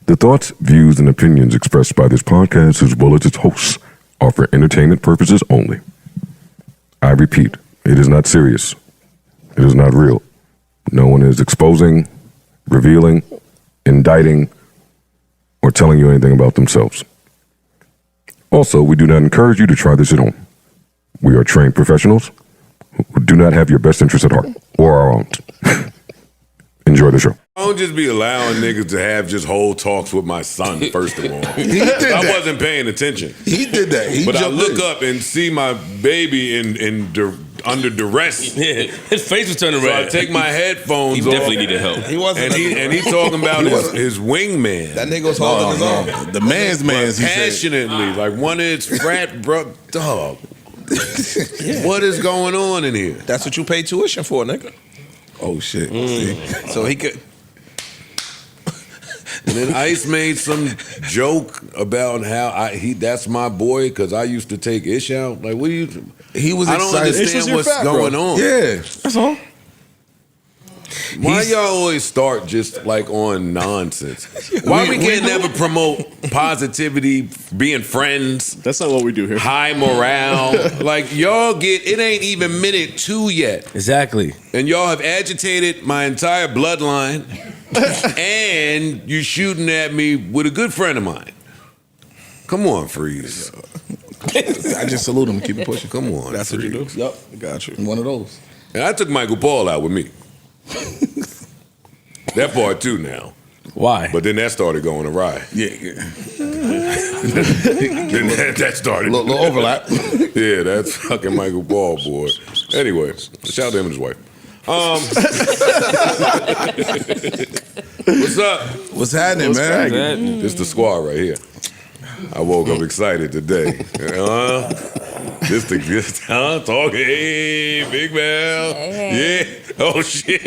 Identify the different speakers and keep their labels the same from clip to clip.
Speaker 1: The thoughts, views, and opinions expressed by this podcast, as well as its hosts, are for entertainment purposes only. I repeat, it is not serious. It is not real. No one is exposing, revealing, indicting, or telling you anything about themselves. Also, we do not encourage you to try this at home. We are trained professionals who do not have your best interests at heart, or our own. Enjoy the show.
Speaker 2: I don't just be allowing niggas to have just whole talks with my son, first of all. I wasn't paying attention.
Speaker 3: He did that.
Speaker 2: But I look up and see my baby under duress.
Speaker 4: Yeah, his face was turning red.
Speaker 2: So I take my headphones off.
Speaker 4: He definitely needed help.
Speaker 3: He wasn't.
Speaker 2: And he talking about his wingman.
Speaker 3: That nigga was holding his own.
Speaker 5: The man's man.
Speaker 2: Passionately, like one of his frat bro, dog. What is going on in here?
Speaker 3: That's what you pay tuition for, nigga.
Speaker 5: Oh shit.
Speaker 3: So he could.
Speaker 2: And then Ice made some joke about how that's my boy because I used to take Ish out. Like, what do you?
Speaker 3: He was
Speaker 2: I don't
Speaker 3: excited.
Speaker 2: understand what's going on.
Speaker 5: Yeah, that's all.
Speaker 2: Why y'all always start just like on nonsense? Why we can't never promote positivity, being friends?
Speaker 6: That's not what we do here.
Speaker 2: High morale. Like y'all it ain't even minute 2 yet.
Speaker 4: Exactly.
Speaker 2: And y'all have agitated my entire bloodline. And you shooting at me with a good friend of mine. Come on, Freeze.
Speaker 5: I just salute him and keep it pushing.
Speaker 2: Come on.
Speaker 5: That's what you do.
Speaker 3: Yep.
Speaker 5: I got you.
Speaker 3: One of those.
Speaker 2: And I took Michael Paul out with me. That part too now.
Speaker 4: Why?
Speaker 2: But then that started going awry.
Speaker 5: Yeah.
Speaker 2: Then that started.
Speaker 3: Little overlap.
Speaker 2: Yeah, that's fucking Michael Paul, boy. Anyway, shout out to him and his wife. What's up?
Speaker 5: What's happening, man?
Speaker 2: This the squad right here. I woke up excited today. This talking. Hey, Big Mel.
Speaker 7: Hey.
Speaker 2: Yeah. Oh shit.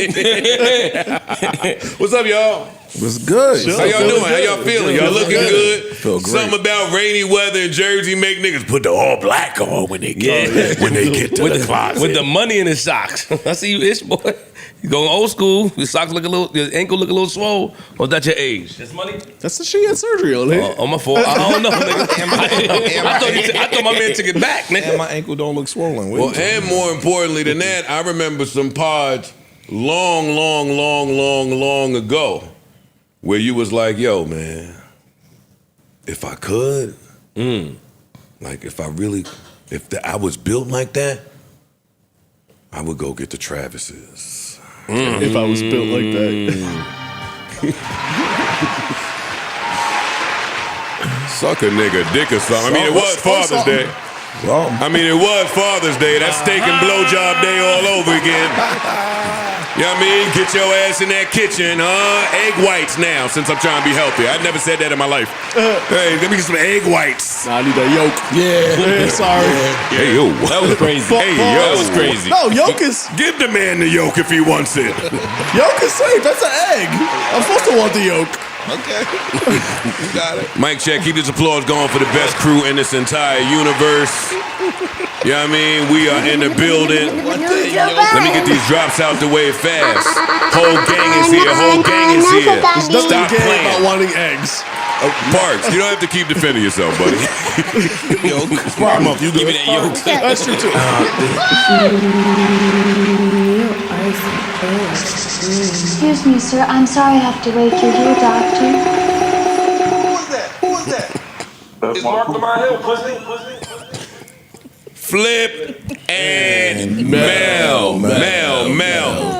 Speaker 2: What's up, y'all?
Speaker 5: What's good?
Speaker 2: How y'all doing? How y'all feeling? Y'all looking good?
Speaker 5: Feel great.
Speaker 2: Something about rainy weather in Jersey make niggas put the all black on when they get when they get to the closet.
Speaker 4: With the money in his socks. I see you, Ish boy. You going old school. Your socks look a little, your ankle look a little swole. Or is that your age? That's money?
Speaker 6: That's the she had surgery on it.
Speaker 4: On my fault. I don't know, nigga. I thought my man took it back, nigga.
Speaker 3: And my ankle don't look swollen.
Speaker 2: Well, and more importantly than that, I remember some pods long ago where you was like, yo, man, if I could, like if I was built like that, I would go get the Travises.
Speaker 6: If I was built like that.
Speaker 2: Suck a nigga dick or something. I mean, it was Father's Day.
Speaker 5: Well,
Speaker 2: It was Father's Day. That's steak and blowjob day all over again. You know what I mean? Get your ass in that kitchen, Egg whites now, since I'm trying to be healthy. I never said that in my life. Hey, let me get some egg whites.
Speaker 6: Nah, I need that yolk. Yeah. Sorry.
Speaker 2: Hey, yo.
Speaker 4: That was crazy.
Speaker 2: Hey, yo.
Speaker 4: That was crazy.
Speaker 6: No, yolk is
Speaker 2: Give the man the yolk if he wants it.
Speaker 6: safe. That's an egg. I'm supposed to want the yolk.
Speaker 3: Okay. You got it.
Speaker 2: Mic check. Keep this applause going for the best crew in this entire universe. You know what I mean? We are in the building. Let me get these drops out the way fast. Whole gang is here.
Speaker 6: There's nothing
Speaker 2: Stop
Speaker 6: gay
Speaker 2: playing.
Speaker 6: about wanting eggs.
Speaker 2: Parks, you don't have to keep defending yourself, buddy.
Speaker 5: Spark up. You
Speaker 4: Give me
Speaker 5: good?
Speaker 4: that yolk.
Speaker 6: That's true too.
Speaker 7: Excuse me, sir. I'm sorry I have to wake you here, doctor.
Speaker 3: Who was that?
Speaker 4: It's Mark Lamar Hill, pussy.
Speaker 2: Flip and Mel.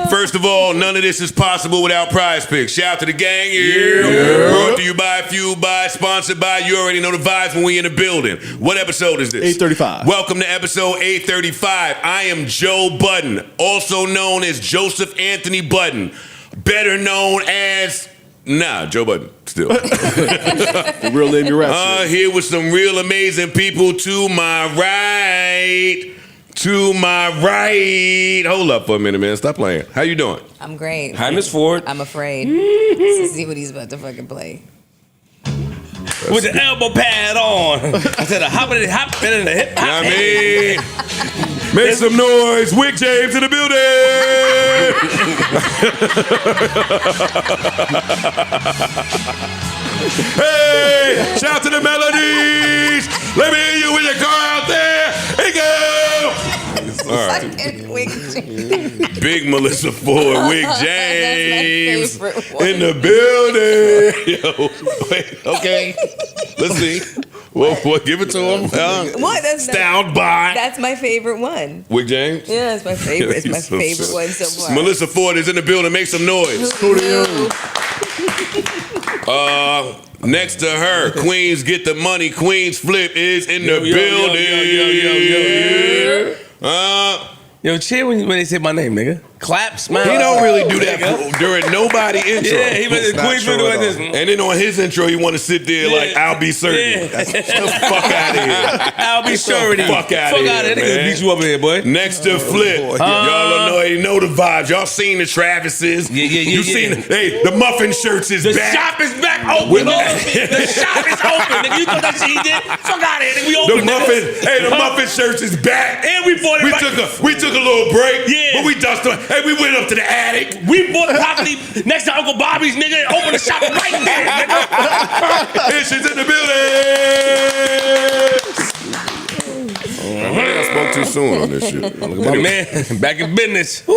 Speaker 2: First of all, none of this is possible without Prize Picks. Shout out to the gang. Yeah. Brought to you by, fueled by, sponsored by. You already know the vibes when we in the building. What episode is this?
Speaker 6: 835.
Speaker 2: Welcome to episode 835. I am Joe Budden, also known as Joseph Anthony Budden, better known as... Joe Budden, still.
Speaker 6: The real name you rap.
Speaker 2: Here with some real amazing people to my right. Hold up for a minute, man. Stop playing. How you doing?
Speaker 7: I'm great.
Speaker 4: Hi, Miss Ford.
Speaker 7: I'm afraid to see what he's about to fucking play.
Speaker 4: With the elbow pad on. I said, hop in the hip hop.
Speaker 2: You know what I mean? Make some noise. Wick James in the building. Hey, shout to the melodies. Let me hear you with your car out there. Hey, go. All right. Big Melyssa Ford, Wig James in the building. Yo, wait, okay. Let's see. What? Give it to him.
Speaker 8: What?
Speaker 2: Styled by.
Speaker 8: That's my favorite one.
Speaker 2: Wig James?
Speaker 8: Yeah, it's my favorite. It's my favorite one so far.
Speaker 2: Melyssa Ford is in the building. Make some noise. Next to her, Queens Get the Money. Queens Flip is in the building.
Speaker 4: Yo, cheer when they say my name, nigga. Clap, smile.
Speaker 2: He don't really do that during nobody intro.
Speaker 4: Yeah, he was Queens do like this.
Speaker 2: And then on his intro, he want to sit there like, I'll be certain. Get the fuck out of here.
Speaker 4: I'll be certain.
Speaker 2: Fuck out of here,
Speaker 4: Niggas beat you up here, boy.
Speaker 2: Next to Flip. Y'all know the vibes. Y'all seen the Travises. You seen hey, the muffin shirts is
Speaker 4: the
Speaker 2: back.
Speaker 4: The shop is back open. The shop is open. Nigga, you thought that shit he did? Fuck out of here, nigga. We open.
Speaker 2: The muffin shirts is back.
Speaker 4: And we bought it.
Speaker 2: We took a little break. Yeah. But we dusted. Hey, we went up to the attic.
Speaker 4: We bought the property next to Uncle Bobby's, nigga, and opened the shop right in there, nigga.
Speaker 2: And she's in the building. I spoke too soon on this shit.
Speaker 4: Man, back in business. Woo!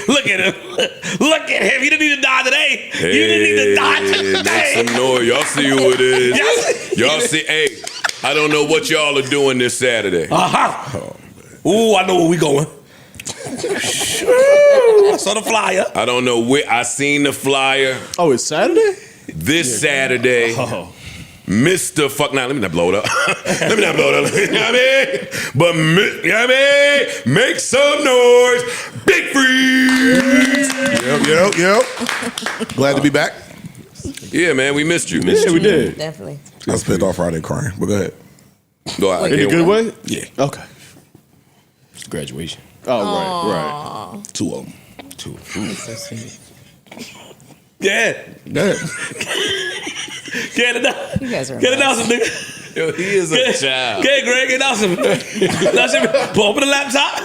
Speaker 4: Look at him. Look at him. He didn't need to die today.
Speaker 2: Hey,
Speaker 4: you didn't need to die today.
Speaker 2: Make some noise. Y'all see who it is. Y'all see. Hey, I don't know what y'all are doing this Saturday.
Speaker 4: Ooh, I know where we going. I saw the flyer.
Speaker 2: I don't know where. I seen the flyer.
Speaker 6: Oh, it's Saturday?
Speaker 2: This Saturday. Mr. Fuck. Now, let me not blow it up. Let me not blow it up. You know what I mean? But, you know what I mean? Make some noise. Big Freeze.
Speaker 5: Yep. Glad to be back.
Speaker 2: Yeah, man, we missed you.
Speaker 6: Yeah, we did.
Speaker 8: Definitely.
Speaker 5: I spent all Friday crying, but go ahead.
Speaker 2: No,
Speaker 6: In a good way?
Speaker 5: Yeah.
Speaker 6: Okay.
Speaker 4: Graduation.
Speaker 6: Oh, right.
Speaker 5: Two of them.
Speaker 4: Two. Yeah.
Speaker 6: Go ahead.
Speaker 8: You guys are
Speaker 4: Get it out, nigga.
Speaker 2: Yo, he is a child.
Speaker 4: Okay, Greg, get out some. Pull open the laptop.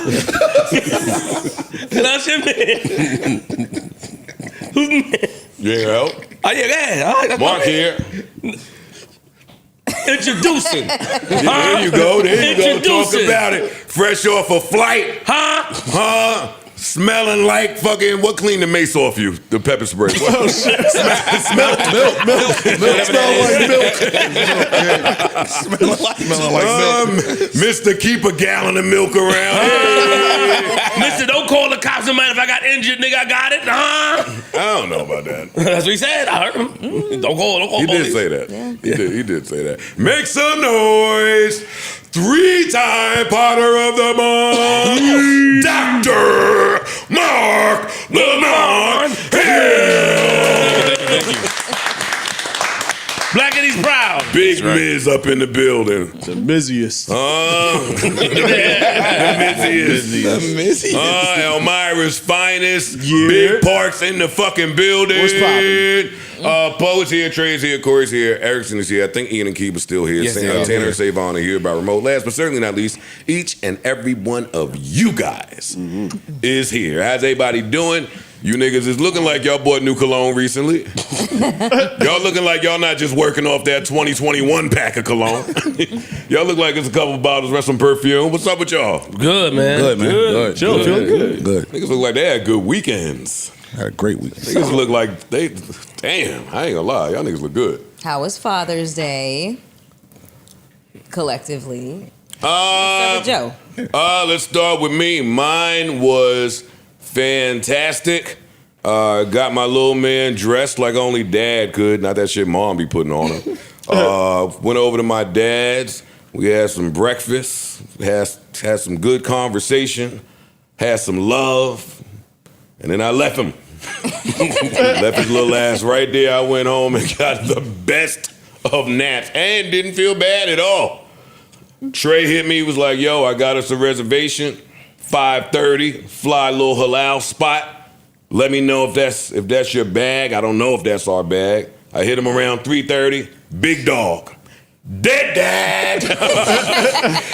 Speaker 4: Get out your man. Who's man?
Speaker 2: You ain't help?
Speaker 4: Oh, yeah. All right,
Speaker 2: Mark here.
Speaker 4: Introducing.
Speaker 2: There you go. Talk about it. Fresh off a flight. Smelling like fucking, what cleaned the mace off you? The pepper spray. What?
Speaker 5: Smell milk. Smelling like milk.
Speaker 2: Mr. Keep a gallon of milk around.
Speaker 4: Mister, don't call the cops no matter if I got injured, nigga. I got it.
Speaker 2: I don't know about that.
Speaker 4: That's what he said. I heard him. Don't call
Speaker 2: He
Speaker 4: police.
Speaker 2: did say that. He did say that. Make some noise. 3-time Potter of the Month, Dr. Mark Lamont Hill.
Speaker 4: Thank you. Black and he's proud.
Speaker 2: Big Miz up in the building.
Speaker 6: The busiest.
Speaker 2: The busiest. Elmira's finest.
Speaker 6: Yeah.
Speaker 2: Big Parks in the fucking building.
Speaker 6: What's poppin'?
Speaker 2: Poet's here, Trey's here, Corey's here, Erickson is here. I think Ian and Keith are still here.
Speaker 4: Yes,
Speaker 2: Tanner and Savon are here by remote. Last but certainly not least, each and every one of you guys is here. How's everybody doing? You niggas is looking like y'all bought new cologne recently. Y'all looking like y'all not just working off that 2021 pack of cologne. Y'all look like it's a couple bottles of some perfume. What's up with y'all?
Speaker 4: Good, man.
Speaker 5: Good, man. Good.
Speaker 6: Chill, feeling good.
Speaker 5: Good.
Speaker 2: Niggas look like they had good weekends.
Speaker 5: Had a great weekend.
Speaker 2: Niggas look like they, damn, I ain't gonna lie. Y'all niggas look good.
Speaker 8: How was Father's Day? Collectively. Joe.
Speaker 2: Let's start with me. Mine was fantastic. Got my little man dressed like only dad could. Not that shit mom be putting on him. Went over to my dad's. We had some breakfast. Had some good conversation. Had some love. And then I left him. Left his little ass right there. I went home and got the best of naps and didn't feel bad at all. Trey hit me, was like, yo, I got us a reservation, 5:30, fly little halal spot. Let me know if that's your bag. I don't know if that's our bag. I hit him around 3:30, big dog. Dad.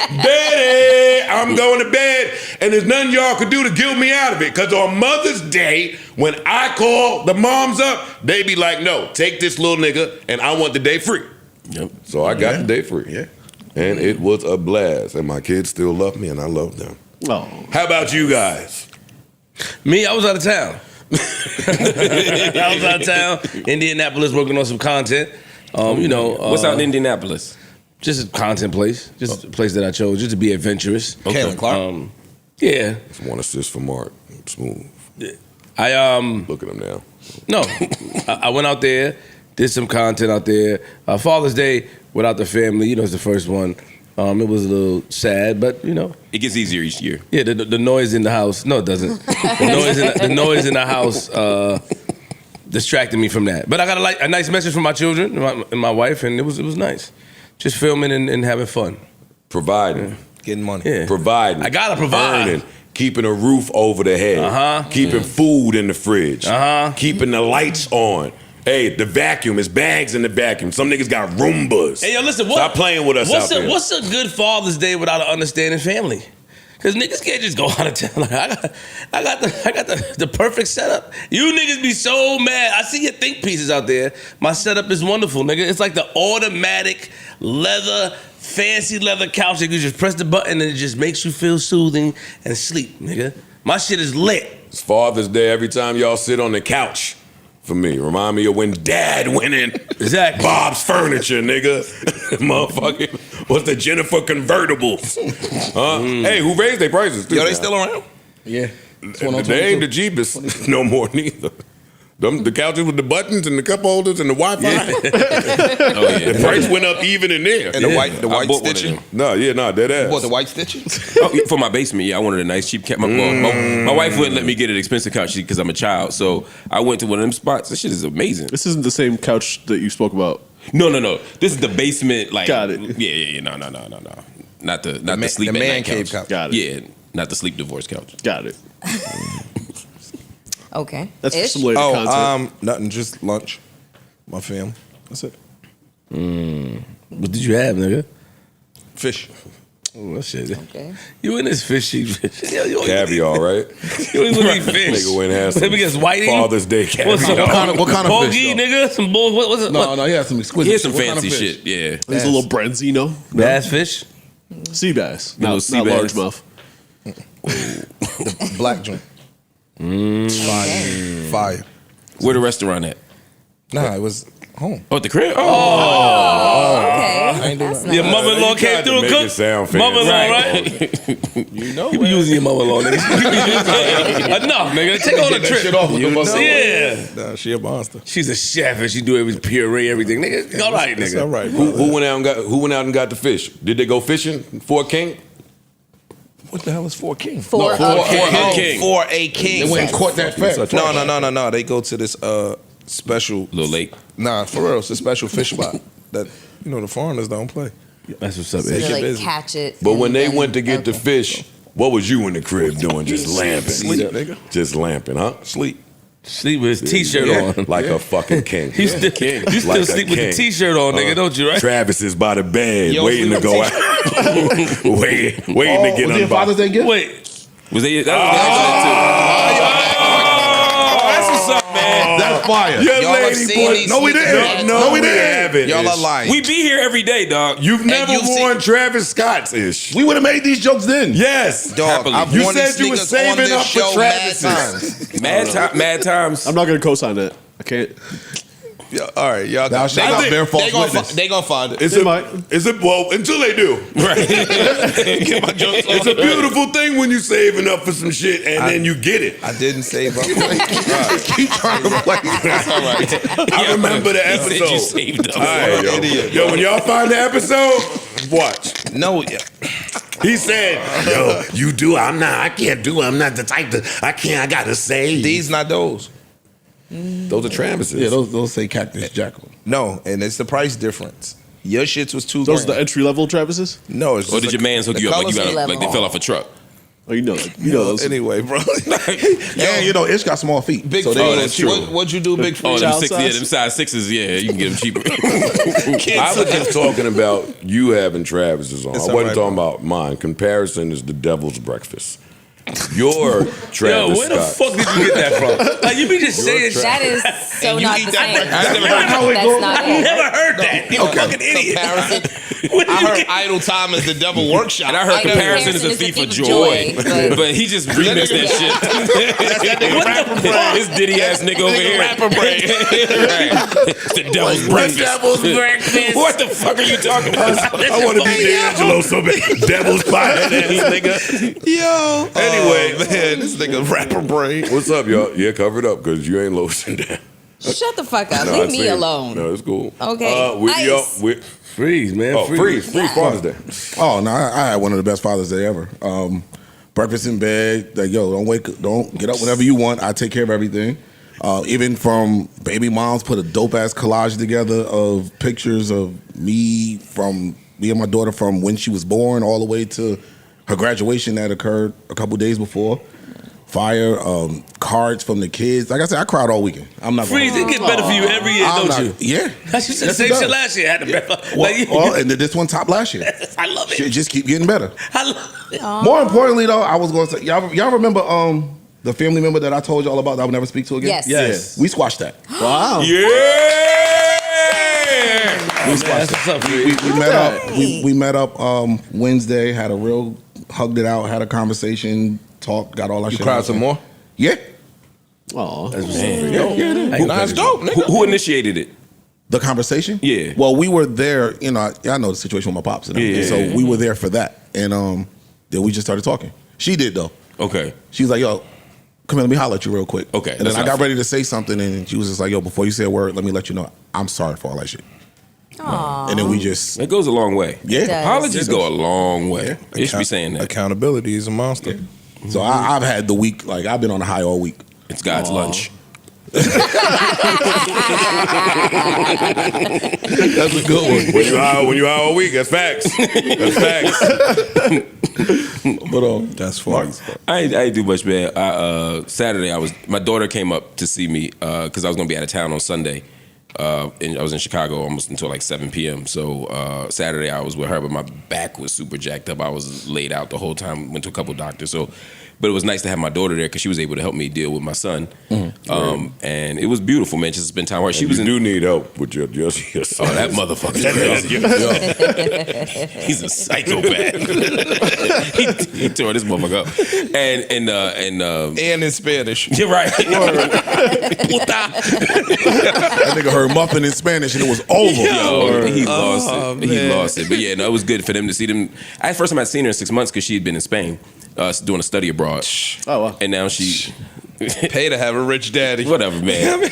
Speaker 2: Daddy, I'm going to bed. And there's nothing y'all could do to guilt me out of it. Because on Mother's Day, when I call the moms up, they be like, no, take this little nigga and I want the day free.
Speaker 5: Yep.
Speaker 2: So I got the day free.
Speaker 3: Yeah.
Speaker 2: And it was a blast. And my kids still love me and I love them.
Speaker 6: Oh.
Speaker 2: How about you guys?
Speaker 4: Me, I was out of town. I was out of town, Indianapolis, working on some content.
Speaker 5: What's out in Indianapolis?
Speaker 4: Just a content place, just a place that I chose, just to be adventurous.
Speaker 3: Caitlin Clark.
Speaker 4: Yeah.
Speaker 2: It's one assist from Mark. Smooth.
Speaker 4: I
Speaker 2: Look at him now.
Speaker 4: No, I went out there, did some content out there. Father's Day without the family, it's the first one. It was a little sad, but
Speaker 5: It gets easier each year.
Speaker 4: yeah, the noise in the house. No, it doesn't. The noise in the house distracted me from that. But I got a nice message from my children and my wife, and it was nice. Just filming and having fun.
Speaker 2: Providing.
Speaker 3: Getting money.
Speaker 4: Yeah.
Speaker 2: Providing.
Speaker 4: I gotta provide.
Speaker 2: Earning. Keeping a roof over the head. Keeping food in the fridge. Keeping the lights on. Hey, the vacuum is bags in the vacuum. Some niggas got Roombas.
Speaker 4: Hey, yo, listen,
Speaker 2: Stop playing with us out there.
Speaker 4: What's a good Father's Day without an understanding family? Because niggas can't just go out of town. Like, I got the perfect setup. You niggas be so mad. I see your think pieces out there. My setup is wonderful, nigga. It's like the automatic fancy leather couch that you just press the button and it just makes you feel soothing and sleep, nigga. My shit is lit.
Speaker 2: It's Father's Day every time y'all sit on the couch. For me, remind me of when Dad went in
Speaker 4: Exactly.
Speaker 2: Bob's Furniture, nigga. Motherfucking, what's the Jennifer convertibles? Hey, who raised their prices? Too,
Speaker 3: Yo, they
Speaker 2: now?
Speaker 3: still around?
Speaker 6: Yeah.
Speaker 2: They ain't the cheapest no more neither. The couches with the buttons and the cup holders and the Wi-Fi. The price went up even in there.
Speaker 3: And the white
Speaker 5: bought one of
Speaker 3: stitching?
Speaker 5: them.
Speaker 2: Dead ass.
Speaker 3: What, the white stitching?
Speaker 5: For my basement, yeah, I wanted a nice cheap couch. My wife wouldn't let me get an expensive couch because I'm a child. So I went to one of them spots. This shit is amazing.
Speaker 6: This isn't the same couch that you spoke about.
Speaker 5: No. This is the basement. Like,
Speaker 6: Got it.
Speaker 5: Yeah. No. Not the sleep
Speaker 3: the
Speaker 5: at
Speaker 3: man
Speaker 5: night
Speaker 3: cave
Speaker 5: couch.
Speaker 3: couch.
Speaker 6: Got it.
Speaker 5: Yeah, not the sleep divorce couch.
Speaker 6: Got it.
Speaker 8: Okay.
Speaker 6: That's for
Speaker 8: Ish?
Speaker 6: some later content.
Speaker 3: Nothing, just lunch. My family. That's it.
Speaker 4: What did you have, nigga?
Speaker 3: Fish.
Speaker 4: Oh, that shit.
Speaker 8: Okay.
Speaker 4: You in this fishy fish. You
Speaker 2: Caviar, right?
Speaker 4: always want to eat fish.
Speaker 2: Nigga went and had some
Speaker 4: Let me guess, whiting?
Speaker 2: Father's Day caviar.
Speaker 4: What's up?
Speaker 6: What kind of
Speaker 4: Pogie,
Speaker 6: fish, though?
Speaker 4: nigga? Some bull. What's it?
Speaker 6: No, he had some exquisite.
Speaker 5: He had some
Speaker 6: What kind
Speaker 5: fancy
Speaker 6: of fish?
Speaker 5: shit. Yeah.
Speaker 6: There's a little branzino.
Speaker 4: Bass fish?
Speaker 6: Sea bass.
Speaker 5: Little
Speaker 6: Not,
Speaker 5: sea
Speaker 6: not
Speaker 5: bass.
Speaker 6: largemouth.
Speaker 3: The black joint. Fire.
Speaker 5: Where the restaurant at?
Speaker 3: Nah, it was home.
Speaker 5: Oh, at the crib?
Speaker 8: Okay.
Speaker 3: I ain't doing
Speaker 8: That's
Speaker 3: that.
Speaker 4: Your
Speaker 8: nice.
Speaker 4: mother-in-law
Speaker 2: You tried
Speaker 4: came
Speaker 2: to
Speaker 4: through and
Speaker 2: make it
Speaker 4: cooked?
Speaker 2: sound fancy.
Speaker 4: Mother-in-law, right?
Speaker 3: You know
Speaker 4: You be using your mother-in-law, nigga. Enough, nigga. Take her on a trip. Yeah.
Speaker 3: Nah, she a monster.
Speaker 4: She's a chef and she do every puree, everything. Nigga, all right,
Speaker 3: It's
Speaker 4: nigga.
Speaker 3: all right.
Speaker 2: Who went out and got the fish? Did they go fishing for a king?
Speaker 3: What the hell is for a king?
Speaker 8: For
Speaker 5: king.
Speaker 3: For a king.
Speaker 6: They went and caught that fish.
Speaker 3: No. They go to this special.
Speaker 5: Little lake.
Speaker 3: Nah, for real, it's a special fish spot that the foreigners don't play.
Speaker 4: That's what's up,
Speaker 3: Say
Speaker 4: Ish.
Speaker 3: your
Speaker 8: like
Speaker 3: business.
Speaker 8: catch it.
Speaker 2: But when
Speaker 8: and
Speaker 2: they
Speaker 8: then-
Speaker 2: went to get the fish, what was you in the crib doing? Just lamping.
Speaker 3: Sleep, nigga.
Speaker 2: Just lamping, huh?
Speaker 3: Sleep.
Speaker 4: Sleep with his t-shirt on.
Speaker 2: Like a fucking king.
Speaker 4: You still
Speaker 2: Like a
Speaker 4: sleep with the
Speaker 2: king.
Speaker 4: t-shirt on, nigga, don't you, right?
Speaker 2: Travis is by the bed,
Speaker 3: Yo,
Speaker 2: waiting to
Speaker 3: sleep
Speaker 2: go
Speaker 3: with
Speaker 2: out. waiting to get unboxed.
Speaker 6: Day gift?
Speaker 4: Wait.
Speaker 5: Was they? That's what's up, man.
Speaker 6: That's fire.
Speaker 2: Your
Speaker 3: Y'all have
Speaker 2: lady
Speaker 3: seen
Speaker 2: boy.
Speaker 3: these
Speaker 2: No, we
Speaker 3: sneakers?
Speaker 2: didn't. No, we haven't.
Speaker 3: Y'all are
Speaker 2: Ish.
Speaker 3: lying.
Speaker 5: We be here every day, dog.
Speaker 2: You've never
Speaker 3: you've
Speaker 2: worn Travis Scott's, Ish.
Speaker 6: We would have made these jokes then.
Speaker 2: Yes.
Speaker 3: Dog,
Speaker 5: Happily.
Speaker 3: I've
Speaker 2: You
Speaker 3: worn
Speaker 2: said
Speaker 3: these
Speaker 2: you were
Speaker 3: sneakers
Speaker 2: saving
Speaker 3: on this
Speaker 2: up for
Speaker 3: show mad
Speaker 2: Travis's.
Speaker 3: times.
Speaker 5: Mad times.
Speaker 6: I'm not going to co-sign that. I can't.
Speaker 3: Yeah, all right, y'all.
Speaker 6: Thou shalt not bear false witness.
Speaker 3: They gonna find it.
Speaker 2: It's
Speaker 6: They
Speaker 2: a,
Speaker 6: might.
Speaker 2: it's a, well, until they do.
Speaker 5: Right. Get my jokes
Speaker 2: It's a beautiful thing when you're saving up for some shit and then you get it.
Speaker 3: I didn't save up. Keep trying to play. That's all right.
Speaker 2: I remember the
Speaker 5: He said you
Speaker 2: episode.
Speaker 5: saved up.
Speaker 2: All right, yo.
Speaker 3: Idiot.
Speaker 2: Yo, when y'all find the episode, watch.
Speaker 3: No, yeah.
Speaker 2: He said, yo, you do, I'm not the type to, I gotta save.
Speaker 3: These not those.
Speaker 2: Those are Travis's.
Speaker 6: Yeah, those say Cactus Jackal.
Speaker 3: No, and it's the price difference. Your shits was $2,000.
Speaker 6: Those are the entry level Travis's?
Speaker 3: No, it's
Speaker 5: Or
Speaker 3: just
Speaker 5: did your man's hook you up like you
Speaker 3: colors-
Speaker 5: got like they fell off a truck?
Speaker 6: Oh, you know those.
Speaker 3: Anyway, bro. And you know, Ish got small feet.
Speaker 6: Big
Speaker 3: so
Speaker 6: feet.
Speaker 3: that's true.
Speaker 6: What'd you do, Big feet?
Speaker 5: Oh, them
Speaker 6: Child
Speaker 5: six,
Speaker 6: size?
Speaker 5: yeah, them size 6s, yeah, you can get them cheaper.
Speaker 2: I was just talking about you having Travis's on.
Speaker 3: It's
Speaker 2: I
Speaker 3: all
Speaker 2: wasn't
Speaker 3: right,
Speaker 2: talking
Speaker 3: bro.
Speaker 2: about mine. Comparison is the devil's breakfast. Your Travis
Speaker 4: Yo, where the
Speaker 2: Scott.
Speaker 4: fuck did you get that from? Like, you be just saying shit.
Speaker 8: That is so
Speaker 3: you
Speaker 8: not
Speaker 3: eat
Speaker 8: the
Speaker 3: that
Speaker 8: same.
Speaker 3: breakfast.
Speaker 8: That's
Speaker 3: That's not how it
Speaker 8: not
Speaker 3: goes.
Speaker 4: I
Speaker 8: it.
Speaker 4: never heard that. You
Speaker 3: Okay.
Speaker 4: fucking idiot.
Speaker 6: Comparison.
Speaker 4: What did
Speaker 6: I
Speaker 4: you
Speaker 6: heard
Speaker 4: get?
Speaker 6: idle time is the devil workshop.
Speaker 5: And I heard
Speaker 8: I know
Speaker 5: comparison is a thief of joy. But he just remixed that shit.
Speaker 6: That's that nigga rapper brain.
Speaker 5: This Diddy ass nigga over here.
Speaker 6: Rapper brain.
Speaker 5: It's the devil's breakfast. What the fuck are you talking about?
Speaker 2: I want to be D'Angelo so bad. Devil's pie ass nigga.
Speaker 6: Yo.
Speaker 2: Anyway.
Speaker 6: Oh, man, this nigga rapper brain.
Speaker 2: What's up, y'all? Yeah, cover it up because you ain't losing down.
Speaker 8: Shut the fuck up.
Speaker 2: No, I
Speaker 8: Leave
Speaker 2: see
Speaker 8: me
Speaker 2: it.
Speaker 8: alone.
Speaker 2: No, it's cool.
Speaker 8: Okay.
Speaker 2: With
Speaker 8: Ice.
Speaker 2: y'all, with
Speaker 4: Freeze, man.
Speaker 2: freeze
Speaker 8: Yeah.
Speaker 2: Father's Day.
Speaker 3: Oh no, I had one of the best Father's Day ever. Breakfast in bed, like yo, don't get up whenever you want. I take care of everything. Even from baby moms put a dope ass collage together of pictures of me and my daughter from when she was born all the way to her graduation that occurred a couple days before. Fire, cards from the kids. Like I said, I cried all weekend. I'm not
Speaker 4: Freeze,
Speaker 3: gonna
Speaker 4: it get better for you every year,
Speaker 3: I'm
Speaker 4: don't
Speaker 3: not-
Speaker 4: you?
Speaker 3: Yeah.
Speaker 4: You said the
Speaker 3: Yes,
Speaker 4: same
Speaker 3: it does.
Speaker 4: shit last year. I had the best.
Speaker 3: Well, and this one topped last year.
Speaker 4: I love it.
Speaker 3: Shit just keep getting better.
Speaker 4: I love it.
Speaker 3: More importantly, though, I was going to say, y'all remember the family member that I told y'all about that I would never speak to again?
Speaker 8: Yes.
Speaker 4: Yes.
Speaker 3: We squashed that.
Speaker 6: Wow.
Speaker 5: Yeah.
Speaker 3: We
Speaker 4: Man,
Speaker 3: squashed
Speaker 4: that's
Speaker 3: that.
Speaker 4: what's up, Freeze.
Speaker 3: We met up. We met up Wednesday. Had a real hugged it out. Had a conversation. Talked. Got all that
Speaker 6: You
Speaker 3: shit.
Speaker 6: cried
Speaker 3: out
Speaker 6: some
Speaker 3: there.
Speaker 6: more?
Speaker 3: Yeah.
Speaker 6: Oh.
Speaker 3: Yeah.
Speaker 6: It's dope, nigga.
Speaker 5: Who initiated it?
Speaker 3: The conversation.
Speaker 5: Yeah.
Speaker 3: Well, we were there. You know, I know the situation with my pops and everything.
Speaker 5: Yeah.
Speaker 3: So we were there for that, and then we just started talking. She did though.
Speaker 5: Okay.
Speaker 3: She was like, "Yo, come here, let me holler at you real quick."
Speaker 5: Okay,
Speaker 3: And then
Speaker 5: that's
Speaker 3: I got
Speaker 5: not
Speaker 3: ready to say something, and she was just like, "Yo, before you say a word, let me let you know I'm sorry for all that shit." And then we just,
Speaker 5: That goes a long way.
Speaker 3: yeah.
Speaker 8: does.
Speaker 5: Apologies go a long way.
Speaker 3: Yeah.
Speaker 5: You should be saying that.
Speaker 6: Accountability is a monster.
Speaker 3: So I've had the week, like I've been on a high all week.
Speaker 5: It's God's lunch.
Speaker 3: That's a good one.
Speaker 2: When you out all week, that's facts. That's facts.
Speaker 3: But
Speaker 6: That's funny.
Speaker 5: I didn't do much, man. Saturday, my daughter came up to see me because I was gonna be out of town on Sunday, and I was in Chicago almost until like 7 p.m. So Saturday I was with her, but my back was super jacked up. I was laid out the whole time. Went to a couple doctors. But it was nice to have my daughter there because she was able to help me deal with my son, and it was beautiful, man. Just to spend time with her. She was
Speaker 2: You do need help with your son.
Speaker 5: Oh, that motherfucker! He's a psychopath. he tore this motherfucker up, and
Speaker 6: And in Spanish.
Speaker 5: you're right.
Speaker 3: that nigga heard muffin in Spanish and it was over.
Speaker 5: Yo, he lost it. He
Speaker 6: man.
Speaker 5: lost it. But yeah, no, it was good for them to see them. First time I'd seen her in 6 months because she had been in Spain doing a study abroad.
Speaker 6: Oh, wow.
Speaker 5: And now she.
Speaker 6: Pay to have a rich daddy.
Speaker 5: Whatever, man.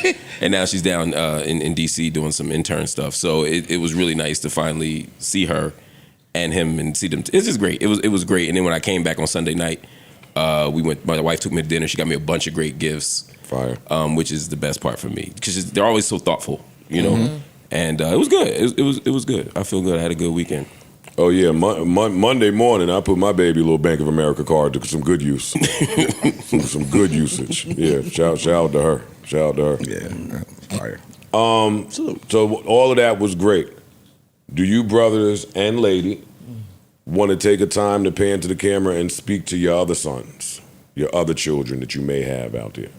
Speaker 5: And now she's down in D.C. doing some intern stuff. So it was really nice to finally see her and him and see them. It's just great. It was great. And then when I came back on Sunday night, we went. My wife took me to dinner. She got me a bunch of great gifts.
Speaker 2: Fire.
Speaker 5: Which is the best part for me because they're always so thoughtful, you know. And it was good. It was good. I feel good. I had a good weekend.
Speaker 2: Oh yeah, Monday morning I put my baby little Bank of America card to some good use, some good usage. Yeah, shout out to her. Shout out to her.
Speaker 3: Yeah, fire.
Speaker 2: So all of that was great. Do you brothers and lady want to take a time to pan to the camera and speak to your other sons, your other children that you may have out there?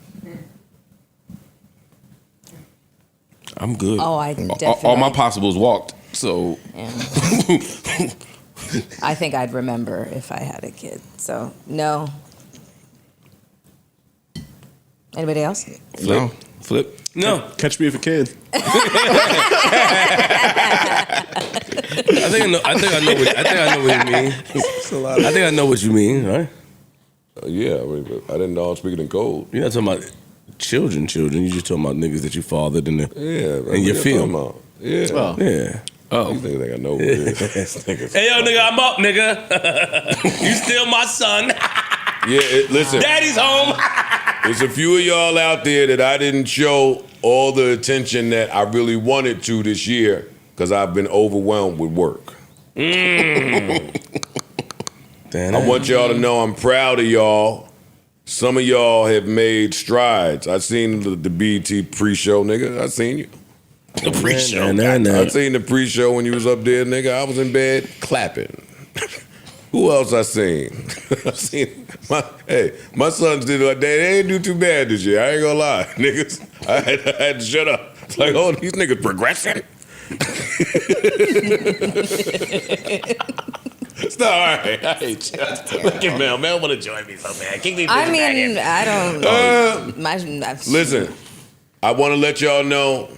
Speaker 5: I'm good.
Speaker 8: Oh, I definitely.
Speaker 5: All my possibles walked. So
Speaker 8: Yeah. I think I'd remember if I had a kid. So no. Anybody else?
Speaker 5: Flip.
Speaker 4: No.
Speaker 6: Catch me if you can.
Speaker 4: I think I know what you mean. I think I know what you mean, right?
Speaker 2: Yeah, I didn't know I was speaking in code.
Speaker 4: You're not talking about children. You just talking about niggas that you fathered in the
Speaker 2: Yeah,
Speaker 4: in your
Speaker 2: what
Speaker 4: film.
Speaker 2: talking about? Yeah.
Speaker 6: Oh.
Speaker 4: Yeah. Oh.
Speaker 2: You think I know what it is.
Speaker 4: Hey yo, nigga, I'm up, nigga. You still my son.
Speaker 2: Listen.
Speaker 4: Daddy's home.
Speaker 2: There's a few of y'all out there that I didn't show all the attention that I really wanted to this year because I've been overwhelmed with work. I want y'all to know I'm proud of y'all. Some of y'all have made strides. I seen the BET pre-show, nigga. I seen you. The pre-show. I seen the pre-show when you was up there, nigga. I was in bed clapping. Who else I seen? I seen my sons did like that. They ain't do too bad this year. I ain't gonna lie, niggas. I had to shut up. It's like, oh, these niggas progressing. It's not all right. I hate you. Look at Mel. Mel want to join me so bad. Kick me
Speaker 8: I mean, I don't.
Speaker 2: Listen, I want to let y'all know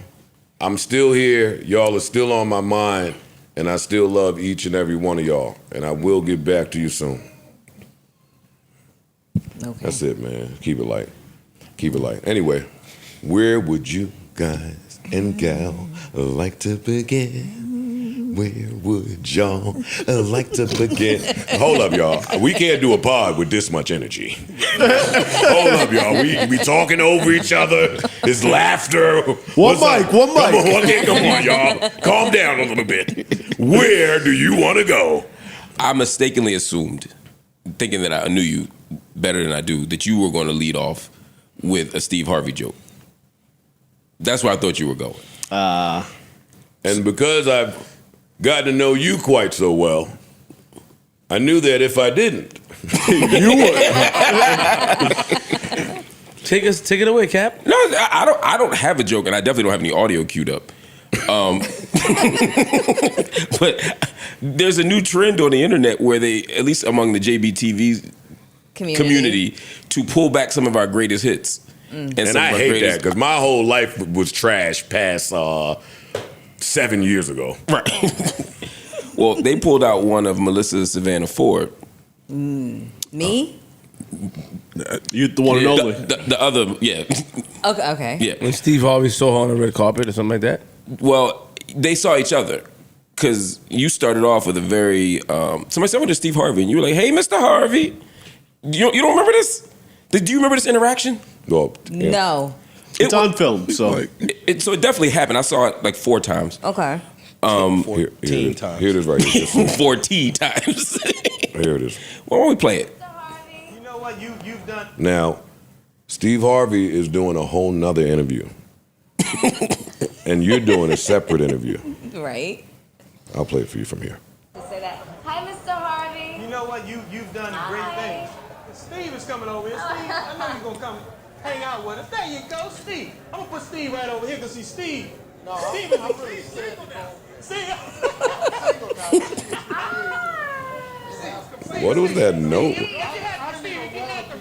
Speaker 2: I'm still here. Y'all are still on my mind. And I still love each and every one of y'all. And I will get back to you soon. Okay. That's it, man. Keep it light. Keep it light. Anyway, where would you guys and gal like to begin? Where would y'all like to begin? Hold up, y'all. We can't do a pod with this much energy. Hold up, y'all. We talking over each other. There's laughter.
Speaker 6: One mic.
Speaker 2: Come on, y'all. Calm down a little bit. Where do you want to go?
Speaker 5: I mistakenly assumed, thinking that I knew you better than I do, that you were going to lead off with a Steve Harvey joke. That's where I thought you were going.
Speaker 2: And because I've gotten to know you quite so well, I knew that if I didn't, you would.
Speaker 4: Take it away, Cap.
Speaker 5: No, I don't have a joke, and I definitely don't have any audio queued up. But there's a new trend on the internet where they, at least among the JBTV community, to pull back some of our greatest hits.
Speaker 2: And I hate that because my whole life was trash past 7 years ago.
Speaker 5: Right. Well, they pulled out one of Melyssa Savannah Ford.
Speaker 8: Me?
Speaker 6: You the one and only.
Speaker 5: The other, yeah.
Speaker 8: Okay.
Speaker 5: Yeah.
Speaker 4: When Steve Harvey saw her on the red carpet or something like that?
Speaker 5: Well, they saw each other because you started off with a very, somebody said, "What is Steve Harvey?" And you were like, "Hey, Mr. Harvey." You don't remember this? Do you remember this interaction?
Speaker 2: Well,
Speaker 8: No.
Speaker 6: It's on film, so.
Speaker 5: So it definitely happened. I saw it like 4 times.
Speaker 8: Okay.
Speaker 6: 14 times.
Speaker 2: Here it is right here.
Speaker 5: 14 times.
Speaker 2: Here it is.
Speaker 5: Why don't we play it?
Speaker 9: You know what you've done?
Speaker 2: Now, Steve Harvey is doing a whole nother interview. And you're doing a separate interview.
Speaker 8: Right.
Speaker 2: I'll play it for you from here.
Speaker 7: Say that. Hi, Mr. Harvey.
Speaker 9: You know what you've done a great thing. Steve is coming over here. Steve, I know you're gonna come hang out with us. There you go, Steve. I'm gonna put Steve right over here because see Steve. No, Steve is really single now.
Speaker 2: What was that note?
Speaker 9: If you had to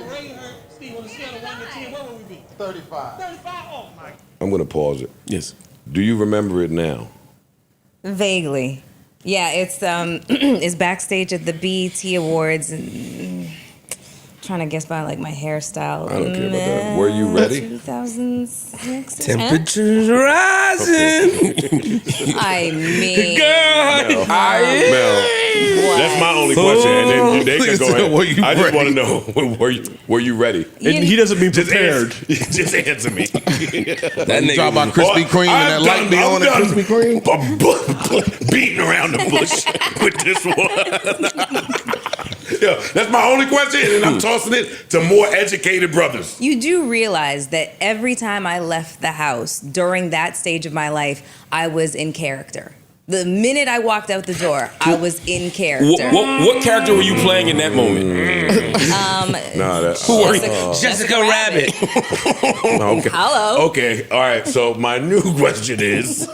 Speaker 9: rate her, Steve, on a scale of 1 to 10, what would we be? 35. 35? Oh my.
Speaker 2: I'm going to pause it.
Speaker 5: Yes.
Speaker 2: Do you remember it now?
Speaker 8: Vaguely. Yeah, it's it's backstage at the BET Awards. And, trying to guess by like my hairstyle.
Speaker 2: I don't care about that. Were you ready?
Speaker 8: 2006.
Speaker 4: Temperatures rising.
Speaker 8: I mean,
Speaker 4: Girl,
Speaker 2: Mel, that's my only question. And then they can go ahead.
Speaker 6: Were you
Speaker 2: I just
Speaker 6: ready?
Speaker 2: want to know, were you ready?
Speaker 6: And he doesn't mean prepared.
Speaker 2: Just answer me.
Speaker 3: That nigga talk about Krispy Kreme and that light be on at Krispy Kreme.
Speaker 2: Beating around the bush with this one. Yeah, that's my only question, and I'm tossing it to more educated brothers.
Speaker 8: you do realize that every time I left the house during that stage of my life, I was in character. The minute I walked out the door, I was in character.
Speaker 5: What character were you playing in that moment?
Speaker 2: Who
Speaker 5: are you?
Speaker 4: Jessica Rabbit.
Speaker 2: Okay.
Speaker 8: Hello.
Speaker 2: Okay, all right, so my new question is,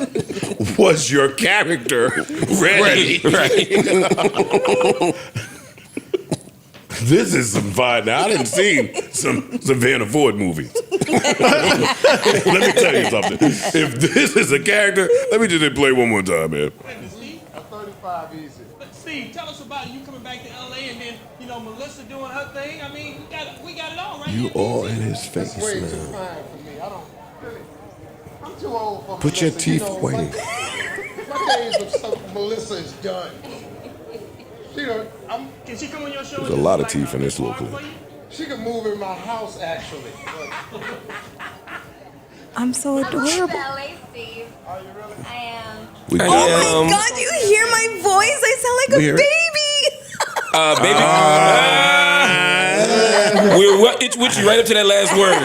Speaker 2: was your character ready?
Speaker 5: Right.
Speaker 2: This is some fun. Now, I didn't see some Savannah Ford movies. Let me tell you something. If this is a character, let me just play one more time, man.
Speaker 9: Steve, a 35 easy. But Steve, tell us about you coming back to LA and then, Melyssa doing her thing. I mean, we got it all right.
Speaker 2: You all in his face,
Speaker 9: Way too
Speaker 2: man.
Speaker 9: fine for me. I don't really. I'm too old for
Speaker 2: Put your
Speaker 9: Melyssa,
Speaker 2: teeth
Speaker 9: know,
Speaker 2: away.
Speaker 9: My days of Melyssa is done. Can she come on your show?
Speaker 2: There's a lot of teeth in this little clip.
Speaker 9: She can move in my house, actually.
Speaker 8: I'm so adorable.
Speaker 7: LA, Steve.
Speaker 9: Are you really?
Speaker 7: I am.
Speaker 2: We
Speaker 8: Oh my God, you hear my voice? I sound like a
Speaker 2: hear it.
Speaker 8: baby.
Speaker 5: Baby. We're with you right up to that last word.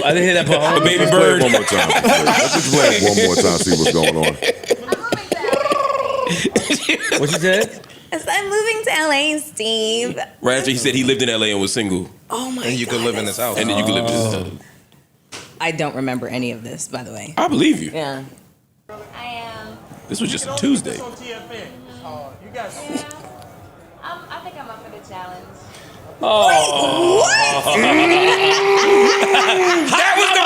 Speaker 4: I didn't hear that part.
Speaker 5: Baby
Speaker 1: Let's play
Speaker 5: bird.
Speaker 1: it one more time. Let's just play it one more time, see what's going on.
Speaker 4: What you said?
Speaker 8: I'm moving to LA, Steve.
Speaker 5: Right after he said he lived in LA and was single.
Speaker 8: Oh my god.
Speaker 6: And you could live in this house.
Speaker 5: And then you could live in this house.
Speaker 8: I don't remember any of this, by the way.
Speaker 5: I believe you.
Speaker 8: Yeah.
Speaker 7: I am.
Speaker 5: This was just a Tuesday.
Speaker 9: It's on TFN. You guys.
Speaker 7: I think I'm up for the challenge.
Speaker 5: That was the.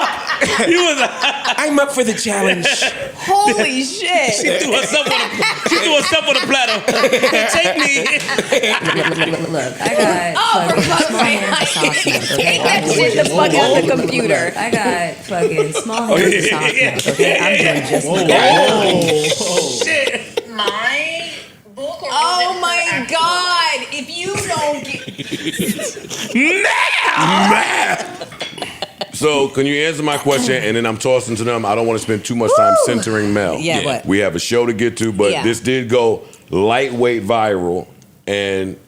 Speaker 5: I'm up for the challenge.
Speaker 8: Holy shit.
Speaker 4: She threw herself on a platter. Take me.
Speaker 8: Look, I got fucking small hands and soft hands, okay? Take that shit the fuck out the computer. I got fucking small hands and soft hands, okay? I'm doing just Oh my god! If you don't get
Speaker 2: So, can you answer my question? And then I'm tossing to them. I don't want to spend too much time centering Mel.
Speaker 8: Yeah, what?
Speaker 2: We have a show to get to, but this did go lightweight viral, and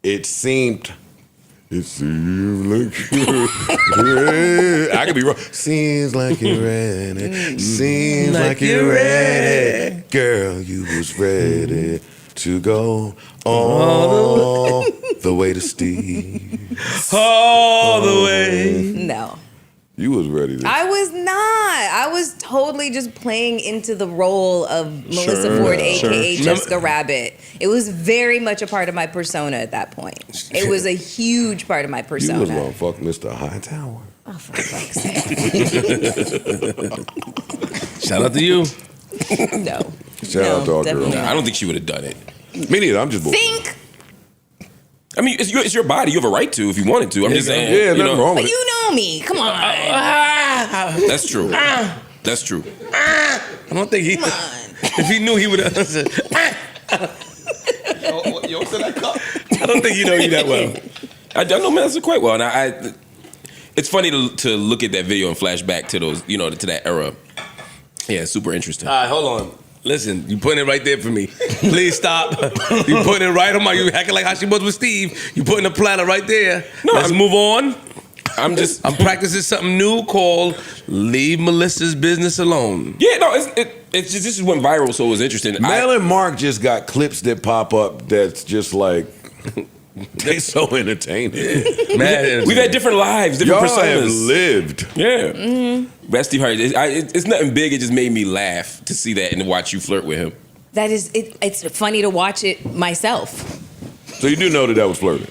Speaker 2: it seemed like you're ready. I could be wrong. Seems like you're ready. Seems like you're ready. Girl, you was ready to go all the way to Steve.
Speaker 4: All the way.
Speaker 8: No.
Speaker 2: You was ready to.
Speaker 8: I was not. I was totally just playing into the role of Melyssa Ford, a.k.a. Jessica Rabbit. It was very much a part of my persona at that point. It was a huge part of my persona.
Speaker 2: You was gonna fuck Mr. Hightower.
Speaker 8: Oh, for fuck's sake.
Speaker 4: Shout out to you.
Speaker 8: No.
Speaker 2: Shout out to our girl.
Speaker 8: definitely
Speaker 5: I don't think she would have done it.
Speaker 2: Me neither. I'm just bullshitting.
Speaker 8: Think.
Speaker 5: I mean, it's your body. You have a right to if you wanted to. I'm just saying.
Speaker 2: Yeah,
Speaker 5: you
Speaker 2: nothing
Speaker 5: know,
Speaker 2: wrong
Speaker 8: But
Speaker 2: with it.
Speaker 8: you know me. Come on.
Speaker 5: That's true. That's true.
Speaker 4: I don't think he. If he knew, he would have said.
Speaker 6: You what's in that cup?
Speaker 4: I don't think you know you that well.
Speaker 5: I know Melyssa quite well, and it's funny to look at that video and flash back to those, to that era. Yeah, super interesting.
Speaker 4: All right, hold on. Listen, you putting it right there for me. Please stop. You putting it right on my. You acting like how she was with Steve. You putting the platter right there.
Speaker 5: No,
Speaker 4: Let's move on.
Speaker 5: I'm
Speaker 4: practicing something new called "Leave Melyssa's Business Alone."
Speaker 5: Yeah, no, it's just this just went viral, so it was interesting.
Speaker 2: Mel and Mark just got clips that pop up that's just like they so entertaining.
Speaker 4: Man,
Speaker 5: we've had different lives, different
Speaker 2: Y'all
Speaker 5: personas.
Speaker 2: have lived.
Speaker 5: Yeah.
Speaker 8: Mm-hmm.
Speaker 5: Best Steve Harvey. It's nothing big. It just made me laugh to see that and to watch you flirt with him.
Speaker 8: That is, it's funny to watch it myself.
Speaker 2: So you do know that was flirting.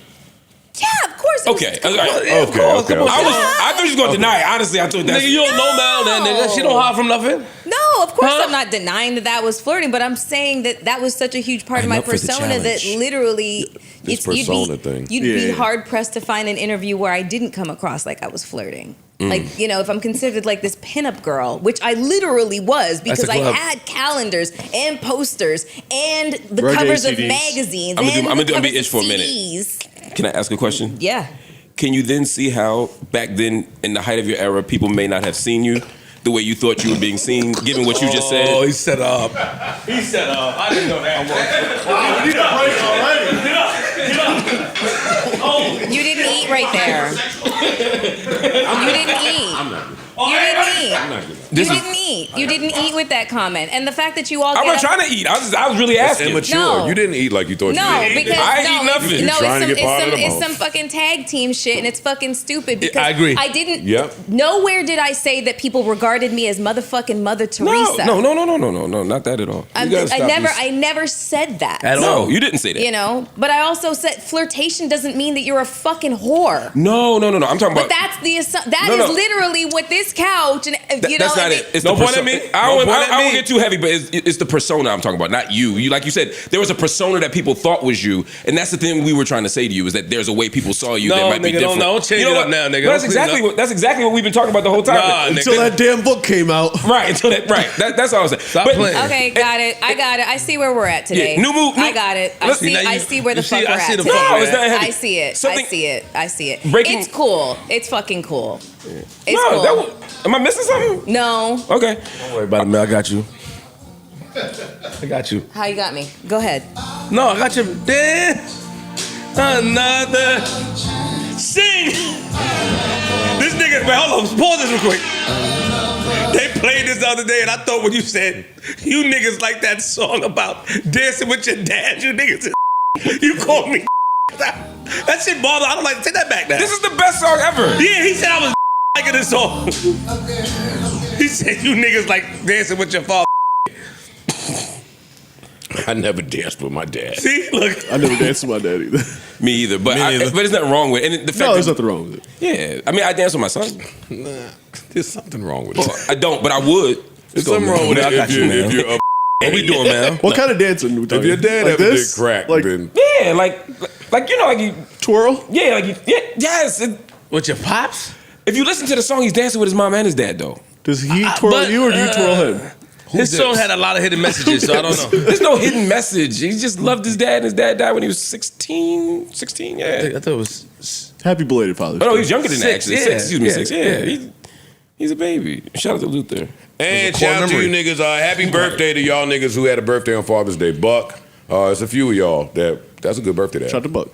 Speaker 8: Yeah, of course.
Speaker 5: Okay.
Speaker 2: Okay.
Speaker 5: I thought you was gonna deny it. Honestly, I thought that's.
Speaker 4: Nigga, you don't know Mel, that nigga. She don't hide from nothing.
Speaker 8: No, of course I'm not denying that was flirting, but I'm saying that was such a huge part of my
Speaker 5: up for the
Speaker 8: persona that
Speaker 5: challenge.
Speaker 8: literally
Speaker 2: This persona thing.
Speaker 8: You'd be hard pressed to find an interview where I didn't come across like I was flirting. Like, if I'm considered like this pinup girl, which I literally was because I had calendars and posters and the covers of magazines.
Speaker 5: I'm gonna
Speaker 8: and
Speaker 5: be itch for a minute.
Speaker 8: CDs.
Speaker 5: Can I ask a question?
Speaker 8: Yeah.
Speaker 5: Can you then see how back then, in the height of your era, people may not have seen you the way you thought you were being seen, given what you just said?
Speaker 4: Oh, he set up. He set up. I didn't know that.
Speaker 6: Wow, we need a break already.
Speaker 8: You didn't eat right there. You didn't eat. You didn't eat. You didn't eat with that comment, and the fact that you all.
Speaker 5: I wasn't trying to eat. I was really asking.
Speaker 2: Immature.
Speaker 8: No.
Speaker 2: You didn't eat like you thought
Speaker 8: No,
Speaker 2: you did.
Speaker 8: because
Speaker 5: I ain't eat nothing.
Speaker 8: No,
Speaker 2: Trying to get part of the
Speaker 8: it's
Speaker 2: most.
Speaker 8: some fucking tag team shit, and it's fucking stupid. Because
Speaker 4: I agree.
Speaker 8: I didn't.
Speaker 2: Yep.
Speaker 8: Nowhere did I say that people regarded me as motherfucking Mother Teresa.
Speaker 5: No, not that at all.
Speaker 8: I never said that.
Speaker 4: At all.
Speaker 5: No, you didn't say that.
Speaker 8: But I also said flirtation doesn't mean that you're a fucking whore.
Speaker 5: No. I'm talking
Speaker 8: But
Speaker 5: about.
Speaker 8: that's is
Speaker 5: No.
Speaker 8: literally what this couch and
Speaker 5: That's not it. It's
Speaker 4: Don't
Speaker 5: the
Speaker 4: point at
Speaker 5: persona.
Speaker 4: me.
Speaker 5: I
Speaker 4: Don't point at
Speaker 5: won't
Speaker 4: me.
Speaker 5: get too heavy, but it's the persona I'm talking about, not you. You, like you said, there was a persona that people thought was you, and that's the thing we were trying to say to you is that there's a way people saw you that
Speaker 4: No,
Speaker 5: might be
Speaker 4: nigga,
Speaker 5: different.
Speaker 4: don't change it up now, nigga.
Speaker 5: That's
Speaker 4: Don't clean it up.
Speaker 5: exactly what we've been talking about the whole time.
Speaker 4: Nah,
Speaker 6: Until that damn book came out.
Speaker 5: Right. That's all I was saying.
Speaker 4: Stop playing.
Speaker 8: Okay, got it. I got it. I see where we're at today.
Speaker 5: Yeah, new move.
Speaker 8: I got it. I
Speaker 5: Listen,
Speaker 8: see.
Speaker 4: now
Speaker 8: I
Speaker 4: you-
Speaker 8: see where the
Speaker 4: you see-
Speaker 8: fuck
Speaker 4: I
Speaker 8: we're
Speaker 4: see
Speaker 8: at
Speaker 4: the
Speaker 8: today.
Speaker 4: fuck
Speaker 5: No,
Speaker 4: we're
Speaker 5: it's not
Speaker 4: at.
Speaker 5: heavy.
Speaker 8: I see it.
Speaker 5: Something-
Speaker 8: I see it.
Speaker 5: Breaking-
Speaker 8: It's cool. It's fucking cool. It's
Speaker 5: No,
Speaker 8: cool.
Speaker 5: am I missing something?
Speaker 8: No.
Speaker 5: Okay.
Speaker 4: Don't worry about it, man. I got you. I got you.
Speaker 8: How you got me? Go ahead.
Speaker 4: No, I got your dance. Another sing. This nigga, wait, hold on, pause this real quick. They played this the other day, and I thought when you said you niggas like that song about dancing with your dad, you niggas is you called me. That shit bothered. I don't like to take that back now.
Speaker 5: This is the best song ever.
Speaker 4: Yeah, he said I was liking this song. He said you niggas like dancing with your father.
Speaker 2: I never danced with my dad.
Speaker 4: See, look.
Speaker 6: I never danced with my dad either.
Speaker 5: Me either, but there's nothing wrong with it. And the fact
Speaker 6: No, there's nothing wrong with it.
Speaker 5: Yeah, I mean, I dance with my son.
Speaker 2: Nah, there's something wrong with it.
Speaker 5: I don't, but I would.
Speaker 2: There's something wrong with it if you're
Speaker 5: What we doing, man?
Speaker 6: What kind of dancing? We
Speaker 2: If your dad
Speaker 6: like
Speaker 2: ever
Speaker 6: this?
Speaker 2: did crack,
Speaker 6: like,
Speaker 2: then
Speaker 5: Yeah, like you know, like you
Speaker 6: twirl?
Speaker 5: Yeah, like yes.
Speaker 4: With your pops?
Speaker 5: If you listen to the song, he's dancing with his mom and his dad, though.
Speaker 6: Does he twirl you or do you twirl him?
Speaker 4: His song had a lot of hidden messages, so I don't know.
Speaker 5: There's no hidden message. He just loved his dad, and his dad died when he was 16, yeah.
Speaker 4: I thought it was...
Speaker 6: Happy belated Father's Day.
Speaker 5: Oh, no, he's younger than that, actually.
Speaker 4: Yeah.
Speaker 5: 6, excuse me,
Speaker 4: Yeah.
Speaker 5: 6. Yeah, he's a baby. Shout out to Luther.
Speaker 2: And shout out to you niggas. Happy birthday to y'all niggas who had a birthday on Father's Day. Buck. It's a few of y'all that's a good birthday to have.
Speaker 6: Shout out to Buck.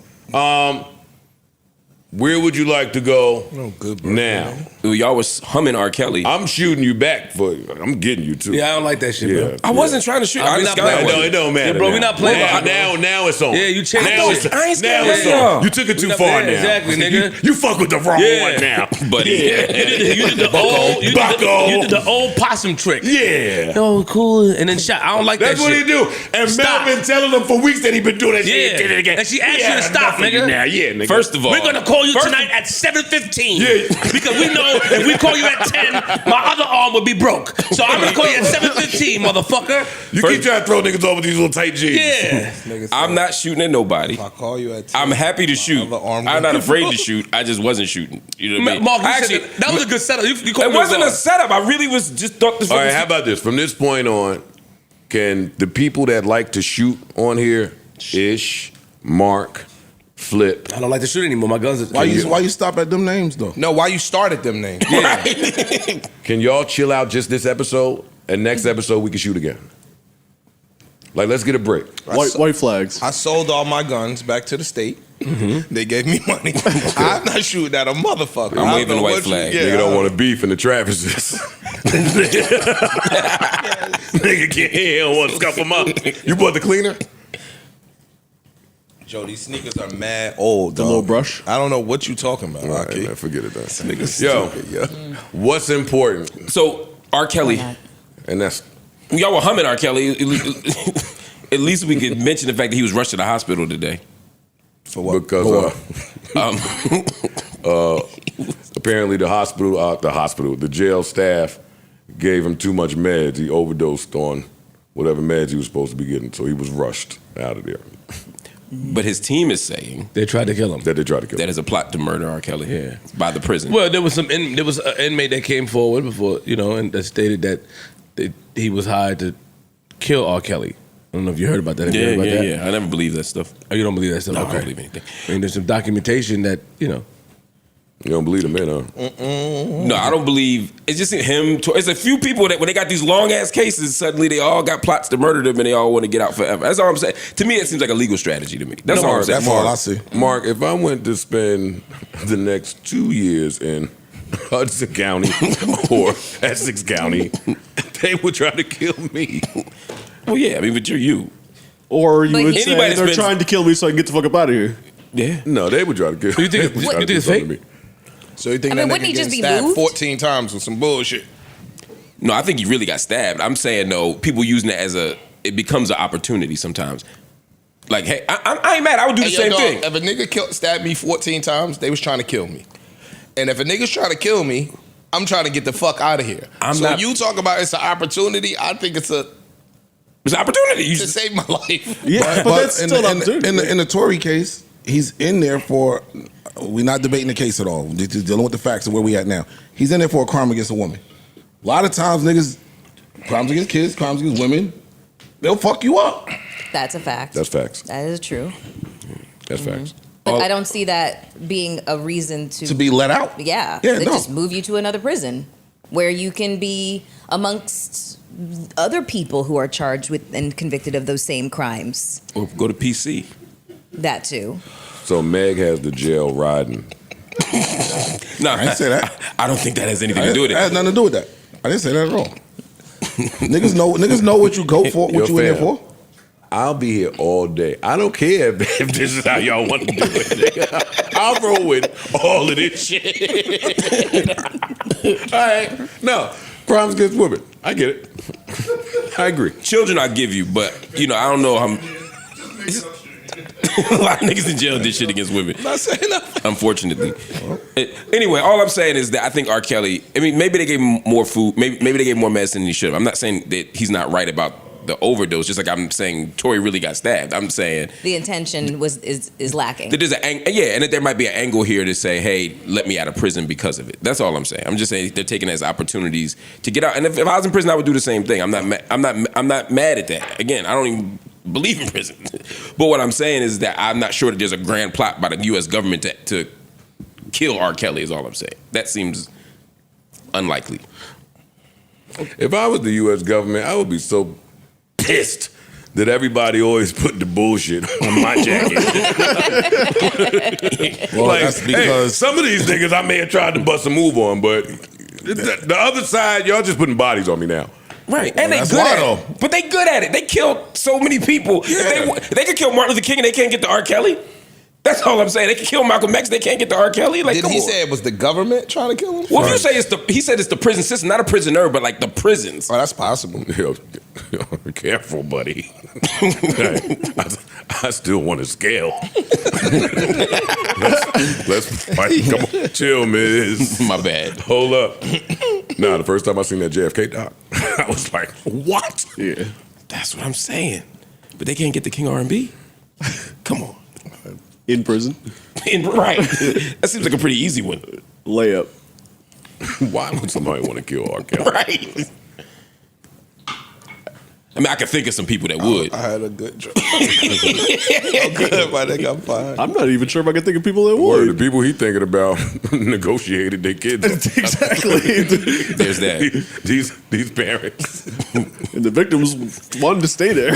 Speaker 2: Where would you like to go now?
Speaker 5: Ooh, y'all was humming R. Kelly.
Speaker 2: I'm shooting you back I'm getting you too.
Speaker 4: Yeah, I don't like that shit, bro.
Speaker 5: I wasn't trying to shoot.
Speaker 4: I mean,
Speaker 5: just
Speaker 4: not
Speaker 5: got
Speaker 4: playing.
Speaker 5: one.
Speaker 2: It don't matter.
Speaker 4: Yeah, bro, we not playing.
Speaker 2: Now it's on.
Speaker 4: Yeah, you changed
Speaker 2: Now
Speaker 4: it.
Speaker 2: it's
Speaker 5: I ain't scared
Speaker 2: now
Speaker 5: of
Speaker 2: it's
Speaker 5: y'all.
Speaker 2: on. You took it too
Speaker 4: Yeah,
Speaker 2: far now.
Speaker 4: exactly, nigga.
Speaker 2: You fuck with the wrong one now.
Speaker 5: Buddy.
Speaker 4: You did the old possum trick.
Speaker 2: Yeah.
Speaker 4: Oh, cool. And then shot. I don't like
Speaker 2: That's
Speaker 4: that
Speaker 2: what
Speaker 4: shit.
Speaker 2: he do. And
Speaker 4: Stop.
Speaker 2: Mel been telling him for weeks that he been doing that shit.
Speaker 4: Yeah.
Speaker 2: He did it again.
Speaker 4: And she asked you to
Speaker 2: Yeah,
Speaker 4: stop,
Speaker 2: enough of you
Speaker 4: nigga.
Speaker 2: Now. Yeah, nigga.
Speaker 5: First of all,
Speaker 4: We're gonna call you tonight at 7:15.
Speaker 2: Yeah.
Speaker 4: Because we know if we call you at 10, my other arm would be broke. So I'm gonna call you at 7:15, motherfucker.
Speaker 2: You keep trying to throw niggas over these little tight jeans.
Speaker 4: Yeah.
Speaker 5: I'm not shooting at nobody.
Speaker 10: If I call you at 10,
Speaker 5: I'm happy to shoot. I'm not afraid to shoot. I just wasn't shooting. You know what I mean?
Speaker 4: Mark, you
Speaker 5: Actually,
Speaker 4: said that was a good setup. You called
Speaker 5: it
Speaker 4: me
Speaker 5: wasn't a
Speaker 4: guard.
Speaker 5: setup. I really was just thought this.
Speaker 2: All right, how about this? From this point on, can the people that like to shoot on here, Ish, Mark, Flip,
Speaker 4: I don't like to shoot anymore. My guns are...
Speaker 3: Why you stop at them names though?
Speaker 10: No, why you started them names?
Speaker 2: can y'all chill out just this episode? And next episode we can shoot again. Like, let's get a break.
Speaker 6: White flags.
Speaker 10: I sold all my guns back to the state. They gave me money. I'm not shooting at a motherfucker.
Speaker 5: I'm
Speaker 10: I
Speaker 5: waving
Speaker 10: don't
Speaker 5: the
Speaker 10: know
Speaker 5: white
Speaker 10: what you-
Speaker 5: flag.
Speaker 10: Yeah,
Speaker 2: Nigga don't want to beef in the Travises. Nigga can't he don't want to scuff them up. You bought the cleaner?
Speaker 10: Joe, these sneakers are mad old.
Speaker 6: The
Speaker 10: dog.
Speaker 6: little brush?
Speaker 10: I don't know what you talking about.
Speaker 2: All right,
Speaker 10: Rocky.
Speaker 2: man, forget it. That
Speaker 10: Niggas
Speaker 2: Yo,
Speaker 10: stupid, yeah.
Speaker 2: what's important?
Speaker 5: So R. Kelly,
Speaker 2: And that's
Speaker 5: y'all were humming R. Kelly. At least we could mention the fact that he was rushed to the hospital today.
Speaker 10: For what?
Speaker 2: because apparently the jail staff gave him too much meds. He overdosed on whatever meds he was supposed to be getting, so he was rushed out of there.
Speaker 5: But his team is saying
Speaker 4: They tried to kill him.
Speaker 2: That they tried to kill
Speaker 5: that
Speaker 2: him.
Speaker 5: is a plot to murder R. Kelly by the prison.
Speaker 4: Well, there was an inmate that came forward before, and that stated that he was hired to kill R. Kelly. I don't know if you heard about that. Have you heard about that?
Speaker 5: Yeah. I never believe that stuff.
Speaker 4: Oh, you don't believe that stuff?
Speaker 5: No,
Speaker 4: Okay.
Speaker 5: I don't believe anything.
Speaker 4: I mean, there's some documentation that,
Speaker 2: You don't believe the man, huh?
Speaker 5: No, I don't believe. It's just him. It's a few people that when they got these long ass cases, suddenly they all got plots to murder them and they all want to get out forever. That's all I'm saying. To me, it seems like a legal strategy to me. That's all I'm saying.
Speaker 3: That's all I see.
Speaker 2: Mark, if I went to spend the next 2 years in Hudson County or Essex County, they would try to kill me.
Speaker 5: Well, yeah, I mean, but you're you.
Speaker 6: Or you
Speaker 8: But
Speaker 6: would
Speaker 8: he-
Speaker 6: say
Speaker 5: Anybody
Speaker 6: they're
Speaker 5: spends-
Speaker 6: trying to kill me so I can get the fuck up out of here.
Speaker 5: Yeah.
Speaker 2: No, they would try to kill me.
Speaker 4: You think
Speaker 2: They would
Speaker 4: it's-
Speaker 2: try
Speaker 4: you
Speaker 2: to
Speaker 4: think it's
Speaker 2: do
Speaker 4: fake?
Speaker 2: something to me.
Speaker 10: So you think
Speaker 8: I
Speaker 10: that
Speaker 8: mean,
Speaker 10: nigga
Speaker 8: wouldn't he
Speaker 10: getting
Speaker 8: just be
Speaker 10: stabbed
Speaker 8: moved?
Speaker 10: 14 times with some bullshit?
Speaker 5: No, I think he really got stabbed. I'm saying, no, people using it it becomes an opportunity sometimes. Like, hey, I ain't mad. I would do the
Speaker 10: Hey,
Speaker 5: same
Speaker 10: yo, dog,
Speaker 5: thing.
Speaker 10: If a nigga stabbed me 14 times, they was trying to kill me. And if a nigga's trying to kill me, I'm trying to get the fuck out of here. So you talk about it's an opportunity, I think it's
Speaker 5: It's an opportunity. You
Speaker 10: to
Speaker 5: just,
Speaker 10: save my life.
Speaker 6: Yeah, but that's still an opportunity.
Speaker 3: in the Tory case, he's in there for. We're not debating the case at all. We're just dealing with the facts of where we at now. He's in there for a crime against a woman. A lot of times, niggas, crimes against kids, crimes against women, they'll fuck you up.
Speaker 8: That's a fact.
Speaker 2: That's facts.
Speaker 8: That is true.
Speaker 2: That's facts.
Speaker 8: But I don't see that being a reason
Speaker 3: To be let out.
Speaker 8: Yeah.
Speaker 3: Yeah,
Speaker 8: They
Speaker 3: no.
Speaker 8: just move you to another prison where you can be amongst other people who are charged with and convicted of those same crimes.
Speaker 5: Or go to PC.
Speaker 8: That too.
Speaker 1: So Meg has the jail riding.
Speaker 5: No,
Speaker 3: I didn't say that.
Speaker 5: I don't think that has anything to do with
Speaker 3: That has
Speaker 5: it.
Speaker 3: nothing to do with that. I didn't say that at all. Niggas know what you go for, what you in there for.
Speaker 2: I'll be here all day. I don't care if this is how y'all want to do it. I'll roll with all of this shit. All right. No, crimes against women. I get it. I agree.
Speaker 5: Children I give you, but I don't know how. A lot of niggas in jail did shit against women.
Speaker 10: Not saying that.
Speaker 5: Unfortunately. Anyway, all I'm saying is that I think R. Kelly, maybe they gave him more food, maybe they gave him more medicine than he should have. I'm not saying that he's not right about the overdose, just like I'm saying Tory really got stabbed. I'm saying
Speaker 8: the intention is lacking.
Speaker 5: That there's and that there might be an angle here to say, hey, let me out of prison because of it. That's all I'm saying. I'm just saying they're taking it as opportunities to get out. And if I was in prison, I would do the same thing. I'm not mad at that. Again, I don't even believe in prison. But what I'm saying is that I'm not sure that there's a grand plot by the U.S. government to kill R. Kelly is all I'm saying. That seems unlikely.
Speaker 2: If I was the U.S. government, I would be so pissed that everybody always put the bullshit on my jacket.
Speaker 3: Well, that's because
Speaker 2: some of these niggas I may have tried to bust a move on, but the other side, y'all just putting bodies on me now.
Speaker 5: Right, and they good at it. But they good at it. They killed so many people.
Speaker 2: Yeah.
Speaker 5: If they could kill Martin Luther King and they can't get to R. Kelly. That's all I'm saying. They could kill Malcolm X. They can't get to R. Kelly. Like,
Speaker 10: Did he say it was the government trying to kill him?
Speaker 5: Well, if you say he said it's the prison system, not a prisoner, but like the prisons.
Speaker 10: Oh, that's possible.
Speaker 2: Yo, careful, buddy. I still want to scale. let's fight. Come on, chill, miss.
Speaker 5: My bad.
Speaker 2: Hold up. Nah, the first time I seen that JFK doc, I was like, what?
Speaker 1: Yeah.
Speaker 5: That's what I'm saying. But they can't get the King R&B. Come on.
Speaker 6: In prison.
Speaker 5: Right. That seems like a pretty easy one.
Speaker 6: Layup.
Speaker 2: Why would somebody want to kill R. Kelly?
Speaker 5: Right. I mean, I can think of some people that would.
Speaker 10: I had a good joke. I'm good, my nigga. I'm fine.
Speaker 6: I'm not even sure if I can think of people that
Speaker 2: Or the
Speaker 6: would.
Speaker 2: people he thinking about negotiated their kids.
Speaker 6: Exactly.
Speaker 5: There's that.
Speaker 2: These parents.
Speaker 6: And the victims wanted to stay there.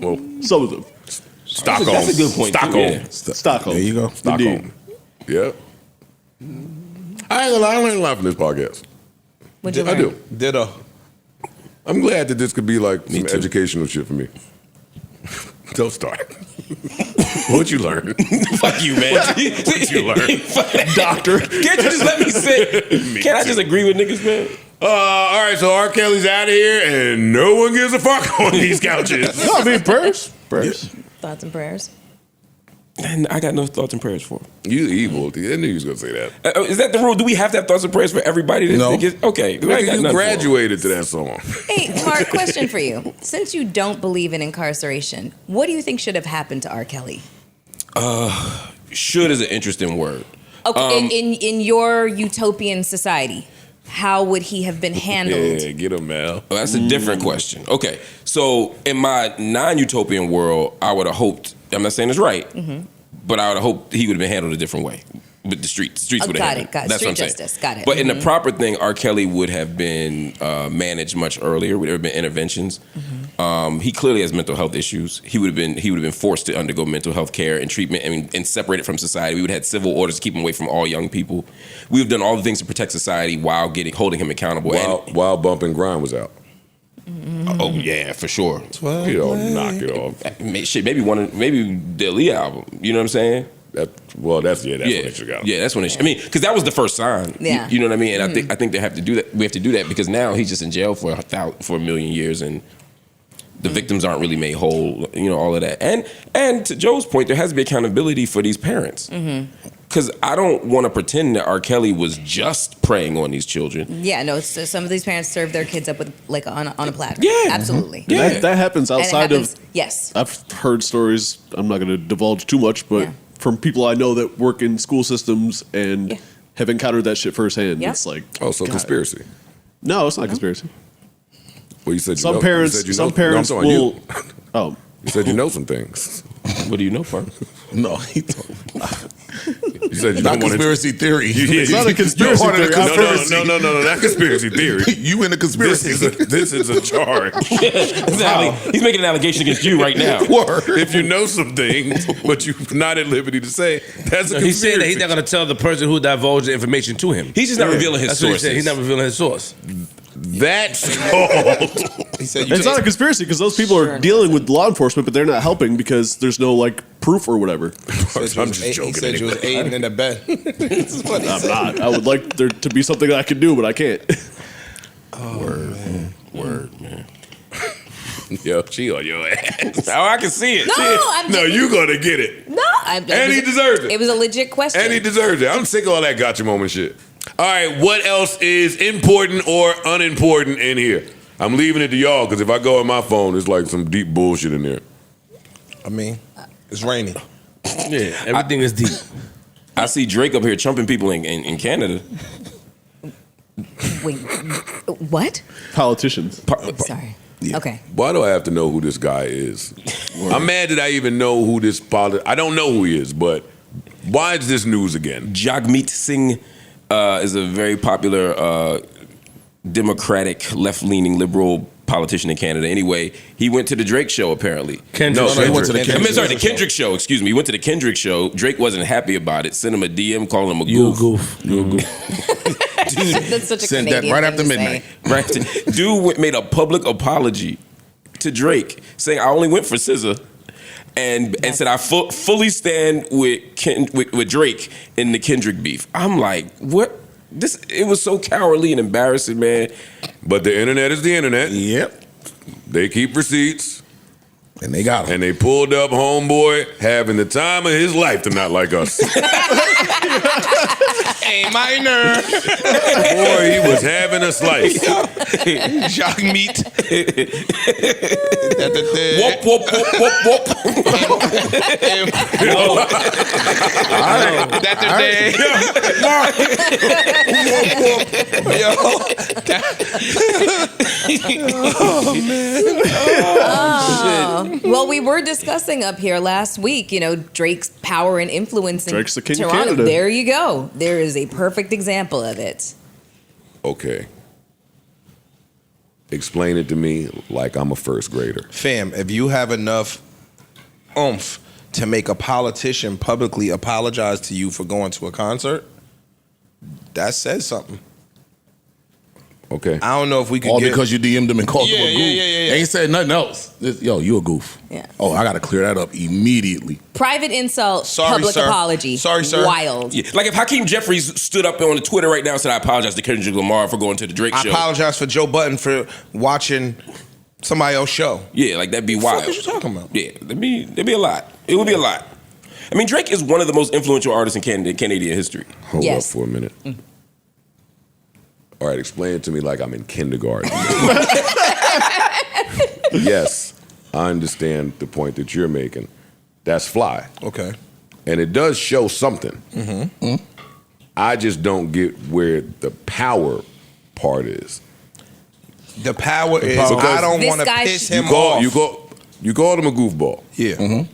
Speaker 2: Well,
Speaker 6: Some of them.
Speaker 2: Stockholm.
Speaker 5: That's a good point.
Speaker 2: Stockholm.
Speaker 5: Yeah.
Speaker 6: Stockholm.
Speaker 3: There you go.
Speaker 2: Stockholm. Yep. I ain't gonna lie. I learned a lot from this podcast.
Speaker 8: What'd you
Speaker 2: I
Speaker 8: learn?
Speaker 2: do.
Speaker 10: Ditto.
Speaker 2: I'm glad that this could be like some
Speaker 5: too.
Speaker 2: educational shit for me. Don't start. What'd you learn?
Speaker 5: Fuck you, man.
Speaker 2: What'd you learn?
Speaker 6: Doctor.
Speaker 5: Can't you just let me sit? Can't I just agree with niggas, man?
Speaker 2: All right, so R. Kelly's out of here, and no one gives a fuck on these couches.
Speaker 6: No, I mean, prayers. Prayers.
Speaker 8: Thoughts and prayers.
Speaker 5: And I got no thoughts and prayers for him.
Speaker 2: You evil. I knew you was gonna say that.
Speaker 5: Is that the rule? Do we have to have thoughts and prayers for everybody?
Speaker 3: No.
Speaker 5: Okay. I got
Speaker 2: Nigga,
Speaker 5: nothing
Speaker 2: you
Speaker 5: for him.
Speaker 2: graduated to that song.
Speaker 8: Hey, Mark, question for you. Since you don't believe in incarceration, what do you think should have happened to R. Kelly?
Speaker 5: Should is an interesting word.
Speaker 8: Okay, in your utopian society, how would he have been handled?
Speaker 2: Yeah, get him, Mel.
Speaker 5: Oh, that's a different question. Okay, so in my non-utopian world, I would have hoped. I'm not saying it's right, but I would have hoped he would have been handled a different way. But the streets would have
Speaker 8: got
Speaker 5: handled
Speaker 8: it, got it.
Speaker 5: That's
Speaker 8: Street
Speaker 5: what I'm
Speaker 8: justice,
Speaker 5: saying.
Speaker 8: got it.
Speaker 5: But in the proper thing, R. Kelly would have been managed much earlier. Would have been interventions. He clearly has mental health issues. He would have been forced to undergo mental health care and treatment and separated from society. We would have had civil orders to keep him away from all young people. We've done all the things to protect society while holding him accountable.
Speaker 2: While Bump and Grind was out.
Speaker 5: Oh yeah, for sure.
Speaker 2: You know, knock it off.
Speaker 5: Maybe the Aaliyah album. You know what I'm saying?
Speaker 2: That's when they should go.
Speaker 5: Yeah, that's when it. I mean, because that was the first sign.
Speaker 8: Yeah.
Speaker 5: You know what I mean? And I think they have to do that. We have to do that because now he's just in jail for a million years, and the victims aren't really made whole. You know, all of that. And to Joe's point, there has to be accountability for these parents. Because I don't want to pretend that R. Kelly was just preying on these children.
Speaker 8: Yeah, no. So some of these parents serve their kids up with like on a platter.
Speaker 5: Yeah.
Speaker 8: Absolutely.
Speaker 5: Yeah.
Speaker 6: That happens
Speaker 8: And it
Speaker 6: outside
Speaker 8: happens-
Speaker 6: of.
Speaker 8: yes.
Speaker 6: I've heard stories. I'm not going to divulge too much, but
Speaker 8: Yeah.
Speaker 6: from people I know that work in school systems and
Speaker 8: Yeah.
Speaker 6: have encountered that shit firsthand.
Speaker 8: Yep.
Speaker 6: It's like,
Speaker 2: Oh, so
Speaker 6: God.
Speaker 2: conspiracy.
Speaker 6: No, it's not conspiracy.
Speaker 2: Well, you said
Speaker 6: Some
Speaker 2: you
Speaker 6: parents,
Speaker 2: said you
Speaker 6: some
Speaker 2: know,
Speaker 6: parents
Speaker 2: no, I'm talking
Speaker 6: will.
Speaker 2: about
Speaker 6: Oh,
Speaker 2: you said you know some things.
Speaker 5: What do you know, Park?
Speaker 3: No, he told me.
Speaker 2: You said you
Speaker 3: not
Speaker 2: don't want
Speaker 3: conspiracy theory.
Speaker 6: It's not a conspiracy theory.
Speaker 2: No, not conspiracy theory.
Speaker 3: You in the conspiracy?
Speaker 2: This is a charge.
Speaker 5: Exactly. He's making an allegation against you right now.
Speaker 2: If you know some things, but you're not at liberty to say, that's a conspiracy.
Speaker 4: He's saying that he's not going to tell the person who divulged the information to him.
Speaker 5: He's just not revealing his
Speaker 4: That's what he
Speaker 5: sources.
Speaker 4: said. He's not revealing his source.
Speaker 2: That's called.
Speaker 10: He said
Speaker 6: It's not a conspiracy because those people are dealing with law enforcement, but they're not helping because there's no like proof or whatever.
Speaker 2: I'm just joking.
Speaker 10: He said you was aiding in the bed. It's funny.
Speaker 6: I'm not. I would like there to be something that I can do, but I can't.
Speaker 5: Word, man.
Speaker 2: Yo, she on your ass.
Speaker 5: Oh, I can see it.
Speaker 8: No,
Speaker 2: you gonna get it.
Speaker 8: No,
Speaker 2: And he deserves it.
Speaker 8: It was a legit question.
Speaker 2: And he deserves it. I'm sick of all that gotcha moment shit. All right, what else is important or unimportant in here? I'm leaving it to y'all because if I go on my phone, it's like some deep bullshit in there.
Speaker 10: I mean, it's raining.
Speaker 4: Yeah, everything is deep.
Speaker 5: I see Drake up here chumping people in Canada.
Speaker 8: Wait, what?
Speaker 6: Politicians.
Speaker 8: Sorry. Okay.
Speaker 2: Why do I have to know who this guy is? I'm mad that I even know who this I don't know who he is, but why is this news again?
Speaker 5: Jagmeet Singh is a very popular Democratic, left-leaning, liberal politician in Canada. Anyway, he went to the Drake show, apparently.
Speaker 3: He went to the
Speaker 5: Kendrick show. Excuse me. He went to the Kendrick show. Drake wasn't happy about it. Sent him a DM calling him a goof.
Speaker 4: You a goof.
Speaker 8: That's such a
Speaker 3: Sent
Speaker 8: Canadian
Speaker 3: that right
Speaker 8: thing
Speaker 3: after
Speaker 8: to
Speaker 3: midnight.
Speaker 8: say.
Speaker 5: Right. Dude made a public apology to Drake, saying, I only went for SZA. And said, I fully stand with Drake in the Kendrick beef. I'm like, what? It was so cowardly and embarrassing, man.
Speaker 2: But the internet is the internet.
Speaker 3: Yep.
Speaker 2: They keep receipts.
Speaker 3: And they got him.
Speaker 2: And they pulled up homeboy having the time of his life to not like us.
Speaker 10: A minor.
Speaker 2: Boy, he was having a slice.
Speaker 10: Jagmeet.
Speaker 5: Whoop, whoop, whoop, whoop, whoop.
Speaker 10: That's the day.
Speaker 8: Oh, man. Well, we were discussing up here last week, Drake's power and influence in
Speaker 6: Drake's the king of
Speaker 8: Toronto.
Speaker 6: Canada.
Speaker 8: There you go. There is a perfect example of it.
Speaker 2: Okay. Explain it to me like I'm a first grader.
Speaker 10: Fam, if you have enough oomph to make a politician publicly apologize to you for going to a concert, that says something.
Speaker 2: Okay.
Speaker 10: I don't know if we could
Speaker 3: All
Speaker 10: get...
Speaker 3: because you DM'd him and called him a goof.
Speaker 10: Yeah.
Speaker 3: Ain't said nothing else. Yo, you a goof.
Speaker 8: Yeah.
Speaker 3: Oh, I got to clear that up immediately.
Speaker 8: Private insult,
Speaker 10: Sorry,
Speaker 8: public
Speaker 10: sir.
Speaker 8: apology.
Speaker 10: Sorry, sir.
Speaker 8: Wild.
Speaker 5: Yeah. Like if Hakeem Jeffries stood up on Twitter right now and said, I apologize to Kendrick Lamar for going to the Drake
Speaker 10: I
Speaker 5: show.
Speaker 10: apologize for Joe Budden for watching somebody else's show.
Speaker 5: Yeah, like that'd be wild.
Speaker 10: What the fuck are you talking about?
Speaker 5: Yeah, that'd be a lot. It would be a lot. I mean, Drake is one of the most influential artists in Canadian history.
Speaker 2: Hold
Speaker 8: Yes.
Speaker 2: up for a minute. All right, explain it to me like I'm in kindergarten. Yes, I understand the point that you're making. That's fly.
Speaker 10: Okay.
Speaker 2: And it does show something.
Speaker 10: Mm-hmm.
Speaker 2: I just don't get where the power part is.
Speaker 10: The power is
Speaker 2: Because
Speaker 10: I don't
Speaker 8: This
Speaker 10: want to
Speaker 8: guy
Speaker 10: piss
Speaker 8: sh-
Speaker 10: him
Speaker 2: You
Speaker 10: off.
Speaker 2: called him a goofball.
Speaker 10: Yeah.
Speaker 3: Mm-hmm.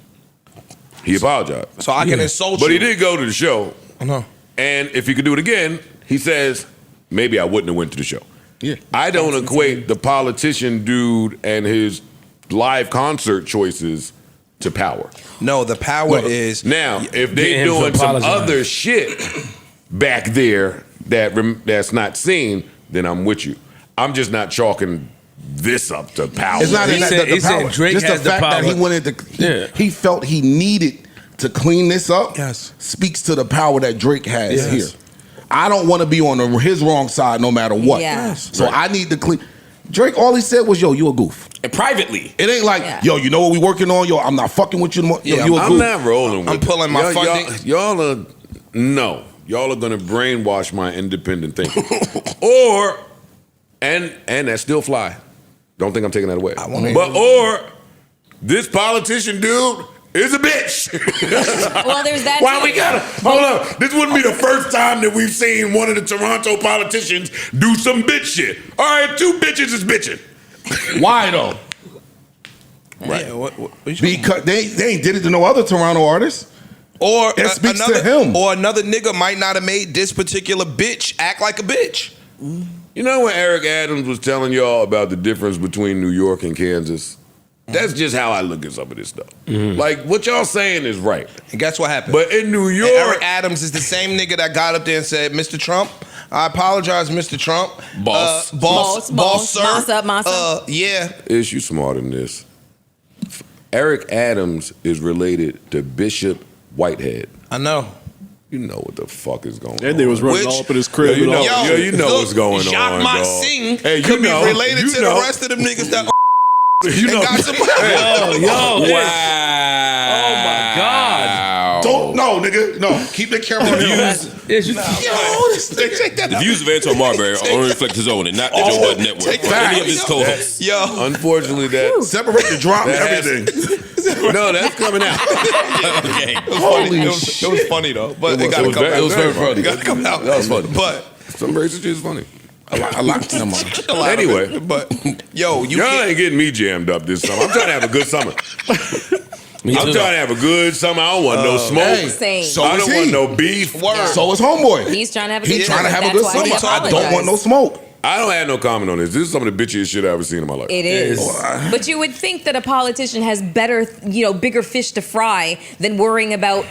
Speaker 2: He apologized.
Speaker 10: So I can insult
Speaker 2: But
Speaker 10: you.
Speaker 2: he did go to the show.
Speaker 10: No.
Speaker 2: And if he could do it again, he says, maybe I wouldn't have went to the show.
Speaker 3: Yeah.
Speaker 2: I don't equate the politician dude and his live concert choices to power.
Speaker 10: No, the power is
Speaker 2: Now, if they
Speaker 4: Getting him to
Speaker 2: doing some
Speaker 4: apologize.
Speaker 2: other shit back there that's not seen, then I'm with you. I'm just not chalking this up to power.
Speaker 3: It's not
Speaker 4: He
Speaker 3: in that,
Speaker 4: said-
Speaker 3: the
Speaker 4: he said
Speaker 3: power.
Speaker 4: Drake
Speaker 3: Just
Speaker 4: has
Speaker 3: the
Speaker 4: the
Speaker 3: fact that he
Speaker 4: power.
Speaker 3: wanted to,
Speaker 4: Yeah.
Speaker 3: he felt he needed to clean this up.
Speaker 10: Yes.
Speaker 3: Speaks to the power that Drake has
Speaker 10: Yes.
Speaker 3: here. I don't want to be on his wrong side no matter what.
Speaker 8: Yeah. Yes.
Speaker 3: So I need to clean. Drake, all he said was, "Yo, you a goof."
Speaker 5: And privately.
Speaker 3: It ain't like,
Speaker 8: Yeah.
Speaker 3: "Yo, you know what we working on? Yo, I'm not fucking with you. Yo,
Speaker 10: Yeah,
Speaker 3: you a
Speaker 2: I'm
Speaker 3: goof."
Speaker 2: not rolling with
Speaker 10: I'm
Speaker 2: it.
Speaker 10: pulling my funding.
Speaker 2: Y'all are going to brainwash my independent thinking. Or, and that's still fly. Don't think I'm taking that away. Or, this politician dude is a bitch.
Speaker 8: Well, there's that.
Speaker 2: Why
Speaker 8: too.
Speaker 2: we gotta, hold up. This wouldn't be the first time that we've seen one of the Toronto politicians do some bitch shit. All right, 2 bitches is bitching.
Speaker 3: Why though?
Speaker 10: Right. What you talking
Speaker 3: Because they ain't did it to no other Toronto artists.
Speaker 10: Or
Speaker 3: It speaks to
Speaker 10: another
Speaker 3: him.
Speaker 10: or another nigga might not have made this particular bitch act like a bitch.
Speaker 2: You know when Eric Adams was telling y'all about the difference between New York and Kansas? That's just how I look at some of this stuff. Like, what y'all saying is right.
Speaker 10: And guess what happened?
Speaker 2: But in New York...
Speaker 10: And Eric Adams is the same nigga that got up there and said, Mr. Trump, I apologize, Mr. Trump.
Speaker 5: Boss.
Speaker 10: Boss, sir.
Speaker 8: Massa.
Speaker 10: Yeah.
Speaker 2: Is you smarter than this? Eric Adams is related to Bishop Whitehead.
Speaker 10: I know.
Speaker 2: You know what the fuck is going on.
Speaker 6: And they was running all up in his crib.
Speaker 2: You
Speaker 6: and all.
Speaker 2: know, you know what's going on,
Speaker 10: Jagmeet
Speaker 2: dog.
Speaker 10: Singh
Speaker 2: Hey,
Speaker 10: could be related to the rest of them niggas that
Speaker 2: You know.
Speaker 10: got some.
Speaker 4: Yo.
Speaker 5: Wow.
Speaker 4: Oh my God.
Speaker 3: Don't nigga. No, keep the camera on him.
Speaker 4: Yes, you
Speaker 10: Take that
Speaker 5: The views of Antoine Marbury only reflect his own and not the Joe Budden Network
Speaker 10: take
Speaker 5: or
Speaker 10: that.
Speaker 5: any of his co-hosts.
Speaker 10: Yo.
Speaker 2: Unfortunately, that
Speaker 3: Separate the drop and
Speaker 2: That has-
Speaker 3: everything.
Speaker 2: no, that's coming out.
Speaker 5: Okay.
Speaker 10: It was funny though, but it gotta come out.
Speaker 2: It was very funny.
Speaker 10: It gotta come out.
Speaker 2: That was funny.
Speaker 10: But
Speaker 2: Some racist shit is funny.
Speaker 3: I like them.
Speaker 10: a lot of
Speaker 2: Anyway.
Speaker 10: it. But yo, you
Speaker 2: Y'all
Speaker 10: can't.
Speaker 2: ain't getting me jammed up this summer. I'm trying to have a good summer. I'm trying to have a good summer. I don't want no smoke.
Speaker 3: hey,
Speaker 8: Same.
Speaker 3: so
Speaker 2: I
Speaker 3: is
Speaker 2: don't
Speaker 3: he.
Speaker 2: want no beef.
Speaker 3: So is homeboy.
Speaker 8: He's trying to have a
Speaker 3: He's
Speaker 8: good
Speaker 3: trying to
Speaker 8: summer.
Speaker 3: have a good
Speaker 8: That's why he
Speaker 3: summer. I don't want no
Speaker 8: apologized.
Speaker 3: smoke.
Speaker 2: I don't have no comment on this. This is some of the bitchiest shit I've ever seen in my life.
Speaker 8: It is. But you would think that a politician has better, bigger fish to fry than worrying about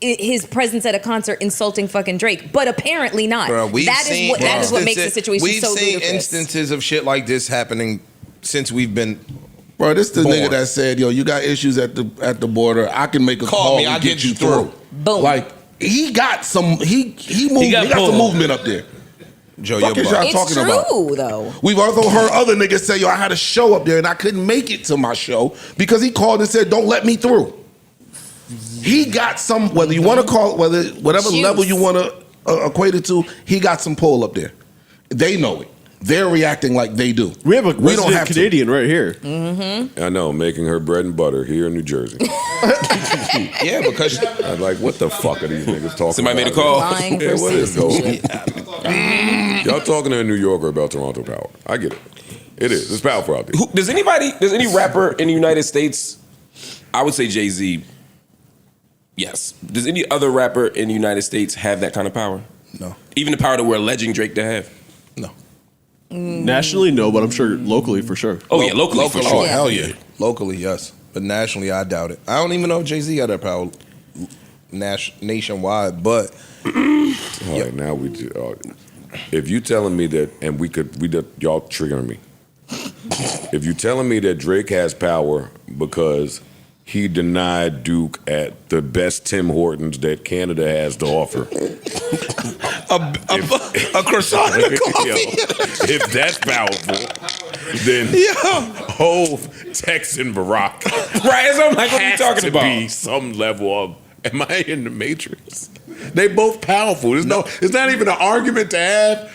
Speaker 8: his presence at a concert insulting fucking Drake. But apparently not.
Speaker 10: Bro,
Speaker 8: That is what makes the situation
Speaker 10: we've
Speaker 8: so
Speaker 10: seen
Speaker 8: ludicrous.
Speaker 10: instances of shit like this happening since we've been.
Speaker 3: Bro, this the
Speaker 10: Born.
Speaker 3: nigga that said, yo, you got issues at the border. I can make a
Speaker 10: Call
Speaker 3: call
Speaker 10: me,
Speaker 3: and
Speaker 10: I'll
Speaker 3: get
Speaker 10: get
Speaker 3: you
Speaker 10: you
Speaker 3: through.
Speaker 8: Boom.
Speaker 3: Like, he got some, he moved, he
Speaker 4: got
Speaker 3: got some
Speaker 4: pulled.
Speaker 3: movement up there.
Speaker 10: Joe,
Speaker 3: Fuck
Speaker 10: you're
Speaker 3: is y'all
Speaker 10: bugged.
Speaker 3: talking
Speaker 8: It's true,
Speaker 3: about?
Speaker 8: though.
Speaker 3: We've also heard other niggas say, yo, I had a show up there and I couldn't make it to my show because he called and said, don't let me through. He got some, whether you want to call it, whatever
Speaker 8: Juice.
Speaker 3: level you want to equate it to, he got some pull up there. They know it. They're reacting like they do.
Speaker 6: We have a
Speaker 3: We don't
Speaker 6: resident
Speaker 3: have to.
Speaker 6: Canadian right here.
Speaker 2: I know, making her bread and butter here in New Jersey.
Speaker 10: Yeah, because
Speaker 2: I'm like, what the fuck are these niggas talking
Speaker 5: Somebody made a
Speaker 2: about?
Speaker 5: call.
Speaker 8: Lying
Speaker 2: Yeah,
Speaker 8: for
Speaker 2: what is going
Speaker 8: citizenship.
Speaker 2: on? Y'all talking to a New Yorker about Toronto power. I get it. It is. It's powerful out there.
Speaker 5: Does any rapper in the United States, I would say Jay-Z, yes. Does any other rapper in the United States have that kind of power?
Speaker 10: No.
Speaker 5: Even the power that we're alleging Drake to have?
Speaker 10: No.
Speaker 6: Nationally, no, but I'm sure locally for sure.
Speaker 5: Oh, yeah, locally for sure.
Speaker 10: Oh, hell yeah. Locally, yes. But nationally, I doubt it. I don't even know if Jay-Z got that power nationwide, but
Speaker 2: All right, now we. If you telling me that, and y'all triggering me. If you telling me that Drake has power because he denied Duke at the best Tim Hortons that Canada has to offer,
Speaker 10: a croissant and a coffee.
Speaker 2: if that's powerful, then Hove, Texan Barack,
Speaker 5: Right, so I'm like, what are you
Speaker 2: has
Speaker 5: talking
Speaker 2: to
Speaker 5: about?
Speaker 2: be some level of. Am I in the Matrix? They both powerful. It's not even an argument to have.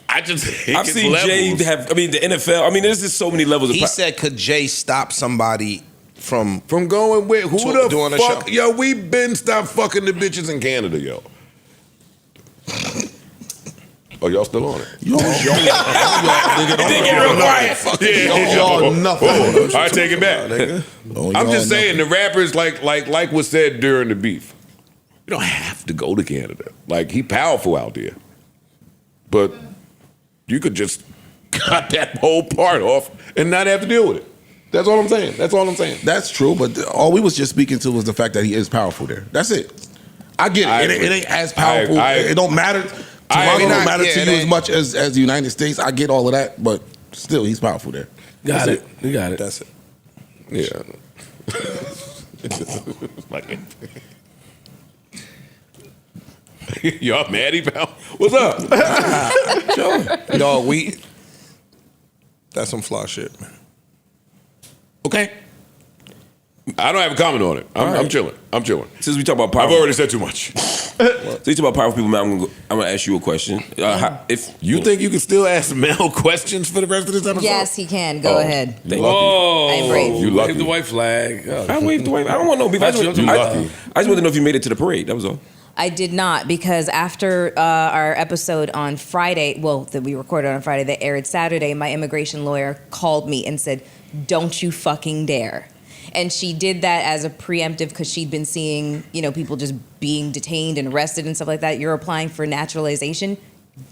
Speaker 2: I just think
Speaker 5: I've
Speaker 2: it's
Speaker 5: seen
Speaker 2: levels.
Speaker 5: Jay have, the NFL, there's just so many levels of
Speaker 10: He
Speaker 5: power.
Speaker 10: said, could Jay stop somebody from
Speaker 2: From going with who
Speaker 10: doing
Speaker 2: the
Speaker 10: a
Speaker 2: fuck?
Speaker 10: show.
Speaker 2: Yo, we been stopped fucking the bitches in Canada, yo. Oh, y'all still on it?
Speaker 3: Y'all
Speaker 5: real quiet.
Speaker 3: y'all nothing.
Speaker 2: I take it back. I'm just saying the rappers like was said during the beef. You don't have to go to Canada. Like he powerful out there, but you could just cut that whole part off and not have to deal with it. That's all I'm saying.
Speaker 3: That's true, but all we was just speaking to was the fact that he is powerful there. That's it. I get it. It ain't as powerful. It don't matter. Toronto don't matter to you as much as the United States. I get all of that, but still, he's powerful there.
Speaker 4: Got it. You got it.
Speaker 10: That's it.
Speaker 2: Yeah. Y'all mad about? What's up?
Speaker 10: No, that's some fly shit, man.
Speaker 2: Okay. I don't have a comment on it. I'm chilling.
Speaker 5: Since we talk about power,
Speaker 2: I've already said too much.
Speaker 5: Since we talk about powerful people, man, I'm gonna ask you a question. If
Speaker 2: You think you can still ask Mel questions for the rest of this episode?
Speaker 8: Yes, he can. Go ahead.
Speaker 4: Whoa.
Speaker 8: I embrace.
Speaker 2: You lucky.
Speaker 4: Wave the white flag. Oh.
Speaker 5: I waved away, I don't want no beef. I just
Speaker 2: You lucky.
Speaker 5: want to know if you made it to the parade. That was all.
Speaker 8: I did not, because after our episode on Friday, that we recorded on Friday, that aired Saturday, my immigration lawyer called me and said, "Don't you fucking dare." And she did that as a preemptive because she'd been seeing, people just being detained and arrested and stuff like that. You're applying for naturalization.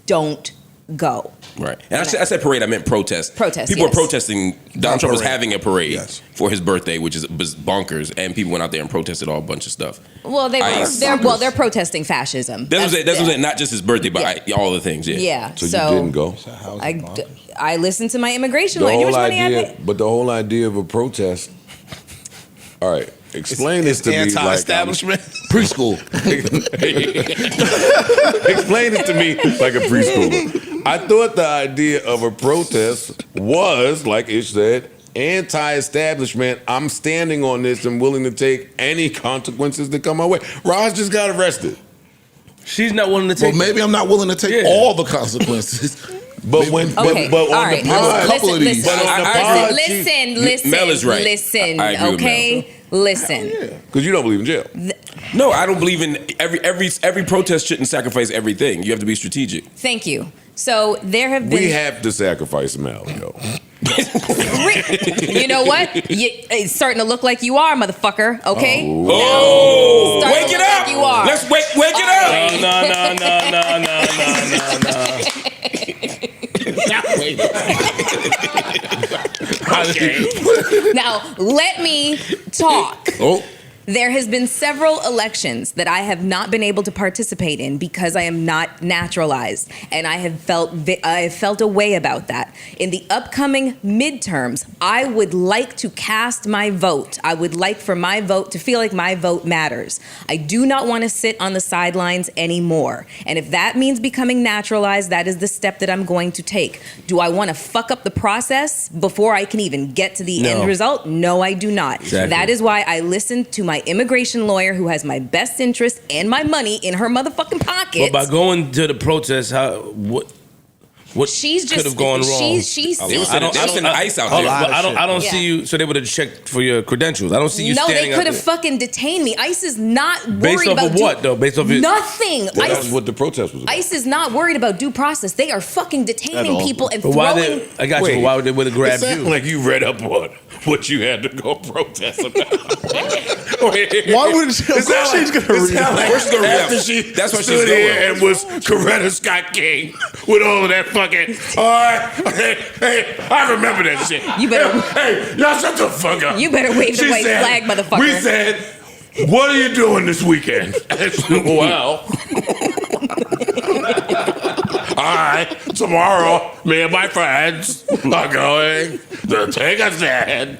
Speaker 8: Don't go.
Speaker 5: Right. And I said parade, I meant protest.
Speaker 8: Protest,
Speaker 5: People
Speaker 8: yes.
Speaker 5: were protesting. Donald Trump was having a parade
Speaker 3: Yes.
Speaker 5: for his birthday, which is bonkers. And people went out there and protested all a bunch of stuff.
Speaker 8: Well, they're protesting fascism.
Speaker 5: That's what I'm saying. Not just his birthday, but all the things. Yeah.
Speaker 8: Yeah.
Speaker 1: So you didn't go?
Speaker 8: I listened to my immigration lawyer. You know how much money I paid?
Speaker 1: But the whole idea of a protest. All right, explain this to me.
Speaker 10: Anti-establishment.
Speaker 3: Preschool.
Speaker 1: Explain it to me like a preschooler. I thought the idea of a protest was, like Ish said, anti-establishment. I'm standing on this and willing to take any consequences that come my way. Roz just got arrested.
Speaker 4: She's not willing to take.
Speaker 3: Well, maybe I'm not willing to take all the consequences.
Speaker 1: But when,
Speaker 8: Okay,
Speaker 1: but on
Speaker 8: all right.
Speaker 1: the pod,
Speaker 3: couple of these.
Speaker 8: Listen,
Speaker 1: But on the pod,
Speaker 8: listen,
Speaker 5: Mel is right.
Speaker 8: listen,
Speaker 5: I agree with
Speaker 8: okay? Listen.
Speaker 1: because you don't believe in jail.
Speaker 5: No, I don't believe in every protest shouldn't sacrifice everything. You have to be strategic.
Speaker 8: Thank you. So there have been.
Speaker 1: We have to sacrifice Mel, yo.
Speaker 8: You know what? It's starting to look like you are, motherfucker. Okay.
Speaker 5: Oh,
Speaker 8: Starting
Speaker 5: wake
Speaker 8: to
Speaker 5: it
Speaker 8: look
Speaker 5: up!
Speaker 8: like you are.
Speaker 5: Let's wake it up!
Speaker 8: Now let me talk.
Speaker 3: Oh.
Speaker 8: There has been several elections that I have not been able to participate in because I am not naturalized, and I have felt a way about that. In the upcoming midterms, I would like to cast my vote. I would like for my vote to feel like my vote matters. I do not want to sit on the sidelines anymore, and if that means becoming naturalized, that is the step that I'm going to take. Do I want to fuck up the process before I can even get to the end result? No, I do not.
Speaker 5: Exactly.
Speaker 8: That is why I listened to my immigration lawyer who has my best interest and my money in her motherfucking pockets.
Speaker 4: But by going to the protest, what
Speaker 8: she's
Speaker 4: could have gone wrong?
Speaker 8: She's
Speaker 5: They were sending ice out there.
Speaker 4: I don't
Speaker 8: Yeah.
Speaker 4: see you. So they would have checked for your credentials. I don't see you
Speaker 8: no,
Speaker 4: standing
Speaker 8: they could have
Speaker 4: out there.
Speaker 8: fucking detained me. ICE is not worried
Speaker 4: Based off
Speaker 8: about
Speaker 4: of what, though? Based off your-
Speaker 8: nothing.
Speaker 1: Well,
Speaker 8: ICE,
Speaker 1: that's what the protest was about.
Speaker 8: ICE is not worried about due process. They are fucking detaining people and
Speaker 4: But why
Speaker 8: throwing.
Speaker 4: I got you. But why would they would have
Speaker 1: It
Speaker 4: grabbed
Speaker 1: sounded
Speaker 4: you?
Speaker 1: like you read up on what you had to go protest about.
Speaker 6: Why would she? Of course she's gonna read it.
Speaker 5: Of course she's gonna read
Speaker 1: After
Speaker 5: it.
Speaker 1: she
Speaker 5: That's why she's
Speaker 1: stood here
Speaker 5: going.
Speaker 1: and was Coretta Scott King with all of that fucking. All right, hey, I remember that shit.
Speaker 8: You better-
Speaker 1: Hey, y'all shut the fuck up.
Speaker 8: You better wave the
Speaker 1: She
Speaker 8: white
Speaker 1: said-
Speaker 8: flag, motherfucker.
Speaker 1: We said, what are you doing this weekend? Well. All right, tomorrow, me and my friends are going to take a stand.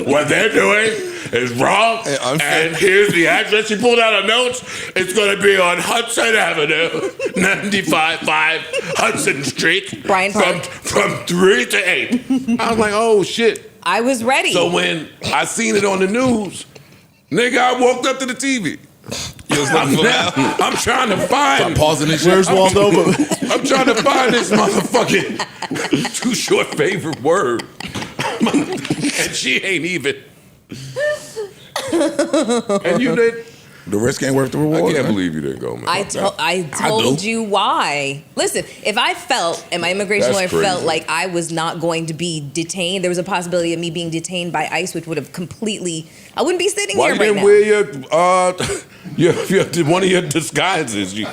Speaker 1: What they're doing is wrong, and here's the address. She pulled out her notes. It's going to be on Hudson Avenue, 95.5 Hudson Street,
Speaker 8: Bryant Park.
Speaker 1: from 3 to 8. I was like, oh shit.
Speaker 8: I was ready.
Speaker 1: So when I seen it on the news, nigga, I walked up to the TV. I'm trying to find.
Speaker 3: Pausing this
Speaker 6: Where's
Speaker 3: shit.
Speaker 6: Waldo?
Speaker 1: I'm trying to find this motherfucking too short favorite word, and she ain't even. And you did.
Speaker 3: The risk ain't worth the
Speaker 1: I
Speaker 3: reward.
Speaker 1: can't
Speaker 3: man.
Speaker 1: believe you didn't go, man.
Speaker 8: I told you why. Listen, if I felt, and my immigration
Speaker 1: That's
Speaker 8: lawyer
Speaker 1: crazy.
Speaker 8: felt like I was not going to be detained, there was a possibility of me being detained by ICE, which would have completely, I wouldn't be sitting
Speaker 1: Why
Speaker 8: here
Speaker 1: you
Speaker 8: right
Speaker 1: didn't
Speaker 8: now.
Speaker 1: wear your one of your disguises you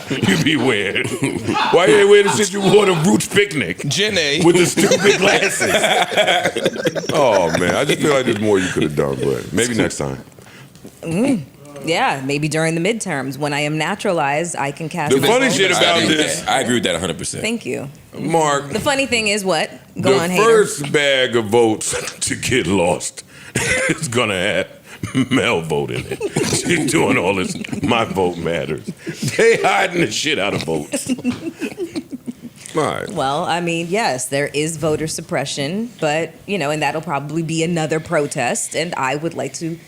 Speaker 1: be wearing? Why you didn't wear the shit you wore to Roots picnic
Speaker 10: Jenny.
Speaker 1: with the stupid glasses? Oh man, I just feel like there's more you could have done, but maybe next time.
Speaker 8: Yeah, maybe during the midterms when I am naturalized, I can cast.
Speaker 1: The
Speaker 8: my
Speaker 1: funny
Speaker 8: vote.
Speaker 1: shit about this,
Speaker 5: I agree with that 100%.
Speaker 8: Thank you.
Speaker 1: Mark.
Speaker 8: The funny thing is what? Go
Speaker 1: The
Speaker 8: on, hater.
Speaker 1: first bag of votes to get lost is gonna have Mel vote in it. She's doing all this. My vote matters. They hiding the shit out of votes. All right.
Speaker 8: Well, I mean, yes, there is voter suppression, but and that'll probably be another protest, and I would like to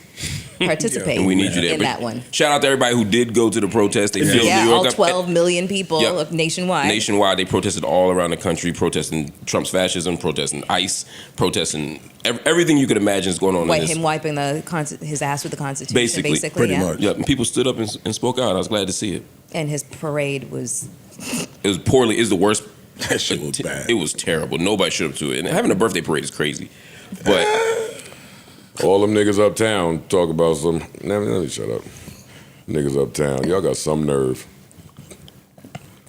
Speaker 8: participate
Speaker 5: And we need you there.
Speaker 8: in
Speaker 5: But
Speaker 8: that one.
Speaker 5: Shout out to everybody who did go to the protest. They filled
Speaker 8: Yeah,
Speaker 5: New York
Speaker 8: all
Speaker 5: up.
Speaker 8: 12 million people
Speaker 5: Yep.
Speaker 8: nationwide.
Speaker 5: Nationwide, they protested all around the country, protesting Trump's fascism, protesting ICE, protesting everything you could imagine is going on.
Speaker 8: What,
Speaker 5: in this.
Speaker 8: him wiping his ass with the Constitution,
Speaker 5: Basically,
Speaker 3: pretty
Speaker 8: yeah.
Speaker 3: much.
Speaker 5: Yep, and people stood up and spoke out. I was glad to see it.
Speaker 8: And his parade was
Speaker 5: It was poorly. It's the worst
Speaker 3: That shit was bad.
Speaker 5: It was terrible. Nobody showed up to it. And having a birthday parade is crazy. But
Speaker 1: all them niggas uptown talk about some. Let me shut up. Niggas uptown, y'all got some nerve.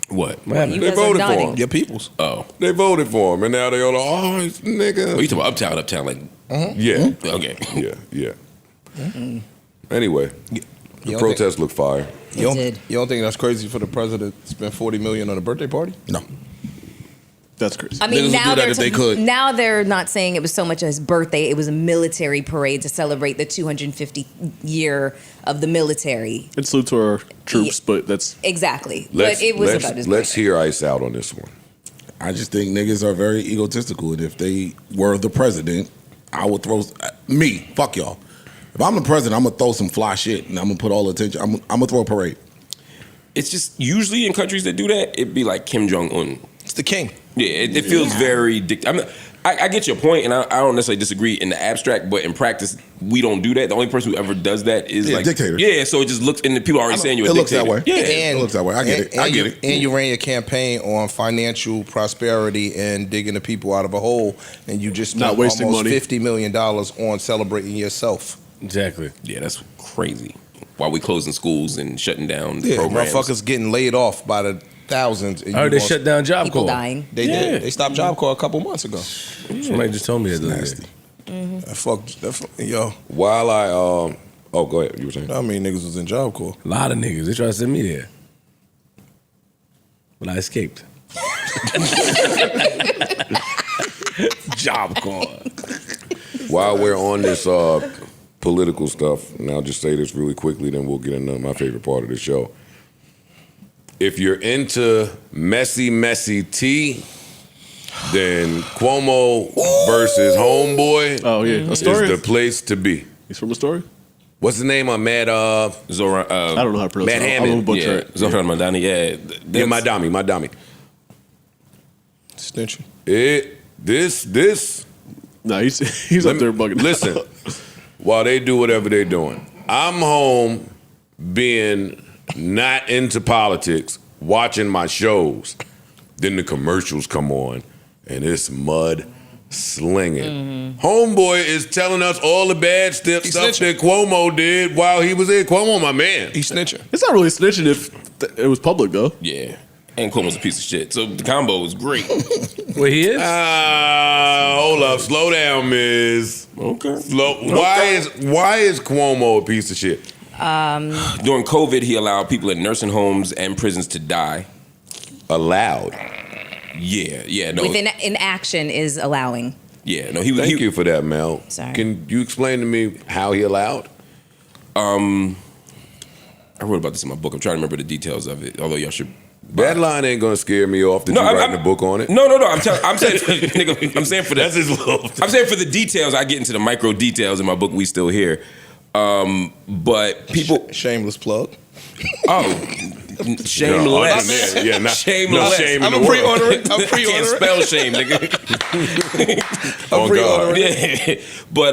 Speaker 5: What?
Speaker 1: They voted for him.
Speaker 10: Your peoples.
Speaker 5: Oh.
Speaker 1: They voted for him, and now they all like, oh, nigga.
Speaker 5: Oh, you talking about uptown, like.
Speaker 1: Yeah.
Speaker 5: Okay.
Speaker 1: Yeah. Anyway, the protest looked fire.
Speaker 10: You don't think that's crazy for the president to spend $40 million on a birthday party?
Speaker 3: No.
Speaker 6: That's crazy.
Speaker 8: I mean,
Speaker 3: Niggas would do that if they could.
Speaker 8: Now they're not saying it was so much as birthday. It was a military parade to celebrate the 250th year of the military.
Speaker 6: And salute to our troops, but that's...
Speaker 8: Exactly. But it was about his
Speaker 1: Let's
Speaker 8: birthday.
Speaker 1: hear Ice out on this one.
Speaker 3: I just think niggas are very egotistical, and if they were the president, I would throw fuck y'all. If I'm the president, I'm gonna throw some fly shit, and I'm gonna put all the attention. I'm gonna throw a parade.
Speaker 5: It's just usually in countries that do that, it'd be like Kim Jong-un.
Speaker 10: It's the king.
Speaker 5: Yeah, it feels very. I get your point, and I don't necessarily disagree in the abstract, but in practice, we don't do that. The only person who ever does that is like
Speaker 3: dictator.
Speaker 5: Yeah, so it just looks, and the people are already saying you're a dictator.
Speaker 3: It looks that way.
Speaker 5: Yeah,
Speaker 3: it looks that way. I get it. I get it.
Speaker 10: And you ran your campaign on financial prosperity and digging the people out of a hole, and you just spent
Speaker 6: Not wasting
Speaker 10: almost
Speaker 6: money.
Speaker 10: $50 million on celebrating yourself.
Speaker 4: Exactly.
Speaker 5: Yeah, that's crazy. While we closing schools and shutting down
Speaker 10: Yeah,
Speaker 5: programs.
Speaker 10: motherfuckers getting laid off by the thousands. And
Speaker 4: I heard they shut down Job
Speaker 8: People
Speaker 4: Corps.
Speaker 8: dying.
Speaker 10: They did. They stopped Job Corps a couple months ago.
Speaker 4: Somebody just told me that.
Speaker 3: Nasty.
Speaker 10: Yo.
Speaker 1: While I oh, go ahead. You were saying?
Speaker 10: I mean, niggas was in Job Corps.
Speaker 4: A lot of niggas. They tried to send me there. But I escaped. Job Corps.
Speaker 1: While we're on this political stuff, and I'll just say this really quickly, then we'll get into my favorite part of the show. If you're into messy tea, then Cuomo versus Homeboy
Speaker 6: A
Speaker 1: is
Speaker 6: story?
Speaker 1: the place to be.
Speaker 6: He's from a story?
Speaker 1: What's the name of Matt?
Speaker 5: Zohran.
Speaker 6: I don't know how to pronounce
Speaker 1: Matt
Speaker 6: it. I'm
Speaker 1: Hammond.
Speaker 6: gonna butcher
Speaker 5: Yeah,
Speaker 6: it.
Speaker 5: Zohran Mamdani. Yeah,
Speaker 1: Yeah, Madami.
Speaker 10: Snitching.
Speaker 1: This.
Speaker 6: No, he's up there bugging.
Speaker 1: Listen, while they do whatever they're doing, I'm home being not into politics, watching my shows. Then the commercials come on, and it's mud slinging. Homeboy is telling us all the bad stuff that Cuomo did while he was in. Cuomo, my man.
Speaker 10: He's snitching.
Speaker 6: It's not really snitching if it was public, though.
Speaker 5: Yeah. And Cuomo's a piece of shit. So the combo was great.
Speaker 4: Where he is?
Speaker 1: Hold up. Slow down, Miz.
Speaker 5: Okay.
Speaker 1: Why is Cuomo a piece of shit?
Speaker 5: During COVID, he allowed people in nursing homes and prisons to die.
Speaker 1: Allowed.
Speaker 5: Yeah, no.
Speaker 8: Within inaction is allowing.
Speaker 5: Yeah, no, he was.
Speaker 1: Thank you for that, Mel.
Speaker 8: Sorry.
Speaker 1: Can you explain to me how he allowed?
Speaker 5: I wrote about this in my book. I'm trying to remember the details of it, although y'all should.
Speaker 1: That line ain't gonna scare me off. Did you write a book on it?
Speaker 5: No. I'm saying, nigga, I'm saying for
Speaker 1: That's his little.
Speaker 5: I'm saying for the details. I get into the micro details in my book. We Still Here, but people.
Speaker 10: Shameless plug.
Speaker 5: Oh, shameless.
Speaker 1: Not
Speaker 5: shameless.
Speaker 1: No shame in
Speaker 10: I'm
Speaker 1: the world.
Speaker 10: pre-ordering. I'm
Speaker 5: I can't
Speaker 10: pre-ordering.
Speaker 5: spell shame, nigga.
Speaker 10: I'm pre-ordering.
Speaker 5: Yeah, but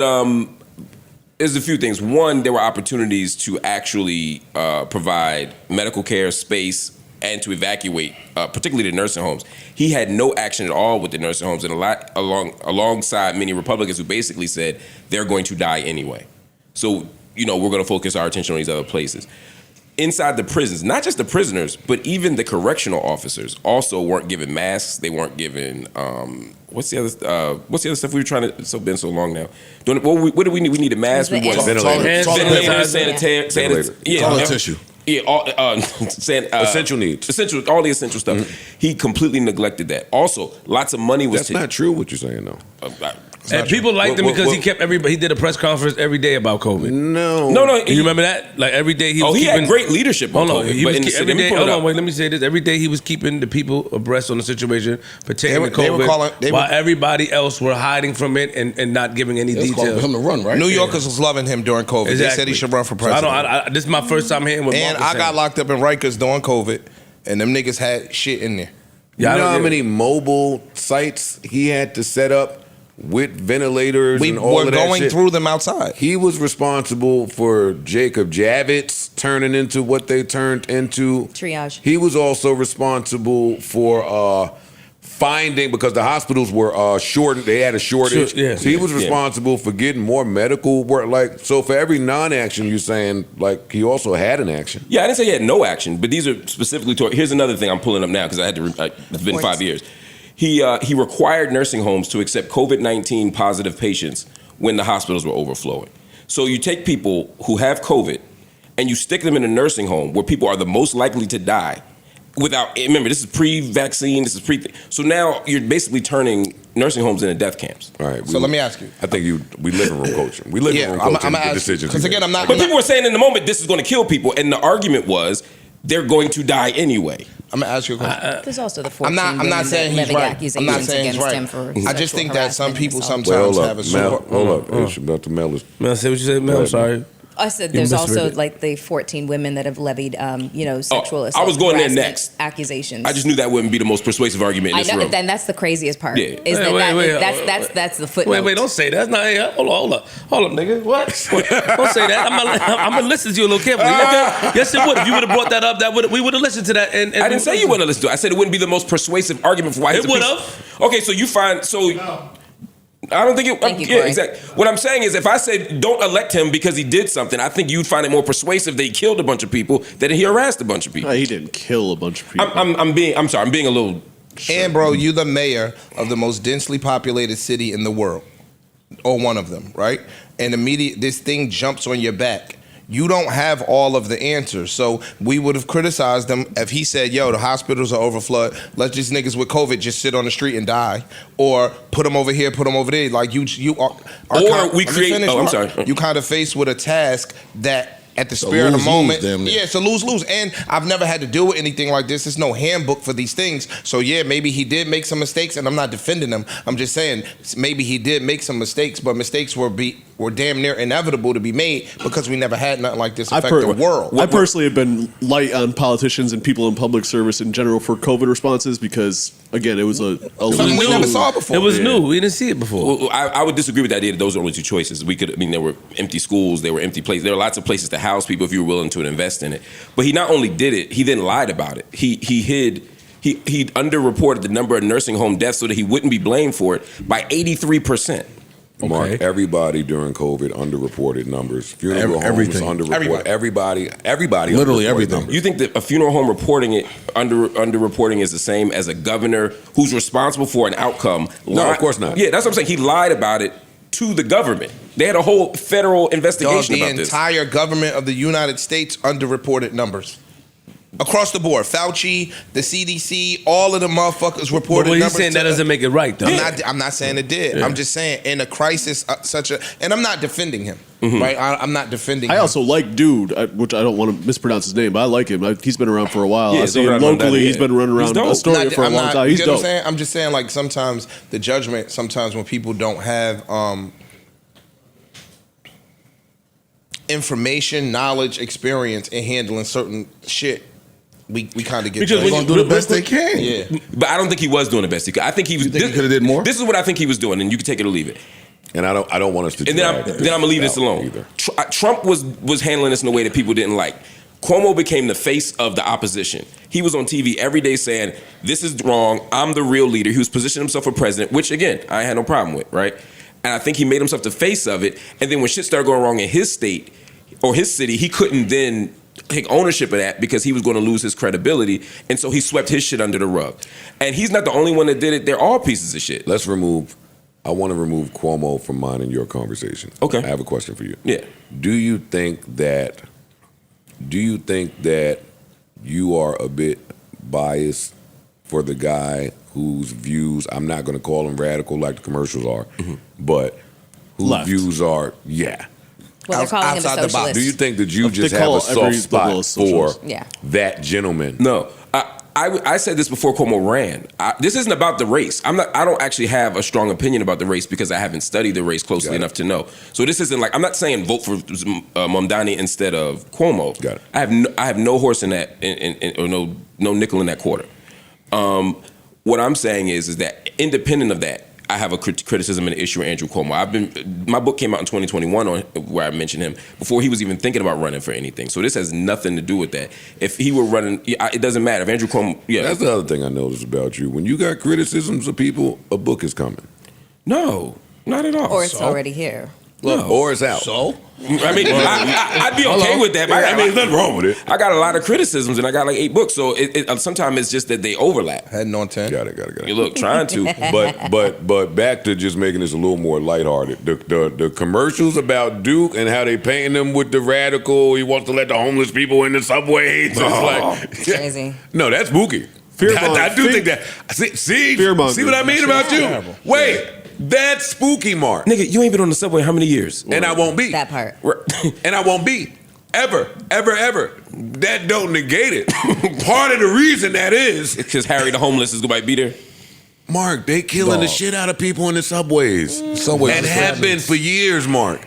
Speaker 5: there's a few things. One, there were opportunities to actually provide medical care, space, and to evacuate, particularly the nursing homes. He had no action at all with the nursing homes, and alongside many Republicans who basically said they're going to die anyway. So, we're going to focus our attention on these other places. Inside the prisons, not just the prisoners, but even the correctional officers also weren't given masks. They weren't given what's the other stuff we were trying to? It's been so long now. What do we need? We need a mask. We want
Speaker 1: Ventilators.
Speaker 5: ventilators,
Speaker 3: Toilet tissue.
Speaker 5: Yeah,
Speaker 1: Essential needs.
Speaker 5: All the essential stuff. He completely neglected that. Also, lots of money was.
Speaker 1: That's not true. What you're saying, though.
Speaker 4: And people liked him because he kept everybody. He did a press conference every day about COVID.
Speaker 1: No.
Speaker 5: No.
Speaker 4: You remember that? Like every day he was
Speaker 5: he
Speaker 4: keeping,
Speaker 5: had great leadership on
Speaker 4: Hold on,
Speaker 5: COVID.
Speaker 4: he
Speaker 5: but
Speaker 4: was
Speaker 5: in the
Speaker 4: every
Speaker 5: city,
Speaker 4: day. Hold on, wait. Let me say this. Every day he was keeping the people abreast on the situation pertaining to COVID, while everybody else were hiding from it and not giving any
Speaker 3: It's called
Speaker 4: details.
Speaker 3: for him to run, right?
Speaker 10: New Yorkers was loving him during COVID. They said he should run for president.
Speaker 4: So this is my first time hearing what
Speaker 10: And
Speaker 4: Mark was
Speaker 10: I got
Speaker 4: saying.
Speaker 10: locked up in Rikers during COVID, and them niggas had shit in there.
Speaker 1: You know how many mobile sites he had to set up with ventilators
Speaker 10: We
Speaker 1: and all
Speaker 10: were
Speaker 1: of that
Speaker 10: going
Speaker 1: shit?
Speaker 10: through them outside.
Speaker 1: He was responsible for Jacob Javits turning into what they turned into.
Speaker 8: Triage.
Speaker 1: He was also responsible for
Speaker 2: finding, because the hospitals were short, they had a shortage.
Speaker 4: Sure, yeah.
Speaker 2: So he was responsible for getting more medical work. Like, so for every non-action, you're saying, like, he also had an action.
Speaker 5: Yeah, I didn't say he had no action, but these are specifically here's another thing I'm pulling up now because I had to. It's been 5 years. He required nursing homes to accept COVID-19 positive patients when the hospitals were overflowing. So you take people who have COVID and you stick them in a nursing home where people are the most likely to die. Remember, this is pre-vaccine, this is so now you're basically turning nursing homes into death camps.
Speaker 2: All right.
Speaker 10: So let me ask you.
Speaker 2: I think we live in room coaching. We live in room coaching the decisions.
Speaker 10: Because again,
Speaker 5: But people were saying in the moment this is going to kill people, and the argument was they're going to die anyway.
Speaker 10: I'm gonna ask you a question.
Speaker 8: There's also the 14
Speaker 10: I'm not saying he's right. I'm not saying he's right. I just think that some people sometimes have a
Speaker 2: hold up. Dr. Mel is.
Speaker 4: Mel, say what you said, Mel. I'm sorry.
Speaker 8: I said there's also like the 14 women that have levied, sexual assault.
Speaker 5: I was going there next.
Speaker 8: Accusations.
Speaker 5: I just knew that wouldn't be the most persuasive argument in this room.
Speaker 8: Then that's the craziest part.
Speaker 5: Yeah.
Speaker 8: Is that's the footnote.
Speaker 4: Wait, don't say that. That's not. Hold up, nigga. What? Don't say that. I'm gonna listen to you a little carefully. Yes, it would. If you would have brought that up, we would have listened to that. And
Speaker 5: I didn't say you wouldn't have listened to it. I said it wouldn't be the most persuasive argument for why
Speaker 4: it would have.
Speaker 5: Okay, so you find I don't think it.
Speaker 8: Thank you,
Speaker 5: yeah,
Speaker 8: Corey.
Speaker 5: exactly. What I'm saying is, if I said don't elect him because he did something, I think you'd find it more persuasive that he killed a bunch of people than he harassed a bunch of people.
Speaker 6: He didn't kill a bunch of people.
Speaker 5: I'm being a little.
Speaker 10: And bro, you the mayor of the most densely populated city in the world, or one of them, right? And immediately this thing jumps on your back. You don't have all of the answers. So we would have criticized him if he said, yo, the hospitals are overflowed. Let these niggas with COVID just sit on the street and die. Or put them over here, put them over there. Like you are
Speaker 5: or we create, I'm sorry.
Speaker 10: You kind of faced with a task that at the spur of the moment. Yeah, it's a lose-lose. And I've never had to deal with anything like this. There's no handbook for these things. So yeah, maybe he did make some mistakes, and I'm not defending him. I'm just saying maybe he did make some mistakes, but mistakes were damn near inevitable to be made because we never had nothing like this affect the world.
Speaker 6: I personally have been light on politicians and people in public service in general for COVID responses because, again, it was a
Speaker 10: something we never saw before.
Speaker 4: It was new. We didn't see it before.
Speaker 5: Well, I would disagree with the idea that those are only two choices. There were empty schools, there were empty places. There were lots of places to house people if you were willing to invest in it. But he not only did it, he then lied about it. He underreported the number of nursing home deaths so that he wouldn't be blamed for it by 83%.
Speaker 2: Mark, everybody during COVID underreported numbers. Funeral homes
Speaker 3: everything.
Speaker 2: underreported. Everybody.
Speaker 3: Literally everything.
Speaker 2: Numbers.
Speaker 5: You think that a funeral home reporting it underreporting is the same as a governor who's responsible for an outcome?
Speaker 2: No, of course not.
Speaker 5: Yeah, that's what I'm saying. He lied about it to the government. They had a whole federal investigation about this.
Speaker 10: The entire government of the United States underreported numbers. Across the board, Fauci, the CDC, all of the motherfuckers reported numbers.
Speaker 4: But he's saying that doesn't make it right, though.
Speaker 10: I'm not saying it did. Yeah. I'm just saying in a crisis and I'm not defending him, right? I'm not defending him.
Speaker 6: I also like Dude, which I don't want to mispronounce his name, but I like him. He's been around for a while.
Speaker 5: Yeah,
Speaker 6: I see him locally. He's been running around Astoria for a long time. He's dope.
Speaker 10: I'm just saying, like, sometimes the judgment, when people don't have information, knowledge, experience in handling certain shit, we kind of get
Speaker 3: because they're gonna do the best they can.
Speaker 10: Yeah,
Speaker 5: but I don't think he was doing the best he could. I think he was.
Speaker 3: You think he could have did more?
Speaker 5: This is what I think he was doing, and you can take it or leave it.
Speaker 2: And I don't want us to.
Speaker 5: And then I'm gonna leave this alone.
Speaker 2: Either.
Speaker 5: Trump was handling this in a way that people didn't like. Cuomo became the face of the opposition. He was on TV every day saying, "This is wrong. I'm the real leader." He was positioning himself for president, which again I had no problem with, right? And I think he made himself the face of it. And then when shit started going wrong in his state or his city, he couldn't then take ownership of that because he was going to lose his credibility, and so he swept his shit under the rug. And he's not the only one that did it. They're all pieces of shit.
Speaker 2: I want to remove Cuomo from mine in your conversation.
Speaker 5: Okay.
Speaker 2: I have a question for you.
Speaker 5: Yeah.
Speaker 2: Do you think that you are a bit biased for the guy whose views, I'm not going to call them radical like the commercials are, but whose
Speaker 6: Left.
Speaker 2: views are,
Speaker 8: Well, they're calling him a
Speaker 10: outside the box.
Speaker 8: socialist.
Speaker 2: Do you think that you
Speaker 6: They
Speaker 2: just have
Speaker 6: call
Speaker 2: a soft spot for
Speaker 8: Yeah.
Speaker 2: that gentleman?
Speaker 5: No, I said this before Cuomo ran. This isn't about the race. I don't actually have a strong opinion about the race because I haven't studied the race closely enough to know. So this isn't like, I'm not saying vote for Mamdani instead of Cuomo.
Speaker 2: Got it.
Speaker 5: I have no horse in that, or no nickel in that quarter. What I'm saying is that independent of that, I have a criticism and issue with Andrew Cuomo. My book came out in 2021 where I mentioned him before he was even thinking about running for anything. So this has nothing to do with that. If he were running, it doesn't matter. If Andrew Cuomo,
Speaker 1: That's the other thing I noticed about you. When you got criticisms of people, a book is coming.
Speaker 5: No, not at all.
Speaker 8: Or it's already here.
Speaker 1: Well, or it's out.
Speaker 10: So?
Speaker 5: I mean, I'd be okay with that.
Speaker 1: I mean, there's nothing wrong with it.
Speaker 5: I got a lot of criticisms, and I got like 8 books. So sometimes it's just that they overlap.
Speaker 10: Heading on 10.
Speaker 1: Got it.
Speaker 5: You look, trying to.
Speaker 1: But back to just making this a little more lighthearted. The commercials about Duke and how they painting them with the radical. He wants to let the homeless people in the subways. It's like
Speaker 8: Crazy.
Speaker 1: No, that's spooky. I do think that. See what I mean about you?
Speaker 10: Terrible.
Speaker 1: Wait. That's spooky, Mark.
Speaker 5: Nigga, you ain't been on the subway how many years?
Speaker 1: And I won't be.
Speaker 8: That part.
Speaker 1: And I won't be. Ever. That don't negate it. Part of the reason that is
Speaker 5: because Harry the homeless is going to be there.
Speaker 1: Mark, they killing the shit out of people in the subways. And have been for years, Mark.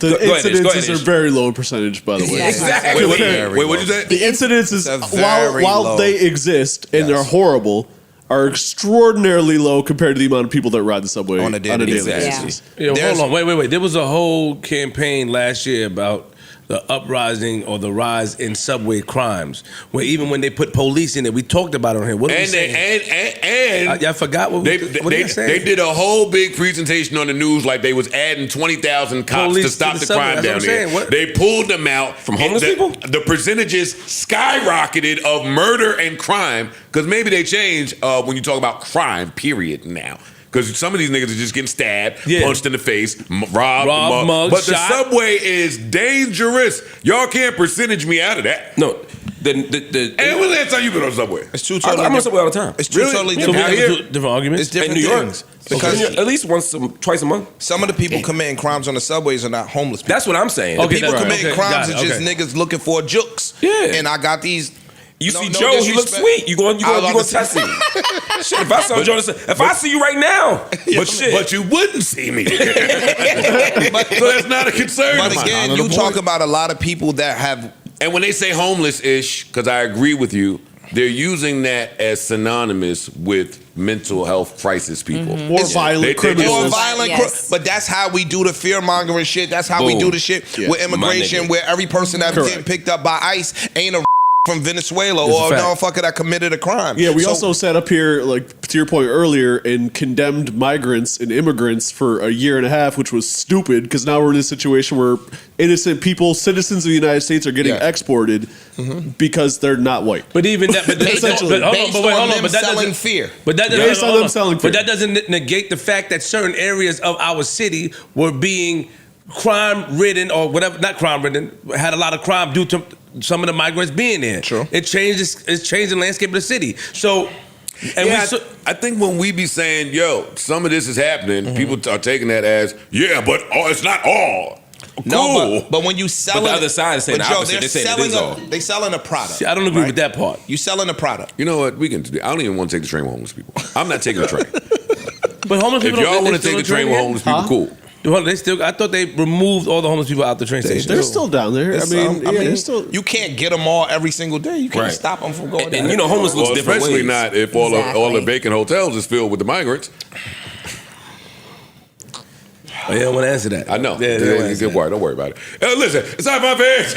Speaker 6: The incidences are very low percentage, by the way.
Speaker 8: Yeah,
Speaker 5: Exactly.
Speaker 1: Wait, what'd you say?
Speaker 6: The incidences,
Speaker 10: very
Speaker 6: while
Speaker 10: low.
Speaker 6: they exist and they're horrible, are extraordinarily low compared to the amount of people that ride the subway
Speaker 10: On a daily
Speaker 6: basis.
Speaker 8: Yeah.
Speaker 4: Yo, hold on, wait. There was a whole campaign last year about the uprising or the rise in subway crimes, where even when they put police in it, we talked about it on here. What are we saying?
Speaker 1: And
Speaker 4: I forgot what
Speaker 1: they
Speaker 4: saying.
Speaker 1: did a whole big presentation on the news like they was adding 20,000 cops
Speaker 4: Police
Speaker 1: to stop
Speaker 4: to the
Speaker 1: the
Speaker 4: subway,
Speaker 1: crime
Speaker 4: that's
Speaker 1: down
Speaker 4: what I'm
Speaker 1: there.
Speaker 4: saying. What?
Speaker 1: They pulled them out
Speaker 5: From homeless people?
Speaker 1: The percentages skyrocketed of murder and crime because maybe they changed when you talk about crime. Period. Now. Because some of these niggas are just getting stabbed, punched in the face, robbed,
Speaker 4: mugged,
Speaker 1: but the
Speaker 4: shot.
Speaker 1: subway is dangerous. Y'all can't percentage me out of that.
Speaker 5: No.
Speaker 1: And when the last time you been on subway?
Speaker 10: It's two
Speaker 5: I'm
Speaker 10: totally
Speaker 5: on the subway all the time.
Speaker 10: It's two totally
Speaker 4: So we
Speaker 10: different.
Speaker 4: have different arguments.
Speaker 10: It's different
Speaker 5: In New York.
Speaker 10: things. Because
Speaker 5: At least twice a month.
Speaker 10: some of the people committing crimes on the subways are not homeless people.
Speaker 5: That's what I'm saying.
Speaker 4: Okay,
Speaker 10: People
Speaker 4: that's right.
Speaker 10: committing
Speaker 4: Okay,
Speaker 10: crimes
Speaker 4: got
Speaker 10: are
Speaker 4: it,
Speaker 10: just
Speaker 4: okay.
Speaker 10: niggas looking for jukes.
Speaker 5: Yeah.
Speaker 10: And I got these.
Speaker 5: You
Speaker 10: No-
Speaker 5: see
Speaker 10: no
Speaker 5: Joe, he looks
Speaker 10: disrespect.
Speaker 5: sweet. You going
Speaker 10: I was
Speaker 5: to
Speaker 10: about to
Speaker 5: test him. Shit, if I saw Joe, if I see you right now,
Speaker 1: But you wouldn't see me. So that's not a concern
Speaker 10: But
Speaker 1: of mine.
Speaker 10: again, you talk about a lot of people that have.
Speaker 1: And when they say homeless-ish, because I agree with you, they're using that as synonymous with mental health crisis people.
Speaker 6: Or violent criminals.
Speaker 10: Or violent,
Speaker 8: Yes.
Speaker 10: but that's how we do the fear mongering shit. That's how we
Speaker 5: Boom.
Speaker 10: do the shit with immigration,
Speaker 5: My nigga.
Speaker 10: where every person that's
Speaker 6: Correct.
Speaker 10: getting picked up by ICE ain't a from Venezuela
Speaker 4: It's a
Speaker 10: or a
Speaker 4: fact.
Speaker 10: motherfucker that committed a crime.
Speaker 6: Yeah, we
Speaker 10: So-
Speaker 6: also sat up here, like to your point earlier, and condemned migrants and immigrants for a year and a half, which was stupid because now we're in a situation where innocent people, citizens of the United States, are getting
Speaker 10: Yeah.
Speaker 6: exported because they're not white.
Speaker 4: But even that, but
Speaker 10: Based
Speaker 4: hold on,
Speaker 10: based
Speaker 4: but wait,
Speaker 10: on
Speaker 4: hold on,
Speaker 10: them
Speaker 4: but that
Speaker 10: selling
Speaker 4: doesn't
Speaker 10: fear.
Speaker 4: But that
Speaker 6: Based
Speaker 4: doesn't,
Speaker 6: on
Speaker 4: hold
Speaker 6: them
Speaker 4: on.
Speaker 6: selling
Speaker 4: But
Speaker 6: fear.
Speaker 4: that doesn't negate the fact that certain areas of our city were being crime-ridden or whatever, not crime-ridden, had a lot of crime due to some of the migrants being there.
Speaker 10: True.
Speaker 4: It's changed the landscape of the city. So, and
Speaker 1: Yeah, I think when we be saying, yo, some of this is happening, people are taking that as, yeah, but it's not all.
Speaker 10: No,
Speaker 1: Cool.
Speaker 10: but when you selling,
Speaker 5: the other side is saying
Speaker 10: but
Speaker 5: the
Speaker 10: Joe,
Speaker 5: opposite.
Speaker 10: they're
Speaker 5: They're saying it
Speaker 10: selling
Speaker 5: is all.
Speaker 10: they selling a product.
Speaker 4: see, I don't agree with that part.
Speaker 10: You selling a product.
Speaker 1: You know what? We can. I don't even want to take the train with homeless people. I'm not taking the train.
Speaker 4: But homeless
Speaker 1: If
Speaker 4: people
Speaker 1: y'all
Speaker 4: don't-
Speaker 1: want
Speaker 4: they
Speaker 1: to take the
Speaker 4: still
Speaker 1: train with homeless people, cool.
Speaker 4: They still. I thought they removed all the homeless people out the train station.
Speaker 6: They're still down there.
Speaker 10: It's,
Speaker 6: they're still.
Speaker 10: you can't get them all every single day. You can't
Speaker 5: Right.
Speaker 10: stop them from going.
Speaker 5: And you know, homeless looks
Speaker 1: Well,
Speaker 5: different
Speaker 1: especially
Speaker 5: ways.
Speaker 1: not if all the
Speaker 8: Exactly.
Speaker 1: vacant hotels is filled with the migrants.
Speaker 4: Oh, you don't want to answer that.
Speaker 1: I know.
Speaker 4: Yeah,
Speaker 1: Yeah, get worried. Don't worry about it. Listen, it's time for our fans.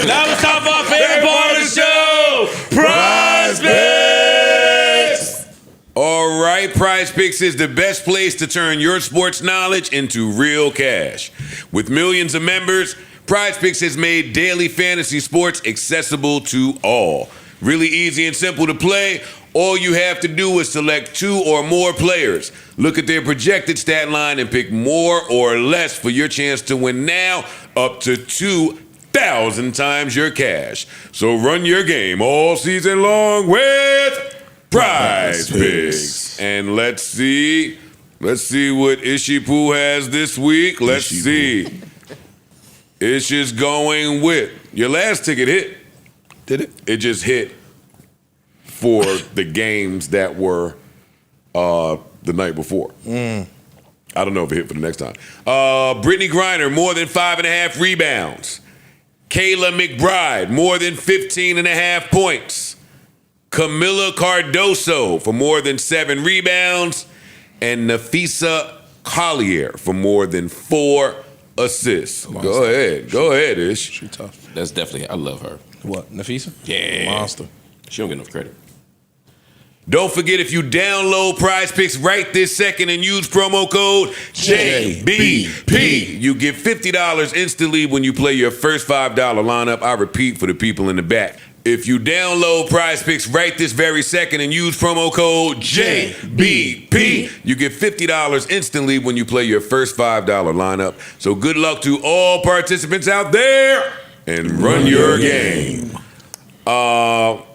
Speaker 4: Now it's time for our favorite part of the show, Prize Picks.
Speaker 1: All right, Prize Picks is the best place to turn your sports knowledge into real cash. With millions of members, Prize Picks has made daily fantasy sports accessible to all. Really easy and simple to play. All you have to do is select 2 or more players. Look at their projected stat line and pick more or less for your chance to win now, up to 2,000 times your cash. So run your game all season long with Prize Picks. And let's see what Ishipu has this week. Let's see. Ish is going with your last ticket hit.
Speaker 10: Did it?
Speaker 1: It just hit for the games that were the night before. I don't know if it hit for the next time. Brittany Griner, more than 5.5 rebounds. Kayla McBride, more than 15.5 points. Camila Cardoso for more than 7 rebounds.
Speaker 2: and Nafisa Collier for more than 4 assists. Go ahead, Ish.
Speaker 5: She tough. That's definitely, I love her.
Speaker 10: What, Nafisa?
Speaker 5: Yeah.
Speaker 10: Monster.
Speaker 5: She don't get enough credit.
Speaker 2: Don't forget, if you download Prize Picks right this second and use promo code JBP, you get $50 instantly when you play your first $5 lineup. I repeat for the people in the back. If you download Prize Picks right this very second and use promo code JBP, you get $50 instantly when you play your first $5 lineup. So good luck to all participants out there and run your game. All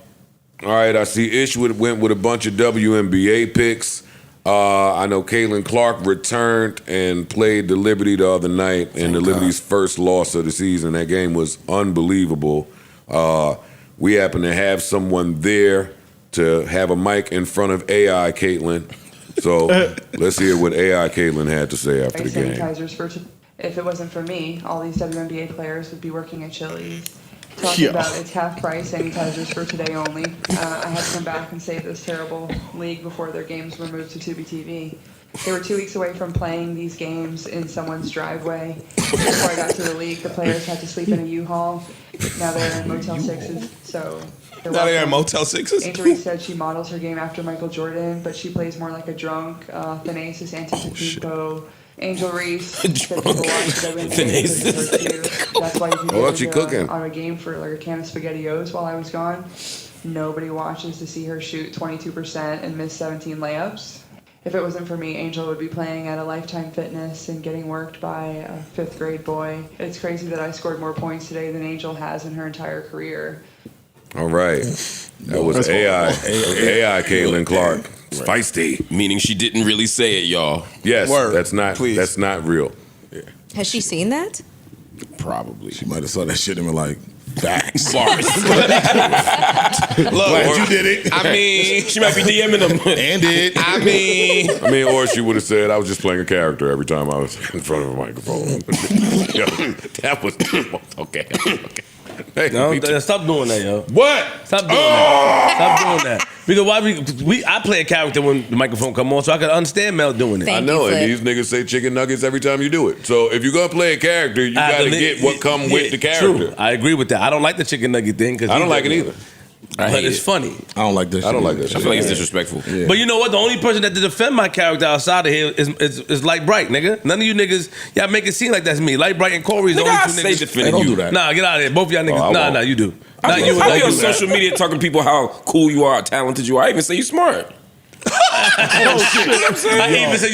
Speaker 2: right, I see Ish went with a bunch of WNBA picks. I know Caitlin Clark returned and played the Liberty the other night in the Liberty's first loss of the season. That game was unbelievable. We happen to have someone there to have a mic in front of AI Caitlin. So let's hear what AI Caitlin had to say after the game.
Speaker 11: If it wasn't for me, all these WNBA players would be working at Chili's. Talking about it's half price sanitizers for today only. I had to come back and save this terrible league before their games were moved to Tubi TV. They were 2 weeks away from playing these games in someone's driveway. Before I got to the league, the players had to sleep in a U-Haul. Now they're in Motel 6s, so
Speaker 10: Now they're in Motel 6s?
Speaker 11: Angel Reese said she models her game after Michael Jordan, but she plays more like a drunk. Thanasis Antetokounmpo. Angel Reese said people watch WNBA. That's why you can get on a game for like a can of SpaghettiOs while I was gone. Nobody watches to see her shoot 22% and miss 17 layups. If it wasn't for me, Angel would be playing at a Lifetime Fitness and getting worked by a 5th grade boy. It's crazy that I scored more points today than Angel has in her entire career.
Speaker 2: All right. That was AI Caitlin Clark. Feisty.
Speaker 5: Meaning she didn't really say it, y'all.
Speaker 2: Yes, that's not real.
Speaker 3: Yeah.
Speaker 8: Has she seen that?
Speaker 5: Probably.
Speaker 3: She might have saw that shit and been like, facts.
Speaker 5: Bars.
Speaker 3: Look, you did it.
Speaker 5: I mean, she might be DMing them.
Speaker 3: And did.
Speaker 5: I mean,
Speaker 2: or she would have said, I was just playing a character every time I was in front of a microphone. Yo, that was, okay. Hey,
Speaker 4: no, stop doing that, yo.
Speaker 2: What?
Speaker 4: Stop doing that. Stop doing that. Because I play a character when the microphone come on, so I can understand Mel doing it.
Speaker 2: I know, and these niggas say chicken nuggets every time you do it. So if you're gonna play a character, you gotta get what come with the character.
Speaker 4: True. I agree with that. I don't like the chicken nugget thing because
Speaker 2: I don't like it either.
Speaker 4: But it's funny.
Speaker 3: I don't like this.
Speaker 2: I don't like that shit.
Speaker 5: I feel like it's disrespectful.
Speaker 3: Yeah.
Speaker 4: But you know what? The only person that to defend my character outside of here is Light Bright, nigga. None of you niggas, y'all make it seem like that's me. Light Bright and Corey's the only two niggas.
Speaker 5: Defending you.
Speaker 3: Do that.
Speaker 4: Nah, get out of here. Both of y'all niggas. Nah, you do.
Speaker 5: I be on social media talking to people how cool you are, how talented you are. I even say you smart.
Speaker 4: I even said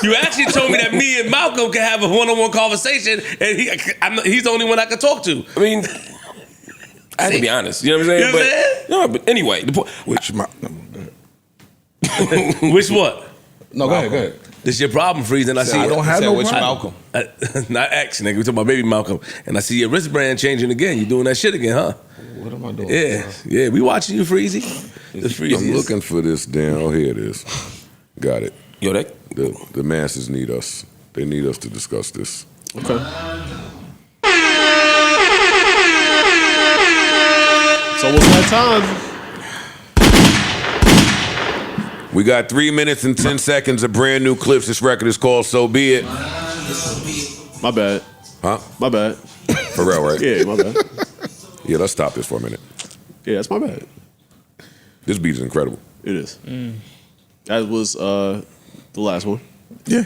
Speaker 4: you actually told me that me and Malcolm can have a one-on-one conversation, and he's the only one I can talk to.
Speaker 5: I mean, I have to be honest. You know what I'm saying?
Speaker 4: You know what I'm saying?
Speaker 5: No, but anyway, the point.
Speaker 4: Which what?
Speaker 3: No, go ahead.
Speaker 4: This your problem, Freeze, and I see
Speaker 3: I don't have no
Speaker 10: which
Speaker 3: problem.
Speaker 10: Malcolm?
Speaker 4: Not X, nigga. We talking about baby Malcolm, and I see your wristband changing again. You doing that shit again, huh?
Speaker 3: What am I doing?
Speaker 4: Yeah. We watching you, Freezy.
Speaker 2: I'm looking for this damn. Oh, here it is. Got it.
Speaker 5: Yo,
Speaker 2: The masses need us. They need us to discuss this.
Speaker 6: Okay. It's almost that time.
Speaker 2: We got 3 minutes and 10 seconds of brand new clips. This record is called So Be It.
Speaker 6: My bad.
Speaker 2: Huh?
Speaker 6: My bad.
Speaker 2: Pharrell, right?
Speaker 6: Yeah, my bad.
Speaker 2: Yeah, let's stop this for a minute.
Speaker 6: Yeah, that's my bad.
Speaker 2: This beat is incredible.
Speaker 6: It is. That was the last one.
Speaker 3: Yeah.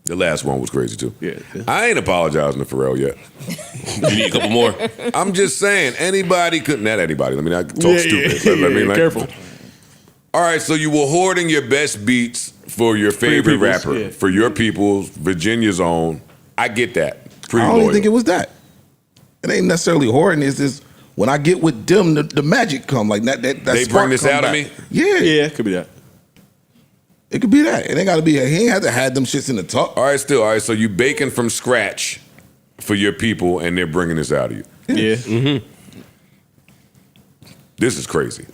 Speaker 2: The last one was crazy too.
Speaker 6: Yeah.
Speaker 2: I ain't apologizing to Pharrell yet.
Speaker 5: you need a couple more.
Speaker 2: I'm just saying, anybody could, not anybody, let me not talk stupid. Let me,
Speaker 6: careful.
Speaker 2: All right, so you were hoarding your best beats for your favorite rapper, for your people's, Virginia's own. I get that.
Speaker 3: I don't even think it was that. It ain't necessarily hoarding. It's just when I get with them, the magic come like that.
Speaker 2: They bring this out of me.
Speaker 3: Yeah,
Speaker 6: it could be that.
Speaker 3: It could be that. It ain't got to be. He ain't had to have them shits in the top.
Speaker 2: All right, so you baking from scratch for your people, and they're bringing this out of you.
Speaker 6: Yeah.
Speaker 2: Mm-hmm. This is crazy.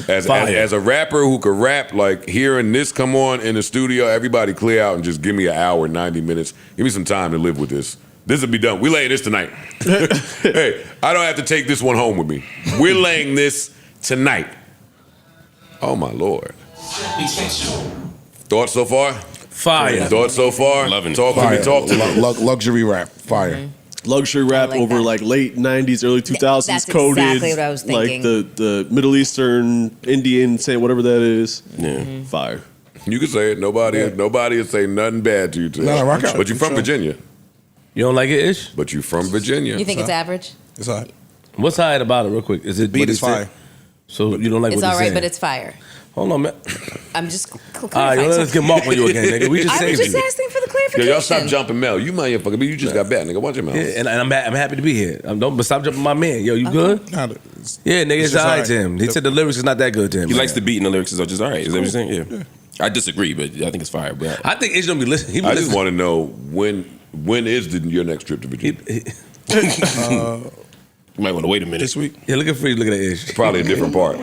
Speaker 2: As a rapper who could rap, like hearing this come on in the studio, everybody clear out and just give me an hour, 90 minutes. Give me some time to live with this. This will be done. We laying this tonight. Hey, I don't have to take this one home with me. We're laying this tonight. Oh my Lord. Thoughts so far?
Speaker 4: Fire.
Speaker 2: Thoughts so far?
Speaker 5: Loving it.
Speaker 2: Talk to me. Talk to me.
Speaker 3: Luxury rap, fire.
Speaker 6: Luxury rap
Speaker 8: like
Speaker 6: over
Speaker 8: that.
Speaker 6: like late 90s, early 2000s
Speaker 8: That's
Speaker 6: coded.
Speaker 8: exactly what I was thinking.
Speaker 6: Like the Middle Eastern, Indian, say whatever that is.
Speaker 5: Yeah.
Speaker 6: Fire.
Speaker 2: You can say it. Nobody will say nothing bad to you today.
Speaker 3: No, rock out.
Speaker 2: But you from Virginia.
Speaker 4: You don't like it, Ish?
Speaker 2: But you from Virginia.
Speaker 8: You think it's average?
Speaker 3: It's all right.
Speaker 4: What's high about it, real quick? Is it
Speaker 3: Beat
Speaker 4: what
Speaker 3: is
Speaker 4: he said?
Speaker 3: fire.
Speaker 4: So you don't like
Speaker 8: It's
Speaker 4: what
Speaker 8: all
Speaker 4: he's
Speaker 8: right,
Speaker 4: saying?
Speaker 8: but it's fire.
Speaker 4: Hold on, man.
Speaker 8: I'm just
Speaker 4: All right,
Speaker 8: clarifying.
Speaker 4: let's get Mark on you again, nigga. We just
Speaker 8: I was
Speaker 4: saved
Speaker 8: just
Speaker 4: you.
Speaker 8: asking for the
Speaker 2: Yo,
Speaker 8: clarification.
Speaker 2: y'all stop jumping Mel. You mind your fucking you just got back, nigga. Watch your mouth.
Speaker 4: Yeah, and I'm happy to be here. But stop jumping my man. Yo, you good?
Speaker 3: Nah,
Speaker 4: Yeah, nigga, it's
Speaker 3: just
Speaker 4: all right
Speaker 3: all right.
Speaker 4: to him. He said the lyrics is not that good to him.
Speaker 5: He likes the beat and the lyrics is just all right. Is that what you're saying? Yeah. I disagree, but I think it's fire, bro.
Speaker 4: I think Ish don't be listening. He be
Speaker 2: I just
Speaker 4: listening.
Speaker 2: want to know when is your next trip to Virginia?
Speaker 5: You might want to wait a minute.
Speaker 3: this week.
Speaker 4: Yeah, look at Free. Look at that Ish.
Speaker 2: Probably a different part.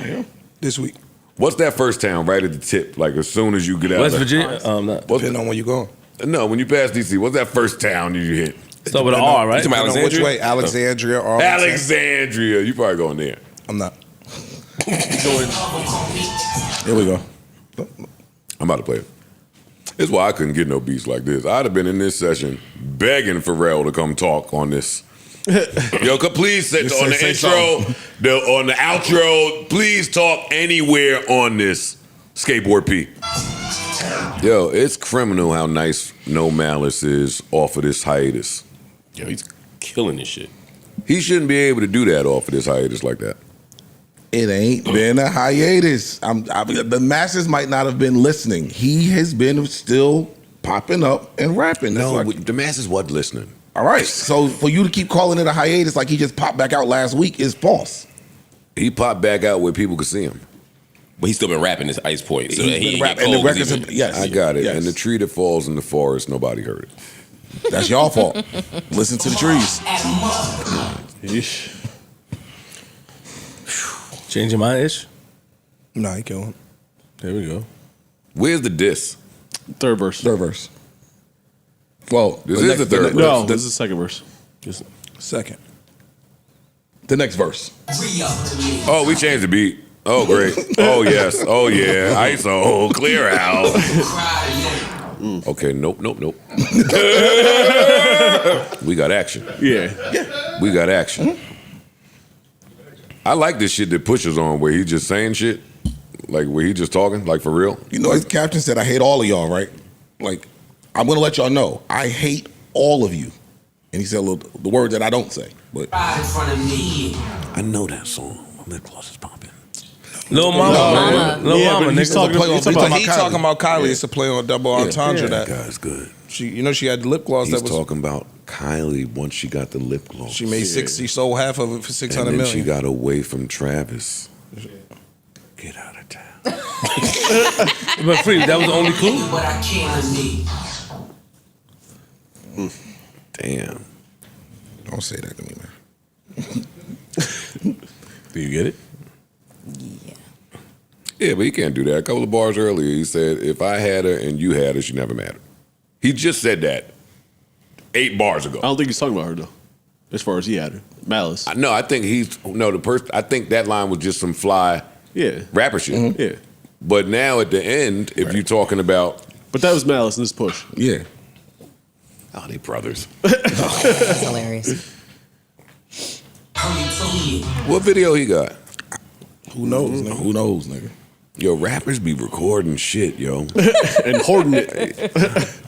Speaker 3: This week.
Speaker 2: What's that first town right at the tip? Like as soon as you get out.
Speaker 4: West
Speaker 2: of
Speaker 4: Virginia.
Speaker 2: What's
Speaker 3: Depending on where you're going.
Speaker 2: No, when you pass DC, what's that first town you hit?
Speaker 4: Start with an R, right?
Speaker 5: You talking about
Speaker 3: Depending on which
Speaker 5: Alexandria?
Speaker 3: way? Alexandria, Arlington.
Speaker 2: Alexandria. You probably going there.
Speaker 3: I'm not. Here we go.
Speaker 2: I'm about to play it. This is why I couldn't get no beats like this. I'd have been in this session begging Pharrell to come talk on this. Yo, please say
Speaker 3: Just
Speaker 2: on the
Speaker 3: say
Speaker 2: intro, on the outro, please talk anywhere on this skateboard P. Yo, it's criminal how nice No Malice is off of this hiatus.
Speaker 5: Yo, he's killing this shit.
Speaker 2: He shouldn't be able to do that off of this hiatus like that.
Speaker 3: It ain't been a hiatus. The masses might not have been listening. He has been still popping up and rapping. That's
Speaker 2: No,
Speaker 3: like-
Speaker 2: the masses wasn't listening.
Speaker 3: all right. So for you to keep calling it a hiatus like he just popped back out last week is false.
Speaker 2: He popped back out where people could see him.
Speaker 5: But he's still been rapping this Ice Point. So
Speaker 3: He's
Speaker 5: he
Speaker 3: been
Speaker 5: ain't
Speaker 3: rapping,
Speaker 5: get
Speaker 3: and the
Speaker 5: cold 'cause
Speaker 3: records
Speaker 5: he
Speaker 3: have-
Speaker 5: been-
Speaker 3: yes.
Speaker 2: I got it.
Speaker 3: Yes.
Speaker 2: And the tree that falls in the forest, nobody heard it.
Speaker 3: That's y'all fault. Listen to the trees.
Speaker 6: Yeesh.
Speaker 4: Change your mind, Ish?
Speaker 3: Nah, he killing.
Speaker 4: There we go.
Speaker 2: Where's the diss?
Speaker 6: Third verse.
Speaker 3: Third verse. Well,
Speaker 2: This is the third verse.
Speaker 6: No, this is the second verse. Just
Speaker 3: second. The next verse.
Speaker 2: Oh, we changed the beat. Oh, great. Oh, yes. Oh, yeah. ISO. Clear out. Okay, nope. We got action.
Speaker 6: yeah.
Speaker 2: We got action. I like this shit that Pusha's on where he just saying shit. Like where he just talking, like for real.
Speaker 3: You know, his captain said, I hate all of y'all, right? Like, I'm going to let y'all know, I hate all of you. And he said the word that I don't say. But
Speaker 2: I know that song. My lip gloss is popping.
Speaker 4: Lil Mama. Lil
Speaker 6: Yeah,
Speaker 4: Mama,
Speaker 6: but he's
Speaker 4: nigga.
Speaker 6: talking
Speaker 3: play on-
Speaker 6: about
Speaker 3: But
Speaker 10: He talking about Kylie. It's a play on double entendre.
Speaker 2: That
Speaker 10: That
Speaker 2: guy's good.
Speaker 10: she, you know, she had the lip gloss
Speaker 2: He's
Speaker 10: that was.
Speaker 2: talking about Kylie once she got the lip gloss.
Speaker 10: She made 60, sold half of it for 600
Speaker 2: and then
Speaker 10: million.
Speaker 2: she got away from Travis. Get out of town.
Speaker 4: But Free, that was the only clue?
Speaker 2: Damn.
Speaker 3: don't say that to me, man.
Speaker 4: Do you get it?
Speaker 2: Yeah, but he can't do that. A couple of bars earlier, he said, if I had her and you had her, she never mattered. He just said that 8 bars ago.
Speaker 6: I don't think he's talking about her though. As far as he had her. Malice.
Speaker 2: No, I think I think that line was just some fly
Speaker 6: Yeah.
Speaker 2: rapper shit.
Speaker 3: Mm-hmm.
Speaker 6: Yeah.
Speaker 2: But now at the end, if you're talking about
Speaker 6: But that was Malice in this push.
Speaker 3: Yeah.
Speaker 2: oh, they brothers.
Speaker 8: That's hilarious.
Speaker 2: What video he got?
Speaker 3: Who knows, nigga? Who knows, nigga?
Speaker 2: Yo, rappers be recording shit, yo.
Speaker 6: And hoarding it.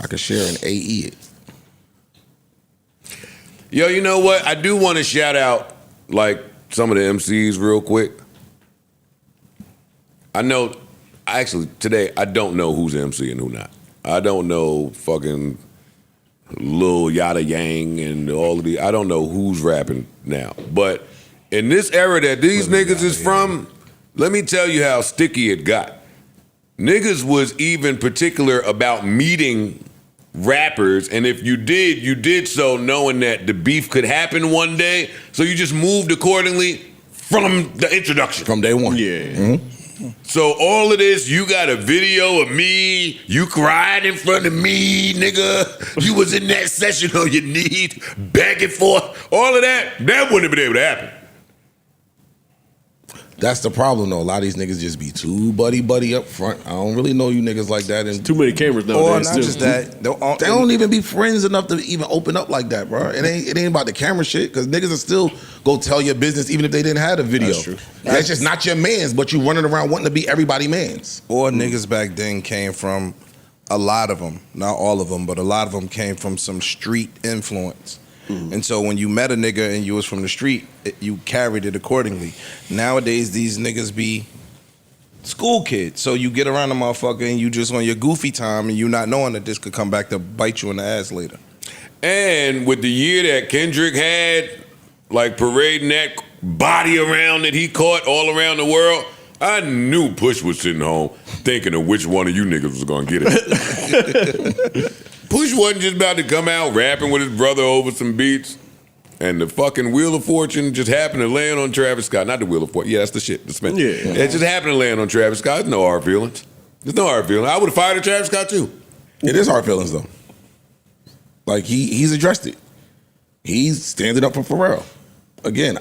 Speaker 3: I could share an AE it.
Speaker 2: Yo, you know what? I do want to shout out like some of the MCs real quick. Today I don't know who's MC and who not. I don't know fucking Lil Yada Yang and all of the. I don't know who's rapping now. But in this era that these niggas is from, let me tell you how sticky it got. Niggas was even particular about meeting rappers, and if you did so knowing that the beef could happen one day, so you just moved accordingly from the introduction.
Speaker 3: From day one.
Speaker 6: Yeah.
Speaker 3: Mm-hmm.
Speaker 2: So all of this, you got a video of me, you cried in front of me, nigga. You was in that session on your knees, begging for all of that. That wouldn't have been able to happen.
Speaker 3: That's the problem, though. A lot of these niggas just be too buddy up front. I don't really know you niggas like that. And
Speaker 6: too many cameras
Speaker 10: Or
Speaker 6: nowadays.
Speaker 10: not
Speaker 6: too.
Speaker 10: just that.
Speaker 3: they don't even be friends enough to even open up like that, bro. It ain't about the camera shit, because niggas will still go tell your business even if they didn't have a video.
Speaker 6: That's true.
Speaker 3: That's just not your mans, but you running around wanting to be everybody mans.
Speaker 10: Or niggas back then came from, a lot of them, not all of them, but a lot of them came from some street influence. And so when you met a nigga and you was from the street, you carried it accordingly. Nowadays, these niggas be school kids. So you get around a motherfucker and you just on your goofy time and you not knowing that this could come back to bite you in the ass later.
Speaker 2: And with the year that Kendrick had, like parading that body around that he caught all around the world, I knew Push was sitting home thinking of which one of you niggas was gonna get it. Push wasn't just about to come out rapping with his brother over some beats, and the fucking Wheel of Fortune just happened to land on Travis Scott. Not the Wheel of Fortune. Yeah, that's the shit. The spin.
Speaker 6: Yeah.
Speaker 2: It just happened to land on Travis Scott. There's no hard feelings. There's no hard feelings. I would have fired Travis Scott too.
Speaker 3: It is hard feelings, though. Like, he's addressed it. He's standing up for Pharrell. Again,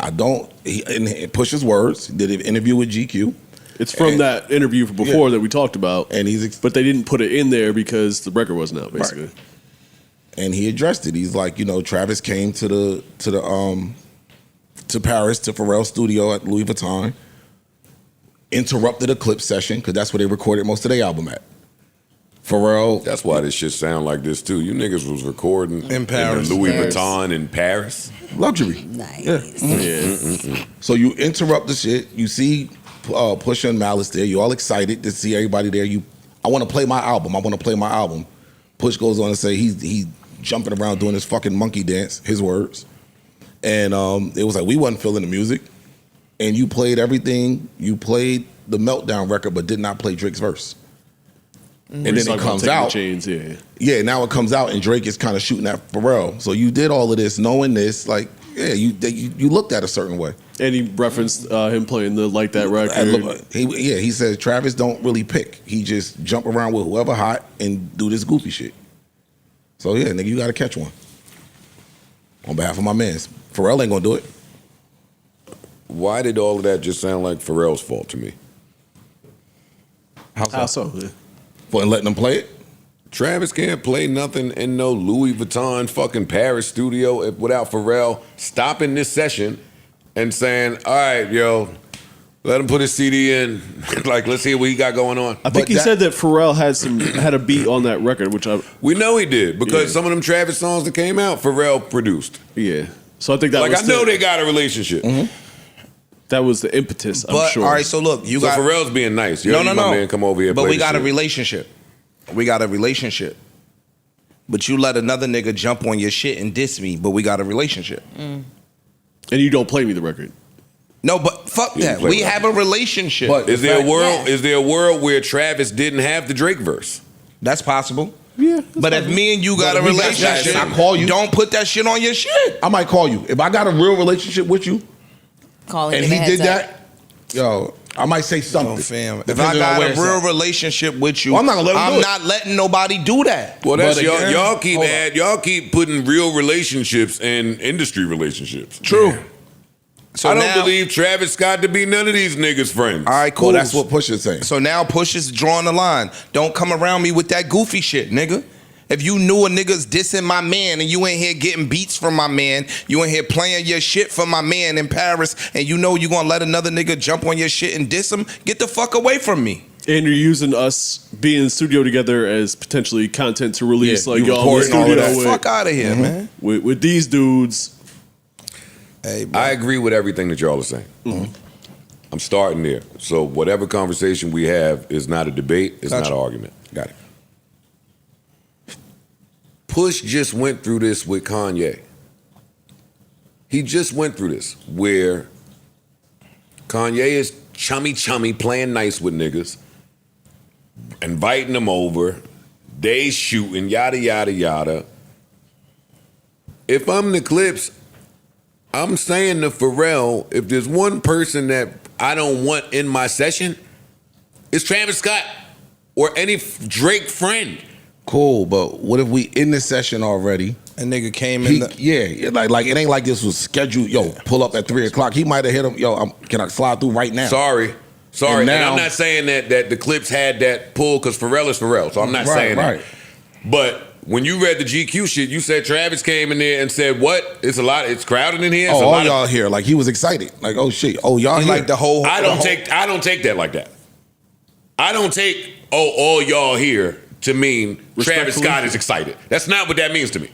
Speaker 3: in Push's words, he did an interview with GQ.
Speaker 6: It's from that interview from before that we talked about,
Speaker 3: and
Speaker 6: but they didn't put it in there because the record wasn't out, basically.
Speaker 3: Right. And he addressed it. He's like, Travis came to Paris to Pharrell's studio at Louis Vuitton, interrupted a Clipse session because that's where they recorded most of their album at. Pharrell.
Speaker 2: That's why this shit sound like this too. You niggas was recording
Speaker 10: in Paris,
Speaker 2: in Louis Vuitton in Paris.
Speaker 3: Luxury.
Speaker 8: Nice.
Speaker 3: Yeah. So you interrupt the shit. You see Pusha and Malice there. You all excited to see everybody there. I want to play my album. Push goes on to say he's jumping around doing this fucking monkey dance, his words. And it was like, we wasn't feeling the music. And you played everything. You played the Meltdown record, but did not play Drake's verse. And then it comes out.
Speaker 6: Chainz,
Speaker 3: yeah, now it comes out and Drake is kind of shooting at Pharrell. So you did all of this knowing this, like, yeah, you looked at a certain way.
Speaker 6: And he referenced him playing the Like That record.
Speaker 3: He said Travis don't really pick. He just jump around with whoever hot and do this goofy shit. So yeah, nigga, you got to catch one. On behalf of my mans. Pharrell ain't gonna do it.
Speaker 2: Why did all of that just sound like Pharrell's fault to me?
Speaker 3: How
Speaker 6: so? Yeah.
Speaker 3: For letting them play it?
Speaker 2: Travis can't play nothing in no Louis Vuitton fucking Paris studio without Pharrell stopping this session and saying, all right, yo, let him put his CD in. Like, let's hear what he got going on.
Speaker 6: I think he said that Pharrell had a beat on that record, which
Speaker 2: we know he did because some of them Travis songs that came out, Pharrell produced.
Speaker 6: Yeah. So I think that was
Speaker 2: I know they got a relationship.
Speaker 3: Mm-hmm.
Speaker 6: That was the impetus, I'm sure.
Speaker 10: All right, so look,
Speaker 2: Pharrell's being nice. No, my man come over here.
Speaker 10: But we got a relationship. We got a relationship. But you let another nigga jump on your shit and diss me, but we got a relationship.
Speaker 6: And you don't play me the record.
Speaker 10: No, but fuck that. We have a relationship.
Speaker 2: But is there a world? Is there a world where Travis didn't have the Drake verse?
Speaker 10: That's possible.
Speaker 6: Yeah.
Speaker 10: But if me and you got a relationship,
Speaker 3: I call you.
Speaker 10: Don't put that shit on your shit.
Speaker 3: I might call you. If I got a real relationship with you,
Speaker 8: Calling
Speaker 3: and he did that, yo, I might say something.
Speaker 10: Fam. If I got a real relationship with you,
Speaker 3: I'm not gonna let him do
Speaker 10: I'm
Speaker 3: it.
Speaker 10: not letting nobody do that.
Speaker 2: Well, that's
Speaker 3: But
Speaker 2: y'all keep putting real relationships in industry relationships.
Speaker 10: True. So
Speaker 2: I don't believe Travis Scott to be none of these niggas' friends.
Speaker 10: All right, cool.
Speaker 3: Well, that's what Push is saying.
Speaker 10: So now Push is drawing the line. Don't come around me with that goofy shit, nigga. If you knew a nigga's dissing my man and you ain't here getting beats from my man, you ain't here playing your shit for my man in Paris, and you know you gonna let another nigga jump on your shit and diss him, get the fuck away from me.
Speaker 6: And you're using us being in the studio together as potentially content to release, like,
Speaker 10: you
Speaker 6: y'all in the
Speaker 10: recording all
Speaker 6: studio
Speaker 10: that. Fuck out of here, man.
Speaker 6: With these dudes.
Speaker 10: Hey, bro.
Speaker 2: I agree with everything that y'all are saying. I'm starting there. So whatever conversation we have is not a debate, it's not an argument. Got it. Push just went through this with Kanye. He just went through this where Kanye is chummy playing nice with niggas, inviting them over, they shooting, yada, yada, yada. If I'm the Clipse, I'm saying to Pharrell, if there's one person that I don't want in my session, it's Travis Scott or any Drake friend.
Speaker 3: Cool, but what if we in the session already?
Speaker 10: A nigga came in.
Speaker 3: Like it ain't like this was scheduled. Yo, pull up at 3:00. He might have hit him. Yo, can I slide through right now?
Speaker 2: Sorry. And
Speaker 3: now,
Speaker 2: I'm not saying that the Clipse had that pull because Pharrell is Pharrell, so I'm not saying that. But when you read the GQ shit, you said Travis came in there and said, "What? It's crowded in here."
Speaker 3: Oh, all y'all here. Like he was excited. Like, oh shit. Oh, y'all here.
Speaker 10: Like the whole.
Speaker 2: I don't take that like that. I don't take all y'all here to mean Travis Scott is excited. That's not what that means to me.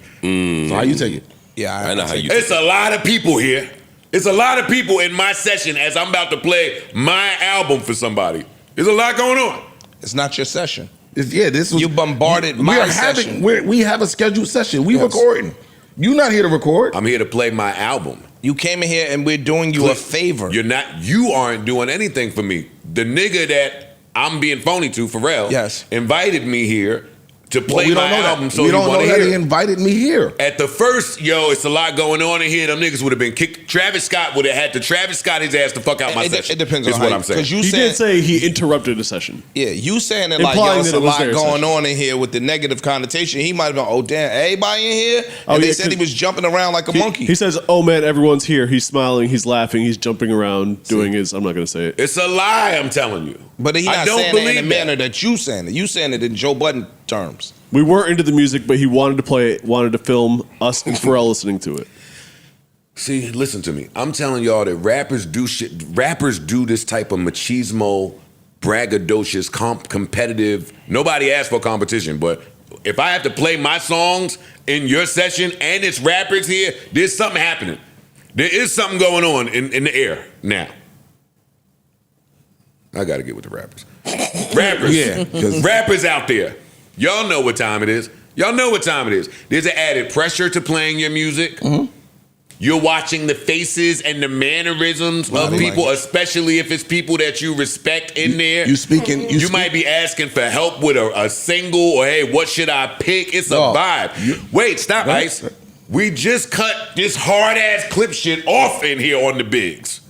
Speaker 3: So how you take it?
Speaker 10: Yeah,
Speaker 5: I know how you.
Speaker 2: It's a lot of people here. It's a lot of people in my session as I'm about to play my album for somebody. There's a lot going on.
Speaker 10: It's not your session.
Speaker 3: This was
Speaker 10: you bombarded my session.
Speaker 3: We have a scheduled session. We recording. You not here to record.
Speaker 2: I'm here to play my album.
Speaker 10: You came in here and we're doing you a favor.
Speaker 2: You aren't doing anything for me. The nigga that I'm being phony to, Pharrell, invited me here to play my album. So
Speaker 3: we don't know that he invited me here.
Speaker 2: At the first, it's a lot going on in here. Them niggas would have been kicked. Travis Scott would have had to Travis Scott his ass to fuck out my session.
Speaker 10: It depends on
Speaker 2: what I'm saying.
Speaker 6: He did say he interrupted the session.
Speaker 10: Yeah, you saying it like there's a lot going on in here with the negative connotation. He might have been, oh damn, everybody in here? And they said he was jumping around like a monkey.
Speaker 6: He says, oh man, everyone's here. He's smiling, he's laughing, he's jumping around, doing his, I'm not going to say it.
Speaker 2: It's a lie, I'm telling you.
Speaker 10: But he's not saying it in the manner that you saying it. You saying it in Joe Budden terms.
Speaker 6: We were into the music, but he wanted to play it, wanted to film us and Pharrell listening to it.
Speaker 2: See, listen to me. I'm telling y'all that rappers do shit. Rappers do this type of machismo, braggadocious, competitive. Nobody asked for competition, but if I have to play my songs in your session and it's rappers here, there's something happening. There is something going on in the air now. I got to get with the rappers. Rappers. Rappers out there. Y'all know what time it is. There's an added pressure to playing your music. Mm-hmm. You're watching the faces and the mannerisms of people, especially if it's people that you respect in there. You might be asking for help with a single or, hey, what should I pick? It's a vibe. Wait, stop, Ice. We just cut this hard-ass clip shit off in here on the bigs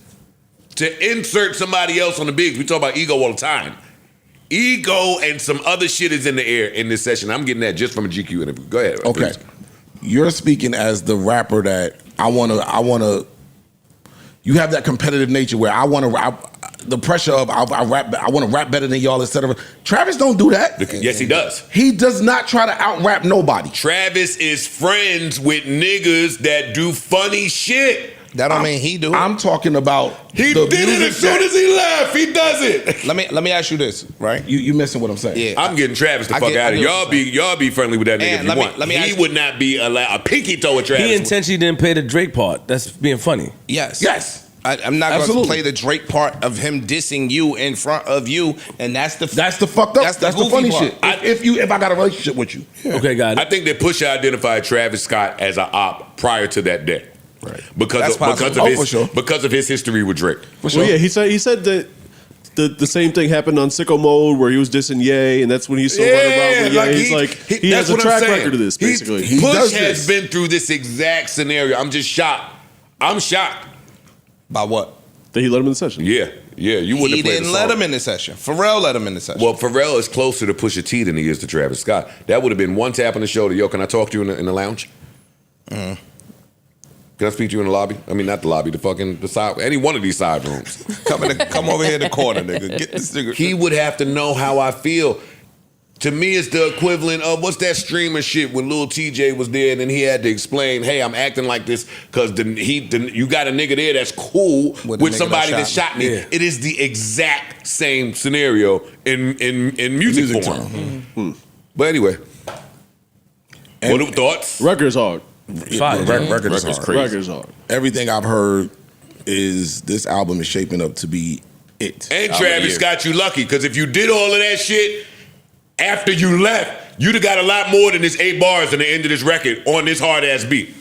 Speaker 2: to insert somebody else on the bigs. We talk about ego all the time. Ego and some other shit is in the air in this session. I'm getting that just from a GQ interview. Go ahead.
Speaker 3: Okay. Please. You're speaking as the rapper that I wanna. You have that competitive nature where the pressure of I want to rap better than y'all, etc. Travis don't do that.
Speaker 2: Yes, he does.
Speaker 3: He does not try to out-rap nobody.
Speaker 2: Travis is friends with niggas that do funny shit.
Speaker 10: That don't mean he do.
Speaker 3: I'm talking about
Speaker 2: he did it as soon as he left. He does it.
Speaker 10: Let me ask you this, right?
Speaker 3: You missing what I'm saying?
Speaker 10: Yeah,
Speaker 2: I'm getting Travis the fuck out of here. Y'all be friendly with that nigga if you want. He would not be a pinky toe with Travis.
Speaker 4: He intentionally didn't play the Drake part. That's being funny.
Speaker 10: Yes. I'm not going to play the Drake part of him dissing you in front of you, and that's the fucked up. That's the funny part. Shit. If I got a relationship with you,
Speaker 4: okay, got it.
Speaker 2: I think that Pusha identified Travis Scott as an op prior to that day. Right. Because of his history with Drake.
Speaker 6: For sure. Well, yeah, he said that the same thing happened on Sicko Mode where he was dissing Ye, and that's when he still running around with Ye. He has a track record of this, basically.
Speaker 2: Push has been through this exact scenario. I'm just shocked. I'm shocked.
Speaker 10: By what?
Speaker 6: That he let him in the session.
Speaker 2: Yeah. You wouldn't have played the song. He
Speaker 10: didn't let him in the session. Pharrell let him in the session.
Speaker 2: Well, Pharrell is closer to Pusha T than he is to Travis Scott. That would have been one tap on the shoulder. Yo, can I talk to you in the lounge? Mm. Can I speak to you in the lobby? I mean, not the lobby, the side, any one of these side rooms.
Speaker 10: Come over here in the corner, nigga. Get this nigga.
Speaker 2: He would have to know how I feel. To me, it's the equivalent of what's that streamer shit when Lil TJ was there and then he had to explain, hey, I'm acting like this because you got a nigga there that's cool with somebody that shot me. Yeah. It is the exact same scenario in music form. Mm-hmm. But anyway, what are thoughts?
Speaker 6: Record's hard.
Speaker 3: Record is hard.
Speaker 6: Crazy. Record's hard.
Speaker 3: Everything I've heard is this album is shaping up to be it.
Speaker 2: And Travis got you lucky because if you did all of that shit after you left, you'd have got a lot more than this 8 bars in the end of this record on this hard ass beat.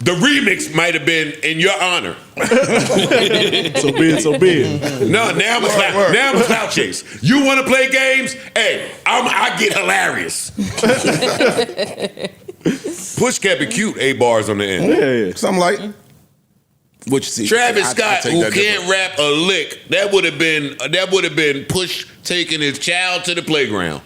Speaker 2: The remix might have been in your honor.
Speaker 6: So be it.
Speaker 2: No, now I'm a clout chase. You want to play games? Hey, I get hilarious. Push kept it cute, 8 bars on the end.
Speaker 6: Yeah.
Speaker 3: Something like.
Speaker 2: Travis Scott, who can't rap a lick, that would have been Push taking his child to the playground.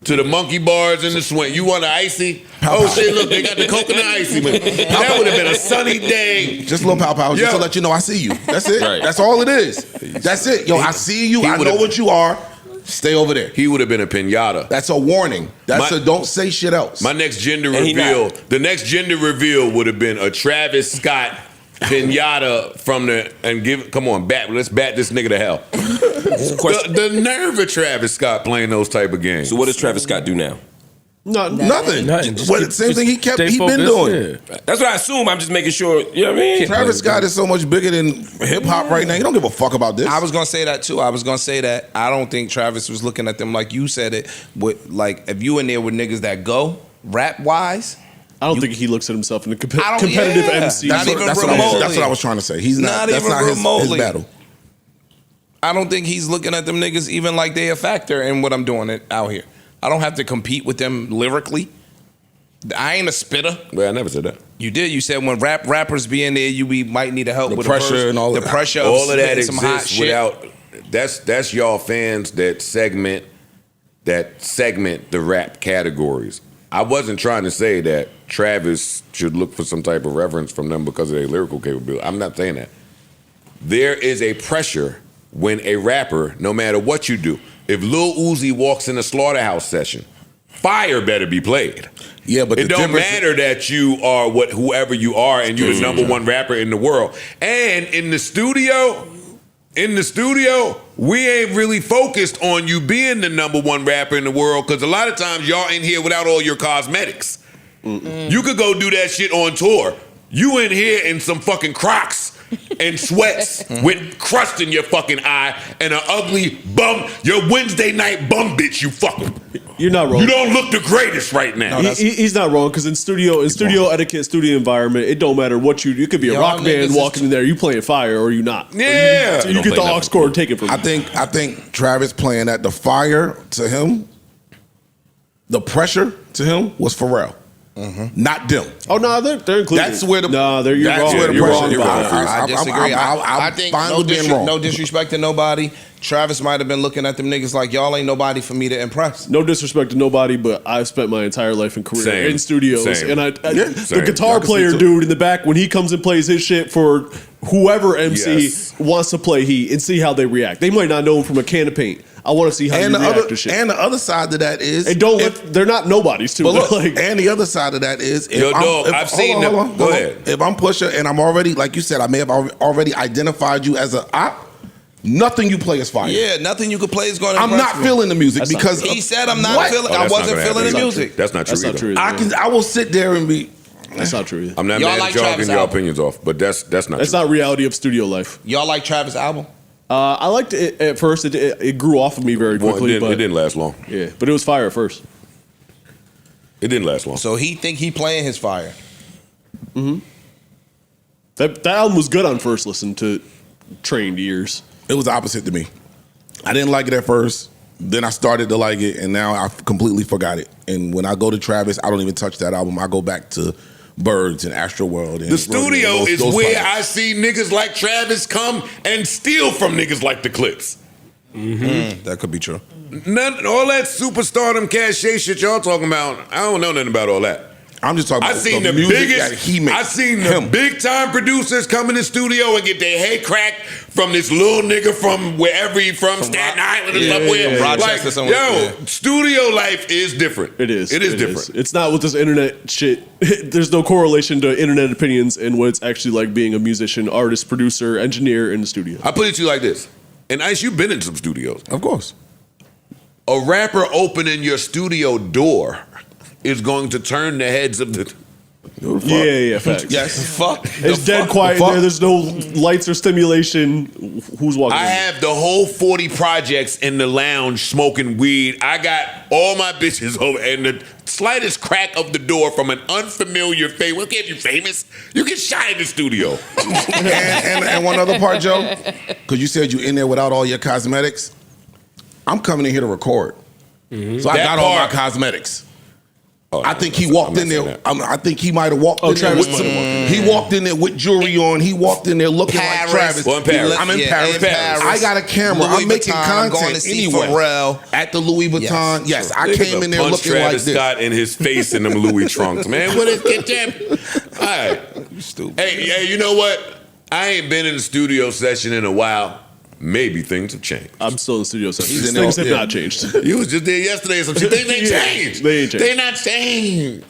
Speaker 2: to the monkey bars in the swing. You want an icy? Oh shit! Look, they got the coconut icy. Man. That would have been a sunny day.
Speaker 3: Just a little pow, just to let you know I see you. That's it.
Speaker 2: Right.
Speaker 3: That's all it is. That's it. Yo, I see you. I know what you are. Stay over there.
Speaker 2: He would have been a pinata.
Speaker 3: That's a warning. That's a don't say shit else.
Speaker 2: My next gender reveal, the next gender reveal would have been a Travis Scott pinata from the come on, let's bat this nigga to hell. the nerve of Travis Scott playing those type of games.
Speaker 5: So what does Travis Scott do now?
Speaker 3: Nothing. Same thing he been doing.
Speaker 5: Yeah. That's what I assume. I'm just making sure. You know what I mean?
Speaker 3: Travis Scott is so much bigger than hip hop right now. You don't give a fuck about this.
Speaker 10: I was gonna say that too. I was gonna say that I don't think Travis was looking at them like you said it. With like if you in there with niggas that go rap wise.
Speaker 6: I don't think he looks at himself in a competitive MC.
Speaker 3: That's what I was trying to say. He's not. That's not his battle.
Speaker 10: I don't think he's looking at them niggas even like they a factor in what I'm doing out here. I don't have to compete with them lyrically. I ain't a spitter.
Speaker 2: Well, I never said that.
Speaker 10: You did. You said when rappers be in there, you might need help with
Speaker 3: pressure and all
Speaker 10: the pressure.
Speaker 2: All of that
Speaker 10: exists some hot shit.
Speaker 2: without. That's y'all fans that segment the rap categories. I wasn't trying to say that Travis should look for some type of reverence from them because of their lyrical capability. I'm not saying that. There is a pressure when a rapper, no matter what you do, if Lil Uzi walks in a slaughterhouse session, fire better be played.
Speaker 3: Yeah, but
Speaker 2: it don't matter that you are whoever you are and you're the number one rapper in the world. And in the studio, we ain't really focused on you being the number one rapper in the world because a lot of times y'all in here without all your cosmetics. You could go do that shit on tour. You in here in some fucking Crocs and sweats with crust in your fucking eye and an ugly bum, your Wednesday night bum bitch, you fucking.
Speaker 6: You're not wrong.
Speaker 2: You don't look the greatest right now.
Speaker 6: He's not wrong because in studio etiquette, studio environment, it don't matter what you could be a rock band walking in there, you playing fire or you not.
Speaker 2: Yeah.
Speaker 6: You get the aux cord taken from you.
Speaker 3: I think Travis playing at the fire to him, the pressure to him was Pharrell. Not them.
Speaker 6: Oh no, they're included.
Speaker 3: That's where
Speaker 6: you're wrong.
Speaker 3: You're wrong.
Speaker 10: I disagree. I think
Speaker 3: wrong.
Speaker 10: No disrespect to nobody. Travis might have been looking at them niggas like y'all ain't nobody for me to impress.
Speaker 6: No disrespect to nobody, but I've spent my entire life and career in studios, and the guitar player dude in the back when he comes and plays his shit for whoever MC wants to play and see how they react. They might not know him from a can of paint. I want to see how you react to shit.
Speaker 3: And the other side of that is,
Speaker 6: they're not nobodies too.
Speaker 3: But look, and the other side of that is,
Speaker 2: Go ahead.
Speaker 3: If I'm Pusha and I'm already, like you said, I may have already identified you as a op. Nothing you play is fire.
Speaker 10: Yeah, nothing you could play is going to.
Speaker 3: I'm not feeling the music because
Speaker 10: he said I'm not feeling. I wasn't feeling the music.
Speaker 2: That's not true.
Speaker 6: That's not true.
Speaker 3: I will sit there and be.
Speaker 6: That's not true.
Speaker 2: I'm not mad at y'all getting your opinions off, but that's not true.
Speaker 6: That's not reality of studio life.
Speaker 10: Y'all like Travis' album?
Speaker 6: I liked it at first. It grew off of me very quickly.
Speaker 2: It didn't last long.
Speaker 6: Yeah, but it was fire at first.
Speaker 2: It didn't last long.
Speaker 10: So he think he playing his fire.
Speaker 6: That album was good on first listen to trained ears.
Speaker 3: It was opposite to me. I didn't like it at first. Then I started to like it, and now I completely forgot it. And when I go to Travis, I don't even touch that album. I go back to Birds and Astro World. And
Speaker 2: the studio is where I see niggas like Travis come and steal from niggas like the Clipse.
Speaker 10: That could be true.
Speaker 2: All that superstardom cachet shit y'all talking about, I don't know nothing about all that.
Speaker 3: I'm just talking about
Speaker 2: I seen
Speaker 3: the
Speaker 2: the
Speaker 3: music
Speaker 2: biggest,
Speaker 3: that he made.
Speaker 2: I seen the big time producers come in the studio and get their head cracked from this little nigga from wherever he from Staten Island or somewhere.
Speaker 10: Rochester somewhere.
Speaker 2: Studio life is different.
Speaker 6: It is.
Speaker 2: It is different.
Speaker 6: It's not with this internet shit. There's no correlation to internet opinions and what it's actually like being a musician, artist, producer, engineer in the studio.
Speaker 2: I put it to you like this. And Ice, you've been in some studios.
Speaker 3: Of course.
Speaker 2: A rapper opening your studio door is going to turn the heads of the...
Speaker 6: Yeah, facts.
Speaker 10: Yes, fuck.
Speaker 6: It's dead quiet in there. There's no lights or stimulation. Who's walking in?
Speaker 2: I have the whole 40 projects in the lounge smoking weed. I got all my bitches over, and the slightest crack of the door from an unfamiliar face. What if you famous? You get shot in the studio.
Speaker 3: and one other part, Joe, because you said you in there without all your cosmetics. I'm coming in here to record. So I got all my cosmetics. I think he walked in there. I think he might have walked in there with some. He walked in there with jewelry on. He walked in there looking like Travis.
Speaker 2: Well, in Paris.
Speaker 3: I'm in Paris.
Speaker 10: Paris.
Speaker 3: I got a camera.
Speaker 10: Louis
Speaker 3: I'm making
Speaker 10: Vuitton,
Speaker 3: content
Speaker 10: I'm going to see
Speaker 3: anyway.
Speaker 10: Pharrell.
Speaker 3: At the Louis Vuitton. Yes, I came in there
Speaker 2: punch
Speaker 3: looking
Speaker 2: Travis
Speaker 3: like this.
Speaker 2: Scott in his face in them Louis trunks, man. What is get that? All right,
Speaker 10: You stupid.
Speaker 2: hey, you know what? I ain't been in the studio session in a while. Maybe things have changed.
Speaker 6: I'm still in the studio session.
Speaker 3: He's in there,
Speaker 6: Things have
Speaker 3: yeah.
Speaker 6: not changed.
Speaker 2: You was just there yesterday or some shit. They changed.
Speaker 6: They ain't changed.
Speaker 2: They not changed.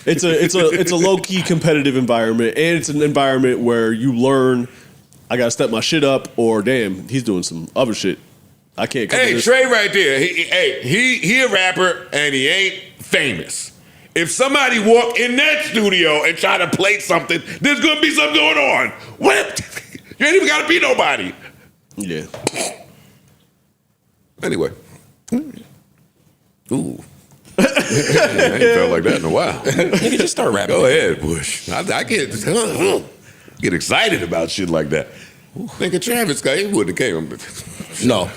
Speaker 6: It's a low key competitive environment, and it's an environment where you learn. I gotta step my shit up, or damn, he's doing some other shit. I can't. Come to
Speaker 2: Hey,
Speaker 6: this.
Speaker 2: Trey, right there. He a rapper and he ain't famous. If somebody walk in that studio and try to play something, there's gonna be something going on. What? You ain't even gotta be nobody.
Speaker 6: Yeah.
Speaker 2: Anyway. Ooh. I ain't felt like that in a while.
Speaker 5: Nigga, just start rapping.
Speaker 2: Go ahead, Bush. I get excited about shit like that. Think of Travis Scott. He wouldn't have came.
Speaker 3: No,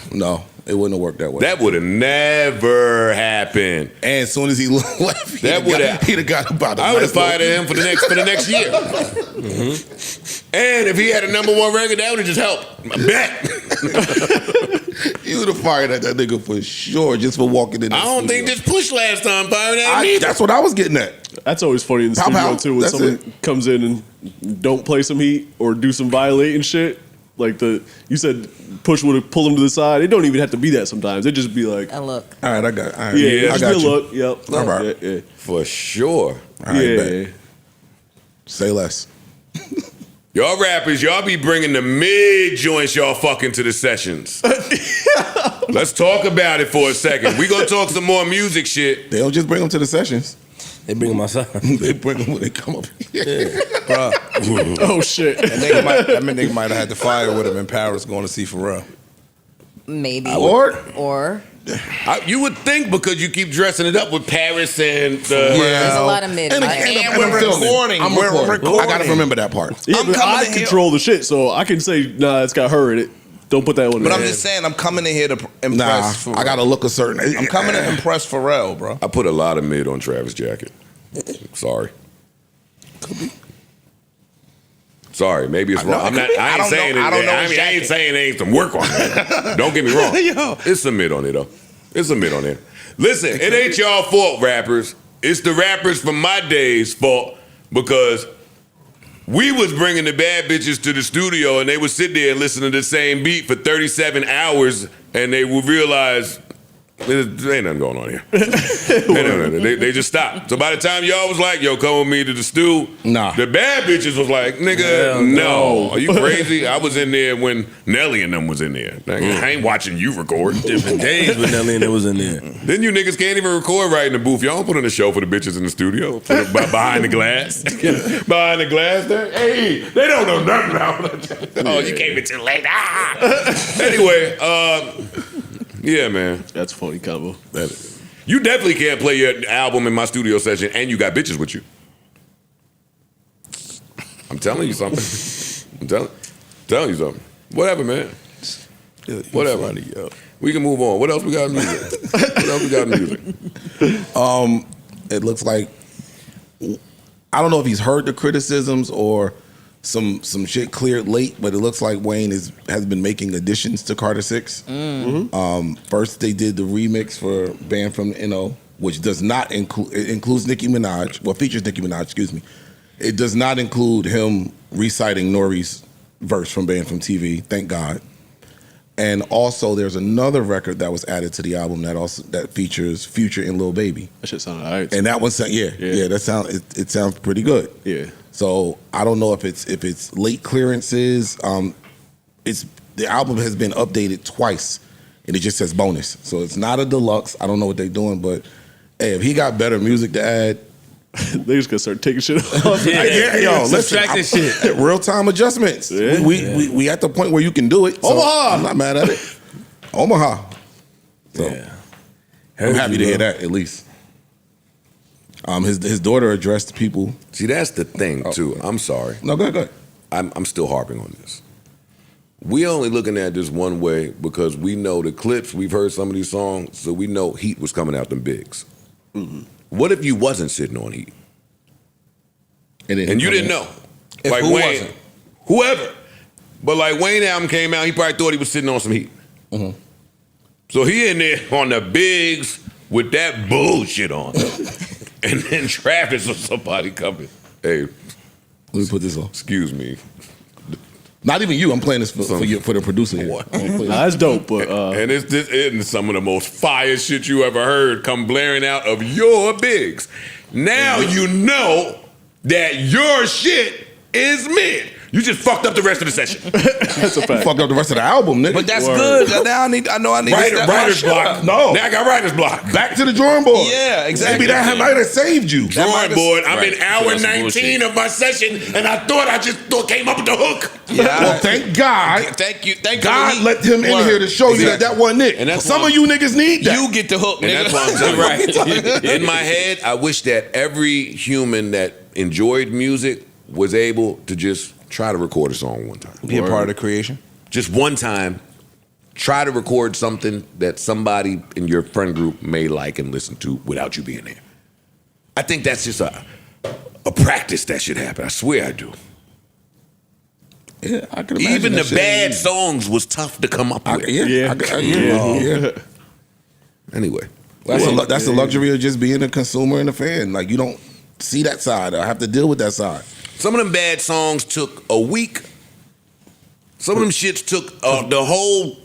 Speaker 3: it wouldn't have worked that way.
Speaker 2: That would have never happened.
Speaker 3: And as soon as he left, he'd have got about.
Speaker 2: I would have fired him for the next year. Mm-hmm. And if he had a #1 record, that would have just helped. I bet.
Speaker 3: You would have fired at that nigga for sure, just for walking in.
Speaker 2: I don't think this Push last time fired at me.
Speaker 3: That's what I was getting at.
Speaker 6: That's always funny in the studio too when someone comes in and don't play some heat or do some violating shit. Like you said, Push would have pulled him to the side. It don't even have to be that sometimes. It just be like
Speaker 8: A look.
Speaker 3: All right, I got. All right.
Speaker 6: Yeah,
Speaker 3: I
Speaker 6: just
Speaker 3: got
Speaker 6: be a
Speaker 3: you.
Speaker 6: look. Yep.
Speaker 3: All right.
Speaker 6: Yeah.
Speaker 2: For sure.
Speaker 3: All right,
Speaker 6: Yeah.
Speaker 3: bet. Say less.
Speaker 2: Y'all rappers, y'all be bringing the mid joints y'all fucking to the sessions. Let's talk about it for a second. We gonna talk some more music shit.
Speaker 3: They don't just bring them to the sessions.
Speaker 4: They bring him outside.
Speaker 3: They bring them when they come up.
Speaker 10: Bruh.
Speaker 6: Oh shit.
Speaker 10: That nigga might have had the fire with him in Paris going to see Pharrell.
Speaker 8: Maybe.
Speaker 3: Or
Speaker 2: You would think because you keep dressing it up with Paris and
Speaker 8: There's a lot of mid.
Speaker 3: and
Speaker 10: we're
Speaker 3: I'm filming.
Speaker 10: recording.
Speaker 3: I'm
Speaker 10: We're
Speaker 3: recording.
Speaker 10: recording.
Speaker 3: I gotta remember that part.
Speaker 6: Yeah,
Speaker 10: I'm
Speaker 6: but
Speaker 10: coming
Speaker 6: I
Speaker 10: to here-
Speaker 6: control the shit, so I can say, nah, it's got her in it. Don't put that one in
Speaker 10: But I'm
Speaker 6: there.
Speaker 10: just saying, I'm coming in here to
Speaker 3: Nah,
Speaker 10: impress Pharrell.
Speaker 3: I gotta look a certain.
Speaker 10: I'm coming to impress Pharrell, bro.
Speaker 2: I put a lot of mid on Travis' jacket. Sorry. Sorry, maybe it's wrong. I ain't saying it. I ain't saying it ain't some work on it. Don't get me wrong. It's some mid on it though. It's some mid on it. Listen, it ain't y'all fault, rappers. It's the rappers from my days' fault because we was bringing the bad bitches to the studio and they would sit there and listen to the same beat for 37 hours and they would realize there ain't nothing going on here. They just stopped. So by the time y'all was like, yo, come with me to the stew, the bad bitches was like, nigga, no. Are you crazy? I was in there when Nelly and them was in there. I ain't watching you record.
Speaker 4: Different days when Nelly and them was in there.
Speaker 2: Then you niggas can't even record right in the booth. Y'all don't put on a show for the bitches in the studio. Behind the glass. Behind the glass there. Hey, they don't know nothing about it. Oh, you came in too late. Anyway, yeah, man.
Speaker 6: That's a funny combo.
Speaker 2: You definitely can't play your album in my studio session and you got bitches with you. I'm telling you something. I'm telling you something. Whatever, man. Whatever.
Speaker 10: Funny, yo.
Speaker 2: We can move on. What else we got in music?
Speaker 3: It looks like I don't know if he's heard the criticisms or some shit cleared late, but it looks like Wayne has been making additions to Carter 6.
Speaker 8: Mm-hmm.
Speaker 3: First, they did the remix for Banned from the NO, which does not include, it includes Nicki Minaj, well, features Nicki Minaj, excuse me. It does not include him reciting Nori's verse from Banned from TV, thank God. And also, there's another record that was added to the album that features Future and Lil Baby.
Speaker 6: That shit sound alright.
Speaker 3: And that one sound, it sounds pretty good.
Speaker 6: Yeah.
Speaker 3: So I don't know if it's late clearances. The album has been updated twice, and it just says bonus. So it's not a deluxe. I don't know what they're doing, but hey, if he got better music to add,
Speaker 6: they just gonna start taking shit off.
Speaker 3: Listen,
Speaker 4: shit.
Speaker 3: Real time adjustments.
Speaker 6: Yeah.
Speaker 3: We at the point where you can do it. So
Speaker 6: Omaha.
Speaker 3: I'm not mad at it. Omaha. So I'm happy to hear that at least. His daughter addressed people.
Speaker 2: See, that's the thing too. I'm sorry.
Speaker 3: No, go ahead.
Speaker 2: I'm still harping on this. We only looking at this one way because we know the Clipse. We've heard some of these songs, so we know heat was coming out them bigs.
Speaker 6: Mm-hmm.
Speaker 2: What if you wasn't sitting on heat? And you didn't know.
Speaker 10: If
Speaker 2: like
Speaker 10: who
Speaker 2: Wayne,
Speaker 10: wasn't?
Speaker 2: whoever. But like Wayne album came out, he probably thought he was sitting on some heat.
Speaker 10: Mm-hmm.
Speaker 2: So he in there on the bigs with that bullshit on. And then Travis or somebody coming. Hey,
Speaker 3: let me put this on.
Speaker 2: Excuse me.
Speaker 3: Not even you. I'm playing this for the producer here.
Speaker 6: That's dope, but
Speaker 2: and it's this isn't some of the most fire shit you ever heard come blaring out of your bigs. Now you know that your shit is mid. You just fucked up the rest of the session.
Speaker 6: That's a fact.
Speaker 3: Fucked up the rest of the album, nigga.
Speaker 10: But that's good. Now I need
Speaker 2: writer's block.
Speaker 3: No.
Speaker 2: Now I got writer's block.
Speaker 3: Back to the drawing board.
Speaker 10: Yeah, exactly.
Speaker 3: Maybe that might have saved you.
Speaker 2: Drawing board. I'm
Speaker 5: Right.
Speaker 2: in hour
Speaker 5: That's
Speaker 2: 19
Speaker 5: bullshit.
Speaker 2: of my session, and I thought I just came up with the hook.
Speaker 10: Yeah,
Speaker 3: Well, thank God.
Speaker 10: Thank you.
Speaker 3: God let him in here to show you that wasn't it.
Speaker 2: And that's
Speaker 3: Some
Speaker 2: why-
Speaker 3: of you niggas need that.
Speaker 10: You get the hook,
Speaker 2: And
Speaker 10: nigga.
Speaker 2: that's why I'm telling you. In my head, I wish that every human that enjoyed music was able to just try to record a song one time.
Speaker 10: Be a part of the creation.
Speaker 2: Just one time, try to record something that somebody in your friend group may like and listen to without you being there. I think that's just a practice that should happen. I swear I do.
Speaker 3: Yeah, I can imagine
Speaker 2: Even
Speaker 3: that
Speaker 2: the
Speaker 3: shit.
Speaker 2: bad songs was tough to come up with.
Speaker 3: Yeah.
Speaker 2: Anyway.
Speaker 3: That's the luxury of just being a consumer and a fan. Like, you don't see that side. I have to deal with that side.
Speaker 2: Some of them bad songs took a week. Some of them shits took the whole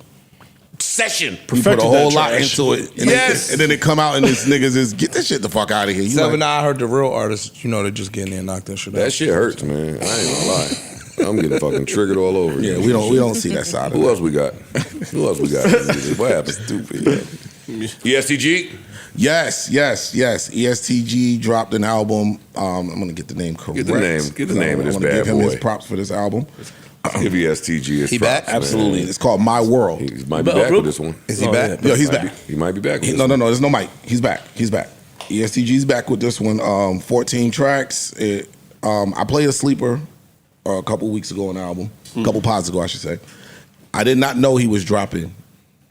Speaker 2: session.
Speaker 3: You put a whole lot into it. And
Speaker 2: Yes.
Speaker 3: and then it come out and this niggas is, get this shit the fuck out of here. You like,
Speaker 10: I heard the real artists, they're just getting there and knock that shit out.
Speaker 2: That shit hurts, man. I ain't gonna lie. I'm getting fucking triggered all over.
Speaker 3: yeah, we don't see that side of
Speaker 2: Who
Speaker 3: it.
Speaker 2: else we got? What happened? Stupid. EST Gee?
Speaker 3: Yes. EST Gee dropped an album. I'm gonna get the name correct.
Speaker 2: Get the name of this
Speaker 3: I wanna
Speaker 2: bad
Speaker 3: give him
Speaker 2: boy.
Speaker 3: his props for this album.
Speaker 2: Give EST Gee his
Speaker 10: He
Speaker 2: props,
Speaker 10: back?
Speaker 2: man.
Speaker 3: Absolutely. It's called My World.
Speaker 2: He might be back with this one.
Speaker 10: Is he back?
Speaker 3: Yeah, he's back.
Speaker 2: He might be back with this
Speaker 3: No,
Speaker 2: one.
Speaker 3: there's no mic. He's back. EST Gee's back with this one. 14 tracks. I played a sleeper a couple weeks ago on the album. A couple pods ago, I should say. I did not know he was dropping.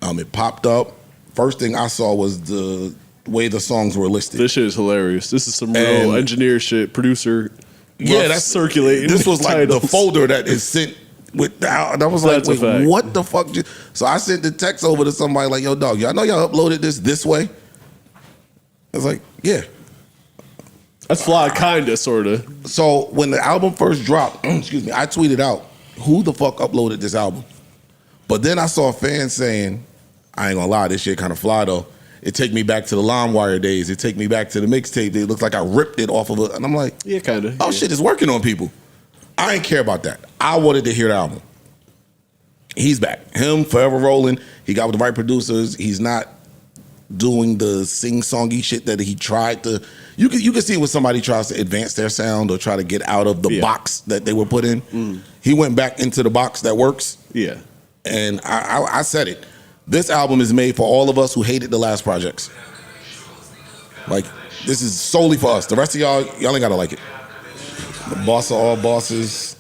Speaker 3: It popped up. First thing I saw was the way the songs were listed.
Speaker 6: this shit is hilarious. This is some real
Speaker 3: And-
Speaker 6: engineer shit. Producer,
Speaker 3: Yeah, that's
Speaker 6: circulating.
Speaker 3: This was like the
Speaker 6: titles.
Speaker 3: folder that is sent with. And I was like,
Speaker 6: That's a
Speaker 3: wait,
Speaker 6: fact.
Speaker 3: what the fuck? So I sent the text over to somebody like, yo, dog, y'all know y'all uploaded this way? I was like, yeah.
Speaker 6: That's fly, kinda, sorta.
Speaker 3: So when the album first dropped, excuse me, I tweeted out, who the fuck uploaded this album? But then I saw fans saying, I ain't gonna lie, this shit kind of fly though. It take me back to the LimeWire days. It take me back to the mixtape. It looks like I ripped it off of it. And I'm like,
Speaker 6: Yeah, kinda.
Speaker 3: oh shit, it's working on people. I ain't care about that. I wanted to hear the album. He's back. Him, forever rolling. He got with the right producers. He's not doing the sing-songy shit that he tried to. You can see when somebody tries to advance their sound or try to get out of the box that they were put in. He went back into the box that works.
Speaker 6: Yeah.
Speaker 3: And I said it. This album is made for all of us who hated the last projects. Like, this is solely for us. The rest of y'all ain't gotta like it. The boss of all bosses,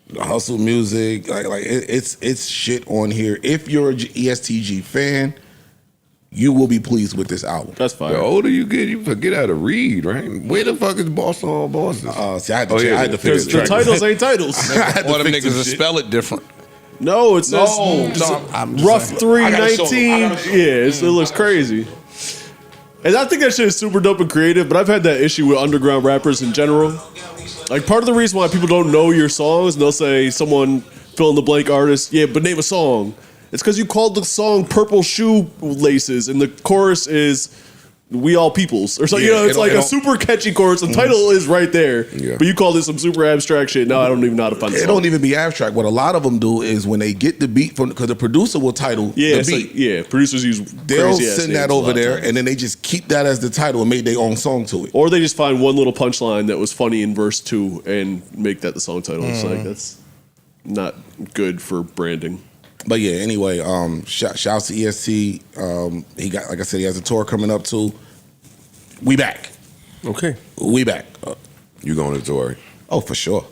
Speaker 3: the hustle music, it's shit on here. If you're a ESTG fan, you will be pleased with this album.
Speaker 6: That's fine.
Speaker 2: The older you get, you forget how to read, right? Where the fuck is Boss of All Bosses?
Speaker 3: See, I had to figure
Speaker 6: Because
Speaker 3: it
Speaker 6: the
Speaker 3: out.
Speaker 6: titles ain't titles.
Speaker 10: All them niggas will spell it different.
Speaker 6: No, it says
Speaker 10: I'm just
Speaker 6: rough
Speaker 10: saying.
Speaker 6: 319. Yeah, it looks crazy. And I think that shit is super dope and creative, but I've had that issue with underground rappers in general. Like, part of the reason why people don't know your songs, and they'll say someone fill in the blank artist, yeah, but name a song. It's because you called the song Purple Shoe Laces, and the chorus is We All Peoples. Or something.
Speaker 3: Yeah,
Speaker 6: It's like a super catchy chorus. The title is right there,
Speaker 2: Yeah.
Speaker 6: but you called it some super abstract shit. Now I don't even know how to find the
Speaker 3: It
Speaker 6: song.
Speaker 3: don't even be abstract. What a lot of them do is when they get the beat from, because the producer will title
Speaker 6: Yeah,
Speaker 3: the
Speaker 6: it's
Speaker 3: beat.
Speaker 6: like, yeah, producers use
Speaker 3: They'll
Speaker 6: crazy-ass
Speaker 3: send
Speaker 6: names
Speaker 3: that
Speaker 6: a
Speaker 3: over
Speaker 6: lot of
Speaker 3: there,
Speaker 6: times.
Speaker 3: and then they just keep that as the title and make their own song to it.
Speaker 6: Or they just find one little punchline that was funny in verse 2 and make that the song title. It's like, that's not good for branding.
Speaker 3: But yeah, anyway, shouts to EST. He got, like I said, he has a tour coming up too. We back.
Speaker 2: Okay.
Speaker 3: We back.
Speaker 2: You going to Tory?
Speaker 3: Oh, for sure.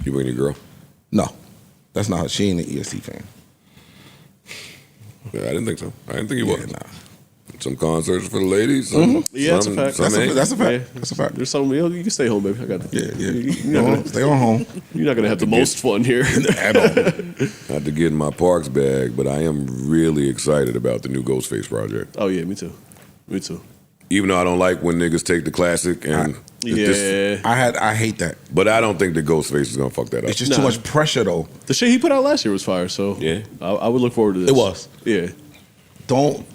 Speaker 2: You bring your girl?
Speaker 3: No, that's not her. She ain't an EST fan.
Speaker 2: Yeah, I didn't think so. I didn't think you was.
Speaker 3: Nah.
Speaker 1: Some concerts for the ladies.
Speaker 6: Yeah, that's a fact.
Speaker 3: That's a fact.
Speaker 6: Yeah.
Speaker 3: That's a fact.
Speaker 6: There's some, you can stay home, baby. I got it.
Speaker 3: Yeah. Stay on home.
Speaker 6: You're not gonna have the most fun here
Speaker 3: at all.
Speaker 1: Not to get in my Parks bag, but I am really excited about the new Ghostface project.
Speaker 6: Oh yeah, me too. Me too.
Speaker 1: Even though I don't like when niggas take the classic and
Speaker 3: I hate that.
Speaker 1: But I don't think the Ghostface is gonna fuck that up.
Speaker 3: It's just too much pressure though.
Speaker 6: The shit he put out last year was fire, so
Speaker 5: yeah,
Speaker 6: I would look forward to this.
Speaker 3: It was.
Speaker 6: Yeah.
Speaker 3: Don't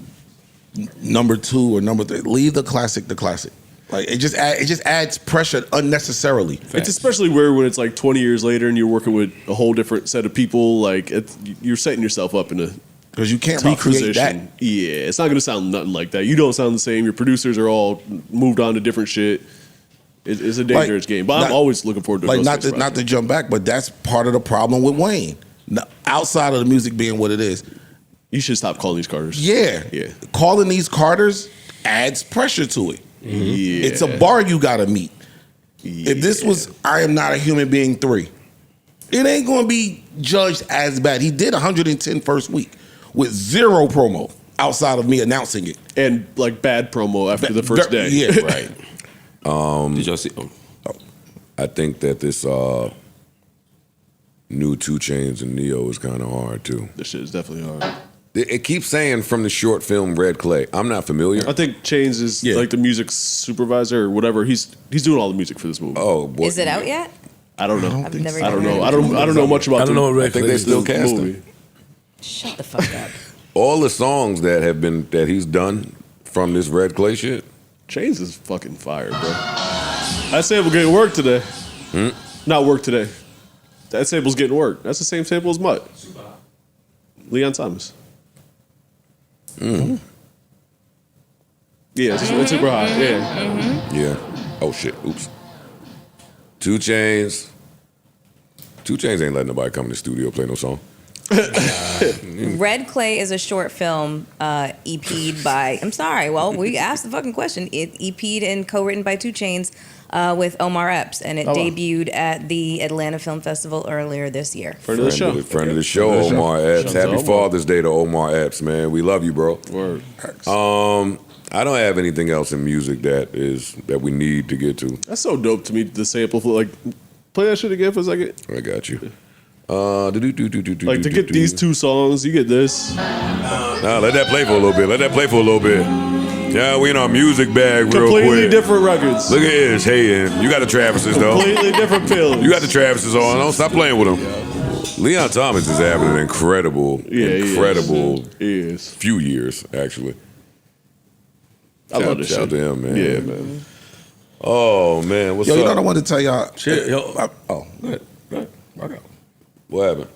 Speaker 3: number 2 or number 3. Leave the classic. Like it just adds pressure unnecessarily.
Speaker 6: It's especially weird when it's like 20 years later and you're working with a whole different set of people. Like you're setting yourself up in a
Speaker 3: because you can't
Speaker 6: tough
Speaker 3: recreate
Speaker 6: position.
Speaker 3: that.
Speaker 6: Yeah, it's not gonna sound nothing like that. You don't sound the same. Your producers are all moved on to different shit. It's a dangerous game, but I'm always looking forward to
Speaker 3: like not to jump back, but that's part of the problem with Wayne. Now, outside of the music being what it is,
Speaker 6: you should stop calling these Carters.
Speaker 3: Yeah, calling these Carters adds pressure to it.
Speaker 6: Yeah.
Speaker 3: It's a bar you gotta meet. If this was I Am Not a Human Being 3, it ain't gonna be judged as bad. He did 110 first week with 0 promo outside of me announcing it.
Speaker 6: And like bad promo after the first day.
Speaker 3: Yeah,
Speaker 5: right. Did y'all see?
Speaker 1: I think that this new 2 Chainz and Neo is kind of hard too.
Speaker 6: This shit is definitely hard.
Speaker 1: It keeps saying from the short film Red Clay. I'm not familiar.
Speaker 6: I think Chainz is like the music supervisor or whatever. He's doing all the music for this movie.
Speaker 1: Oh, boy.
Speaker 8: Is it out yet?
Speaker 6: I don't know.
Speaker 8: I've never
Speaker 6: I don't
Speaker 8: heard
Speaker 6: know.
Speaker 8: of it.
Speaker 6: I don't know much about.
Speaker 1: I don't know what Red
Speaker 6: I think
Speaker 1: Clay
Speaker 6: they
Speaker 1: is.
Speaker 6: still
Speaker 1: Casting.
Speaker 6: movie.
Speaker 8: Shut the fuck up.
Speaker 1: All the songs that he's done from this Red Clay shit.
Speaker 6: Chainz is fucking fire, bro. That sample getting work today. Not work today. That sample's getting work. That's the same sample as Mutt. Leon Thomas. Yeah, it's super hot. Yeah.
Speaker 1: Yeah. Oh shit. Oops. 2 Chainz. 2 Chainz ain't letting nobody come in the studio play no song.
Speaker 8: Red Clay is a short film EP'd by, I'm sorry, well, we asked the fucking question. It EP'd and co-written by 2 Chainz with Omar Epps, and it debuted at the Atlanta Film Festival earlier this year.
Speaker 1: Friend of the show, Omar Epps. Happy Father's Day to Omar Epps, man. We love you, bro.
Speaker 6: Word.
Speaker 1: I don't have anything else in music that we need to get to.
Speaker 6: That's so dope to me, the sample. Like, play that shit again for a second.
Speaker 1: I got you.
Speaker 6: Like to get these 2 songs, you get this.
Speaker 1: Nah, let that play for a little bit. Yeah, we in our music bag real quick.
Speaker 6: Completely different records.
Speaker 1: Look at this. Hey, you got the Travises though.
Speaker 6: Completely different pills.
Speaker 1: You got the Travises on. Don't stop playing with them. Leon Thomas is having an incredible few years, actually.
Speaker 6: I love this shit.
Speaker 1: Shout out to him, man.
Speaker 6: Yeah, man.
Speaker 1: Oh, man. What's up?
Speaker 3: You know what I wanted to tell y'all?
Speaker 4: Shit,
Speaker 3: go ahead.
Speaker 1: What happened?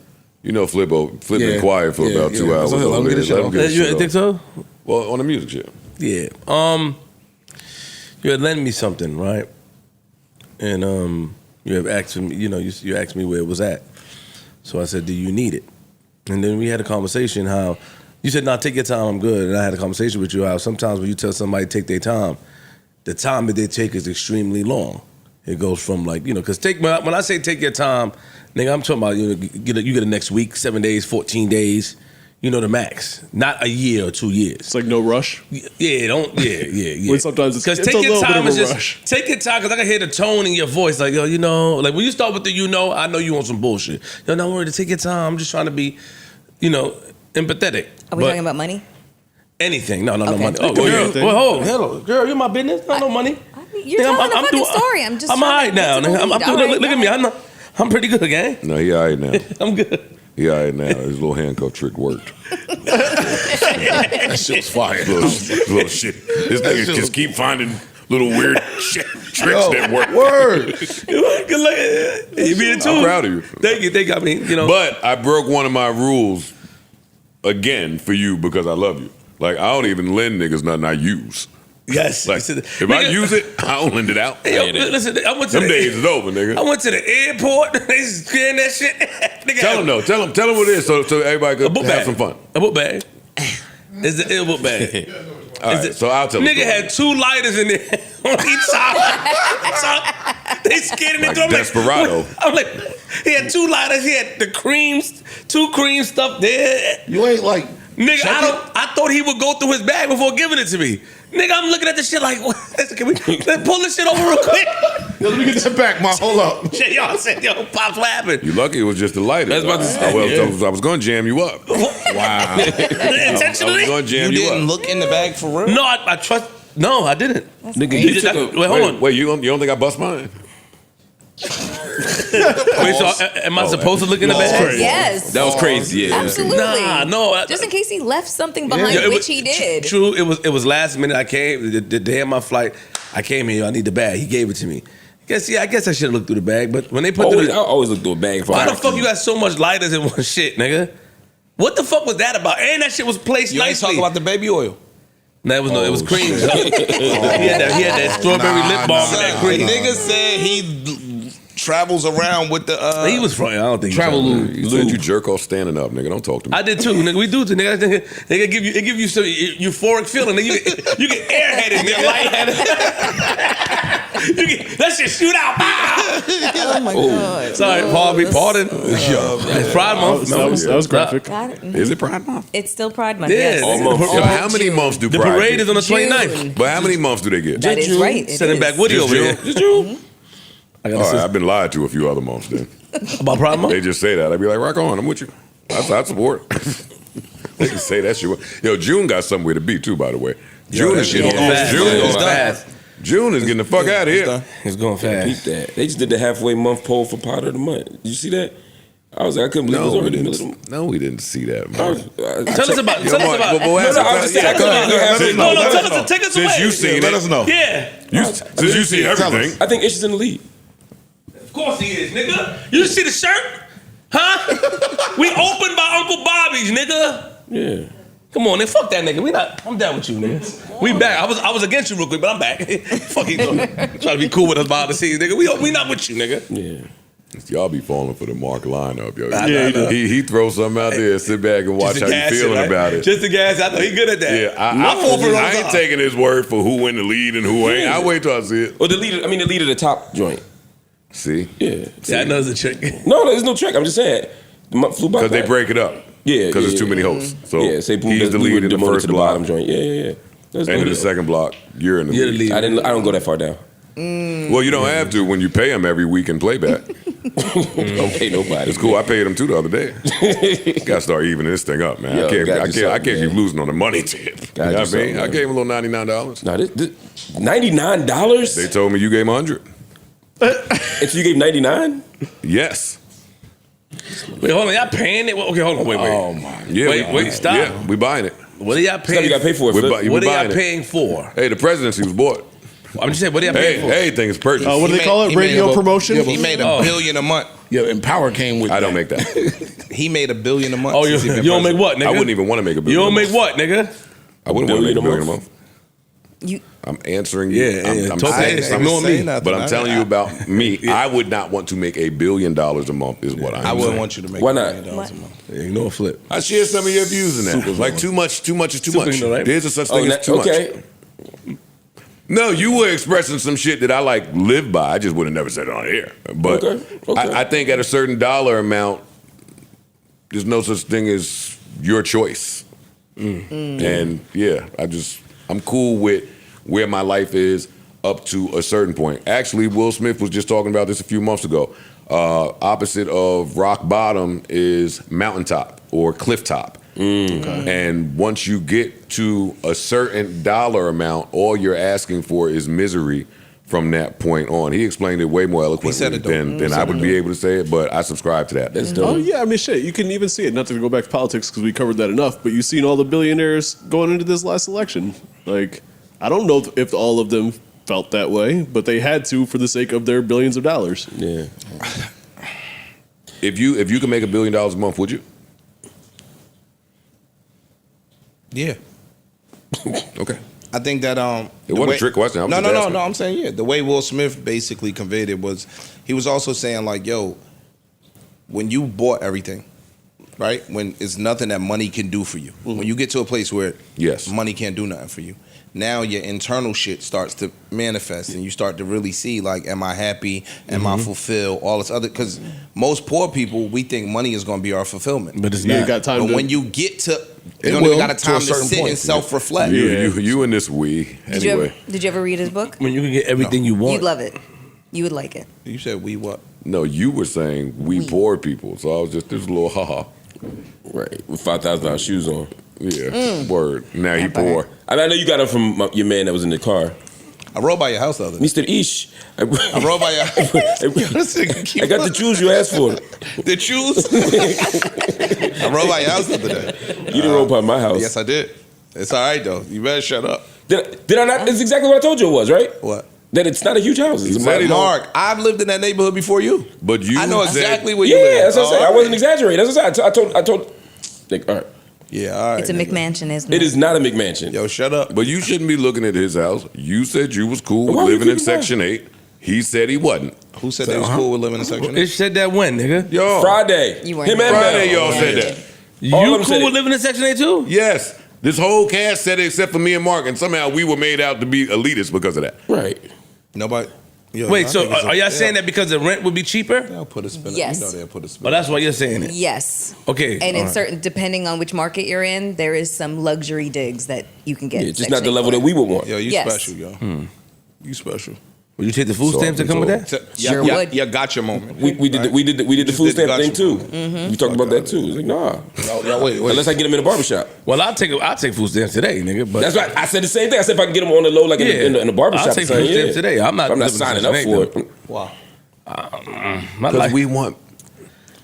Speaker 1: You know, Flip been quiet for about 2 hours.
Speaker 3: Let him get his shit off.
Speaker 4: You think so?
Speaker 1: Well, on the music shit.
Speaker 4: Yeah. You had lent me something, right? And you have asked me, you asked me where it was at. So I said, do you need it? And then we had a conversation how you said, nah, take your time, I'm good. And I had a conversation with you how sometimes when you tell somebody to take their time, the time that they take is extremely long. It goes from like, because when I say take your time, nigga, I'm talking about you get it next week, 7 days, 14 days, the max. Not a year or 2 years.
Speaker 6: It's like no rush.
Speaker 4: Yeah.
Speaker 6: When sometimes it's
Speaker 4: take
Speaker 6: a
Speaker 4: your
Speaker 6: little
Speaker 4: time
Speaker 6: bit of a
Speaker 4: is
Speaker 6: rush.
Speaker 4: take your time because I can hear the tone in your voice. Like, like when you start with the I know you want some bullshit. Not worried to take your time. I'm just trying to be, empathetic.
Speaker 8: Are we talking about money?
Speaker 4: Anything. No
Speaker 8: Okay.
Speaker 4: money. Oh, girl. Well, hello. Girl, you're my business. No money.
Speaker 8: You're telling a fucking story. I'm just
Speaker 4: I'm all right now. Look at me. I'm pretty good, gang.
Speaker 1: No, he all right now.
Speaker 4: I'm good.
Speaker 1: He all right now. His little handcuff trick worked. That shit was fire. Little shit. This nigga just keep finding little weird shit tricks that work.
Speaker 3: Word.
Speaker 4: Good luck. You being too.
Speaker 1: I'm proud of you.
Speaker 4: Thank you. I mean,
Speaker 1: But I broke one of my rules again for you because I love you. Like, I don't even lend niggas nothing I use.
Speaker 4: Yes.
Speaker 1: Like, if I use it, I don't lend it out.
Speaker 4: Hey, listen, I went to
Speaker 1: Them days is over, nigga.
Speaker 4: I went to the airport. They scaring that shit. Nigga,
Speaker 1: Tell them though. Tell them what it is so everybody could have some fun.
Speaker 4: A book bag. It's the book bag.
Speaker 1: All right, so I'll tell you.
Speaker 4: Nigga had 2 lighters in there on each side. They scared me.
Speaker 1: Like Desperado.
Speaker 4: I'm like, he had 2 lighters. He had the creams, 2 cream stuff there.
Speaker 3: You ain't like
Speaker 4: Nigga, I thought he would go through his bag before giving it to me. Nigga, I'm looking at this shit like, what? Let's pull this shit over real quick.
Speaker 3: Yo, let me get that back, Ma. Hold up.
Speaker 4: Shit, y'all said, yo, Pops, what happened?
Speaker 2: You lucky it was just a lighter.
Speaker 5: That's about to say,
Speaker 2: I was going to jam you up.
Speaker 3: Wow.
Speaker 4: Intentionally?
Speaker 2: I was going to jam
Speaker 10: You
Speaker 2: you up.
Speaker 10: didn't look in the bag for real?
Speaker 4: No, I trust. No, I didn't.
Speaker 5: Nigga, you took a,
Speaker 4: Wait, hold on.
Speaker 2: Wait, you don't think I bust mine?
Speaker 4: Wait, so am I supposed to look in the bag?
Speaker 8: Yes.
Speaker 5: that was crazy. Yeah.
Speaker 8: Absolutely.
Speaker 4: Nah, no.
Speaker 8: Just in case he left something behind,
Speaker 4: Yeah,
Speaker 8: which he did.
Speaker 4: True, it was last minute. I came the day of my flight. I came here. I need the bag. He gave it to me. I guess I should have looked through the bag. But when they put
Speaker 5: I always look through a bag.
Speaker 4: why the fuck you got so much lighters in one shit, nigga? What the fuck was that about? And that shit was placed
Speaker 10: You ain't
Speaker 4: nicely.
Speaker 10: talking about the baby oil.
Speaker 4: No, it was cream. He had that strawberry lip balm and that
Speaker 10: The
Speaker 4: cream.
Speaker 10: nigga said he travels around with the.
Speaker 4: He was front. I don't think
Speaker 3: Travel
Speaker 4: he
Speaker 3: lube.
Speaker 2: You said you jerk off standing up, nigga. Don't talk to me.
Speaker 4: I did too, nigga. We do too, nigga. They give you some euphoric feeling. You get airheaded, nigga. Lightheaded. That shit shoot out.
Speaker 8: Oh my God.
Speaker 4: Sorry, pardon. It's Pride Month.
Speaker 6: That was graphic.
Speaker 8: Got it.
Speaker 2: Is it Pride Month?
Speaker 8: It's still Pride Month.
Speaker 4: Yeah.
Speaker 8: Yes.
Speaker 5: Almost.
Speaker 2: Yo, how many months do
Speaker 4: The
Speaker 2: Pride
Speaker 4: parade
Speaker 2: get?
Speaker 4: is on the
Speaker 8: June.
Speaker 4: 29th.
Speaker 2: But how many months do they get?
Speaker 8: That is right. It
Speaker 4: Sending
Speaker 8: is.
Speaker 4: back Woody
Speaker 2: Just
Speaker 4: over
Speaker 2: June?
Speaker 4: there.
Speaker 5: Did you?
Speaker 4: I
Speaker 2: All
Speaker 4: got
Speaker 2: right, I've been lied to a few other months then.
Speaker 4: about Pride Month.
Speaker 2: They just say that. I'd be like, rock on, I'm with you. I'd support. They just say that shit. Yo, June got somewhere to be too, by the way. June is getting
Speaker 4: fast.
Speaker 2: June
Speaker 4: It's
Speaker 2: is
Speaker 4: fast.
Speaker 2: June is getting the fuck out of here.
Speaker 4: It's going
Speaker 5: Peep
Speaker 4: fast.
Speaker 5: that. They just did the halfway month poll for Potter of the Month. Did you see that? I was like, I couldn't believe it was already in the middle.
Speaker 2: No, we didn't see that.
Speaker 5: I
Speaker 2: Man.
Speaker 5: was-
Speaker 4: Tell us about. Tell us about.
Speaker 5: No, I was just saying, I couldn't believe halfway
Speaker 4: No,
Speaker 5: month.
Speaker 4: tell us. Take us away.
Speaker 2: Since you seen
Speaker 3: Let
Speaker 2: it,
Speaker 3: us know.
Speaker 4: Yeah.
Speaker 2: since you see everything,
Speaker 5: I think Ish is in the lead.
Speaker 4: Of course he is, nigga. You see the shirt? Huh? We opened by Uncle Bobby's, nigga.
Speaker 5: Yeah.
Speaker 4: Come on, nigga. Fuck that nigga. I'm down with you, nigga. We back. I was against you real quick, but I'm back. Fuck you doing? Trying to be cool with us behind the scenes, nigga. We not with you, nigga.
Speaker 5: Yeah.
Speaker 2: y'all be falling for the Mark lineup, yo.
Speaker 4: Yeah,
Speaker 2: he throws something out there, sit back and watch how you feeling about it.
Speaker 4: Just the gas. I know he good at that.
Speaker 2: Yeah, I ain't
Speaker 4: I
Speaker 2: taking his word for who in the lead and who ain't. I wait till I see it.
Speaker 5: Or the leader of the top joint.
Speaker 2: See?
Speaker 5: Yeah.
Speaker 4: Yeah, I know it's a trick.
Speaker 5: No, there's no trick. I'm just saying. The month flew by.
Speaker 2: Because they break it up.
Speaker 5: Yeah.
Speaker 2: Because there's too many hosts. So
Speaker 5: yeah, say
Speaker 2: he's the lead in the first
Speaker 5: to the
Speaker 2: block.
Speaker 5: bottom joint. Yeah.
Speaker 2: And in the second block, you're in the
Speaker 4: You're the
Speaker 2: lead.
Speaker 4: lead.
Speaker 5: I don't go that far down.
Speaker 2: Well, you don't have to when you pay him every week in playback.
Speaker 5: Don't pay nobody.
Speaker 2: It's cool. I paid him too the other day. Got to start evening this thing up, man.
Speaker 5: Yo,
Speaker 2: I can't
Speaker 5: man.
Speaker 2: keep losing on the money tip. You know what I mean? I gave him a little $99.
Speaker 5: Nah, this $99?
Speaker 2: They told me you gave him 100.
Speaker 5: And so you gave 99?
Speaker 2: Yes.
Speaker 4: Wait, hold on. Y'all paying it? Okay, hold on. Wait.
Speaker 5: Oh my.
Speaker 2: Yeah,
Speaker 4: Wait, stop.
Speaker 2: Yeah, we buying it.
Speaker 4: What are y'all paying?
Speaker 5: You got to pay for it.
Speaker 2: We're
Speaker 5: Flip.
Speaker 2: bu-
Speaker 4: What are y'all
Speaker 2: buying it.
Speaker 4: paying for?
Speaker 2: Hey, the presidency was bought.
Speaker 4: I'm just saying, what are y'all paying for?
Speaker 2: Everything is purchased.
Speaker 6: What do they call it?
Speaker 10: He made
Speaker 6: Radio
Speaker 10: a-
Speaker 6: promotion?
Speaker 10: He made $1 billion a month.
Speaker 3: Yeah, and Power came with
Speaker 2: I don't
Speaker 3: that.
Speaker 2: make that.
Speaker 10: He made $1 billion a month.
Speaker 4: Oh, you
Speaker 10: since he been
Speaker 4: don't make
Speaker 10: president.
Speaker 4: what, nigga?
Speaker 2: I wouldn't even want to make $1
Speaker 4: You
Speaker 2: billion.
Speaker 4: don't
Speaker 2: a
Speaker 4: make
Speaker 2: month.
Speaker 4: what, nigga?
Speaker 2: I wouldn't want to make $1 billion a month.
Speaker 8: You
Speaker 2: I'm answering you.
Speaker 4: Yeah,
Speaker 2: I'm
Speaker 4: talk
Speaker 2: saying
Speaker 4: to
Speaker 2: something.
Speaker 4: ignore me.
Speaker 2: But I'm telling you about me. I would not want to make $1 billion a month. Is what I'm
Speaker 10: I
Speaker 2: saying.
Speaker 10: wouldn't want you to make
Speaker 5: Why
Speaker 10: $1
Speaker 5: not?
Speaker 10: billion a month.
Speaker 4: Ignore Flip.
Speaker 2: I share some of your views in that. Like too much is too much.
Speaker 4: Superhero, right?
Speaker 2: There's a such thing as too much.
Speaker 5: Okay.
Speaker 2: No, you were expressing some shit that I like live by. I just would have never said it on air. But
Speaker 5: Okay.
Speaker 2: I think at a certain dollar amount, there's no such thing as your choice. And yeah, I'm cool with where my life is up to a certain point. Actually, Will Smith was just talking about this a few months ago. Opposite of rock bottom is mountaintop or cliff top. And once you get to a certain dollar amount, all you're asking for is misery from that point on. He explained it way more eloquently
Speaker 10: said it, though.
Speaker 2: than I would be able to say it, but I subscribe to that.
Speaker 5: That's dope.
Speaker 6: Oh yeah, I mean shit. You can even see it. Not to go back to politics because we covered that enough. But you've seen all the billionaires going into this last election. Like, I don't know if all of them felt that way, but they had to for the sake of their billions of dollars.
Speaker 5: Yeah.
Speaker 2: If you can make $1 billion a month, would you?
Speaker 10: Yeah.
Speaker 2: Okay.
Speaker 10: I think that
Speaker 2: It wasn't a trick question. I was just asking.
Speaker 10: No. I'm saying yeah. The way Will Smith basically conveyed it was, he was also saying like, yo, when you bought everything, right? When it's nothing that money can do for you. When you get to a place where
Speaker 2: Yes.
Speaker 10: money can't do nothing for you, now your internal shit starts to manifest, and you start to really see like, am I happy? Am I fulfilled? All this other, because most poor people, we think money is going to be our fulfillment.
Speaker 4: But it's
Speaker 6: You ain't
Speaker 4: not.
Speaker 6: got time
Speaker 10: But
Speaker 6: to.
Speaker 10: when you get to You don't even got a time to sit and self-reflect.
Speaker 2: You and this we. Anyway.
Speaker 8: Did you ever read his book?
Speaker 4: When you can get everything you want.
Speaker 8: You'd love it. You would like it.
Speaker 10: You said we what?
Speaker 2: No, you were saying we poor people. So I was just, there's a little haha.
Speaker 5: Right, with $5,000 shoes on.
Speaker 2: Yeah, word. Now he poor.
Speaker 5: I know you got them from your man that was in the car.
Speaker 10: I rode by your house the other day.
Speaker 5: Mr. Ish.
Speaker 10: I rode by your house.
Speaker 5: I got the shoes you asked for.
Speaker 10: The shoes? I rode by your house the other day.
Speaker 5: You didn't roll by my house.
Speaker 10: Yes, I did. It's all right, though. You better shut up.
Speaker 5: Did I not? It's exactly what I told you it was, right?
Speaker 10: What?
Speaker 5: That it's not a huge house. It's
Speaker 10: Mark, I've lived in that neighborhood before you.
Speaker 2: But you
Speaker 10: I know
Speaker 2: said,
Speaker 10: exactly where you live.
Speaker 5: Yeah, that's what I said. I wasn't exaggerating. That's what I said. I told. Like, all right.
Speaker 10: Yeah, all right.
Speaker 8: It's a McMansion, isn't it?
Speaker 5: It is not a McMansion.
Speaker 10: Yo, shut up.
Speaker 2: But you shouldn't be looking at his house. You said you was cool with
Speaker 5: Why
Speaker 2: living
Speaker 5: you
Speaker 2: in
Speaker 5: keep
Speaker 2: Section 8. He said he wasn't.
Speaker 10: Who said they was cool with living in Section 8?
Speaker 4: It said that when, nigga?
Speaker 2: Yo.
Speaker 5: Friday.
Speaker 8: You weren't
Speaker 5: Him
Speaker 8: there.
Speaker 5: and
Speaker 2: Friday
Speaker 5: Mel.
Speaker 2: y'all said that.
Speaker 4: You
Speaker 5: All of them said
Speaker 4: cool with
Speaker 5: it.
Speaker 4: living in Section 8 too?
Speaker 2: Yes. This whole cast said it except for me and Mark, and somehow we were made out to be elitists because of that.
Speaker 5: Right.
Speaker 10: Nobody. Yo,
Speaker 4: Wait,
Speaker 10: I
Speaker 4: so
Speaker 10: think it's
Speaker 4: are y'all saying that because the rent would be cheaper?
Speaker 10: They'll put a spin.
Speaker 8: Yes.
Speaker 10: You know they'll put a spin.
Speaker 4: Well, that's why you're saying it.
Speaker 8: Yes.
Speaker 4: Okay.
Speaker 8: And in
Speaker 4: all right.
Speaker 8: certain, depending on which market you're in, there is some luxury digs that you can get.
Speaker 5: Yeah, just not the level that we would want.
Speaker 10: Yo, you
Speaker 8: Yes.
Speaker 10: special, yo. You special.
Speaker 4: Would you take the food
Speaker 2: So
Speaker 4: stamps that come with that?
Speaker 8: Sure
Speaker 10: yeah,
Speaker 8: would.
Speaker 10: Yeah, got your moment.
Speaker 5: We did the food
Speaker 10: did the
Speaker 5: stamp thing
Speaker 10: gotcha
Speaker 5: too.
Speaker 10: moment.
Speaker 5: We talked about that too. It's like nah.
Speaker 10: Yo, wait.
Speaker 5: Unless I get them in a barbershop.
Speaker 4: Well, I'll take food stamps today, nigga. But
Speaker 5: That's right. I said the same thing. I said if I can get them on the low, like in a barbershop.
Speaker 4: I'll take food stamps today. I'm not
Speaker 5: signing up for it.
Speaker 10: Wow.
Speaker 4: My
Speaker 2: Because
Speaker 4: life.
Speaker 2: we want.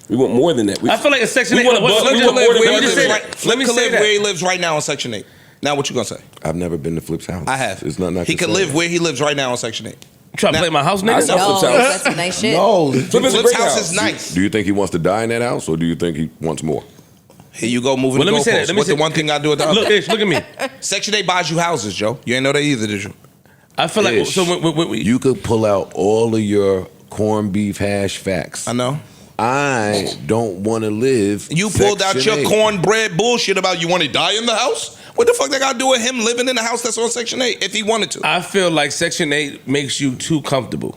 Speaker 5: We want more than that.
Speaker 4: I feel like a Section 8.
Speaker 5: We want a bus-
Speaker 4: let
Speaker 5: we
Speaker 4: me
Speaker 5: want
Speaker 4: just-
Speaker 5: more than
Speaker 4: let me
Speaker 5: that.
Speaker 4: just say
Speaker 10: Flip
Speaker 4: that. Let me
Speaker 10: could
Speaker 4: say
Speaker 10: live where he
Speaker 4: that.
Speaker 10: lives right now on Section 8. Now, what you gonna say?
Speaker 2: I've never been to Flip's house.
Speaker 10: I have.
Speaker 2: It's not
Speaker 10: He could live where he lives right now on Section 8.
Speaker 4: Try to play my house,
Speaker 5: I
Speaker 4: nigga?
Speaker 5: know.
Speaker 8: No,
Speaker 5: Flip's house.
Speaker 8: that's some nice shit.
Speaker 10: No,
Speaker 5: Flip is a
Speaker 10: Flip's
Speaker 5: great
Speaker 10: house
Speaker 5: house.
Speaker 10: is nice.
Speaker 2: Do you think he wants to die in that house, or do you think he wants more?
Speaker 10: Here you go, moving
Speaker 4: Well,
Speaker 10: the
Speaker 4: let me say that.
Speaker 10: goalposts.
Speaker 4: Let me
Speaker 10: What's
Speaker 4: say-
Speaker 10: the one thing I do at the other?
Speaker 4: Look, Ish, look at me.
Speaker 10: Section 8 buys you houses, Joe. You ain't know that either, did you?
Speaker 4: I feel like
Speaker 2: Ish.
Speaker 4: so when we,
Speaker 2: You could pull out all of your corned beef hash facts.
Speaker 10: I know.
Speaker 2: I don't want to live.
Speaker 10: You pulled out
Speaker 2: Section
Speaker 10: your
Speaker 2: 8.
Speaker 10: cornbread bullshit about you want to die in the house? What the fuck that got to do with him living in the house that's on Section 8 if he wanted to?
Speaker 4: I feel like Section 8 makes you too comfortable.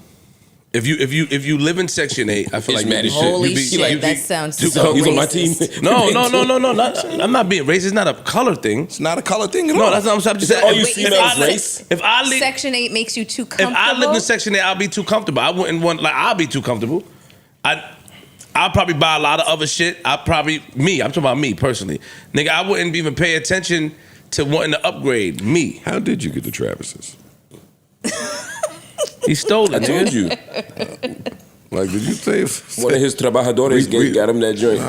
Speaker 4: If you live in Section 8, I feel
Speaker 5: He's
Speaker 4: like
Speaker 5: mad as shit.
Speaker 8: Holy shit, that sounds so
Speaker 5: He's on my team.
Speaker 8: racist.
Speaker 4: No. I'm not being racist. It's not a color thing.
Speaker 10: It's not a color thing at all.
Speaker 4: No, that's not what I'm just saying.
Speaker 5: all you
Speaker 4: If
Speaker 5: females
Speaker 4: I li-
Speaker 5: race?
Speaker 4: If I live,
Speaker 8: Section 8 makes you too
Speaker 4: if
Speaker 8: comfortable.
Speaker 4: I lived in Section 8, I'll be too comfortable. I wouldn't want I'll be too comfortable. I'll probably buy a lot of other shit. I'm talking about me personally. Nigga, I wouldn't even pay attention to wanting to upgrade me.
Speaker 2: How did you get the Travis's?
Speaker 4: He stole it,
Speaker 5: I told
Speaker 4: nigga.
Speaker 5: you.
Speaker 2: Like, did you say
Speaker 5: One of his trabajadores got him that joint.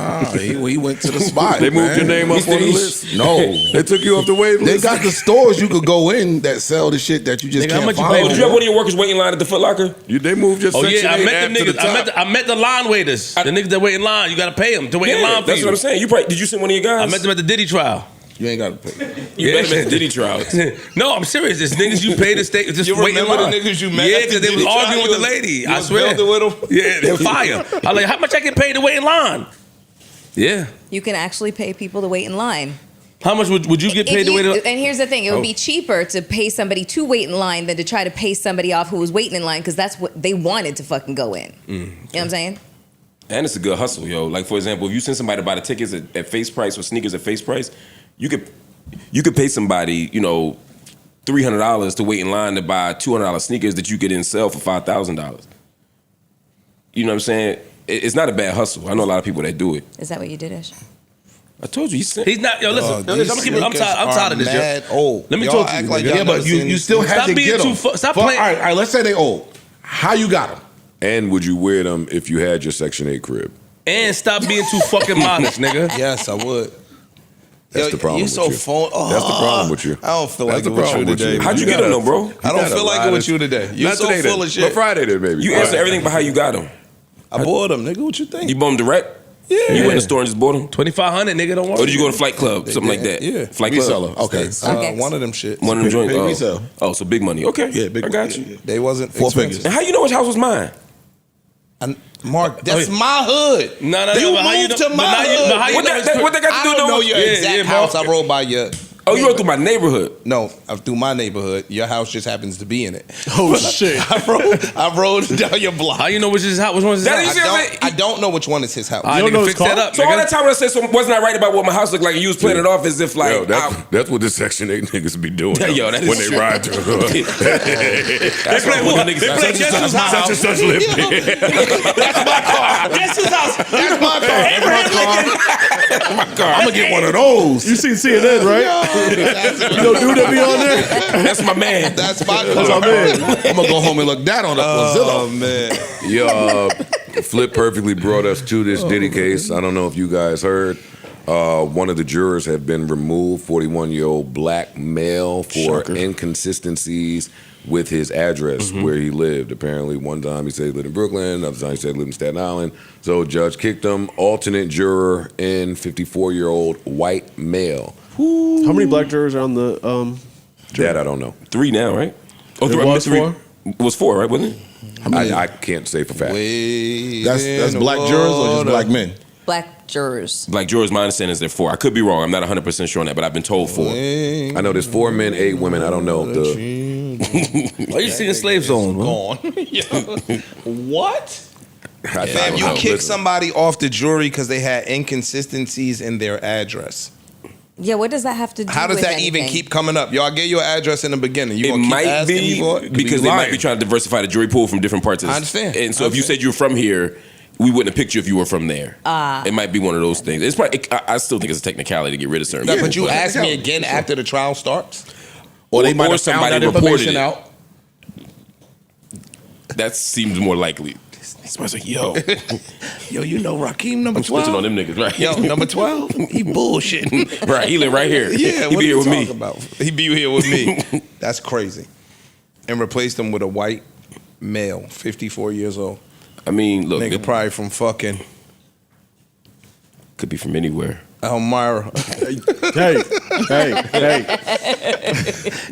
Speaker 3: He went to the spot.
Speaker 2: they moved your name up
Speaker 5: Mr.
Speaker 2: on the
Speaker 5: Ish.
Speaker 2: list?
Speaker 3: No.
Speaker 2: They took you off the wait
Speaker 3: They
Speaker 2: list.
Speaker 3: got the stores you could go in that sell the shit that you just
Speaker 4: Nigga, how
Speaker 3: can't
Speaker 4: much you
Speaker 3: find.
Speaker 4: pay
Speaker 5: Oh, did you have one of your workers waiting in line at the Foot Locker?
Speaker 2: They moved your
Speaker 4: Oh
Speaker 2: Section
Speaker 4: yeah, I
Speaker 2: 8
Speaker 4: met
Speaker 2: app
Speaker 4: the
Speaker 2: to the
Speaker 4: niggas.
Speaker 2: top.
Speaker 4: I met the line waiters. The niggas that wait in line. You gotta pay them to wait in line for
Speaker 5: that's
Speaker 4: you.
Speaker 5: what I'm saying. You probably did you send one of your guys?
Speaker 4: I met them at the Diddy trial.
Speaker 3: You ain't got to pay.
Speaker 5: You met him at the Diddy trial.
Speaker 4: No, I'm serious. It's niggas you pay to stay. Just
Speaker 10: You
Speaker 4: wait in
Speaker 10: remember
Speaker 4: line.
Speaker 10: the niggas you met
Speaker 4: Yeah,
Speaker 10: at the
Speaker 4: because they was
Speaker 10: Diddy trial?
Speaker 4: arguing with
Speaker 10: You
Speaker 4: the
Speaker 10: was-
Speaker 4: lady.
Speaker 10: you
Speaker 4: I
Speaker 10: was
Speaker 4: swear.
Speaker 10: building with them?
Speaker 4: Yeah, they're fire. I like, how much I get paid to wait in line? Yeah.
Speaker 8: You can actually pay people to wait in line.
Speaker 4: How much would you get
Speaker 8: If
Speaker 4: paid to
Speaker 8: you-
Speaker 4: wait in line?
Speaker 8: And here's the thing: it would
Speaker 4: Oh.
Speaker 8: be cheaper to pay somebody to wait in line than to try to pay somebody off who was waiting in line because that's what they wanted to fucking go in. You know what I'm saying?
Speaker 5: And it's a good hustle, yo. Like, for example, if you send somebody to buy the tickets at face price or sneakers at face price, you could pay somebody, $300 to wait in line to buy $200 sneakers that you could then sell for $5,000. You know what I'm saying? It's not a bad hustle. I know a lot of people that do it.
Speaker 8: Is that what you did, Ish?
Speaker 5: I told you.
Speaker 4: He's not. Yo, listen.
Speaker 10: These
Speaker 4: I'm tired of this.
Speaker 10: mad
Speaker 4: Yo.
Speaker 10: old.
Speaker 4: Let me
Speaker 10: Y'all
Speaker 4: talk to
Speaker 10: act
Speaker 4: you.
Speaker 10: like
Speaker 4: nigga.
Speaker 10: y'all
Speaker 3: Yeah, but you still had
Speaker 4: Stop
Speaker 3: to
Speaker 4: being
Speaker 3: get
Speaker 4: too
Speaker 3: them.
Speaker 4: stop
Speaker 3: All
Speaker 4: playing.
Speaker 3: right, let's say they old. How you got them?
Speaker 2: And would you wear them if you had your Section 8 crib?
Speaker 4: And stop being too fucking modest, nigga.
Speaker 10: Yes, I would.
Speaker 2: That's the problem
Speaker 10: You're
Speaker 2: with
Speaker 10: so
Speaker 2: you.
Speaker 10: phone.
Speaker 2: That's the problem with you.
Speaker 10: I don't feel
Speaker 2: That's
Speaker 10: like
Speaker 2: the
Speaker 10: it with you
Speaker 2: problem with
Speaker 10: today.
Speaker 2: you.
Speaker 5: How'd you
Speaker 2: You
Speaker 5: get them,
Speaker 2: gotta-
Speaker 5: though, bro?
Speaker 10: I don't
Speaker 2: got
Speaker 10: feel
Speaker 2: a
Speaker 10: like
Speaker 2: lot
Speaker 10: it with
Speaker 2: of-
Speaker 10: you today. You're
Speaker 2: Not
Speaker 10: so
Speaker 2: today,
Speaker 10: full
Speaker 2: then.
Speaker 10: of shit.
Speaker 2: But Friday then, maybe.
Speaker 5: You answer everything but how you got them.
Speaker 10: I bought them, nigga. What you think?
Speaker 5: You bought them direct?
Speaker 10: Yeah.
Speaker 5: You went in the store and just bought them?
Speaker 4: 2,500, nigga. Don't worry.
Speaker 5: Or did you go to Flight Club, something like that?
Speaker 10: Yeah.
Speaker 5: Flight Club.
Speaker 3: Reseller. Okay.
Speaker 8: Okay.
Speaker 10: One of them shit.
Speaker 5: One of them joints.
Speaker 3: Big
Speaker 5: Oh.
Speaker 3: resale.
Speaker 5: Oh, so big money. Okay.
Speaker 3: Yeah, big
Speaker 5: I got
Speaker 3: money.
Speaker 5: you.
Speaker 3: Yeah.
Speaker 10: They wasn't
Speaker 3: 4
Speaker 10: expensive.
Speaker 3: figures.
Speaker 5: And how you know which house was mine?
Speaker 10: And Mark, that's
Speaker 4: Oh, yeah.
Speaker 10: my hood.
Speaker 4: No,
Speaker 10: You
Speaker 4: but how you
Speaker 10: moved
Speaker 4: know-
Speaker 10: to
Speaker 4: but
Speaker 10: my
Speaker 4: how you-
Speaker 10: hood.
Speaker 4: but how you
Speaker 5: What
Speaker 4: know
Speaker 5: that
Speaker 4: it's-
Speaker 5: got to
Speaker 10: I
Speaker 5: do
Speaker 10: don't know
Speaker 5: with
Speaker 10: your
Speaker 4: Yeah,
Speaker 10: exact
Speaker 4: yeah,
Speaker 10: house.
Speaker 4: Mark.
Speaker 10: I rode by your.
Speaker 5: Oh, you rode through my neighborhood?
Speaker 10: No, through my neighborhood. Your house just happens to be in it.
Speaker 6: Oh shit!
Speaker 10: I rode down your block.
Speaker 4: How you know which is his house? Which one is his house?
Speaker 10: I don't know which one is his house.
Speaker 4: You don't know fix that up.
Speaker 5: So all that time when I said something wasn't I right about what my house looked like, and you was playing it off as if like
Speaker 1: Yo, that's what the Section 8 niggas be doing
Speaker 5: Yo, that is
Speaker 1: when they
Speaker 5: true.
Speaker 1: ride through.
Speaker 4: They play what? They play guess whose house?
Speaker 1: Such and such lived here.
Speaker 4: That's my car. Guess whose house?
Speaker 10: That's my car.
Speaker 4: Abraham Lincoln.
Speaker 3: I'm gonna get one of those.
Speaker 6: You seen CNN, right? You know, dude that be on there.
Speaker 5: That's my man.
Speaker 10: That's my car.
Speaker 6: That's my man.
Speaker 3: I'm gonna go home and look that on the
Speaker 10: Oh man.
Speaker 1: Yo, Flip perfectly brought us to this Diddy case. I don't know if you guys heard. One of the jurors had been removed, 41-year-old black male, for inconsistencies with his address where he lived. Apparently, one time he said he lived in Brooklyn, another time he said he lived in Staten Island. So judge kicked him. Alternate juror in, 54-year-old white male.
Speaker 6: How many black jurors are on the jury?
Speaker 1: That I don't know.
Speaker 5: 3 now, right? Oh,
Speaker 6: It was 4?
Speaker 5: It was 4, right? Wasn't it?
Speaker 1: I can't say for fact.
Speaker 3: That's black jurors or just black men?
Speaker 8: Black jurors.
Speaker 5: Black jurors, my understanding is they're 4. I could be wrong. I'm not 100% sure on that, but I've been told 4.
Speaker 1: I know there's 4 men, 8 women. I don't know.
Speaker 4: Why you singing Slave Zone?
Speaker 10: What? Fam, you kick somebody off the jury because they had inconsistencies in their address.
Speaker 8: Yeah, what does that have to do
Speaker 10: How does
Speaker 8: with
Speaker 10: that even
Speaker 8: anything?
Speaker 10: keep coming up? Yo, I gave you an address in the beginning. You
Speaker 5: It
Speaker 10: gonna keep
Speaker 5: might
Speaker 10: asking me
Speaker 5: be
Speaker 10: for it?
Speaker 5: because they might be trying to diversify the jury pool from different parts of
Speaker 10: I understand.
Speaker 5: And so if you said you were from here, we wouldn't have picked you if you were from there. It might be one of those things. It's probably, I still think it's a technicality to get rid of certain
Speaker 10: Yeah,
Speaker 5: people.
Speaker 10: but you ask me again after the trial starts?
Speaker 3: Or they might
Speaker 5: or
Speaker 3: have found
Speaker 5: somebody
Speaker 3: that
Speaker 5: reported
Speaker 3: information
Speaker 5: it.
Speaker 3: out.
Speaker 5: That seems more likely. Somebody's like, yo,
Speaker 10: Yo, you know Raheem number
Speaker 5: I'm switching
Speaker 10: 12?
Speaker 5: on them niggas, right?
Speaker 10: Yo, number 12? He bullshitting.
Speaker 5: Right, he live right here.
Speaker 10: Yeah,
Speaker 5: he
Speaker 10: what
Speaker 5: be
Speaker 10: are
Speaker 5: here
Speaker 10: you
Speaker 5: with me.
Speaker 10: talking about? He be here with me. That's crazy. And replaced him with a white male, 54 years old.
Speaker 5: I mean, look,
Speaker 10: Nigga
Speaker 5: it
Speaker 10: probably from fucking
Speaker 5: could be from anywhere.
Speaker 10: Elmira.
Speaker 6: Hey.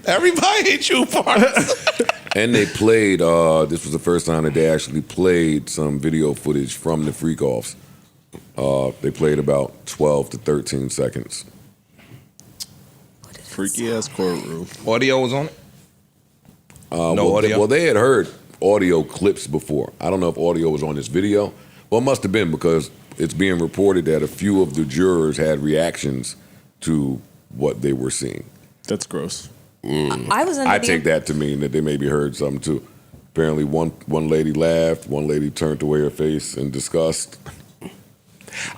Speaker 10: Everybody ain't you parts.
Speaker 1: And they played, this was the first time that they actually played some video footage from the freak-offs. They played about 12 to 13 seconds.
Speaker 6: Freaky ass courtroom.
Speaker 10: Audio was on it?
Speaker 1: No
Speaker 10: audio?
Speaker 1: Well, they had heard audio clips before. I don't know if audio was on this video. Well, it must have been because it's being reported that a few of the jurors had reactions to what they were seeing.
Speaker 6: That's gross.
Speaker 8: I was under
Speaker 1: I
Speaker 8: the
Speaker 1: take that to mean that they maybe heard something too. Apparently, one lady laughed, one lady turned away her face in disgust.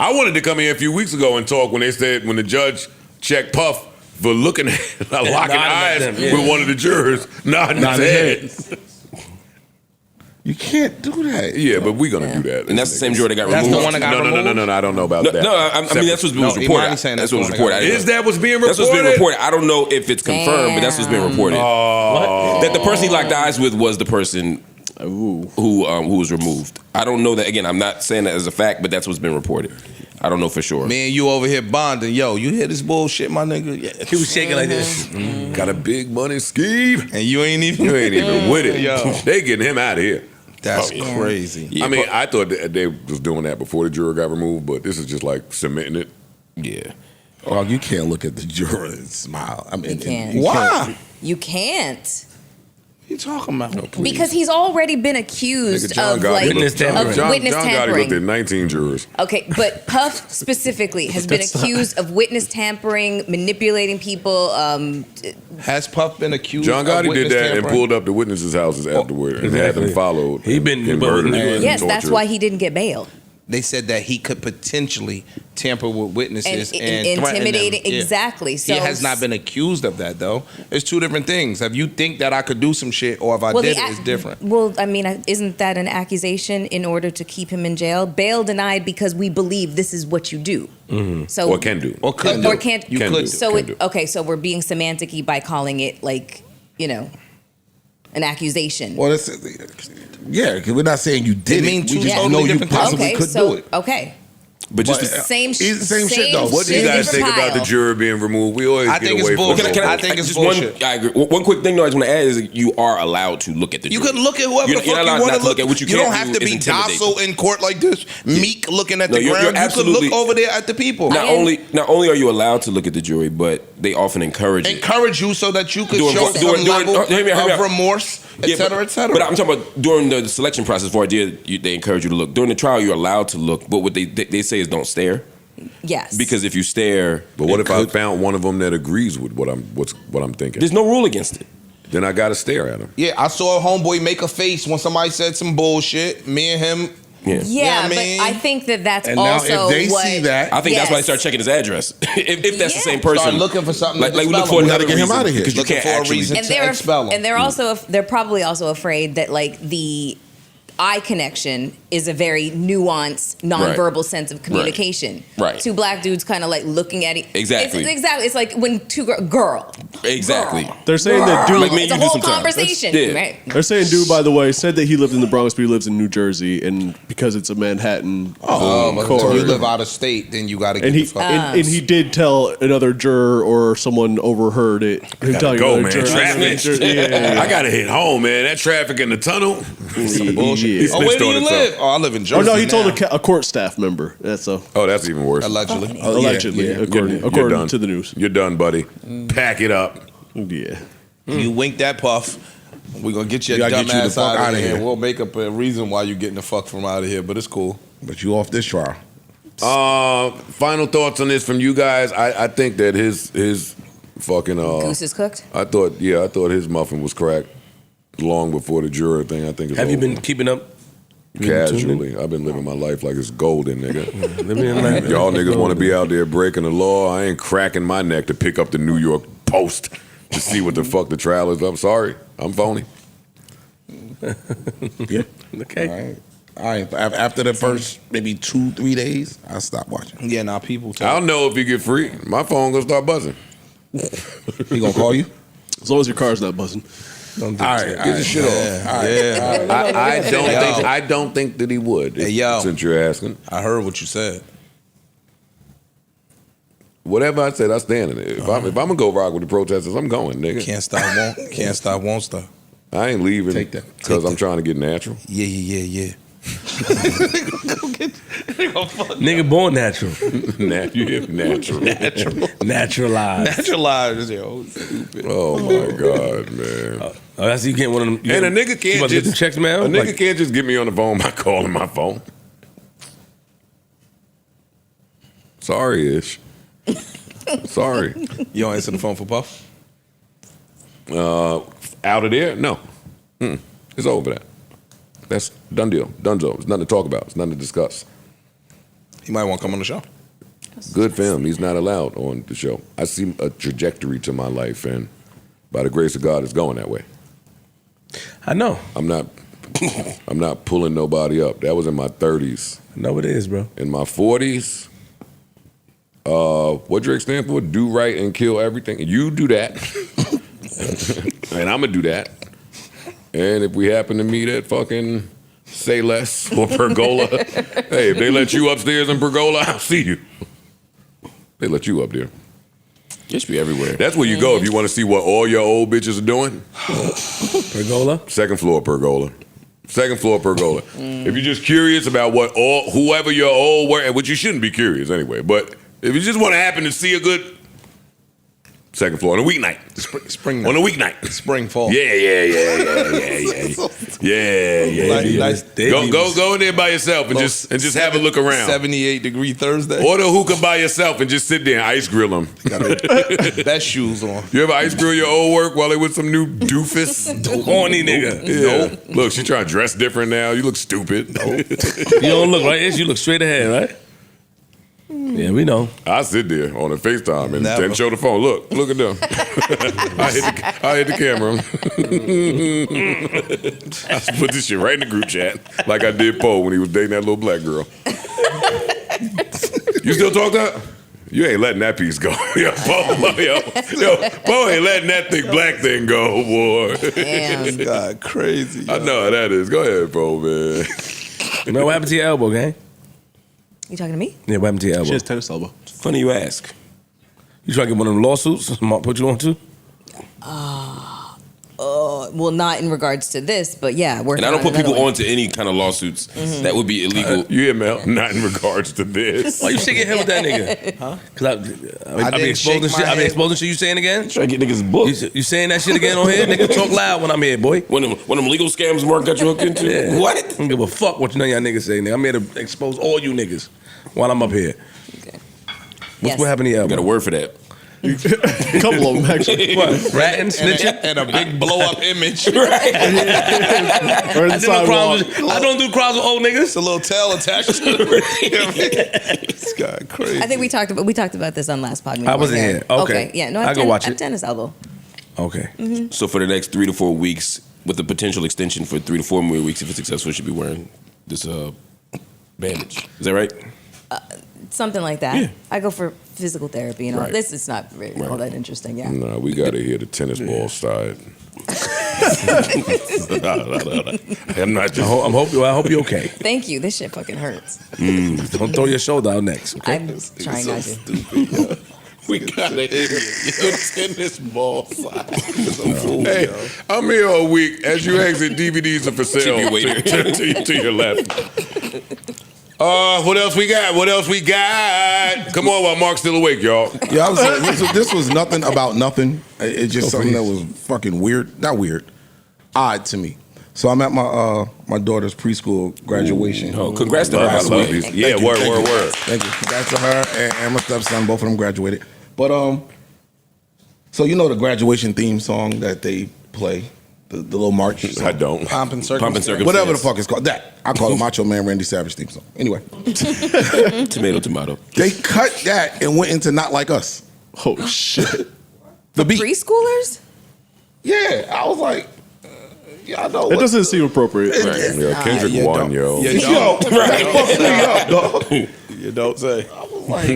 Speaker 2: I wanted to come here a few weeks ago and talk when they said when the judge checked Puff for looking at locking eyes with one of the jurors, nodding his head.
Speaker 3: You can't do that.
Speaker 1: Yeah, but we're gonna do that.
Speaker 5: And that's the same juror that got
Speaker 10: That's
Speaker 5: removed.
Speaker 10: the one that got removed?
Speaker 1: No, I don't know about that.
Speaker 5: No, I mean that's what's was reported.
Speaker 10: Imani's saying
Speaker 5: That's
Speaker 10: that's
Speaker 5: what was
Speaker 10: the one that
Speaker 5: reported.
Speaker 10: got
Speaker 2: Is that what's being reported?
Speaker 5: That's what's being reported. I don't know if it's confirmed, but that's what's being reported. That the person he locked eyes with was the person who was removed. I don't know that. Again, I'm not saying that as a fact, but that's what's been reported. I don't know for sure.
Speaker 10: Me and you over here bonding. Yo, you hear this bullshit, my nigga? Yeah.
Speaker 4: He was shaking like this.
Speaker 1: Got a big money scheme.
Speaker 10: And you ain't even
Speaker 1: with it.
Speaker 10: Yo.
Speaker 1: They getting him out of here.
Speaker 10: That's crazy.
Speaker 5: Yeah,
Speaker 1: I mean, I thought that they was doing that before the juror got removed, but this is just like cementing it.
Speaker 5: Yeah.
Speaker 3: Oh, you can't look at the juror and smile. I mean,
Speaker 8: You can't.
Speaker 10: Why?
Speaker 8: You can't.
Speaker 10: What you talking about?
Speaker 8: Because he's already been accused
Speaker 1: John
Speaker 8: of
Speaker 1: Gotti
Speaker 8: like
Speaker 4: Witness tampering.
Speaker 8: of witness
Speaker 1: John Gotti
Speaker 8: tampering.
Speaker 1: looked at 19 jurors.
Speaker 8: Okay, but Puff specifically has been accused of witness tampering, manipulating people.
Speaker 10: Has Puff been accused
Speaker 1: John
Speaker 10: of
Speaker 1: Gotti did
Speaker 10: witness
Speaker 1: that and
Speaker 10: tampering?
Speaker 1: pulled up the witnesses' houses afterward and had them followed.
Speaker 4: He been-
Speaker 1: and
Speaker 4: but-
Speaker 1: murdered and
Speaker 8: Yes, that's
Speaker 1: tortured.
Speaker 8: why he didn't get bailed.
Speaker 10: They said that he could potentially tamper with witnesses and,
Speaker 8: And
Speaker 10: threaten them.
Speaker 8: intimidating,
Speaker 10: Yeah.
Speaker 8: exactly. So
Speaker 10: He has not been accused of that, though. It's two different things. If you think that I could do some shit or if I did it, it's different.
Speaker 8: Well, I mean, isn't that an accusation in order to keep him in jail? Bail denied because we believe this is what you do. So
Speaker 1: Or can do.
Speaker 10: Or could
Speaker 8: or
Speaker 10: do.
Speaker 8: can't.
Speaker 10: You
Speaker 1: Can
Speaker 10: could
Speaker 1: do.
Speaker 10: do.
Speaker 8: So
Speaker 1: Can do.
Speaker 8: okay, so we're being semantic-y by calling it like, an accusation.
Speaker 3: well, that's, yeah, because we're not saying you did
Speaker 10: It mean
Speaker 3: it.
Speaker 10: two
Speaker 3: We just
Speaker 10: totally
Speaker 3: know you
Speaker 10: different
Speaker 3: possibly
Speaker 8: okay,
Speaker 3: could
Speaker 8: so
Speaker 3: do it.
Speaker 8: okay.
Speaker 5: But just
Speaker 8: same shit
Speaker 3: though.
Speaker 2: What do you guys think about the jury being removed? We always
Speaker 10: I think it's bullshit. I think it's bullshit.
Speaker 5: I agree. One quick thing though I just want to add is that you are allowed to look at the jury.
Speaker 10: You can look at whoever the fuck you want to look at. You don't have to be docile in court like this, meek looking at the ground. You can look over there at the people.
Speaker 5: Not only are you allowed to look at the jury, but they often encourage
Speaker 10: you so that you could show some level of remorse, etc., etc.
Speaker 5: But I'm talking about during the selection process for idea, they encourage you to look. During the trial, you're allowed to look, but what they say is don't stare.
Speaker 8: Yes.
Speaker 5: Because if you stare,
Speaker 2: but what if I found one of them that agrees with what I'm thinking?
Speaker 5: There's no rule against it.
Speaker 2: Then I got to stare at him.
Speaker 10: Yeah, I saw a homeboy make a face when somebody said some bullshit. Me and him.
Speaker 8: Yeah,
Speaker 10: you know what
Speaker 8: but
Speaker 10: I mean?
Speaker 8: I think that's
Speaker 3: and
Speaker 8: also
Speaker 3: now if they
Speaker 8: what,
Speaker 3: see that,
Speaker 5: I think that's why they start checking his address. if that's the same person,
Speaker 10: start looking for something.
Speaker 5: Like we look
Speaker 10: for
Speaker 5: another
Speaker 3: get him
Speaker 5: reason,
Speaker 3: out of here.
Speaker 5: because you
Speaker 10: Looking
Speaker 5: can't
Speaker 10: for a
Speaker 5: actually.
Speaker 10: reason to expel him.
Speaker 8: And they're probably also afraid that like the eye connection is a very nuanced, nonverbal sense of communication.
Speaker 5: Right.
Speaker 8: Two black dudes kind of like looking at it.
Speaker 5: Exactly.
Speaker 8: It's like when two girl.
Speaker 5: Exactly.
Speaker 8: Girl.
Speaker 6: They're saying that dude.
Speaker 5: Like me and
Speaker 8: It's a
Speaker 5: you do
Speaker 8: whole
Speaker 5: sometimes.
Speaker 8: conversation, right?
Speaker 6: They're saying dude, by the way, said that he lived in the Bronx, but he lives in New Jersey, and because it's a Manhattan
Speaker 10: But
Speaker 6: court.
Speaker 10: if you live out of state, then you got to get
Speaker 6: And
Speaker 10: the
Speaker 6: he
Speaker 10: fuck
Speaker 6: and he did tell another juror or someone overheard it.
Speaker 2: Go, man. Traffic.
Speaker 6: Yeah.
Speaker 2: I gotta hit home, man. That traffic in the tunnel. Some bullshit.
Speaker 6: Yeah.
Speaker 2: He
Speaker 10: Oh, where
Speaker 2: snitched
Speaker 10: do
Speaker 2: on
Speaker 10: you
Speaker 2: himself.
Speaker 10: live? Oh, I live in
Speaker 6: Oh
Speaker 10: Jersey.
Speaker 6: no, he told
Speaker 10: now.
Speaker 6: a court staff member. That's a
Speaker 2: Oh, that's even worse.
Speaker 10: Allegedly.
Speaker 6: allegedly,
Speaker 3: yeah.
Speaker 6: according
Speaker 2: You're done.
Speaker 6: to the news.
Speaker 2: You're done, buddy. Pack it up.
Speaker 6: Yeah.
Speaker 10: You wink that puff. We're gonna get your
Speaker 3: We gotta
Speaker 10: dumb
Speaker 3: get you the
Speaker 10: ass
Speaker 3: fuck
Speaker 10: out of
Speaker 3: outta
Speaker 10: here.
Speaker 3: here.
Speaker 10: We'll make up a reason why you getting the fuck from out of here, but it's cool.
Speaker 3: but you off this trial.
Speaker 2: Final thoughts on this from you guys. I think that his fucking
Speaker 8: Goose is cooked.
Speaker 2: I thought his muffin was cracked long before the juror thing. I think it's
Speaker 4: Have you
Speaker 2: over.
Speaker 4: been keeping up?
Speaker 2: Casually, I've been living my life like it's golden, nigga.
Speaker 4: Living in life.
Speaker 2: Y'all niggas want to be out there breaking the law. I ain't cracking my neck to pick up the New York Post to see what the fuck the trial is. I'm sorry, I'm phony.
Speaker 3: Yeah.
Speaker 4: Okay.
Speaker 3: All right. After the first maybe 2-3 days, I stopped watching.
Speaker 10: Yeah, now people
Speaker 2: I don't know if you get free. My phone gonna start buzzing.
Speaker 3: He gonna call you?
Speaker 6: As long as your car's not buzzing.
Speaker 3: All right, get the shit off. All right.
Speaker 10: Yeah.
Speaker 2: I don't think that he would.
Speaker 10: Hey, yo.
Speaker 2: Since you're asking,
Speaker 10: I heard what you said.
Speaker 2: whatever I said, I stand in it. If I'm gonna go rock with the protesters, I'm going, nigga.
Speaker 10: Can't stop, won't stop.
Speaker 2: I ain't leaving
Speaker 3: Take that.
Speaker 2: because I'm trying to get natural.
Speaker 10: Yeah.
Speaker 4: Nigga born natural.
Speaker 2: Natural.
Speaker 4: Naturalized.
Speaker 10: Naturalized, yo. Stupid.
Speaker 2: Oh my God, man.
Speaker 4: Oh, that's you getting one of them.
Speaker 2: And a nigga
Speaker 4: You
Speaker 2: can't
Speaker 4: about to get them
Speaker 2: just
Speaker 4: checks, man.
Speaker 2: A nigga can't just get me on the phone by calling my phone. Sorry, Ish. Sorry.
Speaker 10: You don't answer the phone for Puff?
Speaker 2: Out of there? No. It's over that. That's done deal. Dunzo. It's nothing to talk about. It's nothing to discuss.
Speaker 10: He might want to come on the show.
Speaker 2: Good for him. He's not allowed on the show. I see a trajectory to my life, and by the grace of God, it's going that way.
Speaker 4: I know.
Speaker 2: I'm not pulling nobody up. That was in my 30s.
Speaker 4: I know what it is, bro.
Speaker 2: In my 40s, what Drake stand for? Do right and kill everything. You do that, and I'm gonna do that. And if we happen to meet at fucking Say Less or Pergola, hey, if they let you upstairs in Pergola, I'll see you. They let you up there.
Speaker 5: Just be everywhere.
Speaker 2: That's where you go if you want to see what all your old bitches are doing.
Speaker 4: Pergola?
Speaker 2: Second floor Pergola. Second floor Pergola. If you're just curious about what whoever your old work, which you shouldn't be curious anyway, but if you just want to happen to see a good second floor on a weeknight.
Speaker 10: Spring
Speaker 2: on a weeknight.
Speaker 10: Spring, fall.
Speaker 2: Yeah.
Speaker 10: Nice.
Speaker 2: Go in there by yourself and just have a look around.
Speaker 10: 78-degree Thursday.
Speaker 2: Order a hookah by yourself and just sit there and ice grill them.
Speaker 10: Best shoes on.
Speaker 2: You ever ice grill your old work while they with some new doofus?
Speaker 4: Horny nigga.
Speaker 2: Yeah. Nope. Look, she trying to dress different now. You look stupid.
Speaker 4: You don't look right. You look straight ahead, right? Yeah, we know.
Speaker 2: I sit there on a FaceTime and
Speaker 10: Never.
Speaker 2: then show the phone. Look at them. I hit the camera. I put this shit right in the group chat like I did Poe when he was dating that little black girl. You still talk to her? You ain't letting that piece go. Yo, Poe ain't letting that thick black thing go, boy.
Speaker 10: Damn. God, crazy.
Speaker 2: I know how that is. Go ahead, Poe, man.
Speaker 4: You know what happened to your elbow, gang?
Speaker 8: You talking to me?
Speaker 4: Yeah, what happened to your elbow?
Speaker 6: She has tennis elbow.
Speaker 5: Funny you ask.
Speaker 4: You trying to get one of them lawsuits? Mark put you on too?
Speaker 8: Well, not in regards to this, but yeah,
Speaker 5: And I don't put people onto any kind of lawsuits
Speaker 8: Mm-hmm.
Speaker 5: that would be illegal.
Speaker 2: You hear Mel? Not in regards to this.
Speaker 4: Why you shaking your head with that nigga? Huh? Because I be exposing shit. I be exposing shit. You saying again?
Speaker 5: Try to get niggas booked.
Speaker 4: You saying that shit again on here? Nigga, talk loud when I'm here, boy.
Speaker 5: One of them legal scams Mark got you hooked into?
Speaker 4: Yeah.
Speaker 5: What?
Speaker 4: I don't give a fuck what none of y'all niggas say, nigga. I'm here to expose all you niggas while I'm up here.
Speaker 8: Okay.
Speaker 4: What happened to your elbow?
Speaker 5: Got a word for that.
Speaker 6: A couple of them, actually.
Speaker 4: What? Ratting, snitching?
Speaker 10: And a big blow up image.
Speaker 6: Right in the sidewalk.
Speaker 4: I don't do crimes with old niggas.
Speaker 10: It's a little tail attached to it. This guy crazy.
Speaker 8: I think we talked about this on last pod.
Speaker 4: I wasn't here. Okay.
Speaker 8: Yeah. No,
Speaker 4: I go watch
Speaker 8: I have
Speaker 4: it.
Speaker 8: tennis elbow.
Speaker 4: Okay.
Speaker 5: So for the next 3 to 4 weeks, with the potential extension for 3 to 4 more weeks, if it's successful, you should be wearing this bandage. Is that right?
Speaker 8: Something like that.
Speaker 5: Yeah.
Speaker 8: I go for physical therapy.
Speaker 5: Right.
Speaker 8: This is not really all that interesting. Yeah.
Speaker 1: No, we got to hear the tennis ball side. I'm not just.
Speaker 4: I hope you're okay.
Speaker 8: Thank you. This shit fucking hurts.
Speaker 4: Don't throw your shoulder out next. Okay.
Speaker 8: I'm trying not to.
Speaker 2: Stupid, we got to hear your tennis ball side. Hey, I'm here all week. As you exit, DVDs are for sale to your left. What else we got? Come on, while Mark's still awake, y'all.
Speaker 3: Yeah, I was saying, this was nothing about nothing. It's just something that was fucking weird. Not weird. Odd to me. So I'm at my daughter's preschool graduation.
Speaker 5: Oh, congrats to her.
Speaker 2: I love these. Yeah, word.
Speaker 3: Thank you. Congrats to her and my stepson. Both of them graduated. But so you know the graduation theme song that they play, the little march.
Speaker 2: I don't.
Speaker 10: Pomp and circumstance.
Speaker 3: Whatever the fuck it's called. That I call it Macho Man Randy Savage theme song. Anyway,
Speaker 5: Tomato.
Speaker 3: they cut that and went into Not Like Us.
Speaker 6: Oh, shit.
Speaker 3: The beat.
Speaker 8: Preschoolers?
Speaker 3: Yeah, I was like, yeah, I know.
Speaker 6: It doesn't seem appropriate.
Speaker 1: Yo, Kendrick won, yo.
Speaker 3: Yo, that fucked me up, dog.
Speaker 10: You don't say.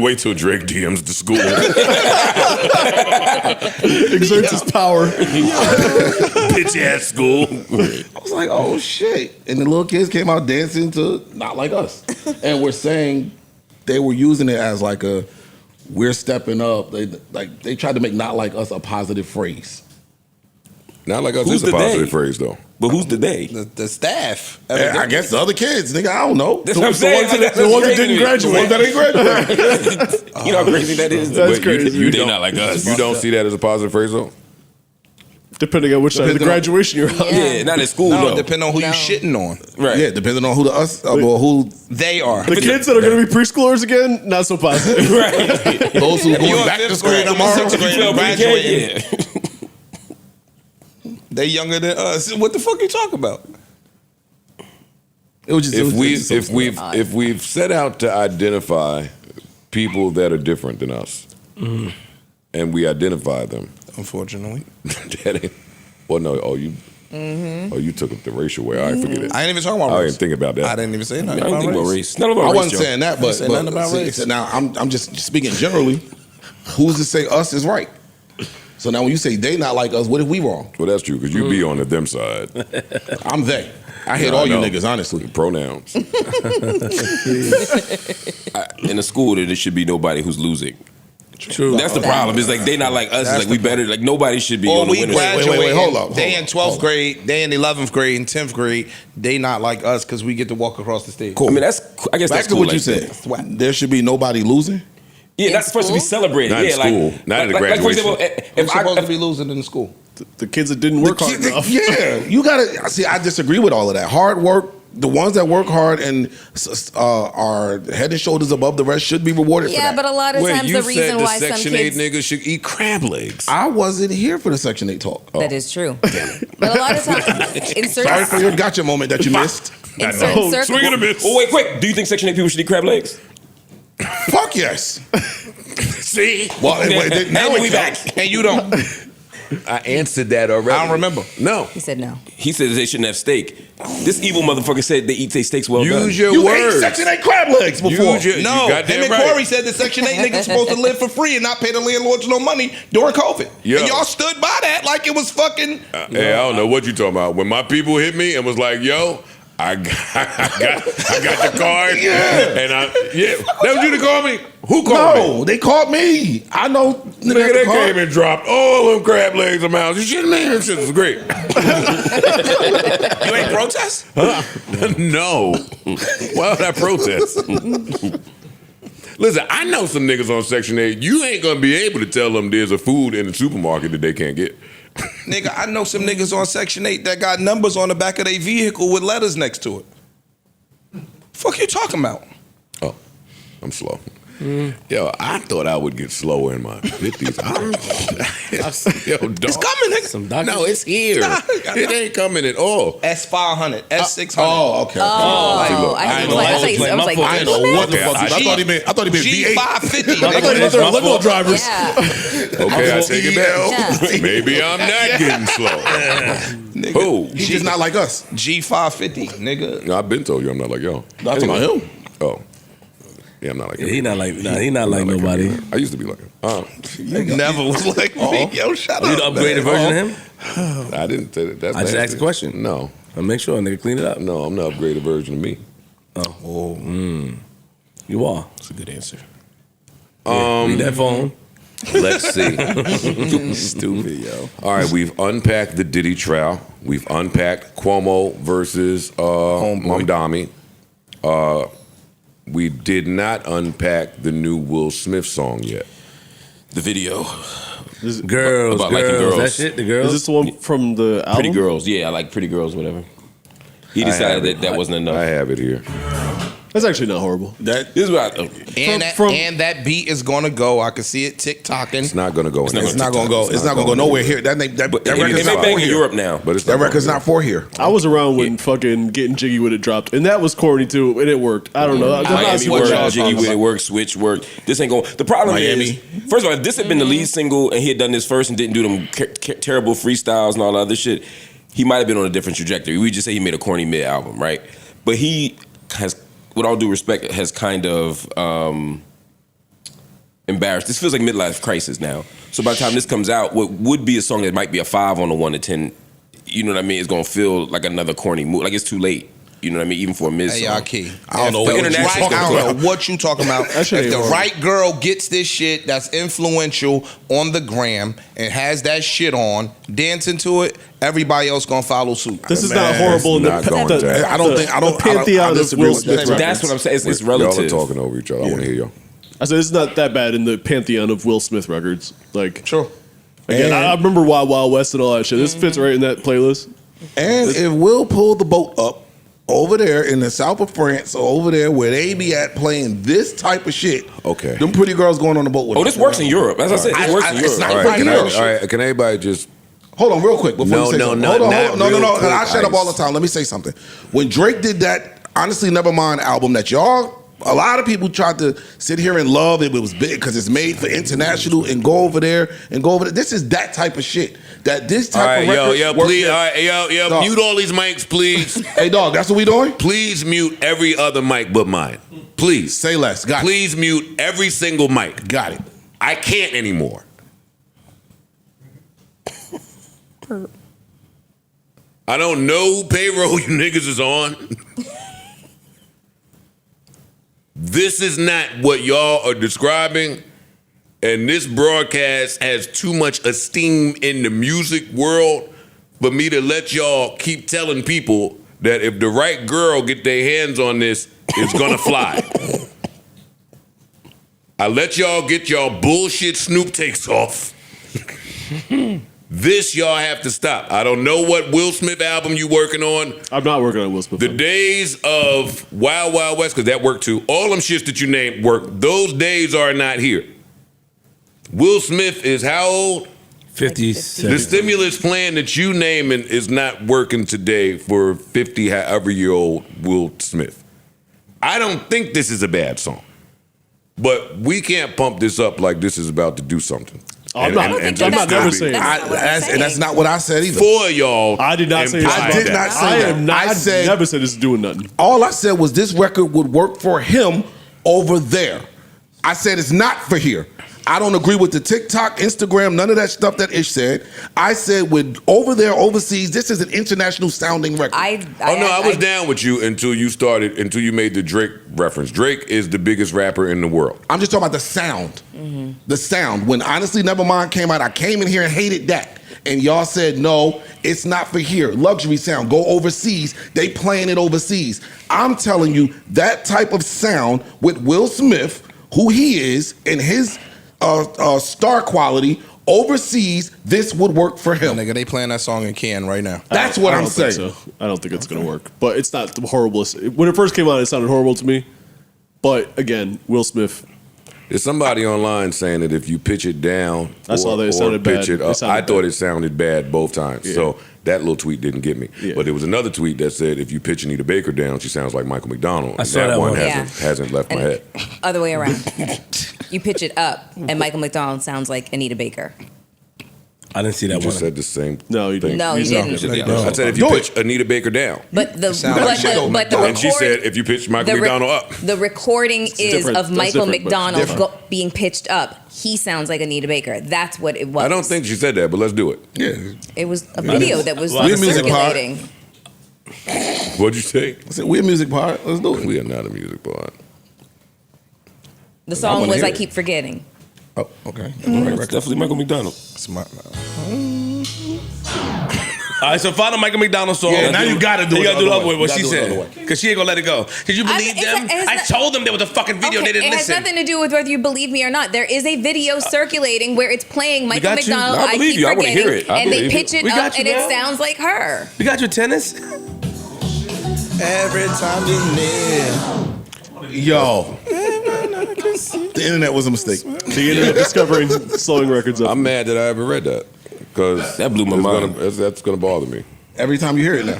Speaker 2: Wait till Drake DMs the school.
Speaker 6: Exerts his power.
Speaker 2: Bitch ass school.
Speaker 3: I was like, oh shit. And the little kids came out dancing to Not Like Us. And we're saying they were using it as like a we're stepping up. They tried to make Not Like Us a positive phrase.
Speaker 1: Not like us.
Speaker 5: Who's
Speaker 1: It's a
Speaker 5: the
Speaker 1: positive
Speaker 5: they?
Speaker 1: phrase, though.
Speaker 5: But who's the they?
Speaker 10: The staff.
Speaker 3: And I guess the other kids, nigga, I don't know.
Speaker 5: That's what I'm saying.
Speaker 3: The ones that didn't graduate. The ones that ain't graduate.
Speaker 5: You know how crazy that is?
Speaker 6: That's
Speaker 2: But
Speaker 6: crazy.
Speaker 2: You
Speaker 5: They
Speaker 2: don't,
Speaker 5: not like us.
Speaker 2: You don't see that as a positive phrase, though?
Speaker 6: Depending on which side of the graduation you're on.
Speaker 5: Yeah, not at school,
Speaker 10: No,
Speaker 5: though.
Speaker 10: depending on who you
Speaker 8: No.
Speaker 10: shitting on.
Speaker 5: Right.
Speaker 3: Yeah, depending on who the us or who
Speaker 10: They are.
Speaker 6: The kids that are going to be preschoolers again, not so positive.
Speaker 5: Right.
Speaker 3: those who
Speaker 10: If
Speaker 3: going
Speaker 10: you're
Speaker 3: back
Speaker 10: in
Speaker 3: to
Speaker 10: fifth
Speaker 3: school
Speaker 10: grade, I'm in
Speaker 3: tomorrow.
Speaker 10: sixth grade,
Speaker 5: You
Speaker 10: I'm
Speaker 5: feel
Speaker 10: graduating.
Speaker 5: yeah.
Speaker 10: They younger than us. What the fuck you talking about?
Speaker 3: It was just
Speaker 2: If we've set out to identify people that are different than us, and we identify them,
Speaker 10: Unfortunately.
Speaker 2: that ain't. Well, no. Oh, you took it the racial way. I forget it.
Speaker 10: I ain't even talking about
Speaker 2: I
Speaker 10: race.
Speaker 2: didn't think about that.
Speaker 10: I didn't even say nothing
Speaker 5: I don't think about race. Not about
Speaker 3: I
Speaker 5: race,
Speaker 3: wasn't
Speaker 5: Joe.
Speaker 3: saying that, but,
Speaker 10: say nothing about race.
Speaker 3: so now I'm just speaking generally. Who's to say us is right? So now when you say they not like us, what if we wrong?
Speaker 2: Well, that's true because you be on the them side.
Speaker 3: I'm they. I hate
Speaker 2: No,
Speaker 3: all
Speaker 2: I
Speaker 3: you
Speaker 2: know.
Speaker 3: niggas, honestly.
Speaker 2: Pronouns.
Speaker 5: In a school, there should be nobody who's losing.
Speaker 4: True.
Speaker 5: That's the problem. It's like they not like us. It's like we better. Like nobody should be
Speaker 10: Or
Speaker 5: on the
Speaker 10: we
Speaker 5: winner's
Speaker 10: graduate.
Speaker 3: wait, hold up,
Speaker 10: They
Speaker 3: hold
Speaker 10: in
Speaker 3: up,
Speaker 10: 12th
Speaker 3: hold up.
Speaker 10: grade, they in 11th grade and 10th grade. They not like us because we get to walk across the stage.
Speaker 5: I mean, that's. I guess
Speaker 3: Back
Speaker 5: that's
Speaker 3: to
Speaker 5: cool.
Speaker 3: what you
Speaker 5: like,
Speaker 3: said. There should be nobody losing.
Speaker 5: Yeah,
Speaker 8: In
Speaker 5: that's supposed to be
Speaker 8: school?
Speaker 5: celebrated.
Speaker 2: Not in
Speaker 5: yeah,
Speaker 2: school.
Speaker 5: like
Speaker 2: Not at the
Speaker 5: like, for
Speaker 2: graduation.
Speaker 5: example,
Speaker 10: Who's
Speaker 5: if
Speaker 10: supposed
Speaker 5: I
Speaker 10: to be losing in the school?
Speaker 6: The kids that didn't work hard enough.
Speaker 3: Yeah, you gotta see. I disagree with all of that. Hard work. The ones that work hard and are head and shoulders above the rest should be rewarded for
Speaker 8: Yeah,
Speaker 3: that.
Speaker 8: but a lot of times the reason why some
Speaker 2: Section 8
Speaker 8: kids
Speaker 2: niggas should eat crab legs.
Speaker 3: I wasn't here for the Section 8 talk.
Speaker 8: that is true. But a lot of times in
Speaker 3: Sorry for
Speaker 8: certain
Speaker 3: your gotcha moment that you missed.
Speaker 8: in certain circles,
Speaker 2: Swing and a miss.
Speaker 5: Oh wait, quick. Do you think Section 8 people should eat crab legs?
Speaker 3: Fuck yes.
Speaker 2: See?
Speaker 3: Well, wait, now
Speaker 5: And
Speaker 3: we
Speaker 5: we back.
Speaker 10: And you don't.
Speaker 2: I answered that already.
Speaker 10: I don't remember.
Speaker 2: No.
Speaker 8: he said no.
Speaker 5: He said they shouldn't have steak. This evil motherfucker said they eat their steaks well done.
Speaker 2: Use your
Speaker 3: You
Speaker 2: words.
Speaker 3: ate Section 8 crab legs before.
Speaker 2: Use your,
Speaker 10: No,
Speaker 2: you
Speaker 10: him
Speaker 2: goddamn
Speaker 10: and
Speaker 2: right.
Speaker 10: Corey said the Section 8 niggas supposed to live for free and not pay the landlords no money during COVID.
Speaker 2: Yo.
Speaker 10: And y'all stood by that like it was fucking.
Speaker 2: Hey, I don't know what you talking about. When my people hit me and was like, yo, I got the card. And that was you to call me? Who called me?
Speaker 3: No, they called me. I know.
Speaker 2: Nigga, they came and dropped all them crab legs of mouths. You shouldn't name them shit. Was great.
Speaker 5: You ain't protest?
Speaker 2: No. Why would I protest? Listen, I know some niggas on Section 8. You ain't gonna be able to tell them there's a food in the supermarket that they can't get.
Speaker 10: Nigga, I know some niggas on Section 8 that got numbers on the back of their vehicle with letters next to it. Fuck you talking about?
Speaker 2: Oh, I'm slow. Yo, I thought I would get slower in my 50s. Yo, dog.
Speaker 10: It's coming, nigga.
Speaker 2: No, it's here. It ain't coming at all.
Speaker 10: S500, S600.
Speaker 3: Oh, okay.
Speaker 8: Oh, I was like,
Speaker 3: I know what the fuck. I thought he meant V8.
Speaker 10: G550.
Speaker 6: I thought you were limo drivers.
Speaker 8: yeah.
Speaker 2: Okay, I take it back.
Speaker 8: Yeah.
Speaker 2: Maybe I'm not getting slow.
Speaker 10: Nigga,
Speaker 2: Who?
Speaker 3: He's just not like us.
Speaker 10: G550, nigga.
Speaker 2: No, I've been told you I'm not like y'all.
Speaker 3: Not about him.
Speaker 2: Oh. Yeah, I'm not like him.
Speaker 4: He not like nobody.
Speaker 2: Him. I used to be like him.
Speaker 10: You never was like me. Yo, shut
Speaker 4: You
Speaker 10: up.
Speaker 4: the upgraded version of him?
Speaker 2: I didn't say that. That's
Speaker 4: I just
Speaker 2: nasty.
Speaker 4: asked a question.
Speaker 2: No.
Speaker 4: I'll make sure nigga clean it up.
Speaker 2: No, I'm the upgraded version of me.
Speaker 4: You are.
Speaker 5: That's a good answer.
Speaker 4: Read that phone.
Speaker 2: Let's see.
Speaker 5: Stupid, yo.
Speaker 2: All right, we've unpacked the Diddy trial. We've unpacked Cuomo versus Mamdani. We did not unpack the new Will Smith song yet.
Speaker 5: The video.
Speaker 4: Girls,
Speaker 5: About liking girls.
Speaker 4: That shit, the girls.
Speaker 6: Is this the one from the album?
Speaker 5: Pretty girls. Yeah, I like pretty girls, whatever. He decided that wasn't enough.
Speaker 2: I have it here.
Speaker 6: That's actually not horrible.
Speaker 5: This is what
Speaker 10: And that beat is gonna go. I can see it tick-tocking.
Speaker 2: It's not going to go.
Speaker 3: It's not gonna go. It's not gonna go nowhere here. That record's not
Speaker 5: bang
Speaker 3: for
Speaker 5: in
Speaker 3: here.
Speaker 5: Europe now.
Speaker 2: But it's
Speaker 3: That
Speaker 2: not
Speaker 3: record's not for here.
Speaker 6: I was around when fucking Getting Jiggy With It dropped, and that was corny too, and it worked. I don't know.
Speaker 5: Miami worked, Jiggy with it worked, Switch worked. This ain't going. The problem is, first of all, if this had been the lead single and he had done this first and didn't do them terrible freestyles and all the other shit, he might have been on a different trajectory. We just say he made a corny mid album, right? But he has, with all due respect, has kind of embarrassed. This feels like midlife crisis now. So by the time this comes out, what would be a song that might be a 5 on a 1 to 10, you know what I mean? It's gonna feel like another corny move. Like it's too late. You know what I mean? Even for a mid song.
Speaker 10: Hey, y'all key.
Speaker 3: I don't know
Speaker 10: what you talking about. If the right girl gets this shit that's influential on the gram and has that shit on, dancing to it, everybody else gonna follow suit.
Speaker 6: This is not horrible in the pantheon of Will Smith.
Speaker 5: That's what I'm saying. It's relative.
Speaker 2: Y'all are talking over each other. I want to hear y'all.
Speaker 6: I said it's not that bad in the pantheon of Will Smith records. Like,
Speaker 10: sure.
Speaker 6: Again, I remember Wild Wild West and all that shit. This fits right in that playlist.
Speaker 3: And if Will pull the boat up over there in the south of France, or over there where they be at playing this type of shit,
Speaker 2: okay,
Speaker 3: them pretty girls going on the boat with
Speaker 5: this works in Europe. As I said, this works in Europe.
Speaker 3: It's not
Speaker 2: All
Speaker 3: right here.
Speaker 2: all right, can everybody just
Speaker 3: hold on real quick before you say something. Hold on.
Speaker 2: quick,
Speaker 3: I shut up all the time. Let me say something. When Drake did that, honestly, Nevermind album that a lot of people tried to sit here and love it. It was big because it's made for international and go over there and go over there. This is that type of shit. That this type of record.
Speaker 2: Please, mute all these mics, please.
Speaker 3: Hey, dog, that's what we doing?
Speaker 2: Please mute every other mic but mine. Please.
Speaker 3: Say less. Got
Speaker 2: Please mute every single mic.
Speaker 3: Got it.
Speaker 2: I can't anymore. I don't know who payroll you niggas is on. This is not what y'all are describing. And this broadcast has too much esteem in the music world for me to let y'all keep telling people that if the right girl get their hands on this, it's gonna fly. I let y'all get y'all bullshit Snoop takes off. This y'all have to stop. I don't know what Will Smith album you working on.
Speaker 6: I'm not working on Will Smith.
Speaker 2: The days of Wild Wild West, because that worked too. All them shits that you named work. Those days are not here. Will Smith is how old?
Speaker 4: 57.
Speaker 2: The stimulus plan that you naming is not working today for 50 however year old Will Smith. I don't think this is a bad song. But we can't pump this up like this is about to do something.
Speaker 6: I'm not never saying
Speaker 3: that's not what I said either.
Speaker 2: For y'all.
Speaker 6: I did not say that.
Speaker 3: I did not say that.
Speaker 6: I never said this is doing nothing.
Speaker 3: All I said was this record would work for him over there. I said it's not for here. I don't agree with the TikTok, Instagram, none of that stuff that Ish said. I said with over there overseas, this is an international sounding record.
Speaker 2: I was down with you until you made the Drake reference. Drake is the biggest rapper in the world.
Speaker 3: I'm just talking about the sound. Mm-hmm. The sound. When Honestly Nevermind came out, I came in here and hated that. And y'all said, no, it's not for here. Luxury sound, go overseas. They playing it overseas. I'm telling you, that type of sound with Will Smith, who he is, and his star quality overseas, this would work for him.
Speaker 10: Nigga, they playing that song in Cannes right now.
Speaker 3: That's what I'm saying.
Speaker 6: So. I don't think it's going to work. But it's not the horriblest. When it first came out, it sounded horrible to me. But again, Will Smith.
Speaker 2: There's somebody online saying that if you pitch it down
Speaker 6: I saw that it sounded
Speaker 2: pitch
Speaker 6: bad.
Speaker 2: it up, I thought it sounded bad both times. Yeah. So that little tweet didn't get me. Yeah. But there was another tweet that said if you pitch Anita Baker down, she sounds like Michael McDonald.
Speaker 4: I saw that one.
Speaker 2: Hasn't left my head.
Speaker 8: Other way around. You pitch it up, and Michael McDonald sounds like Anita Baker.
Speaker 4: I didn't see that one.
Speaker 2: You just said the same
Speaker 6: No, you
Speaker 2: thing.
Speaker 6: didn't.
Speaker 8: No, you didn't.
Speaker 2: I said if you pitch Anita Baker down.
Speaker 8: But the
Speaker 2: and she said if you pitch Michael McDonald up.
Speaker 8: The recording is of Michael McDonald being pitched up. He sounds like Anita Baker. That's what it was.
Speaker 2: I don't think she said that, but let's do it.
Speaker 3: Yeah.
Speaker 8: It was a video that was circulating.
Speaker 2: What'd you say?
Speaker 3: I said, we're a music pod. Let's do it.
Speaker 2: We are not a music pod.
Speaker 8: The song was I Keep Forgetting.
Speaker 3: Oh, okay.
Speaker 5: It's definitely Michael McDonald.
Speaker 10: Smart.
Speaker 4: All right, so find a Michael McDonald song.
Speaker 3: Yeah, now you gotta do it.
Speaker 4: You gotta do
Speaker 3: the
Speaker 4: the
Speaker 3: other
Speaker 4: other way.
Speaker 3: way.
Speaker 4: What
Speaker 3: You
Speaker 4: she
Speaker 3: gotta do it the
Speaker 4: said.
Speaker 3: other way.
Speaker 4: Because she ain't gonna let it go. Could you believe them? I told them there was a fucking video. They didn't
Speaker 8: it
Speaker 4: listen.
Speaker 8: has nothing to do with whether you believe me or not. There is a video circulating where it's playing Michael
Speaker 4: got you.
Speaker 8: McDonald.
Speaker 5: I believe
Speaker 8: Keep
Speaker 5: you. I wanna
Speaker 8: Forgetting,
Speaker 5: hear it. I
Speaker 8: and they
Speaker 5: believe you.
Speaker 8: pitch it
Speaker 4: We got
Speaker 8: up,
Speaker 4: you,
Speaker 8: and it
Speaker 4: man.
Speaker 8: sounds like her.
Speaker 4: You got your tennis?
Speaker 10: Every time you're near.
Speaker 3: Yo. The internet was a mistake.
Speaker 6: So you ended up discovering slowing records up.
Speaker 2: I'm mad that I ever read that because
Speaker 5: That blew my mind.
Speaker 2: That's gonna bother me.
Speaker 3: Every time you hear it now.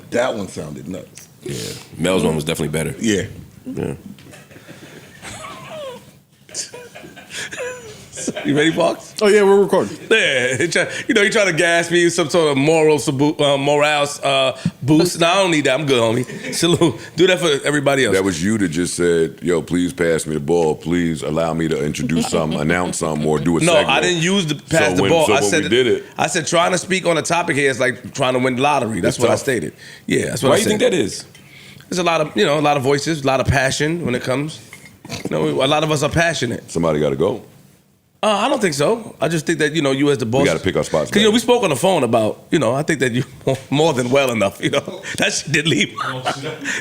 Speaker 3: That one sounded nuts.
Speaker 5: Yeah, Mel's one was definitely better.
Speaker 3: Yeah.
Speaker 5: Yeah.
Speaker 4: You ready, Fox?
Speaker 6: Oh yeah, we're recording.
Speaker 4: Yeah, you trying to gas me with some sort of morale boost. No, I don't need that. I'm good, homie. Salute. Do that for everybody else.
Speaker 2: That was you that just said, yo, please pass me the ball. Please allow me to introduce something, announce something, or do a
Speaker 4: No,
Speaker 2: segment.
Speaker 4: I didn't use the pass the ball. I said
Speaker 2: we did it.
Speaker 4: I said trying to speak on a topic here is like trying to win the lottery. That's
Speaker 2: It's
Speaker 4: what I
Speaker 2: tough.
Speaker 4: stated. Yeah, that's what
Speaker 5: Why
Speaker 4: I
Speaker 5: do you
Speaker 4: said.
Speaker 5: think that is?
Speaker 4: There's a lot of voices, a lot of passion when it comes. A lot of us are passionate.
Speaker 2: Somebody got to go.
Speaker 4: I don't think so. I just think that you as the boss.
Speaker 2: We got to pick our spots.
Speaker 4: Because we spoke on the phone about I think that you more than well enough. That shit didn't leave.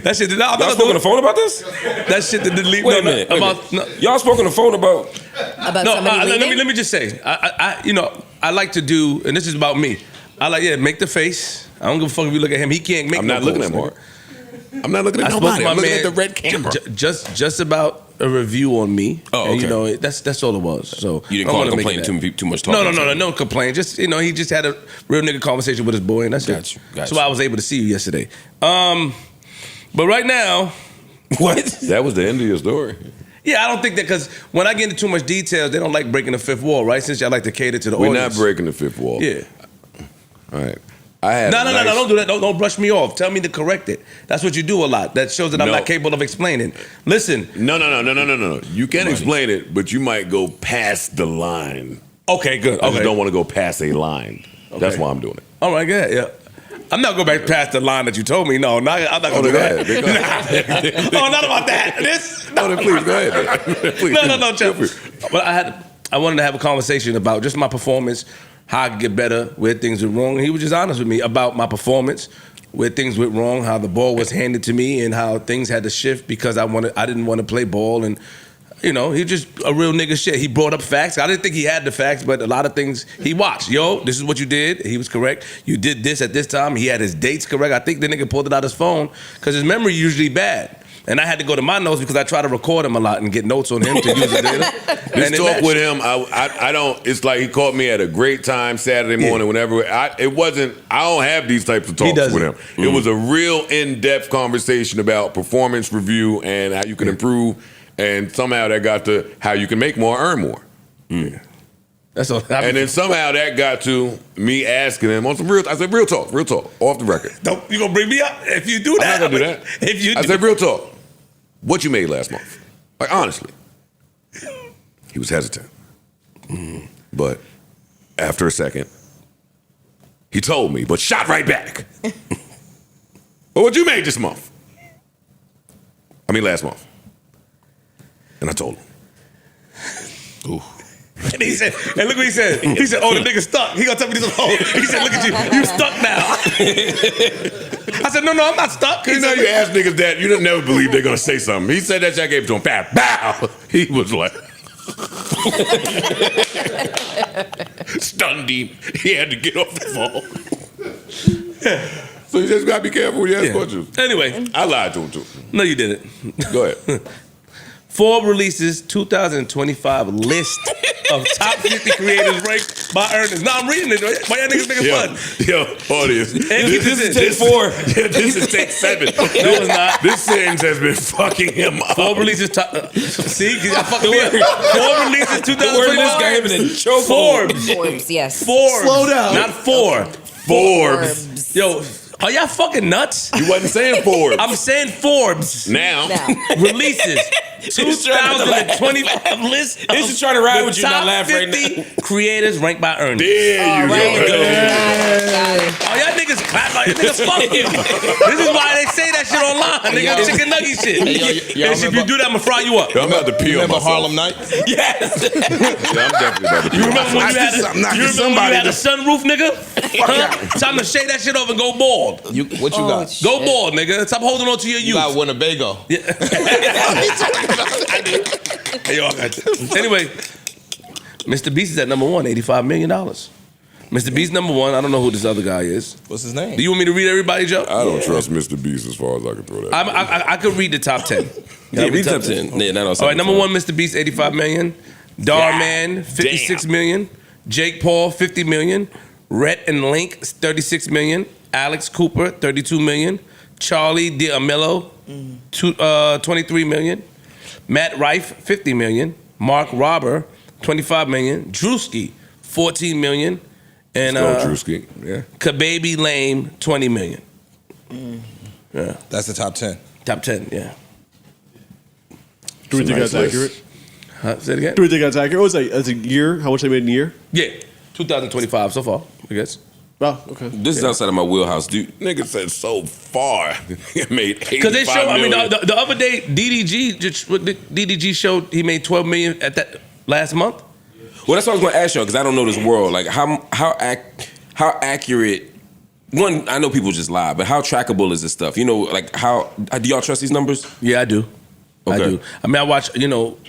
Speaker 4: That shit did not.
Speaker 5: Y'all spoke on the phone about this?
Speaker 4: That shit didn't leave.
Speaker 5: Wait a minute. Y'all spoke on the phone about
Speaker 8: somebody leaving?
Speaker 4: Let me just say, I like to do, and this is about me. I like make the face. I don't give a fuck if you look at him. He can't make.
Speaker 2: I'm not looking at Mark. I'm not looking at nobody. I'm looking at the red camera.
Speaker 4: Just about a review on me.
Speaker 5: Oh, okay.
Speaker 4: And, that's all it was. So
Speaker 5: you didn't call it complaining too much talking.
Speaker 4: No complaint. Just he just had a real nigga conversation with his boy, and that's
Speaker 5: Got you.
Speaker 4: That's why I was able to see you yesterday. But right now,
Speaker 5: what?
Speaker 2: That was the end of your story.
Speaker 4: Yeah, I don't think that because when I get into too much details, they don't like breaking the fifth wall, right? Since y'all like to cater to the
Speaker 2: We're
Speaker 4: audience.
Speaker 2: not breaking the fifth wall.
Speaker 4: Yeah.
Speaker 2: All right. I had
Speaker 4: No, don't do that. Don't brush me off. Tell me to correct it. That's what you do a lot. That shows that I'm
Speaker 2: No.
Speaker 4: not capable of explaining. Listen.
Speaker 2: No. You can explain it, but you might go past the line.
Speaker 4: Okay, good.
Speaker 2: I
Speaker 4: Okay.
Speaker 2: just don't want to go past a line. That's why I'm doing it.
Speaker 4: All right, good. Yeah. I'm not going back past the line that you told me. No, I'm not going to do that. Oh, not about that.
Speaker 2: No, then please, go ahead. Please.
Speaker 4: No, Chuck. But I wanted to have a conversation about just my performance, how I could get better, where things went wrong. And he was just honest with me about my performance, where things went wrong, how the ball was handed to me, and how things had to shift because I didn't want to play ball. And he just a real nigga shit. He brought up facts. I didn't think he had the facts, but a lot of things he watched. Yo, this is what you did. He was correct. You did this at this time. He had his dates correct. I think the nigga pulled it out his phone because his memory usually bad. And I had to go to my notes because I try to record him a lot and get notes on him to use the data.
Speaker 2: This talk with him, I don't. It's like he caught me at a great time Saturday morning. Whenever I don't have these types of talks with him. Mm-hmm. It was a real in-depth conversation about performance review and how you can improve. And somehow that got to how you can make more, earn more.
Speaker 4: Yeah. That's all.
Speaker 2: And then somehow that got to me asking him on some real. I said, real talk, off the record.
Speaker 4: You gonna bring me up if you do that?
Speaker 2: I'm not gonna do that.
Speaker 4: If you,
Speaker 2: I said, real talk. What you made last month? Like honestly. He was hesitant. But after a second, he told me, but shot right back. Well, what you made this month? Last month. And I told him. Ooh.
Speaker 4: And he said, and look what he said. He said, oh, the nigga stuck. He gonna tell me this. Oh, he said, look at you stuck now. I said, no, I'm not stuck.
Speaker 2: You know, you ask niggas that, you don't never believe they're gonna say something. He said that shit, I gave it to him. Bow, bow. He was like, stunned him. He had to get off the phone. So you just gotta be careful when you ask questions.
Speaker 4: Anyway.
Speaker 2: I lied to him too.
Speaker 4: No, you didn't.
Speaker 2: Go ahead.
Speaker 4: Forbes releases 2025 list of top 50 creators ranked by earnings. No, I'm reading it. Why y'all niggas making fun?
Speaker 2: Yo, audience.
Speaker 4: This is
Speaker 2: take 4. Yeah, this is take 7.
Speaker 4: No, it's not.
Speaker 2: This sentence has been fucking him up.
Speaker 4: Forbes releases see, because y'all fucking me up. Forbes releases 2025.
Speaker 8: Forbes, yes.
Speaker 4: Forbes.
Speaker 6: Slow down.
Speaker 4: Not 4.
Speaker 2: Forbes.
Speaker 4: Yo, are y'all fucking nuts?
Speaker 2: You wasn't saying Forbes.
Speaker 4: I'm saying Forbes.
Speaker 2: Now.
Speaker 4: Releases 2025 list.
Speaker 5: He's just trying to ride with you, not laugh right now.
Speaker 4: 50 creators ranked by earnings.
Speaker 2: There you go.
Speaker 8: Got it.
Speaker 4: Oh, y'all niggas clap like niggas fuck you. This is why they say that shit online. Nigga, chicken nugget shit. If you do that, I'm gonna fry you up.
Speaker 2: I'm about to peel
Speaker 10: Remember
Speaker 2: myself.
Speaker 10: Harlem Nights?
Speaker 4: Yes.
Speaker 2: Yeah, I'm definitely about to peel
Speaker 4: You remember when you had a sunroof, nigga? Time to shake that shit off and go bald.
Speaker 10: What you got?
Speaker 4: Go bald, nigga. Stop holding on to your
Speaker 10: You
Speaker 4: youth.
Speaker 10: got Winnebago.
Speaker 4: Hey, yo, I got you. Anyway, Mr. Beast is at number 1, $85 million. Mr. Beast number 1. I don't know who this other guy is.
Speaker 10: What's his name?
Speaker 4: Do you want me to read everybody, Joe?
Speaker 2: I don't trust Mr. Beast as far as I can throw that.
Speaker 4: I could read the top 10.
Speaker 5: Yeah, read top 10. Yeah,
Speaker 4: All right, number 1, Mr. Beast, $85 million. Darman, $56 million. Jake Paul, $50 million. Rhett and Link, $36 million. Alex Cooper, $32 million. Charlie D'Amelio, $23 million. Matt Rife, $50 million. Mark Robber, $25 million. Drewski, $14 million. And
Speaker 2: Drewski. Yeah.
Speaker 4: Kababy Lame, $20 million. Yeah.
Speaker 10: That's the top 10.
Speaker 4: Top 10, yeah.
Speaker 6: Do we think that's accurate?
Speaker 4: Say it again?
Speaker 6: Do we think that's accurate? What was that as a year? How much they made in a year?
Speaker 4: Yeah. 2025 so far, I guess.
Speaker 6: Oh, okay.
Speaker 5: This is outside of my wheelhouse, dude.
Speaker 2: Nigga said so far. It made 85
Speaker 4: Because they show,
Speaker 2: million.
Speaker 4: the other day, DDG showed he made $12 million at that last month.
Speaker 5: Well, that's what I was going to ask y'all, because I don't know this world. Like, how accurate? One, I know people just lie, but how trackable is this stuff? You know, like how do y'all trust these numbers?
Speaker 4: Yeah, I do.
Speaker 5: Okay.
Speaker 4: I do. I mean, I watch.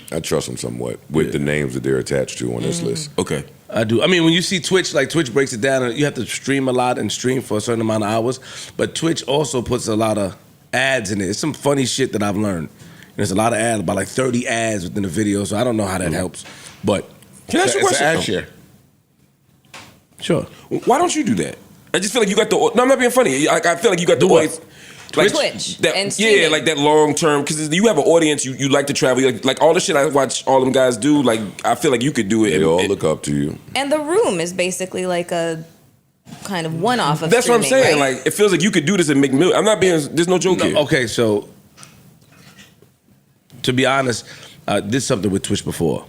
Speaker 2: I trust them somewhat with the names that they're attached to on this list.
Speaker 5: Okay.
Speaker 4: I do. I mean, when you see Twitch, like Twitch breaks it down, and you have to stream a lot and stream for a certain amount of hours. But Twitch also puts a lot of ads in it. It's some funny shit that I've learned. There's a lot of ads, about like 30 ads within the video, so I don't know how that helps. But
Speaker 5: can I ask you a question?
Speaker 10: Ad share.
Speaker 4: Sure.
Speaker 5: Why don't you do that? I just feel like you got the. No, I'm not being funny. I feel like you got the audience. Like,
Speaker 8: Twitch
Speaker 5: that,
Speaker 8: and streaming.
Speaker 5: yeah, like that long term, because you have an audience. You like to travel. Like all the shit I watch all them guys do. Like I feel like you could do it.
Speaker 2: They all look up to you.
Speaker 8: And The Room is basically like a kind of one-off of
Speaker 5: That's
Speaker 8: streaming,
Speaker 5: what I'm saying.
Speaker 8: right?
Speaker 5: Like it feels like you could do this and make millions. I'm not being. There's no joke here.
Speaker 4: Okay, so to be honest, I did something with Twitch before.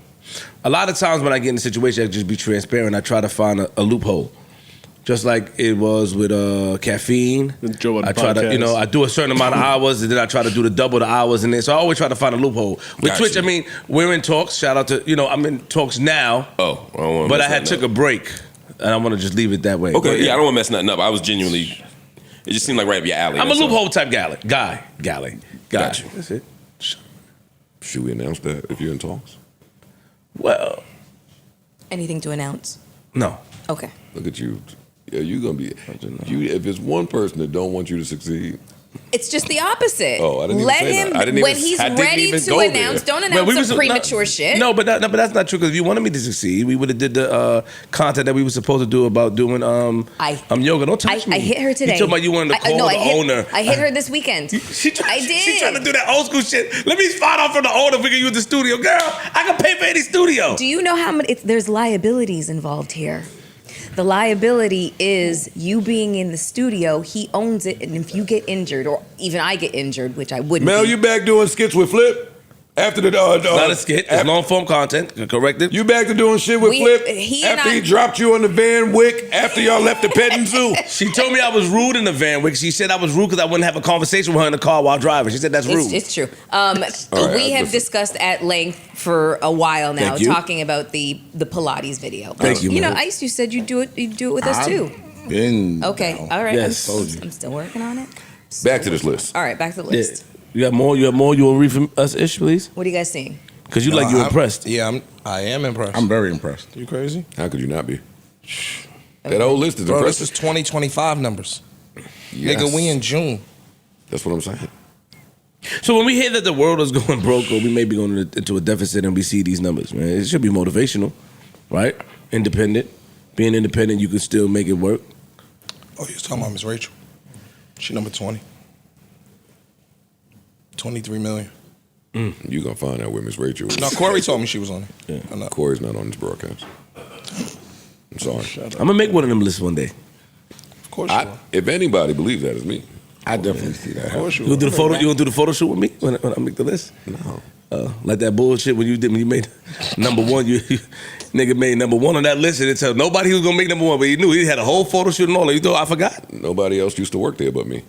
Speaker 4: A lot of times when I get in a situation, I just be transparent. I try to find a loophole. Just like it was with caffeine. I try to, I do a certain amount of hours, and then I try to do the double the hours in there. So I always try to find a loophole. With Twitch, I mean, we're in talks. Shout out to, I'm in talks now.
Speaker 5: Oh, I don't want to.
Speaker 4: But I took a break, and I want to just leave it that way.
Speaker 5: Okay,
Speaker 4: but,
Speaker 5: yeah, I don't want to mess nothing up. I was genuinely. It just seemed like right up your alley.
Speaker 4: I'm a loophole type guy.
Speaker 5: Got you.
Speaker 4: That's it.
Speaker 2: Should we announce that if you're in talks?
Speaker 4: Well,
Speaker 8: anything to announce?
Speaker 4: No.
Speaker 8: Okay.
Speaker 2: Look at you. Yeah, you're gonna be. If it's one person that don't want you to succeed,
Speaker 8: it's just the opposite.
Speaker 2: Oh, I didn't
Speaker 8: Let
Speaker 2: even say
Speaker 8: him
Speaker 2: that. I didn't
Speaker 8: when
Speaker 2: even,
Speaker 8: he's
Speaker 2: I didn't
Speaker 8: ready
Speaker 2: even
Speaker 8: to
Speaker 2: go
Speaker 8: announce.
Speaker 2: there.
Speaker 8: Don't announce some premature shit.
Speaker 4: No, but that's not true. Because if you wanted me to succeed, we would have did the content that we were supposed to do about doing yoga. Don't touch me.
Speaker 8: I hit her today.
Speaker 4: You talking about you wanted to call the owner?
Speaker 8: I hit her this weekend. I did.
Speaker 4: She trying to do that old school shit. Let me find out from the owner if we can use the studio. Girl, I can pay for any studio.
Speaker 8: Do you know how many? There's liabilities involved here. The liability is you being in the studio. He owns it, and if you get injured, or even I get injured, which I wouldn't.
Speaker 2: Mel,
Speaker 8: be.
Speaker 2: you back doing skits with Flip? After the
Speaker 4: It's not a skit. It's long form content. Corrected.
Speaker 2: You back to doing shit with Flip after he dropped you on the Van Wyck after y'all left the petting zoo.
Speaker 4: She told me I was rude in the Van Wyck. She said I was rude because I wouldn't have a conversation with her in the car while driving. She said that's rude.
Speaker 8: It's true.
Speaker 2: right,
Speaker 8: we have discussed at length for a while now,
Speaker 4: Thank you.
Speaker 8: talking about the Pilates video.
Speaker 4: Thank you,
Speaker 8: You know,
Speaker 4: man.
Speaker 8: Ice, you said you'd do it with us too.
Speaker 3: Okay,
Speaker 8: all right.
Speaker 4: Yes.
Speaker 8: I'm still working on it.
Speaker 2: Back to this list.
Speaker 8: All right, back to the list.
Speaker 4: You got more? You want to read from us, Ish, please?
Speaker 8: What are you guys seeing?
Speaker 4: Because you're impressed.
Speaker 10: Yeah, I am impressed.
Speaker 3: I'm very impressed.
Speaker 10: You crazy?
Speaker 2: How could you not be? That whole list is
Speaker 10: Bro,
Speaker 2: impressive.
Speaker 10: this is 2025 numbers.
Speaker 2: Yes.
Speaker 10: Nigga, we in June.
Speaker 2: That's what I'm saying.
Speaker 4: So when we hear that the world is going broke or we may be going into a deficit and we see these numbers, man, it should be motivational, right? Independent. Being independent, you can still make it work.
Speaker 10: Oh, you was talking about Miss Rachel. She number 20. 23 million.
Speaker 2: You gonna find out where Miss Rachel is.
Speaker 10: No, Corey told me she was on it.
Speaker 4: Yeah.
Speaker 2: Corey's not on this broadcast. I'm sorry.
Speaker 4: I'm going to make one of them lists one day.
Speaker 10: Of course you will.
Speaker 2: If anybody believes that, it's me.
Speaker 3: I definitely see that.
Speaker 10: Of course you
Speaker 4: You
Speaker 10: will.
Speaker 4: gonna do the photo? You gonna do the photo shoot with me when I make the list?
Speaker 2: No.
Speaker 4: Like that bullshit when you made number one. You nigga made number one on that list and it tell nobody was gonna make number one, but he knew he had a whole photo shoot and all that. You thought I forgot?
Speaker 2: Nobody else used to work there but me.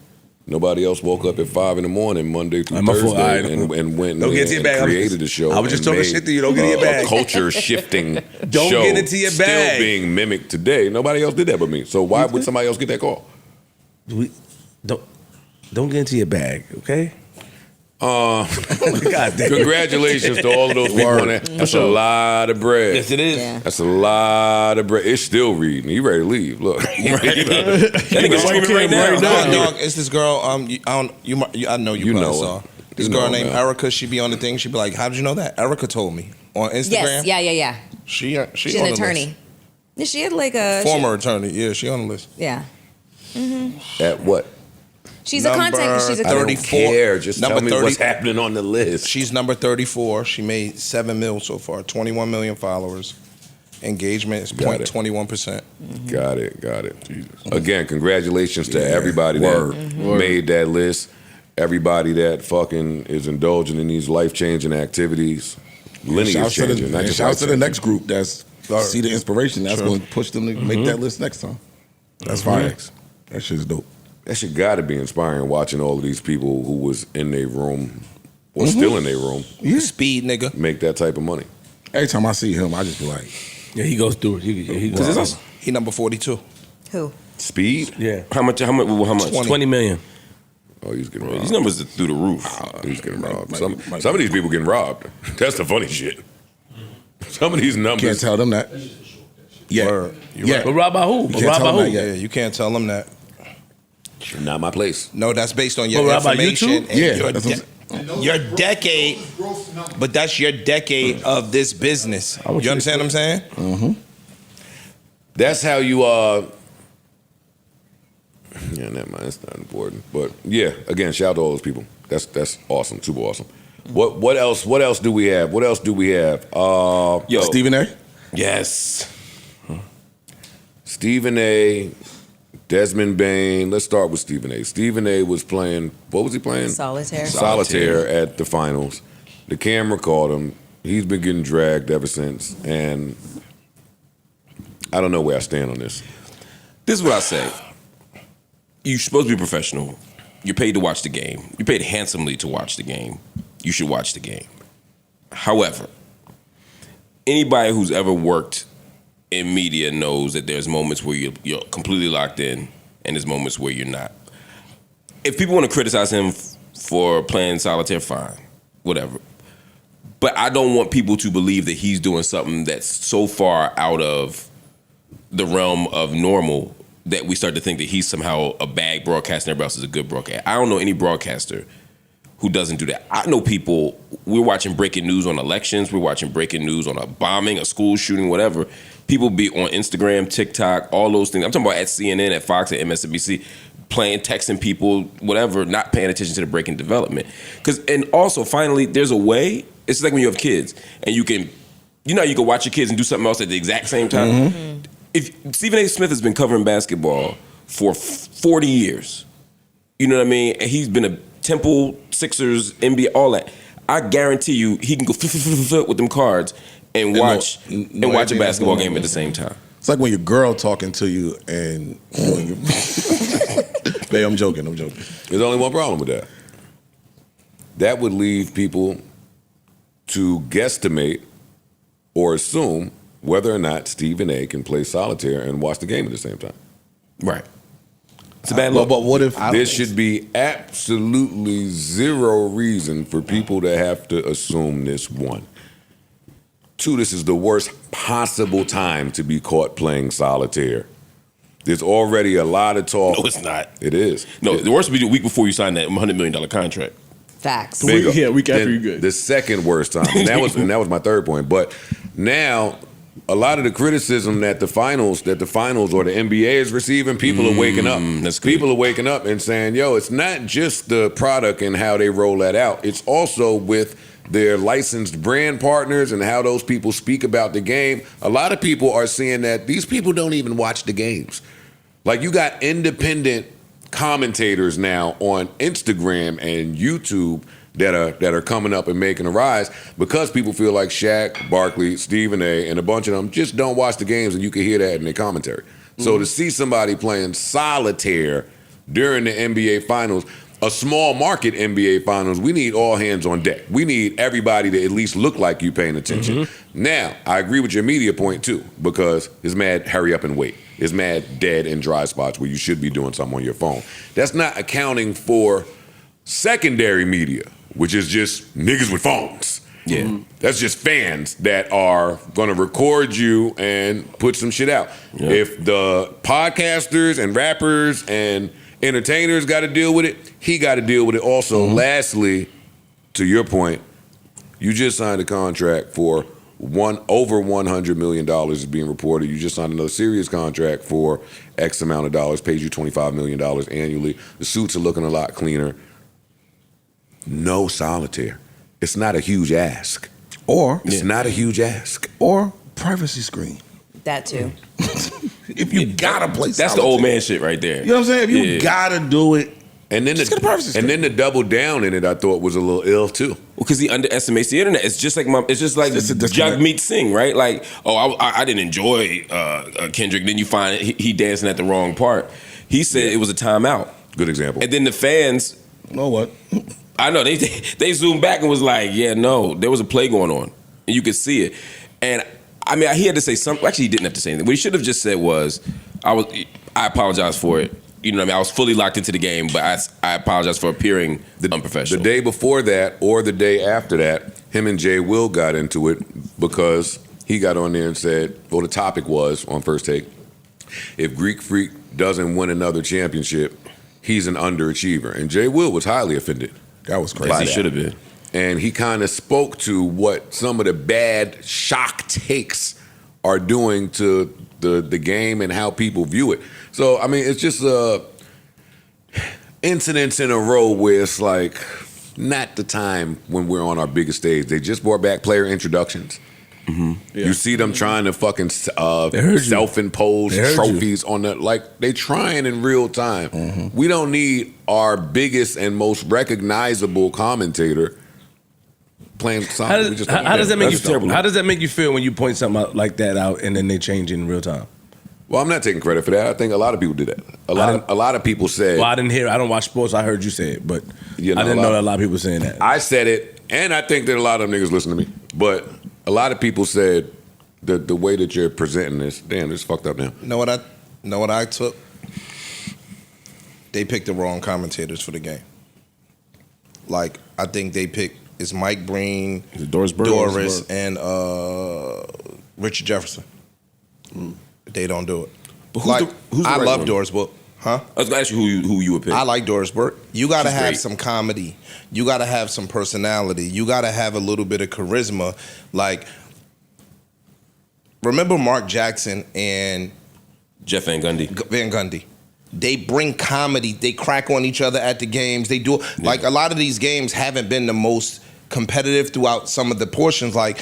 Speaker 2: Nobody else woke up at 5 in the morning Monday through
Speaker 4: My fault.
Speaker 2: Thursday
Speaker 4: All right.
Speaker 2: and went
Speaker 4: Don't
Speaker 2: in
Speaker 4: get into your bag.
Speaker 2: and created the show.
Speaker 4: I was just
Speaker 2: and
Speaker 4: talking
Speaker 2: made
Speaker 4: shit to you. Don't get in your bag.
Speaker 2: A culture shifting
Speaker 4: Don't
Speaker 2: show
Speaker 4: get into your bag.
Speaker 2: still being mimicked today. Nobody else did that but me. So why would somebody else get that call?
Speaker 4: Don't get into your bag, okay?
Speaker 2: God
Speaker 4: damn.
Speaker 2: Congratulations to all of those people on that. That's a lot of bread.
Speaker 4: Yes, it is.
Speaker 8: Yeah.
Speaker 2: That's a lot of bread. It's still reading. You ready to leave? Look,
Speaker 4: That nigga screaming right now.
Speaker 10: Dog, it's this girl. I know you
Speaker 2: You
Speaker 10: probably
Speaker 2: know
Speaker 10: saw.
Speaker 2: her.
Speaker 10: This
Speaker 2: You
Speaker 10: girl
Speaker 2: know
Speaker 10: named
Speaker 2: her.
Speaker 10: Erica. She be on the thing. She be like, "How did you know that?" Erica told me on Instagram.
Speaker 8: Yes. Yeah.
Speaker 10: She's
Speaker 8: She's
Speaker 10: on
Speaker 8: an
Speaker 10: the
Speaker 8: attorney.
Speaker 10: list.
Speaker 8: She had like a
Speaker 10: Former attorney. Yeah, she on the list.
Speaker 8: Yeah.
Speaker 2: At what?
Speaker 8: She's a content. She's a
Speaker 2: I don't
Speaker 10: 34.
Speaker 2: care. Just
Speaker 10: Number
Speaker 2: tell me
Speaker 10: 30.
Speaker 2: what's happening on the list.
Speaker 10: She's number 34. She made $7 million so far. 21 million followers. Engagement is
Speaker 2: Got it.
Speaker 10: 0.21%.
Speaker 2: Got it. Jesus. Again, congratulations to everybody that made that list. Everybody that fucking is indulging in these life-changing activities. Lineage changing, not just
Speaker 3: Shouts to the
Speaker 2: life-changing.
Speaker 3: next group that's see the inspiration. That's going to push them to make that list next time. That's fire. That shit's dope.
Speaker 2: That shit got to be inspiring watching all of these people who was in their room or still in their room
Speaker 10: Speed, nigga.
Speaker 2: make that type of money.
Speaker 3: Every time I see him, I just be like,
Speaker 4: Yeah, he goes through it. He goes.
Speaker 10: He number 42.
Speaker 8: Who?
Speaker 2: Speed?
Speaker 4: Yeah.
Speaker 5: How much?
Speaker 10: 20
Speaker 4: million.
Speaker 2: Oh, he's getting robbed.
Speaker 5: These numbers are through the roof.
Speaker 2: He's getting robbed. Some of these people getting robbed. That's the funny shit. Some of these numbers.
Speaker 3: can't tell them that. Yeah.
Speaker 10: Word.
Speaker 3: Yeah.
Speaker 4: But robbed by who?
Speaker 3: You can't
Speaker 4: Robbed by
Speaker 3: tell
Speaker 4: who?
Speaker 3: them that
Speaker 10: Yeah, you can't tell them that.
Speaker 2: Not my place.
Speaker 10: No, that's based on your
Speaker 4: Well, how about
Speaker 10: information.
Speaker 4: YouTube?
Speaker 10: And
Speaker 3: Yeah,
Speaker 10: your,
Speaker 3: that's what
Speaker 10: your decade. But that's your decade of this business. You understand what I'm saying?
Speaker 3: Mm-hmm.
Speaker 2: That's how you yeah, never mind. It's not important. But yeah, again, shout out to all those people. That's awesome. Super awesome. What else do we have? Yo,
Speaker 3: Stephen A.
Speaker 5: Yes.
Speaker 2: Stephen A. Desmond Bain. Let's start with Stephen A. Stephen A. was playing. What was he playing?
Speaker 8: Solitaire.
Speaker 2: At the finals. The camera caught him. He's been getting dragged ever since, and I don't know where I stand on this.
Speaker 5: This is what I say. You're supposed to be professional. You're paid to watch the game. You're paid handsomely to watch the game. You should watch the game. However, anybody who's ever worked in media knows that there's moments where you're completely locked in and there's moments where you're not. If people want to criticize him for playing solitaire, fine. Whatever. But I don't want people to believe that he's doing something that's so far out of the realm of normal that we start to think that he's somehow a bad broadcaster and everybody else is a good broadcaster. I don't know any broadcaster who doesn't do that. I know people, we're watching breaking news on elections, we're watching breaking news on a bombing, a school shooting, whatever. People be on Instagram, TikTok, all those things. I'm talking about at CNN, at Fox, at MSNBC, playing, texting people, whatever, not paying attention to the breaking development. And also, finally, there's a way, it's like when you have kids, and you can watch your kids and do something else at the exact same time. Mm-hmm. If Stephen A. Smith has been covering basketball for 40 years, you know what I mean? And he's been a Temple, Sixers, NBA, all that. I guarantee you he can go with them cards and watch a basketball game at the same time.
Speaker 3: It's like when your girl talking to you and babe, I'm joking.
Speaker 2: There's only one problem with that. That would leave people to guesstimate or assume whether or not Stephen A can play solitaire and watch the game at the same time.
Speaker 5: Right. It's a bad look.
Speaker 3: But what if
Speaker 2: there should be absolutely zero reason for people to have to assume this? 1. 2, this is the worst possible time to be caught playing solitaire. There's already a lot of talk.
Speaker 5: No, it's not.
Speaker 2: It is.
Speaker 5: No, the worst would be the week before you sign that $100 million contract.
Speaker 8: Facts.
Speaker 6: Week after you're good.
Speaker 2: The second worst time. And that was my third point. But now, a lot of the criticism that the finals or the NBA is receiving, people are waking up. People are waking up and saying, yo, it's not just the product and how they roll that out. It's also with their licensed brand partners and how those people speak about the game. A lot of people are seeing that these people don't even watch the games. Like, you got independent commentators now on Instagram and YouTube that are coming up and making a rise because people feel like Shaq, Barkley, Stephen A, and a bunch of them just don't watch the games, and you can hear that in their commentary. So to see somebody playing solitaire during the NBA Finals, a small market NBA Finals, we need all hands on deck. We need everybody to at least look like you paying attention. Now, I agree with your media point too, because it's mad hurry up and wait. It's mad dead and dry spots where you should be doing something on your phone. That's not accounting for secondary media, which is just niggas with phones.
Speaker 5: Yeah.
Speaker 2: That's just fans that are gonna record you and put some shit out. Yeah. If the podcasters and rappers and entertainers got to deal with it, he got to deal with it also. Lastly, to your point, you just signed a contract for over $100 million is being reported. You just signed another serious contract for X amount of dollars, pays you $25 million annually. The suits are looking a lot cleaner. No solitaire. It's not a huge ask. It's not a huge ask.
Speaker 3: Or privacy screen.
Speaker 8: That too.
Speaker 3: If you gotta play
Speaker 5: that's the old man shit right there.
Speaker 3: You know what I'm saying? If you gotta do it,
Speaker 2: and then the double down in it, I thought was a little ill too.
Speaker 5: Well, because he underestimates the internet. It's just like Jagmeet Singh, right? Like, I didn't enjoy Kendrick. Then you find he dancing at the wrong part. He said it was a timeout.
Speaker 2: Good example.
Speaker 5: And then the fans,
Speaker 3: you know what?
Speaker 5: I know they zoomed back and was like, yeah, no, there was a play going on, and you could see it. And I mean, he had to say something. Actually, he didn't have to say anything. What he should have just said was, I apologize for it. You know what I mean? I was fully locked into the game, but I apologize for appearing unprofessional.
Speaker 2: The day before that or the day after that, him and Jay Will got into it because he got on there and said, well, the topic was, on First Take, if Greek Freak doesn't win another championship, he's an underachiever. And Jay Will was highly offended.
Speaker 3: That was crazy.
Speaker 5: Yes, he should have been.
Speaker 2: And he kind of spoke to what some of the bad shock takes are doing to the game and how people view it. So, I mean, it's just incidents in a row where it's like not the time when we're on our biggest stage. They just brought back player introductions. Yeah. You see them trying to fucking self-impose trophies on the, like, they trying in real time. We don't need our biggest and most recognizable commentator playing something.
Speaker 4: How does that make you feel? How does that make you feel when you point something out like that out and then they change in real time?
Speaker 2: Well, I'm not taking credit for that. I think a lot of people did that. A lot of people said.
Speaker 4: Well, I didn't hear. I don't watch sports. I heard you say it, but I didn't know that a lot of people were saying that.
Speaker 2: I said it, and I think that a lot of them niggas listen to me. But a lot of people said the way that you're presenting this, damn, it's fucked up now.
Speaker 10: Know what I took? They picked the wrong commentators for the game. Like, I think they picked it's Mike Breen, Doris, and Richard Jefferson. They don't do it.
Speaker 5: But who's the
Speaker 10: I
Speaker 5: right
Speaker 10: love
Speaker 5: one?
Speaker 10: Doris Burke. Huh?
Speaker 5: I was gonna ask you who you would pick.
Speaker 10: I like Doris Burke. You got to
Speaker 5: She's
Speaker 10: have
Speaker 5: great.
Speaker 10: some comedy. You got to have some personality. You got to have a little bit of charisma. Like, remember Mark Jackson and
Speaker 5: Jeff Van Gundy.
Speaker 10: They bring comedy. They crack on each other at the games. They do like a lot of these games haven't been the most competitive throughout some of the portions. Like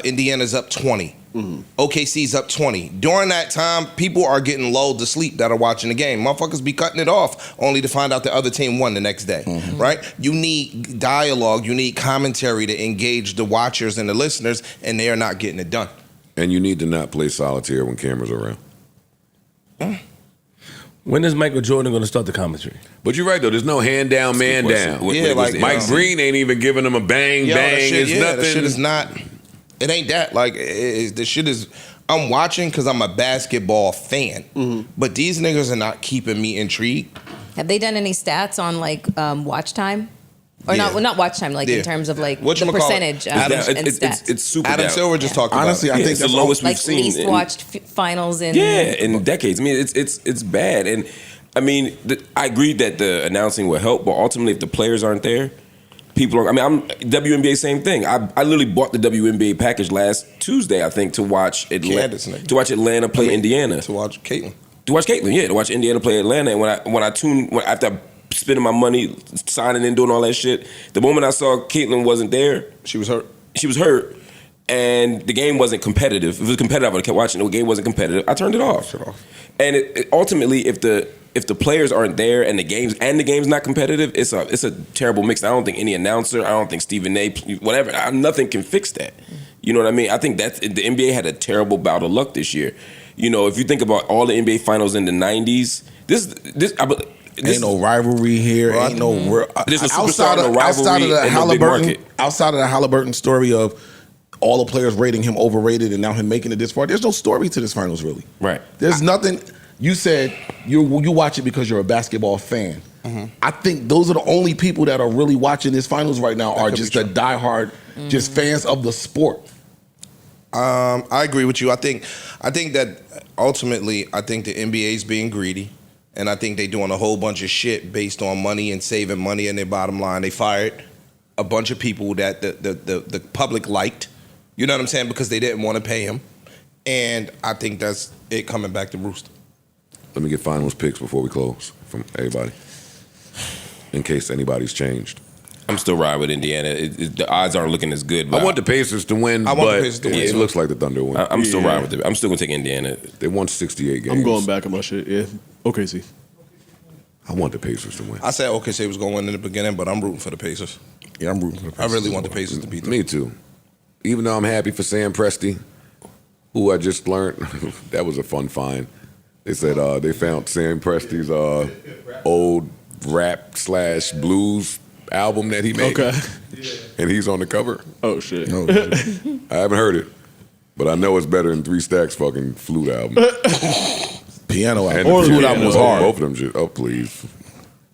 Speaker 10: Indiana's up 20. OKC's up 20. During that time, people are getting lulled to sleep that are watching the game. Motherfuckers be cutting it off only to find out the other team won the next day, right? You need dialogue, you need commentary to engage the watchers and the listeners, and they are not getting it done.
Speaker 2: And you need to not play solitaire when cameras are around.
Speaker 4: When is Michael Jordan going to start the commentary?
Speaker 2: But you're right, though. There's no hand down, man down.
Speaker 10: Yeah, like
Speaker 2: Mike Green ain't even giving him a bang, bang. It's nothing.
Speaker 10: The shit is not. It ain't that. Like, the shit is. I'm watching because I'm a basketball fan. But these niggas are not keeping me intrigued.
Speaker 8: Have they done any stats on like watch time? Or not watch time, like in terms of like the percentage and stats.
Speaker 5: It's super
Speaker 10: Adam
Speaker 5: down.
Speaker 10: Silver just talked about
Speaker 3: Honestly,
Speaker 10: it.
Speaker 3: I think
Speaker 5: it's the lowest we've
Speaker 8: like
Speaker 5: seen.
Speaker 8: least watched finals in
Speaker 5: in decades. I mean, it's bad. And I mean, I agree that the announcing will help, but ultimately, if the players aren't there, people are. I mean, I'm WNBA, same thing. I literally bought the WNBA package last Tuesday, I think, to watch Atlanta play Indiana.
Speaker 10: To watch Caitlin.
Speaker 5: To watch Indiana play Atlanta. And after I spending my money, signing in, doing all that shit, the moment I saw Caitlin wasn't there,
Speaker 10: she was hurt.
Speaker 5: And the game wasn't competitive. If it was competitive, I would have kept watching. The game wasn't competitive. I turned it off. And ultimately, if the players aren't there and the game's not competitive, it's a terrible mix. I don't think any announcer, I don't think Stephen A, whatever, nothing can fix that. You know what I mean? I think the NBA had a terrible bout of luck this year. You know, if you think about all the NBA finals in the 90s,
Speaker 3: Ain't no rivalry here. Ain't no
Speaker 5: there's a superstar, no rivalry, and no big market.
Speaker 3: Outside of the Halliburton story of all the players rating him overrated and now him making it this far, there's no story to this finals really.
Speaker 5: Right.
Speaker 3: There's nothing. You said you watch it because you're a basketball fan. I think those are the only people that are really watching this finals right now are just the diehard, just fans of the sport.
Speaker 10: I agree with you. I think that ultimately, I think the NBA's being greedy. And I think they doing a whole bunch of shit based on money and saving money in their bottom line. They fired a bunch of people that the public liked, you know what I'm saying, because they didn't want to pay him. And I think that's it coming back to roost.
Speaker 2: Let me get finals picks before we close from everybody, in case anybody's changed.
Speaker 5: I'm still riding with Indiana. The odds aren't looking as good.
Speaker 2: I want the Pacers to win, it looks like the Thunder win.
Speaker 5: I'm still riding with them. I'm still going to take Indiana.
Speaker 2: They won 68 games.
Speaker 6: I'm going back on my shit, yeah. OKC.
Speaker 2: I want the Pacers to win.
Speaker 10: I said OKC was going to win in the beginning, but I'm rooting for the Pacers.
Speaker 3: Yeah, I'm rooting for the Pacers.
Speaker 10: I really want the Pacers to beat them.
Speaker 2: Me too. Even though I'm happy for Sam Presti, who I just learned, that was a fun find. They said they found Sam Presti's old rap/blues album that he made.
Speaker 6: Okay.
Speaker 2: And he's on the cover.
Speaker 6: Oh, shit.
Speaker 2: I haven't heard it, but I know it's better than 3 Stacks' fucking flute album.
Speaker 3: Piano album.
Speaker 2: And
Speaker 3: The flute album was hard.
Speaker 2: Both of them shit. Oh, please.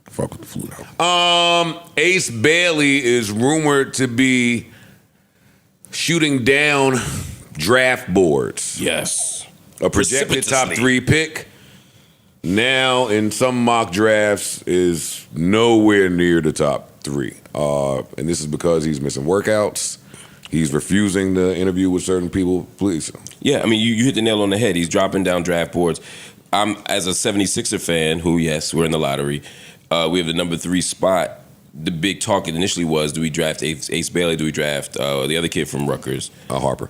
Speaker 3: Fuck with the flute album.
Speaker 2: Ace Bailey is rumored to be shooting down draft boards.
Speaker 5: Yes.
Speaker 2: A projected top 3 pick. Now, in some mock drafts, is nowhere near the top 3. And this is because he's missing workouts. He's refusing to interview with certain people. Please.
Speaker 5: Yeah, I mean, you hit the nail on the head. He's dropping down draft boards. I'm, as a 76er fan, who, yes, we're in the lottery, we have the number 3 spot. The big talk initially was, do we draft Ace Bailey? Do we draft the other kid from Rutgers?
Speaker 2: Harper.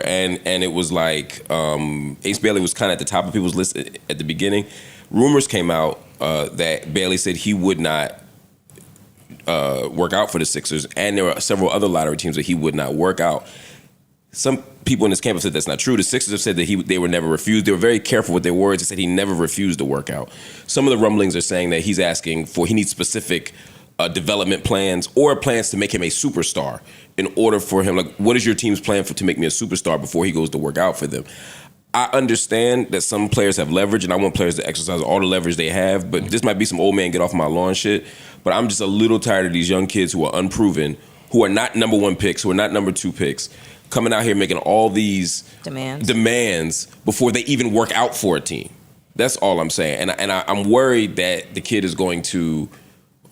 Speaker 5: And it was like Ace Bailey was kind of at the top of people's list at the beginning. Rumors came out that Bailey said he would not work out for the Sixers, and there were several other lottery teams that he would not work out. Some people in this camp have said that's not true. The Sixers have said that they were never refused. They were very careful with their words. They said he never refused to work out. Some of the rumblings are saying that he's asking he needs specific development plans or plans to make him a superstar in order for him. Like, what is your team's plan to make me a superstar before he goes to work out for them? I understand that some players have leverage, and I want players to exercise all the leverage they have, but this might be some old man get off my lawn shit. But I'm just a little tired of these young kids who are unproven, who are not number 1 picks, who are not number 2 picks, coming out here making all these demands before they even work out for a team. That's all I'm saying. And I'm worried that the kid is going to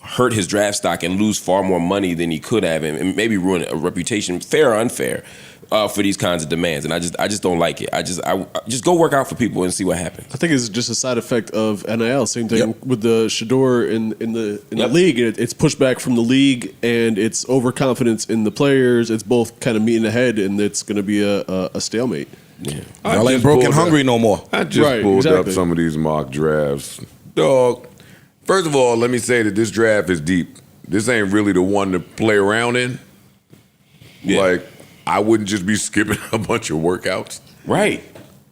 Speaker 5: hurt his draft stock and lose far more money than he could have, and maybe ruin a reputation, fair or unfair, for these kinds of demands. And I just don't like it. I just go work out for people and see what happens.
Speaker 6: I think it's just a side effect of NIL. Same thing with the Shador in the league. It's pushback from the league, and it's overconfidence in the players. It's both kind of meeting ahead, and it's going to be a stalemate.
Speaker 5: Yeah.
Speaker 3: Y'all ain't broke and hungry no more.
Speaker 2: I just pulled up some of these mock drafts. Dog, first of all, let me say that this draft is deep. This ain't really the one to play around in. Yeah. Like, I wouldn't just be skipping a bunch of workouts.
Speaker 5: Right.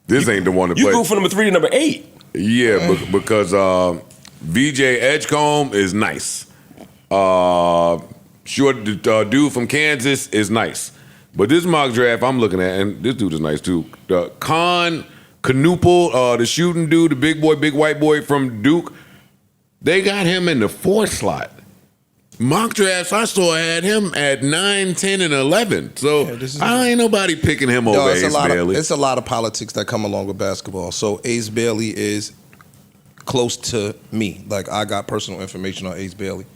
Speaker 2: This ain't the one to play.
Speaker 5: You go from number 3 to number 8.
Speaker 2: Yeah, because VJ Edgecombe is nice. Short dude from Kansas is nice. But this mock draft I'm looking at, and this dude is nice too. Khan Knuppel, the shooting dude, the big white boy from Duke, they got him in the 4th slot. Mock drafts I saw had him at 9, 10, and 11. So I ain't nobody picking him over Ace Bailey.
Speaker 10: It's a lot of politics that come along with basketball. So Ace Bailey is close to me. Like, I got personal information on Ace Bailey.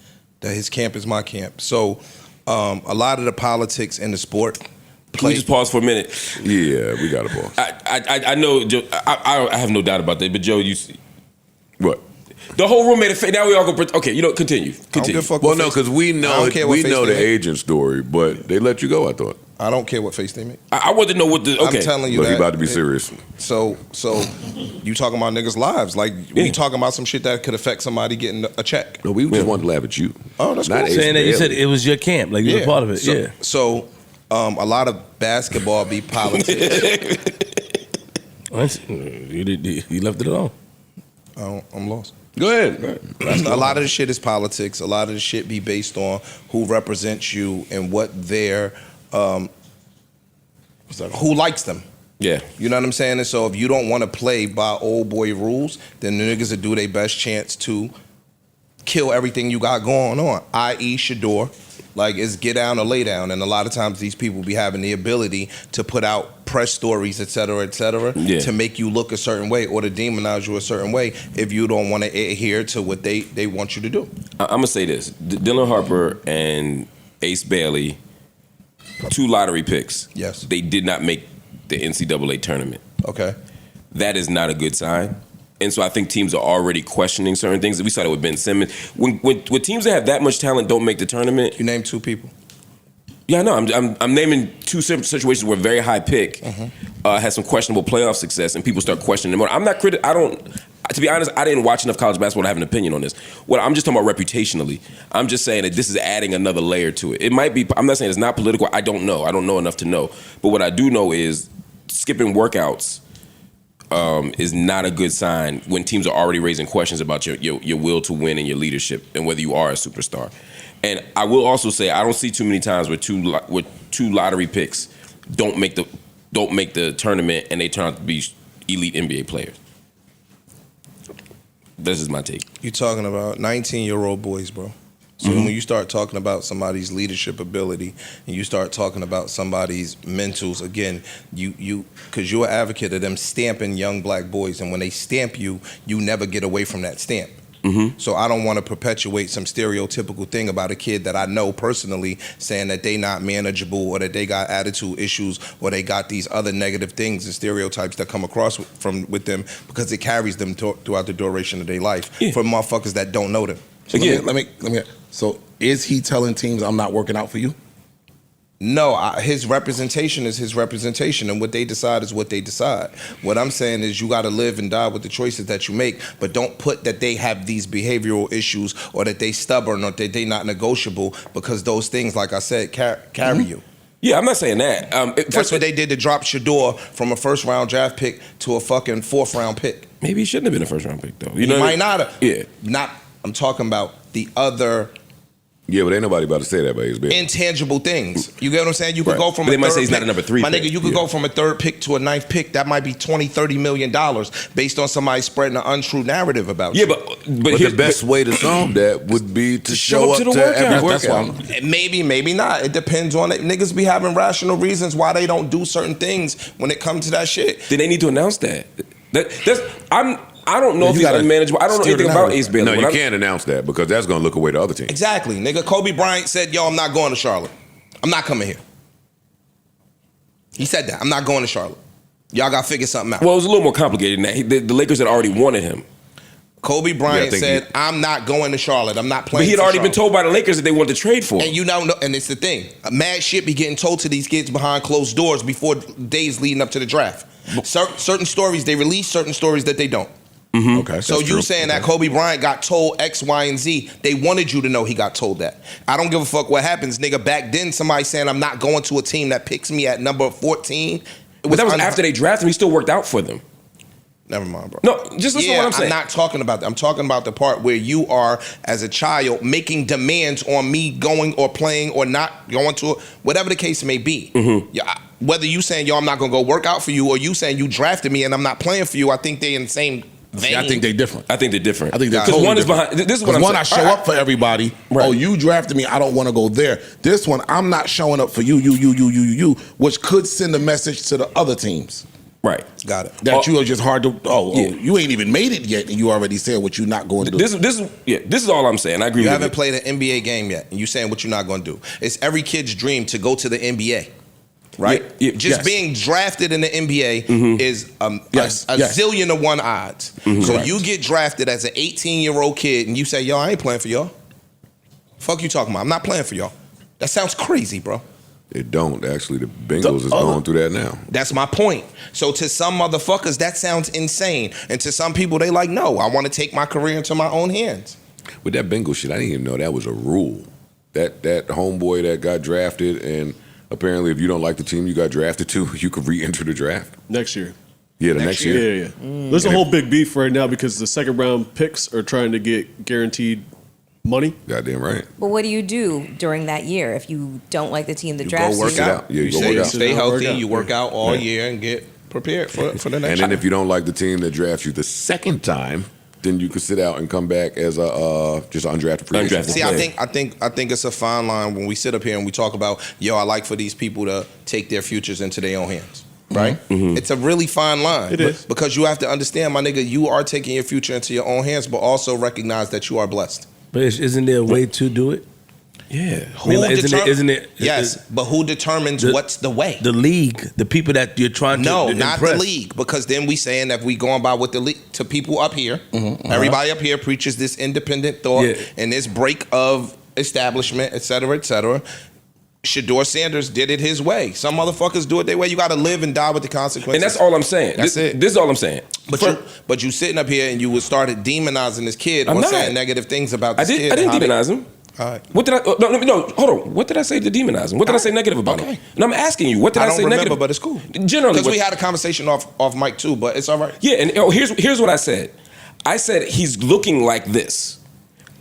Speaker 10: That his camp is my camp. So a lot of the politics in the sport.
Speaker 5: Can we just pause for a minute?
Speaker 2: Yeah, we got to pause.
Speaker 5: I know, Joe, I have no doubt about that. But Joe, you see.
Speaker 2: What?
Speaker 5: The whole room made a face. Now we all go. Okay, continue.
Speaker 2: Well, no, because we know the agent story, but they let you go. I thought.
Speaker 10: I don't care what face they make.
Speaker 5: I want to know what the. Okay,
Speaker 10: I'm telling you
Speaker 2: Look,
Speaker 10: that.
Speaker 2: he about to be serious.
Speaker 10: So you talking about niggas' lives? Like we talking about some shit that could affect somebody getting a check.
Speaker 2: No, we just wanted to laugh at you.
Speaker 10: Oh, that's cool.
Speaker 4: Saying that you said it was your camp, like you were part of it.
Speaker 10: So a lot of basketball be politics.
Speaker 4: You left it alone.
Speaker 10: I'm lost.
Speaker 2: Go ahead.
Speaker 10: A lot of the shit is politics. A lot of the shit be based on who represents you and what their who likes them.
Speaker 5: Yeah.
Speaker 10: You know what I'm saying? And so if you don't want to play by old boy rules, then the niggas will do their best chance to kill everything you got going on, i.e. Shador. Like, it's get down or lay down. And a lot of times these people be having the ability to put out press stories, et cetera, to make you look a certain way or to demonize you a certain way if you don't want to adhere to what they want you to do.
Speaker 5: I'm going to say this. Dylan Harper and Ace Bailey, 2 lottery picks.
Speaker 10: Yes.
Speaker 5: They did not make the NCAA tournament.
Speaker 10: Okay.
Speaker 5: That is not a good sign. And so I think teams are already questioning certain things. We saw it with Ben Simmons. When teams that have that much talent don't make the tournament.
Speaker 10: You name 2 people.
Speaker 5: Yeah, no, I'm naming 2 situations where a very high pick has some questionable playoff success, and people start questioning them. I'm not to be honest, I didn't watch enough college basketball to have an opinion on this. I'm just talking about reputationally. I'm just saying that this is adding another layer to it. It might be. I'm not saying it's not political. I don't know. I don't know enough to know. But what I do know is skipping workouts is not a good sign when teams are already raising questions about your will to win and your leadership and whether you are a superstar. And I will also say I don't see too many times where two lottery picks don't make the tournament and they turn out to be elite NBA players. This is my take.
Speaker 10: You're talking about 19-year-old boys, bro. So when you start talking about somebody's leadership ability and you start talking about somebody's mentals, again, because you're an advocate of them stamping young black boys, and when they stamp you, you never get away from that stamp. So I don't want to perpetuate some stereotypical thing about a kid that I know personally saying that they not manageable or that they got attitude issues or they got these other negative things and stereotypes that come across with them because it carries them throughout the duration of their life for motherfuckers that don't know them.
Speaker 3: So let me. So is he telling teams I'm not working out for you?
Speaker 10: No, his representation is his representation, and what they decide is what they decide. What I'm saying is you got to live and die with the choices that you make, but don't put that they have these behavioral issues or that they stubborn or that they not negotiable, because those things, like I said, carry you.
Speaker 5: Yeah, I'm not saying that.
Speaker 10: That's what they did to drop Shador from a first-round draft pick to a fucking 4th-round pick.
Speaker 5: Maybe he shouldn't have been a first-round pick, though.
Speaker 10: He might not have.
Speaker 5: Yeah.
Speaker 10: I'm talking about the other...
Speaker 2: Yeah, but ain't nobody about to say that about his business.
Speaker 10: Intangible things. You get what I'm saying? You could go from
Speaker 5: but
Speaker 10: a
Speaker 5: they might
Speaker 10: third
Speaker 5: say he's
Speaker 10: pick.
Speaker 5: not a number 3
Speaker 10: My
Speaker 5: pick.
Speaker 10: nigga, you could go from a 3rd pick to a 9th pick. That might be $20-30 million based on somebody spreading an untrue narrative about you.
Speaker 2: But the best way to solve that would be to show up to every workout.
Speaker 10: Maybe not. It depends on it. Niggas be having rational reasons why they don't do certain things when it comes to that shit.
Speaker 5: Then they need to announce that. I don't know if he's unmanageable. I don't know anything about Ace Bailey.
Speaker 2: No, you can't announce that because that's going to look away to other teams.
Speaker 10: Exactly. Nigga, Kobe Bryant said, yo, I'm not going to Charlotte. I'm not coming here. He said that. I'm not going to Charlotte. Y'all got to figure something out.
Speaker 5: Well, it was a little more complicated than that. The Lakers had already wanted him.
Speaker 10: Kobe Bryant said, I'm not going to Charlotte. I'm not playing.
Speaker 5: But he had already been told by the Lakers that they wanted to trade for him.
Speaker 10: And you know, and it's the thing. Mad shit be getting told to these kids behind closed doors before days leading up to the draft. Certain stories they release, certain stories that they don't.
Speaker 5: Mm-hmm.
Speaker 3: Okay.
Speaker 10: So you saying that Kobe Bryant got told X, Y, and Z? They wanted you to know he got told that. I don't give a fuck what happens, nigga. Back then, somebody saying I'm not going to a team that picks me at number 14.
Speaker 5: But that was after they drafted him. He still worked out for them.
Speaker 10: Never mind, bro.
Speaker 5: No, just listen to what I'm saying.
Speaker 10: I'm not talking about that. I'm talking about the part where you are, as a child, making demands on me going or playing or not going to, whatever the case may be.
Speaker 5: Mm-hmm.
Speaker 10: Yeah, whether you saying, yo, I'm not going to go work out for you, or you saying you drafted me and I'm not playing for you, I think they in the same vein.
Speaker 3: I think they're different.
Speaker 5: I think they're different.
Speaker 3: I think they're
Speaker 5: because
Speaker 3: totally
Speaker 5: one
Speaker 3: different.
Speaker 5: is behind. This is what I'm
Speaker 3: one,
Speaker 5: saying.
Speaker 3: I show up for everybody.
Speaker 5: Right.
Speaker 3: Oh, you drafted me. I don't want to go there. This one, I'm not showing up for you, which could send a message to the other teams.
Speaker 5: Right.
Speaker 10: Got it.
Speaker 3: That you are just hard to. You ain't even made it yet, and you already said what you're not going to do.
Speaker 5: This is all I'm saying. I agree.
Speaker 10: You
Speaker 5: with
Speaker 10: haven't played an NBA game yet, and you saying what you're not going to do. It's every kid's dream to go to the NBA. Right? Just being drafted in the NBA is a zillion to one odds. So you get drafted as an 18-year-old kid and you say, yo, I ain't playing for y'all. Fuck you talking about? I'm not playing for y'all. That sounds crazy, bro.
Speaker 1: It don't. Actually, the Bengals is going through that now.
Speaker 10: That's my point. So to some motherfuckers, that sounds insane. And to some people, they like, no, I want to take my career into my own hands.
Speaker 1: With that Bengals shit, I didn't even know that was a rule. That homeboy that got drafted, and apparently if you don't like the team you got drafted to, you could re-enter the draft.
Speaker 6: Next year.
Speaker 1: Yeah, the next year.
Speaker 6: Yeah. There's a whole big beef right now because the second round picks are trying to get guaranteed money.
Speaker 1: Goddamn right.
Speaker 8: But what do you do during that year if you don't like the team that drafts
Speaker 10: you? Go work out.
Speaker 1: Yeah,
Speaker 10: you
Speaker 1: go work out.
Speaker 10: Stay healthy. You work out all year and get prepared for the next
Speaker 1: And then
Speaker 10: year.
Speaker 1: if you don't like the team that drafts you the second time, then you could sit out and come back as a just undrafted free agent.
Speaker 10: See, I think it's a fine line when we sit up here and we talk about, yo, I like for these people to take their futures into their own hands. Right? It's a really fine line.
Speaker 6: It is.
Speaker 10: Because you have to understand, my nigga, you are taking your future into your own hands, but also recognize that you are blessed.
Speaker 4: But isn't there a way to do it?
Speaker 5: Yeah.
Speaker 4: Isn't it?
Speaker 10: Yes, but who determines what's the way?
Speaker 4: The league, the people that you're trying to
Speaker 10: No,
Speaker 4: impress.
Speaker 10: not the league, because then we saying that we going by what the league, to people up here, everybody up here preaches this independent thought and this break of establishment, et cetera, Shador Sanders did it his way. Some motherfuckers do it their way. You got to live and die with the consequences.
Speaker 5: And that's all I'm saying.
Speaker 10: That's it.
Speaker 5: This is all I'm saying.
Speaker 10: But you sitting up here and you started demonizing this kid or saying negative things about this kid.
Speaker 5: I didn't demonize him.
Speaker 10: All right.
Speaker 5: What did I? No, hold on. What did I say to demonize him? What did I say negative about him? And I'm asking you, what did I say negative?
Speaker 10: I don't remember, but it's cool.
Speaker 5: Generally,
Speaker 10: because we had a conversation off mic too, but it's all right.
Speaker 5: Yeah, and here's what I said. I said he's looking like this.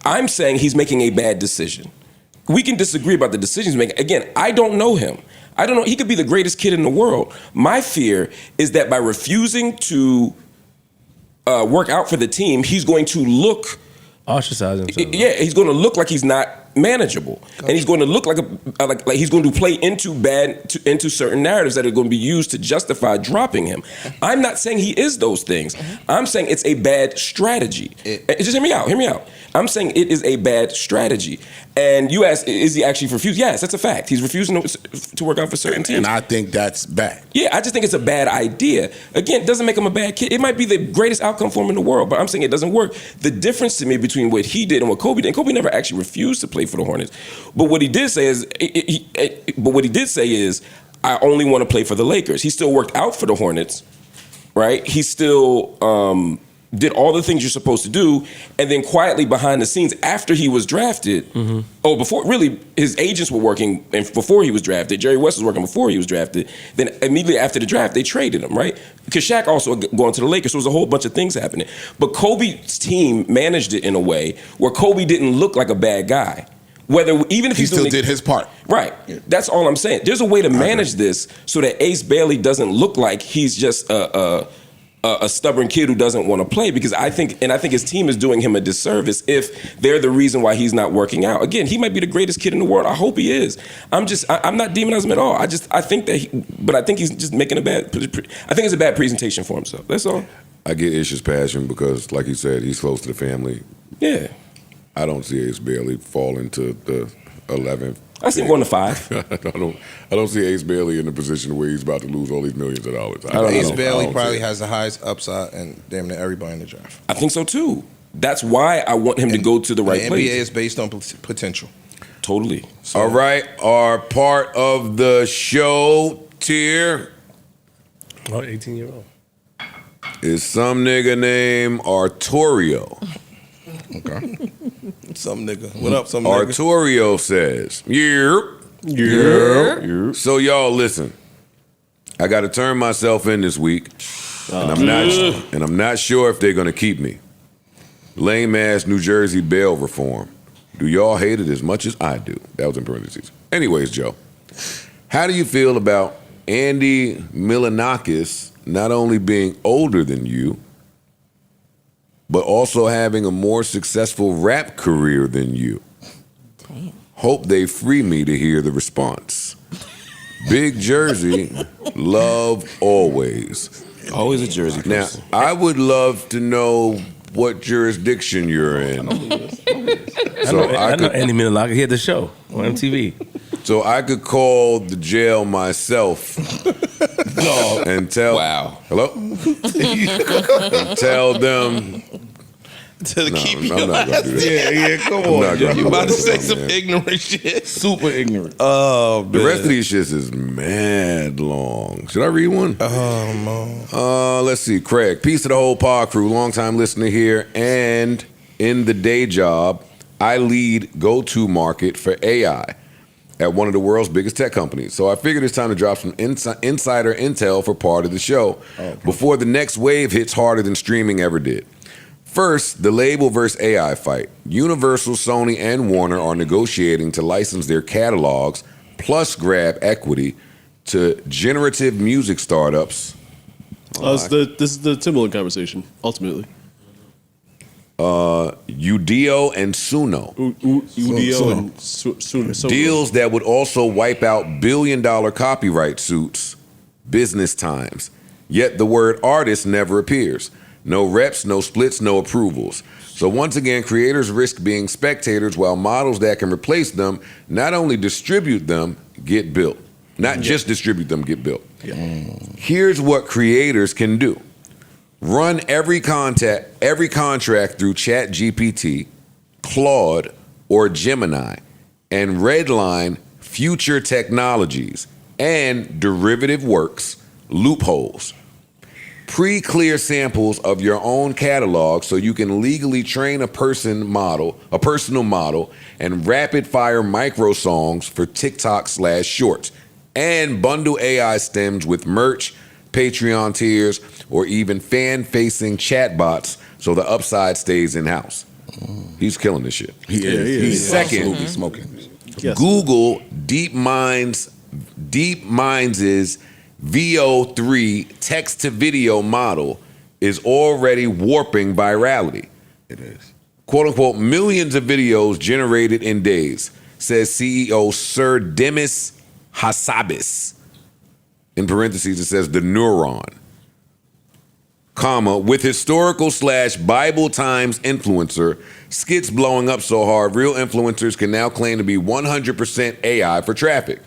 Speaker 5: I'm saying he's making a bad decision. We can disagree about the decisions he's making. Again, I don't know him. I don't know. He could be the greatest kid in the world. My fear is that by refusing to work out for the team, he's going to look
Speaker 4: ostracize himself.
Speaker 5: Yeah, he's going to look like he's not manageable, and he's going to look like he's going to play into certain narratives that are going to be used to justify dropping him. I'm not saying he is those things. I'm saying it's a bad strategy. Just hear me out. Hear me out. I'm saying it is a bad strategy. And you ask, is he actually refused? Yes, that's a fact. He's refusing to work out for certain teams.
Speaker 3: And I think that's bad.
Speaker 5: Yeah, I just think it's a bad idea. Again, it doesn't make him a bad kid. It might be the greatest outcome for him in the world, but I'm saying it doesn't work. The difference to me between what he did and what Kobe did, and Kobe never actually refused to play for the Hornets, but what he did say is, I only want to play for the Lakers. He still worked out for the Hornets, right? He still did all the things you're supposed to do, and then quietly behind the scenes after he was drafted, before his agents were working and before he was drafted, Jerry West was working before he was drafted, then immediately after the draft they traded him, right? Because Shaq also going to the Lakers, so there was a whole bunch of things happening. But Kobe's team managed it in a way where Kobe didn't look like a bad guy. Even if
Speaker 3: he still did his part.
Speaker 5: Right. That's all I'm saying. There's a way to manage this so that Ace Bailey doesn't look like he's just a stubborn kid who doesn't want to play, because I think his team is doing him a disservice if they're the reason why he's not working out. Again, he might be the greatest kid in the world. I hope he is. I'm not demonizing him at all. I think he's just making I think it's a bad presentation for himself. That's all.
Speaker 1: I get Ish's passion because, like he said, he's close to the family.
Speaker 5: Yeah.
Speaker 1: I don't see Ace Bailey fall into the 11th.
Speaker 5: I see him going to 5.
Speaker 1: I don't see Ace Bailey in the position where he's about to lose all these millions of dollars.
Speaker 10: Ace Bailey probably has the highest upside and damn near everybody in the draft.
Speaker 5: I think so too. That's why I want him to go to the right place.
Speaker 10: The NBA is based on potential.
Speaker 5: Totally.
Speaker 2: So. All right, our part of the show tier.
Speaker 4: Oh, 18-year-old.
Speaker 2: is some nigga named Arturio.
Speaker 10: Okay. Some nigga. What up, some nigga?
Speaker 2: Arturio says, yeah. So y'all listen. I got to turn myself in this week, and I'm not sure if they're gonna keep me. Lame ass New Jersey bail reform. Do y'all hate it as much as I do? That was in parentheses. Anyways, Joe, how do you feel about Andy Milonakis not only being older than you, but also having a more successful rap career than you?
Speaker 8: Damn.
Speaker 2: Hope they free me to hear the response. Big Jersey, love always.
Speaker 5: Always a Jersey person.
Speaker 2: Now, I would love to know what jurisdiction you're in.
Speaker 4: I know Andy Milonakis. He had the show on MTV.
Speaker 2: So I could call the jail myself and tell.
Speaker 5: Wow.
Speaker 2: Hello? And tell them.
Speaker 10: To keep
Speaker 2: I'm
Speaker 10: you
Speaker 2: not gonna do that.
Speaker 10: Yeah, come on. You about to say some ignorant shit.
Speaker 12: Super ignorant.
Speaker 10: Oh,
Speaker 2: The rest of these shits is mad long. Should I read one?
Speaker 10: Oh, no.
Speaker 2: Let's see. Craig, peace to the whole pod crew. Long time listener here. And in the day job, I lead go-to market for AI at one of the world's biggest tech companies. So I figured it's time to drop some insider intel for part of the show before the next wave hits harder than streaming ever did. First, the label versus AI fight. Universal, Sony, and Warner are negotiating to license their catalogs plus grab equity to generative music startups.
Speaker 6: This is the Timbaland conversation, ultimately.
Speaker 2: Udio and Suno.
Speaker 6: Udio and Suno.
Speaker 2: Deals that would also wipe out billion-dollar copyright suits, business times. Yet the word artist never appears. No reps, no splits, no approvals. So once again, creators risk being spectators while models that can replace them not only distribute them, get built. Not just distribute them, get built. Here's what creators can do. Run every contract through ChatGPT, Claude, or Gemini, and redline future technologies and derivative works, loopholes. Pre-clear samples of your own catalog so you can legally train a personal model, and rapid-fire micro songs for TikTok/shorts, and bundle AI stems with merch, Patreon tiers, or even fan-facing chatbots so the upside stays in-house. He's killing this shit.
Speaker 3: He is. He's
Speaker 2: Second,
Speaker 3: absolutely smoking.
Speaker 6: Yes.
Speaker 2: Google DeepMind's VO3 text-to-video model is already warping virality.
Speaker 3: It is.
Speaker 2: Quote-unquote, millions of videos generated in days, says CEO Sir Demis Hassabis. In parentheses, it says the neuron, comma, with historical/Bible Times influencer skits blowing up so hard, real influencers can now claim to be 100% AI for traffic.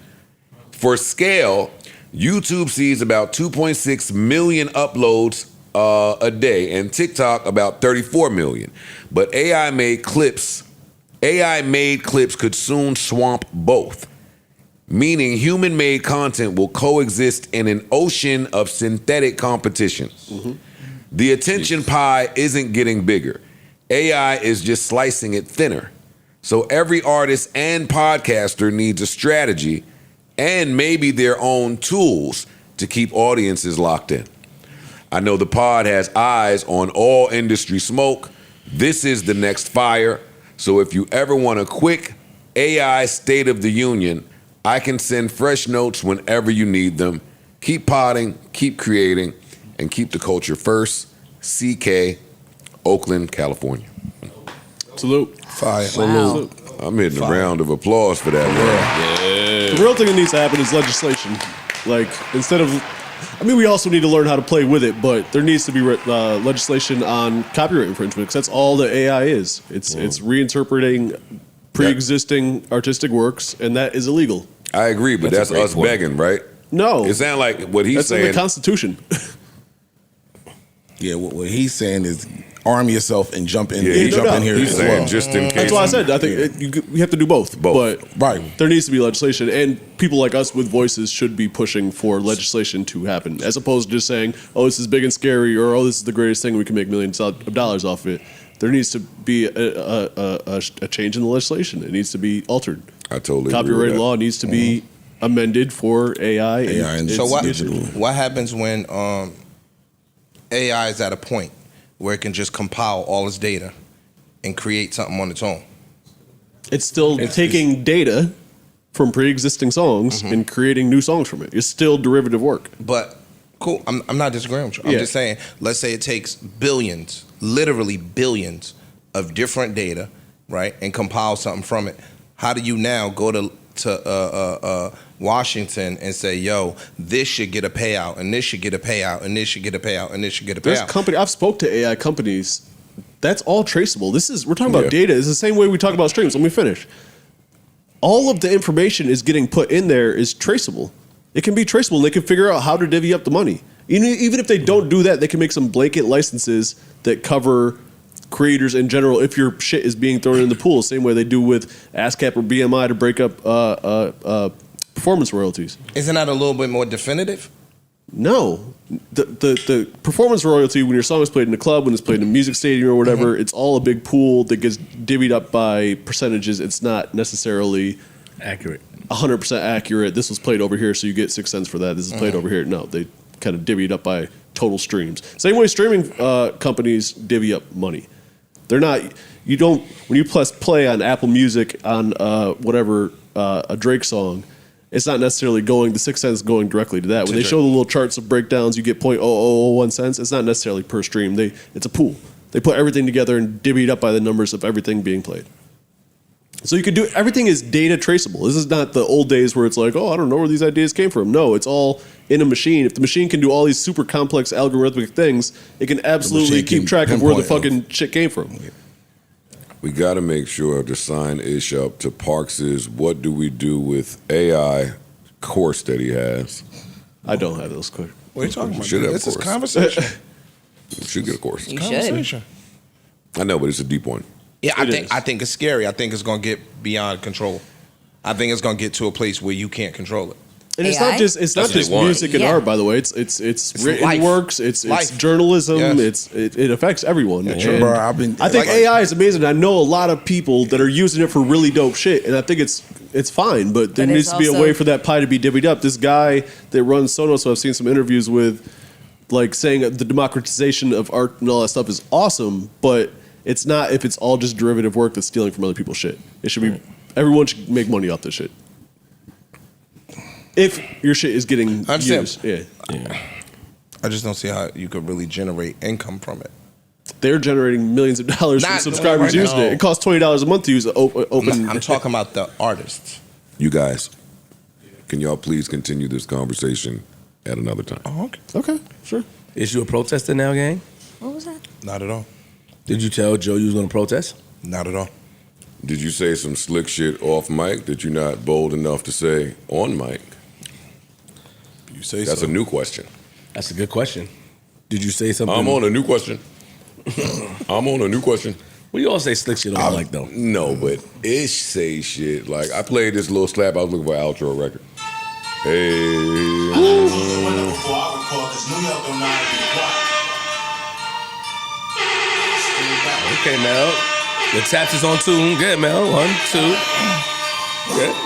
Speaker 2: For scale, YouTube sees about 2.6 million uploads a day, and TikTok about 34 million. But AI-made clips could soon swamp both, meaning human-made content will coexist in an ocean of synthetic competition. Mm-hmm. The attention pie isn't getting bigger. AI is just slicing it thinner. So every artist and podcaster needs a strategy and maybe their own tools to keep audiences locked in. I know the pod has eyes on all industry smoke. This is the next fire. So if you ever want a quick AI State of the Union, I can send fresh notes whenever you need them. Keep podding, keep creating, and keep the culture first. CK, Oakland, California.
Speaker 6: Salute.
Speaker 10: Fire.
Speaker 8: Wow.
Speaker 2: I'm hitting a round of applause for that.
Speaker 6: Yeah. The real thing that needs to happen is legislation. Like, instead of, we also need to learn how to play with it, but there needs to be legislation on copyright infringement, because that's all the AI is. It's reinterpreting pre-existing artistic works, and that is illegal.
Speaker 2: I agree, but that's us begging, right?
Speaker 6: No.
Speaker 2: It sounds like what he's
Speaker 6: that's
Speaker 2: saying.
Speaker 6: That's in the Constitution.
Speaker 3: Yeah, what he's saying is arm yourself and jump in.
Speaker 1: Yeah,
Speaker 3: jump in here.
Speaker 1: He's
Speaker 3: as
Speaker 1: saying
Speaker 3: well.
Speaker 1: just in case.
Speaker 6: That's why I said I think we have to do both. But there needs to be legislation, and people like us with voices should be pushing for legislation to happen, as opposed to just saying, "Oh, this is big and scary," or "Oh, this is the greatest thing. We can make millions of dollars off of it." There needs to be a change in the legislation. It needs to be altered.
Speaker 1: I totally agree
Speaker 6: Copyright
Speaker 1: with that.
Speaker 6: law needs to be amended for AI. And
Speaker 10: So what happens when AI is at a point where it can just compile all its data and create something on its own?
Speaker 6: It's still taking data from pre-existing songs and creating new songs from it. It's still derivative work.
Speaker 10: But cool, I'm not disagreeing with you. I'm just saying, let's say it takes billions, literally billions of different data, right, and compile something from it. How do you now go to Washington and say, yo, this should get a payout, and this should get a payout, and this should get a payout, and this should get a payout?
Speaker 6: I've spoke to AI companies. That's all traceable. We're talking about data. It's the same way we talk about streams. Let me finish. All of the information is getting put in there is traceable. It can be traceable, and they can figure out how to divvy up the money. Even if they don't do that, they can make some blanket licenses that cover creators in general if your shit is being thrown in the pool, same way they do with ASCAP or BMI to break up performance royalties.
Speaker 10: Isn't that a little bit more definitive?
Speaker 6: No. The performance royalty, when your song is played in a club, when it's played in a music stadium or whatever, it's all a big pool that gets divvied up by percentages. It's not necessarily
Speaker 4: accurate.
Speaker 6: 100% accurate. This was played over here, so you get 6 cents for that. This is played over here. No, they kind of divvied up by total streams. Same way streaming companies divvy up money. They're not. You don't. When you press play on Apple Music on whatever a Drake song, it's not necessarily going. The 6 cents going directly to that. When they show the little charts of breakdowns, you get 0.0001 cents. It's not necessarily per stream. It's a pool. They put everything together and divvied up by the numbers of everything being played. So you can do everything is data traceable. This is not the old days where it's like, oh, I don't know where these ideas came from. No, it's all in a machine. If the machine can do all these super complex algorithmic things, it can absolutely keep track of where the fucking shit came from.
Speaker 1: We got to make sure to sign Ish up to Parks's "What Do We Do with AI" course that he has.
Speaker 6: I don't have those courses.
Speaker 10: What are you talking
Speaker 1: You
Speaker 10: about?
Speaker 1: should have a
Speaker 10: This is
Speaker 1: course.
Speaker 10: conversation.
Speaker 1: You should get a course.
Speaker 8: You
Speaker 10: Conversation.
Speaker 1: I know, but it's a deep one.
Speaker 10: Yeah, I think it's scary. I think it's going to get beyond control. I think it's going to get to a place where you can't control it.
Speaker 6: And it's not just music and art, by the way. It's written
Speaker 10: life.
Speaker 6: works. It's
Speaker 10: Life.
Speaker 6: journalism.
Speaker 10: Yes.
Speaker 6: It affects everyone.
Speaker 3: Yeah,
Speaker 6: And
Speaker 3: bro,
Speaker 6: I think AI is amazing. I know a lot of people that are using it for really dope shit, and I think it's fine. But there
Speaker 8: But
Speaker 6: needs
Speaker 8: it's
Speaker 6: to be a
Speaker 8: also-
Speaker 6: way for that pie to be divvied up. This guy that runs Sonos, so I've seen some interviews with, like saying the democratization of art and all that stuff is awesome, but it's not if it's all just derivative work that's stealing from other people's shit. It should be everyone should make money off this shit. If your shit is getting used,
Speaker 10: I just don't see how you could really generate income from it.
Speaker 6: They're generating millions of dollars from
Speaker 10: Not
Speaker 6: subscribers
Speaker 10: right
Speaker 6: using
Speaker 10: now.
Speaker 6: it. It costs $20 a month to use open.
Speaker 10: I'm talking about the artists.
Speaker 1: You guys, can y'all please continue this conversation at another time?
Speaker 10: Oh, okay.
Speaker 6: Okay, sure.
Speaker 4: Is you a protester now, gang?
Speaker 8: What was that?
Speaker 10: Not at all.
Speaker 4: Did you tell Joe you was going to protest?
Speaker 10: Not at all.
Speaker 1: Did you say some slick shit off mic that you're not bold enough to say on mic?
Speaker 3: You say
Speaker 1: That's
Speaker 3: so.
Speaker 1: a new question.
Speaker 4: That's a good question. Did you say something?
Speaker 1: I'm on a new question. I'm on a new question.
Speaker 4: Well, you all say slick shit on like though.
Speaker 1: No, but Ish say shit. Like, I played this little slap. I was looking for an outro record. Hey.
Speaker 4: Okay, Mel. The taps is on tune. Good, Mel. 1, 2. Good.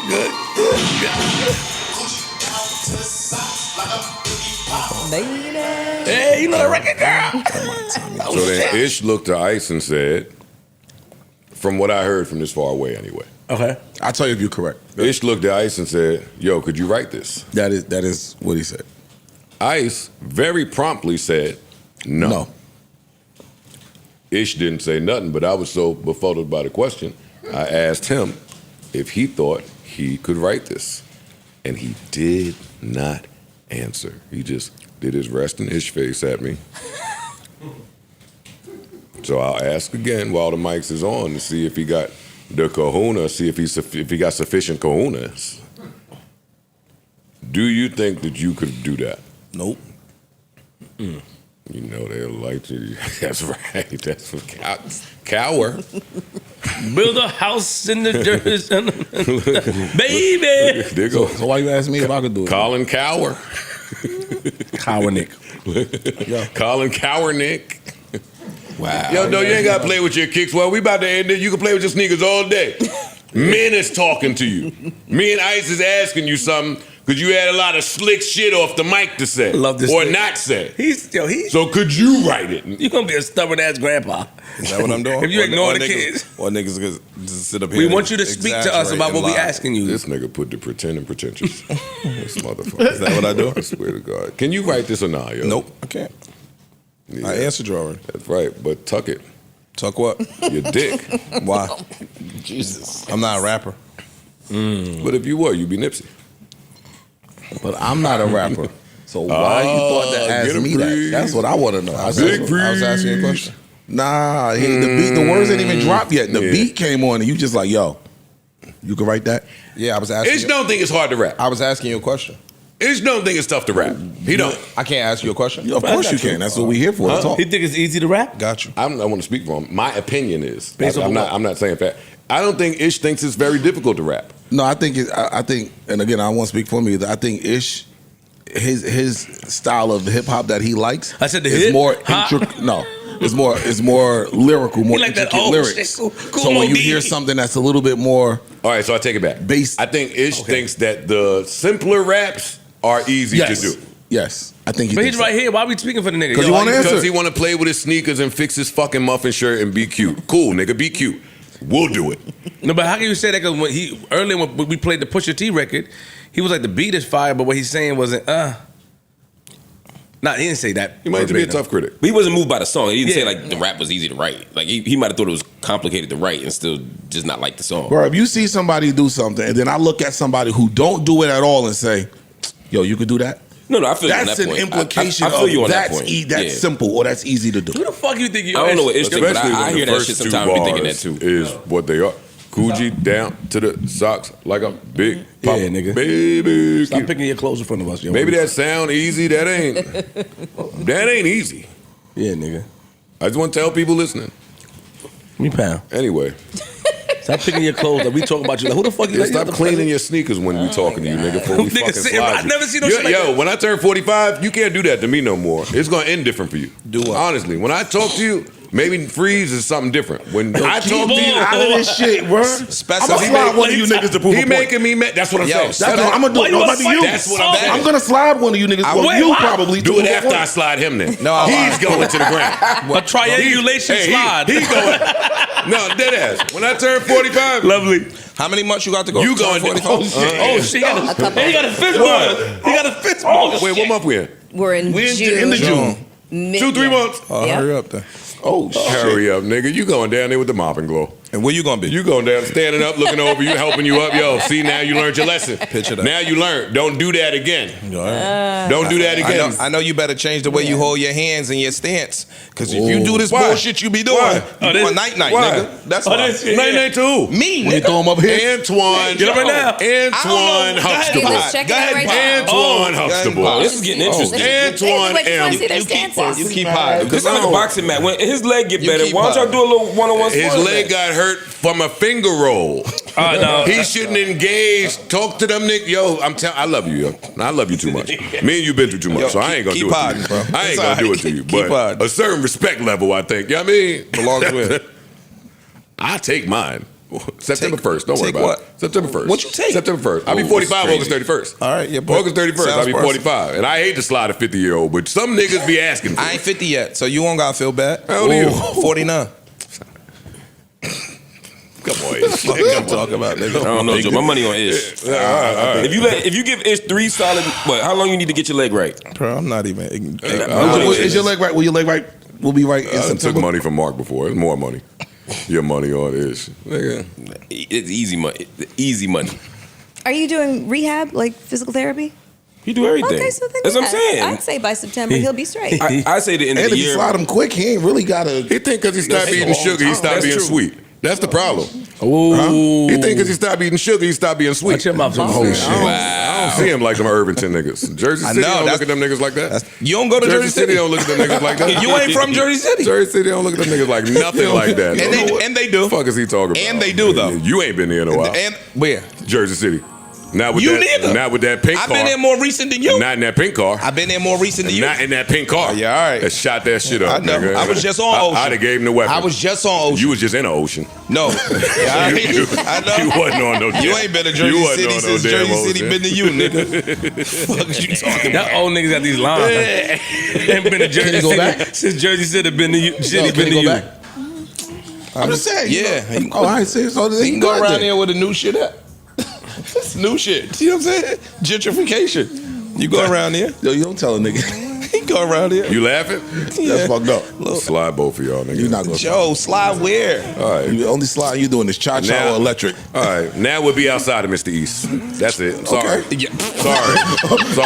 Speaker 4: Hey, you know the record, girl.
Speaker 1: So then Ish looked to Ice and said, from what I heard from this far away anyway.
Speaker 4: Okay.
Speaker 3: I'll tell you if you're correct.
Speaker 1: Ish looked at Ice and said, yo, could you write this?
Speaker 3: That is what he said.
Speaker 1: Ice very promptly said, no. Ish didn't say nothing, but I was so befuddled by the question, I asked him if he thought he could write this. And he did not answer. He just did his resting Ish face at me. So I'll ask again while the mics is on to see if he got the kahuna, see if he got sufficient kahunas. Do you think that you could do that?
Speaker 3: Nope.
Speaker 2: You know they'll like you. That's right. That's what cower.
Speaker 4: Build a house in the dirt, baby.
Speaker 2: There go.
Speaker 3: So why you ask me if I could do it?
Speaker 2: Colin Cower.
Speaker 3: Cowernick.
Speaker 2: Colin Cowernick.
Speaker 10: Wow.
Speaker 2: Yo, no, you ain't got to play with your kicks. Well, we about to end it. You can play with your sneakers all day. Men is talking to you. Me and Ice is asking you something because you had a lot of slick shit off the mic to say.
Speaker 4: Love this
Speaker 2: or
Speaker 4: thing.
Speaker 2: not say.
Speaker 4: He's
Speaker 2: So could you write it?
Speaker 4: You're going to be a stubborn ass grandpa.
Speaker 10: Is that what I'm doing?
Speaker 4: If you ignore the kids.
Speaker 10: Or niggas just sit up here.
Speaker 4: We want you to speak to us about what we
Speaker 10: lie.
Speaker 4: asking you.
Speaker 2: This nigga put the pretend and pretentious. This motherfucker.
Speaker 10: Is that what I do?
Speaker 2: I swear to God. Can you write this or not, yo?
Speaker 10: Nope, I can't.
Speaker 2: Yeah.
Speaker 10: I answered you already.
Speaker 2: That's right, but tuck it.
Speaker 10: Tuck what?
Speaker 2: Your dick.
Speaker 10: Why? Jesus. I'm not a rapper.
Speaker 2: But if you were, you'd be Nipsey.
Speaker 3: But I'm not a rapper. So why you thought to ask
Speaker 2: get him
Speaker 3: me that?
Speaker 2: free.
Speaker 3: That's what I want to know. I was
Speaker 10: asking you a question.
Speaker 3: Nah, the words ain't even dropped yet. The beat came on and you just like, yo, you can write that?
Speaker 10: Yeah, I was asking.
Speaker 2: Ish don't think it's hard to rap.
Speaker 10: I was asking you a question.
Speaker 2: Ish don't think it's tough to rap. He don't.
Speaker 10: I can't ask you a question.
Speaker 3: Of course you can. That's what we here for. To talk.
Speaker 4: He think it's easy to rap?
Speaker 10: Got you.
Speaker 2: I want to speak for him. My opinion is,
Speaker 4: Based on what?
Speaker 2: I'm not saying that. I don't think Ish thinks it's very difficult to rap.
Speaker 3: No, I think and again, I won't speak for me either. I think Ish, his style of hip hop that he likes.
Speaker 4: I said the
Speaker 3: is
Speaker 4: hip
Speaker 3: more
Speaker 4: hop?
Speaker 3: it's more lyrical, more
Speaker 4: He like that
Speaker 3: intricate
Speaker 4: old
Speaker 3: lyrics.
Speaker 4: shit. Cool
Speaker 3: So when you
Speaker 4: OD.
Speaker 3: hear something that's a little bit more
Speaker 2: All right, so I take it back.
Speaker 3: Bass.
Speaker 2: I think Ish thinks that the simpler raps are easy
Speaker 4: Yes.
Speaker 2: to do.
Speaker 3: yes, I think he
Speaker 4: But
Speaker 3: thinks
Speaker 4: he's right here. Why we speaking for the nigga?
Speaker 3: 'Cause
Speaker 4: Yo,
Speaker 3: he wanna answer.
Speaker 2: Because he want to play with his sneakers and fix his fucking muffin shirt and be cute. Cool, nigga, be cute. We'll do it.
Speaker 4: No, but how can you say that? Because earlier when we played the Pusha T record, he was like the beat is fire, but what he's saying wasn't Nah, he didn't say that.
Speaker 2: You might have to be a tough critic.
Speaker 5: But he wasn't moved by the song. He didn't say
Speaker 4: Yeah.
Speaker 5: like the rap was easy to write. Like he might have thought it was complicated to write and still just not like the song.
Speaker 3: Bro, if you see somebody do something and then I look at somebody who don't do it at all and say, yo, you could do that?
Speaker 5: No, I feel you on
Speaker 3: That's
Speaker 5: that
Speaker 3: an
Speaker 5: point.
Speaker 3: implication
Speaker 5: I feel you
Speaker 3: of
Speaker 5: on that
Speaker 3: that's,
Speaker 5: point.
Speaker 3: that's
Speaker 5: Yeah.
Speaker 3: simple or that's easy to do.
Speaker 4: Who the fuck you think you
Speaker 5: I don't know what Ish think, but
Speaker 2: Especially
Speaker 5: I
Speaker 2: when
Speaker 5: hear
Speaker 2: the
Speaker 5: that
Speaker 2: first
Speaker 5: shit
Speaker 2: two
Speaker 5: sometimes. I be thinking that
Speaker 2: bars
Speaker 5: too.
Speaker 2: is what they are. Coogee down to the socks like a big pop.
Speaker 4: Yeah, nigga.
Speaker 2: Baby.
Speaker 4: Stop picking your clothes in front of us, yo.
Speaker 2: Maybe that sound easy. That ain't easy.
Speaker 4: Yeah, nigga.
Speaker 2: I just want to tell people listening.
Speaker 4: Me pound.
Speaker 2: Anyway,
Speaker 4: Stop picking your clothes. Like we talk about you. Like who the fuck you?
Speaker 2: yeah,
Speaker 4: like,
Speaker 2: stop cleaning your sneakers when we talking to you, nigga. Before we
Speaker 4: Nigga
Speaker 2: fucking
Speaker 4: sitting-
Speaker 2: slide
Speaker 4: I
Speaker 2: you.
Speaker 4: never seen no shit like
Speaker 2: Yo,
Speaker 4: that.
Speaker 2: when I turn 45, you can't do that to me no more. It's gonna end different for you.
Speaker 10: Do what?
Speaker 2: Honestly, when I talk to you, maybe freeze is something different. When I talk to you,
Speaker 3: out of this shit, bro. I'm gonna
Speaker 10: Specify.
Speaker 3: slide one of you niggas to prove a
Speaker 2: he
Speaker 3: point.
Speaker 2: making me mad. That's what I'm saying.
Speaker 3: That's what I'm gonna do.
Speaker 4: Why you
Speaker 3: No,
Speaker 4: wanna
Speaker 3: not to
Speaker 4: fight
Speaker 3: you.
Speaker 4: that
Speaker 2: That's what I'm saying.
Speaker 3: I'm gonna slide one of you niggas. Well,
Speaker 4: wait,
Speaker 3: you
Speaker 4: why?
Speaker 3: probably
Speaker 2: Do
Speaker 3: to
Speaker 2: it
Speaker 3: prove a
Speaker 2: after
Speaker 3: point.
Speaker 2: I slide him then.
Speaker 10: No,
Speaker 2: He's going to the ground.
Speaker 4: A triangulation
Speaker 2: Hey,
Speaker 4: slide.
Speaker 2: he going. No, dead ass. When I turn 45,
Speaker 4: Lovely.
Speaker 10: How many months you got to go?
Speaker 2: you going.
Speaker 10: 45?
Speaker 4: Oh shit! He got a fifth one. He got a fifth one.
Speaker 2: Wait, what month we in?
Speaker 8: We're in
Speaker 3: We're
Speaker 8: June.
Speaker 3: in the June.
Speaker 2: 2-3 months.
Speaker 8: Yeah.
Speaker 10: Hurry up then.
Speaker 3: Oh, shit.
Speaker 2: Hurry up, nigga. You going down there with the mop and glow.
Speaker 10: And where you gonna be?
Speaker 2: You going down, standing up, looking over you, helping you up. Yo, see, now you learned your lesson.
Speaker 10: Picture that.
Speaker 2: Now you learned. Don't do that again.
Speaker 10: All right.
Speaker 2: Don't do that again.
Speaker 10: I know you better change the way you hold your hands and your stance. Because if you do this
Speaker 2: Why?
Speaker 10: bullshit you be doing,
Speaker 2: Why?
Speaker 10: you doing night-night,
Speaker 2: Why?
Speaker 10: nigga. That's why.
Speaker 2: Night to who?
Speaker 10: Me,
Speaker 3: When you
Speaker 10: nigga.
Speaker 3: throw him up here,
Speaker 2: Antoine.
Speaker 4: Get up right now.
Speaker 2: Antoine
Speaker 10: Go ahead,
Speaker 2: Huxtable.
Speaker 8: Let's check it out right now.
Speaker 2: Antoine
Speaker 10: Oh,
Speaker 2: Huxtable.
Speaker 5: This is getting interesting.
Speaker 2: Antoine
Speaker 8: Wait,
Speaker 2: M.
Speaker 8: see their stances.
Speaker 10: You keep hiding.
Speaker 5: This is like a boxing match. When his leg get
Speaker 10: You
Speaker 5: better,
Speaker 10: keep
Speaker 5: why don't y'all do a little one-on-one
Speaker 2: His
Speaker 5: sparring
Speaker 2: leg
Speaker 5: match?
Speaker 2: got hurt from a finger roll.
Speaker 4: No.
Speaker 2: He shouldn't engage. Talk to them niggas. Yo, I love you, yo. I love you too much. Me and you been through too much,
Speaker 10: Yo,
Speaker 2: so I ain't gonna
Speaker 10: keep
Speaker 2: do it
Speaker 10: hiding,
Speaker 2: to
Speaker 10: bro.
Speaker 2: you. I ain't
Speaker 10: It's
Speaker 2: gonna
Speaker 10: all
Speaker 2: do
Speaker 10: right.
Speaker 2: it to you.
Speaker 10: Keep
Speaker 2: But
Speaker 10: hiding.
Speaker 2: a certain respect level, I think. You know what I mean?
Speaker 10: Belongs with.
Speaker 2: I take mine. September 1st. Don't worry
Speaker 10: take
Speaker 2: about
Speaker 10: what?
Speaker 2: it. September 1st.
Speaker 10: What you take?
Speaker 2: September 1st. I'll be
Speaker 10: Oh,
Speaker 2: 45
Speaker 10: that's
Speaker 2: August 31st.
Speaker 10: All right, yeah, but
Speaker 2: August 31st, I'll
Speaker 10: sounds
Speaker 2: be
Speaker 10: personal.
Speaker 2: 45. And I hate to slide a 50-year-old, but some niggas be asking for
Speaker 10: I
Speaker 2: it.
Speaker 10: ain't 50 yet, so you won't gotta feel bad.
Speaker 2: How old are you?
Speaker 10: 49.
Speaker 2: Come on,
Speaker 10: Fuck you talk about, nigga.
Speaker 5: I don't know, Joe. My money on Ish. If you give Ish 3 solid, how long you need to get your leg right?
Speaker 10: Bro, I'm not even.
Speaker 3: is your leg right? Will your leg right? Will be right in
Speaker 2: I took
Speaker 3: September.
Speaker 2: money from Mark before. It's more money. Your money on Ish. Nigga.
Speaker 5: It's easy money. Easy money.
Speaker 8: Are you doing rehab, like physical therapy?
Speaker 5: You do everything.
Speaker 8: Okay, so then
Speaker 5: That's what I'm saying.
Speaker 8: I'd say by September he'll be straight.
Speaker 5: I say the end of
Speaker 3: And
Speaker 5: the
Speaker 3: if you
Speaker 5: year.
Speaker 3: slide him quick, he ain't really got to.
Speaker 2: He think because he stopped
Speaker 3: That's
Speaker 2: eating
Speaker 3: a
Speaker 2: sugar, he
Speaker 3: long
Speaker 2: stopped
Speaker 5: time.
Speaker 2: being
Speaker 5: That's
Speaker 2: sweet. That's the problem.
Speaker 4: Ooh.
Speaker 2: He think because he stopped eating sugar, he stopped being sweet.
Speaker 4: Watch your mouth.
Speaker 2: Oh, shit. I don't see him like them Irvington niggas. Jersey City don't look at them niggas like that.
Speaker 10: You don't go to Jersey City?
Speaker 2: Don't look at them niggas like that.
Speaker 10: You ain't from Jersey City.
Speaker 2: Jersey City don't look at them niggas like nothing like that.
Speaker 10: And they do.
Speaker 2: What the fuck is he talking about?
Speaker 10: And they do, though.
Speaker 2: You ain't been there in a while.
Speaker 10: And where?
Speaker 2: Jersey City. Not with
Speaker 10: You
Speaker 2: that,
Speaker 10: neither.
Speaker 2: Not with that pink car.
Speaker 10: I've been there more recent than you.
Speaker 2: Not in that pink car.
Speaker 10: I've been there more recent than you.
Speaker 2: Not in that pink car.
Speaker 10: Yeah, all right.
Speaker 2: That shot that shit up.
Speaker 10: I know.
Speaker 2: Nigga.
Speaker 10: I was just on Ocean.
Speaker 2: I'd have gave him the weapon.
Speaker 10: I was just on Ocean.
Speaker 2: You was just in the ocean.
Speaker 10: No. I know.
Speaker 2: You wasn't on no
Speaker 10: You ain't been to Jersey City since Jersey City been to you, nigga. Fuck is you talking about?
Speaker 4: That old niggas got these lines. Ain't been to Jersey City since Jersey City been to you. City been to you.
Speaker 10: I'm just saying. Yeah.
Speaker 3: Oh, I see. So
Speaker 10: you can go around there with the new shit up. It's new shit. You know what I'm saying? Gentrification. You go around there.
Speaker 3: Yo, you don't tell a nigga.
Speaker 10: You go around here.
Speaker 2: You laughing?
Speaker 3: That's fucked up.
Speaker 2: Slide both of y'all, nigga.
Speaker 3: You're not gonna.
Speaker 10: Joe, slide where?
Speaker 2: All right.
Speaker 3: The only slide you doing is cha-cha or electric.
Speaker 2: All right. Now we'll be outside of Mr. East. That's it. Sorry.
Speaker 3: Okay.
Speaker 10: Yeah.
Speaker 2: Sorry.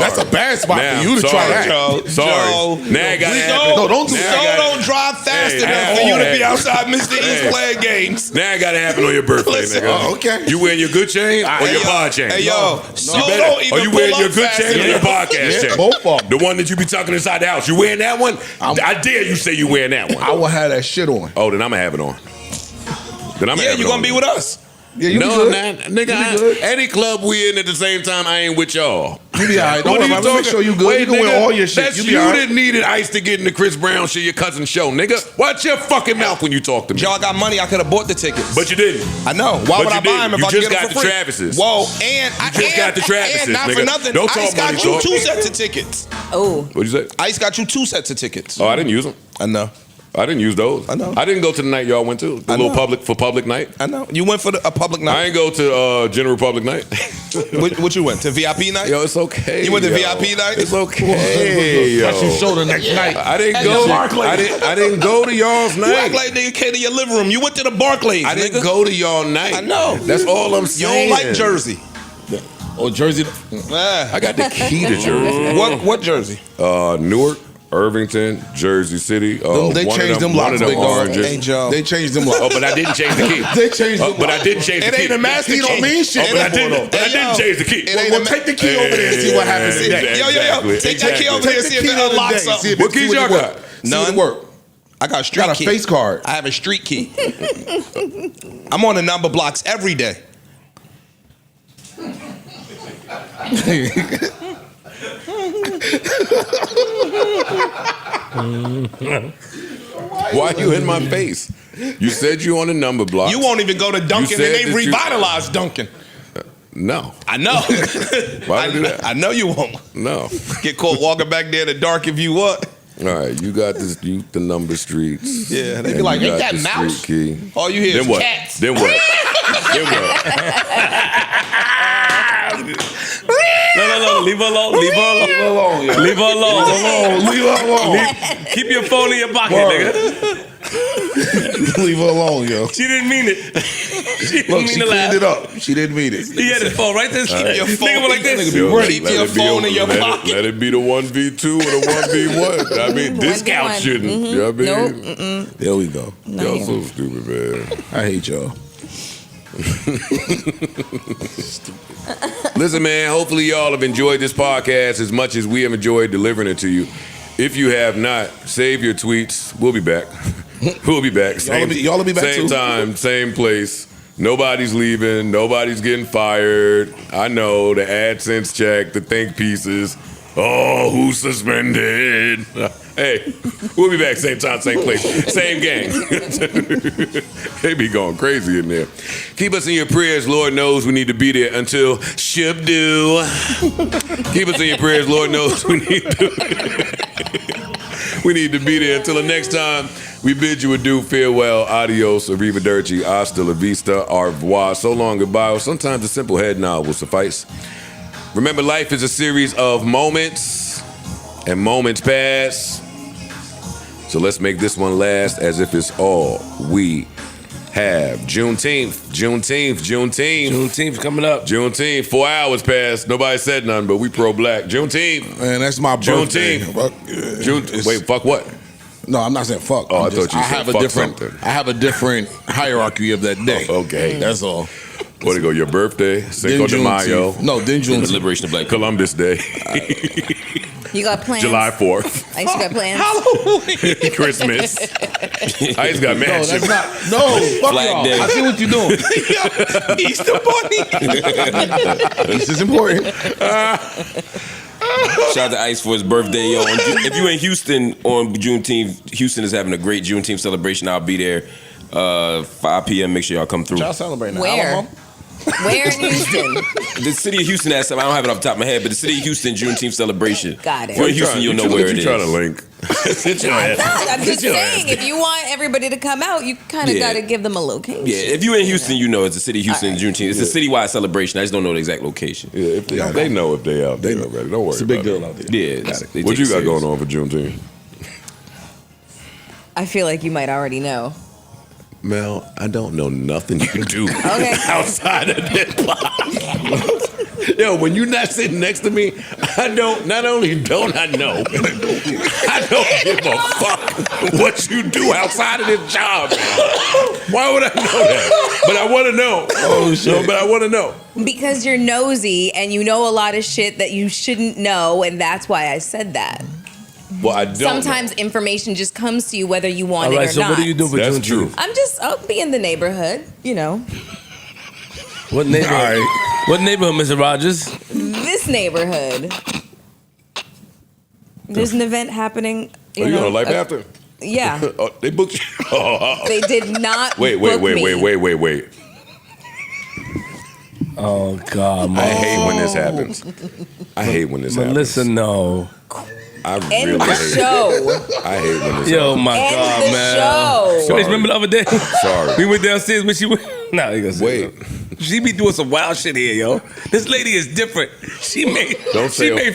Speaker 3: That's a bad spot for you to try that.
Speaker 10: Joe,
Speaker 2: Sorry. Now I gotta happen.
Speaker 3: No, don't do
Speaker 10: So
Speaker 3: that.
Speaker 10: don't drive fast enough for you to be outside Mr. East playing games.
Speaker 2: Now I gotta happen on your birthday,
Speaker 10: Listen,
Speaker 2: nigga.
Speaker 3: okay.
Speaker 2: You wearing your good chain or your pod chain?
Speaker 10: Hey, yo. So
Speaker 2: You better.
Speaker 10: don't even
Speaker 2: Are you wearing
Speaker 10: pull
Speaker 2: your
Speaker 10: up
Speaker 2: good
Speaker 10: fast
Speaker 2: chain or your
Speaker 10: enough.
Speaker 2: podcast chain?
Speaker 3: Both of them.
Speaker 2: The one that you be tucking inside the house. You wearing that one? I dare you say you wearing that one.
Speaker 3: I will have that shit on.
Speaker 2: Oh, then I'm gonna have it on. Then I'm
Speaker 10: Yeah, you gonna be with us.
Speaker 3: Yeah, you
Speaker 2: No,
Speaker 3: be
Speaker 2: man,
Speaker 3: good.
Speaker 2: nigga. Any club we in at the same time, I ain't with y'all.
Speaker 3: You be alright. Don't
Speaker 2: What
Speaker 3: worry
Speaker 2: are
Speaker 3: about it. Make sure you good.
Speaker 2: Wait,
Speaker 3: You can
Speaker 2: nigga,
Speaker 3: wear all your shit.
Speaker 2: That's
Speaker 3: You
Speaker 2: you
Speaker 3: be alright.
Speaker 2: that needed Ice to get in the Chris Brown shit, your cousin's show, nigga. Watch your fucking mouth when you talk to me.
Speaker 10: Joe, I got money. I could have bought the tickets.
Speaker 2: But you didn't.
Speaker 10: I know. Why
Speaker 2: But
Speaker 10: would
Speaker 2: you
Speaker 10: I buy them
Speaker 2: didn't.
Speaker 10: if
Speaker 2: You
Speaker 10: I
Speaker 2: just
Speaker 10: get them
Speaker 2: got
Speaker 10: for
Speaker 2: the
Speaker 10: free?
Speaker 2: Travises.
Speaker 10: Whoa, and I
Speaker 2: just got the Travises,
Speaker 10: and not
Speaker 2: nigga.
Speaker 10: for nothing.
Speaker 2: Don't talk
Speaker 10: Ice got
Speaker 2: money
Speaker 10: you
Speaker 2: talk.
Speaker 10: 2 sets of tickets.
Speaker 8: Oh.
Speaker 2: What'd you say?
Speaker 10: Ice got you 2 sets of tickets.
Speaker 2: Oh, I didn't use them.
Speaker 10: I know.
Speaker 2: I didn't use those.
Speaker 10: I know.
Speaker 2: I didn't go to the night y'all went to. The
Speaker 10: I
Speaker 2: little
Speaker 10: know.
Speaker 2: public night.
Speaker 10: I know. You went for a public
Speaker 2: I
Speaker 10: night.
Speaker 2: ain't go to general public night.
Speaker 10: What you went to? VIP night?
Speaker 2: Yo, it's okay.
Speaker 10: You went to
Speaker 2: yo.
Speaker 10: VIP night?
Speaker 2: It's okay. Yo.
Speaker 3: Watch your shoulder next night.
Speaker 2: I didn't
Speaker 10: At
Speaker 2: go.
Speaker 10: the Barclays.
Speaker 2: I didn't go to y'all's
Speaker 10: You act
Speaker 2: night.
Speaker 10: like nigga came to your living room. You went to the Barclays.
Speaker 2: I didn't
Speaker 10: nigga.
Speaker 2: go to y'all night.
Speaker 10: I know.
Speaker 2: That's all I'm
Speaker 10: You
Speaker 2: saying.
Speaker 10: don't like Jersey.
Speaker 3: Or Jersey.
Speaker 2: I got the key to Jersey.
Speaker 10: What Jersey?
Speaker 2: Newark, Irvington, Jersey City.
Speaker 3: They changed them locks, big dog.
Speaker 10: Hey, Joe.
Speaker 3: They changed them locks.
Speaker 2: Oh, but I didn't change the key.
Speaker 3: They changed them
Speaker 2: But I
Speaker 3: locks.
Speaker 2: didn't change the
Speaker 10: It
Speaker 2: key.
Speaker 10: ain't a master
Speaker 3: He don't
Speaker 10: key.
Speaker 3: mean shit.
Speaker 2: Oh, but I didn't.
Speaker 10: Hey,
Speaker 2: I didn't
Speaker 10: yo.
Speaker 2: change the key.
Speaker 10: It ain't
Speaker 3: Well,
Speaker 10: a
Speaker 3: take the key over there and see what happens today.
Speaker 10: Yo. Take that key over there and see if it unlocks something.
Speaker 2: What keys y'all got?
Speaker 3: See
Speaker 10: None.
Speaker 3: what work.
Speaker 10: I got a street
Speaker 3: Got a
Speaker 10: key.
Speaker 3: face card.
Speaker 10: I have a street key. I'm on the number blocks every day.
Speaker 2: Why you in my face? You said you on the number block.
Speaker 10: You won't even go to Dunkin' and
Speaker 2: said
Speaker 10: they
Speaker 2: that you-
Speaker 10: revitalized Dunkin'.
Speaker 2: No.
Speaker 10: I know.
Speaker 2: Why would I do that?
Speaker 10: I know you won't.
Speaker 2: No.
Speaker 10: Get caught walking back there in the dark if you what?
Speaker 2: All right, you got this. You the number streets.
Speaker 10: Yeah, they be
Speaker 2: and
Speaker 10: like,
Speaker 2: you
Speaker 10: ain't
Speaker 2: got
Speaker 10: that
Speaker 2: the
Speaker 10: mouse?
Speaker 2: street key.
Speaker 10: All you hear
Speaker 2: Then
Speaker 10: is
Speaker 2: what?
Speaker 10: cats.
Speaker 2: Then what? Then what?
Speaker 4: No. Leave her alone. Leave her alone. Leave her alone.
Speaker 3: Leave her alone.
Speaker 4: Keep your phone in your pocket, nigga.
Speaker 3: Leave her alone, yo.
Speaker 4: She didn't mean it. She didn't
Speaker 3: Look,
Speaker 4: mean
Speaker 3: she
Speaker 4: to laugh.
Speaker 3: cleaned it up. She didn't mean it.
Speaker 4: He had his phone right there. Keep your phone. Nigga went like this.
Speaker 3: Be ready.
Speaker 10: Keep your phone in your pocket.
Speaker 2: Let it be the 1v2 or the 1v1. I mean, discount
Speaker 8: 1v1.
Speaker 2: shouldn't. You know what I mean?
Speaker 8: Nope.
Speaker 3: There we go.
Speaker 2: Y'all so stupid, man.
Speaker 3: I hate y'all.
Speaker 2: Listen, man, hopefully y'all have enjoyed this podcast as much as we have enjoyed delivering it to you. If you have not, save your tweets. We'll be back. We'll be back.
Speaker 3: Y'all will be back
Speaker 2: same
Speaker 3: too.
Speaker 2: time, same place. Nobody's leaving. Nobody's getting fired. I know the AdSense check, the think pieces. Oh, who's suspended? Hey, we'll be back same time, same place, same gang. They be going crazy in there. Keep us in your prayers. Lord knows we need to be there until ship do. Keep us in your prayers. Lord knows we need to be there until the next time. We bid you adieu, farewell, adios, arrivederci, hasta la vista, au revoir, so long, goodbye. Or sometimes a simple head nod will suffice. Remember, life is a series of moments, and moments pass. So let's make this one last as if it's all we have. Juneteenth
Speaker 4: coming up.
Speaker 2: Juneteenth, 4 hours passed. Nobody said nothing, but we pro-black. Juneteenth.
Speaker 3: Man, that's my birthday.
Speaker 2: Juneteenth. Wait, fuck what?
Speaker 3: No, I'm not saying fuck.
Speaker 2: Oh, I thought you said fuck something.
Speaker 3: I have a different hierarchy of that day.
Speaker 2: Okay.
Speaker 3: That's all.
Speaker 2: What to go? Your birthday, Cinco de Mayo.
Speaker 3: No, then June.
Speaker 5: The liberation of black people.
Speaker 2: Columbus Day.
Speaker 8: You got plans?
Speaker 2: July 4th.
Speaker 8: I used to got plans.
Speaker 2: Halloween. Christmas. I just got mad shit.
Speaker 3: Fuck
Speaker 5: Flag
Speaker 3: y'all.
Speaker 5: Day.
Speaker 3: I see what you're doing.
Speaker 2: Easter Bunny.
Speaker 3: This is important.
Speaker 5: Shout out to Ice for his birthday, yo. If you in Houston on Juneteenth, Houston is having a great Juneteenth celebration. I'll be there 5 p.m. Make sure y'all come through.
Speaker 3: Y'all celebrating
Speaker 8: Where?
Speaker 3: Alamo?
Speaker 8: Where in Houston?
Speaker 5: The city of Houston has something. I don't have it off the top of my head, but the city of Houston Juneteenth celebration.
Speaker 8: Got it.
Speaker 5: If you're in Houston, you'll know where it is.
Speaker 2: You trying to link? Sit your ass.
Speaker 8: I'm just saying, if you want everybody to come out, you kind of
Speaker 5: Yeah.
Speaker 8: got to give them a location.
Speaker 5: Yeah, if you're in Houston, you know it's the city of Houston Juneteenth. It's a citywide celebration. I just don't know the exact location.
Speaker 2: Yeah, if they know if they out there already. Don't worry.
Speaker 3: It's a big
Speaker 2: about
Speaker 3: deal
Speaker 2: it.
Speaker 3: out there.
Speaker 5: Yeah.
Speaker 2: What you got going on for Juneteenth?
Speaker 8: I feel like you might already know.
Speaker 2: Mel, I don't know nothing you do
Speaker 8: Okay.
Speaker 2: outside of this podcast. Yo, when you're not sitting next to me, I don't. Not only don't I know, I don't give a fuck what you do outside of this job. Why would I know that? But I want to know. Oh shit! No, but I want to know
Speaker 8: Because you're nosy and you know a lot of shit that you shouldn't know, and that's why I said that.
Speaker 2: Well, I don't.
Speaker 8: Sometimes information just comes to you whether you want it or
Speaker 4: so
Speaker 8: not.
Speaker 4: what do you do for
Speaker 2: That's
Speaker 4: Juneteenth?
Speaker 2: true.
Speaker 8: I'll be in the neighborhood, you know.
Speaker 4: What neighborhood? What neighborhood, Mr. Rogers?
Speaker 8: This neighborhood. There's an event happening.
Speaker 2: Are you on Life After?
Speaker 8: Yeah.
Speaker 2: Oh, they booked you. Oh.
Speaker 8: They did not
Speaker 2: Wait.
Speaker 8: book me.
Speaker 4: Oh God,
Speaker 2: I hate when this happens. I hate when this happens.
Speaker 4: Melyssa, no.
Speaker 2: I
Speaker 8: End
Speaker 2: really
Speaker 8: the
Speaker 2: hate
Speaker 8: show.
Speaker 2: it. I hate when this
Speaker 4: Yo,
Speaker 2: happens.
Speaker 4: my
Speaker 8: End
Speaker 4: God,
Speaker 8: the
Speaker 4: man.
Speaker 8: show.
Speaker 4: So, remember the other day?
Speaker 2: Sorry.
Speaker 4: We went downstairs when she went. Nah, he gonna say
Speaker 2: Wait.
Speaker 4: no. She be doing some wild shit here, yo. This lady is different. She made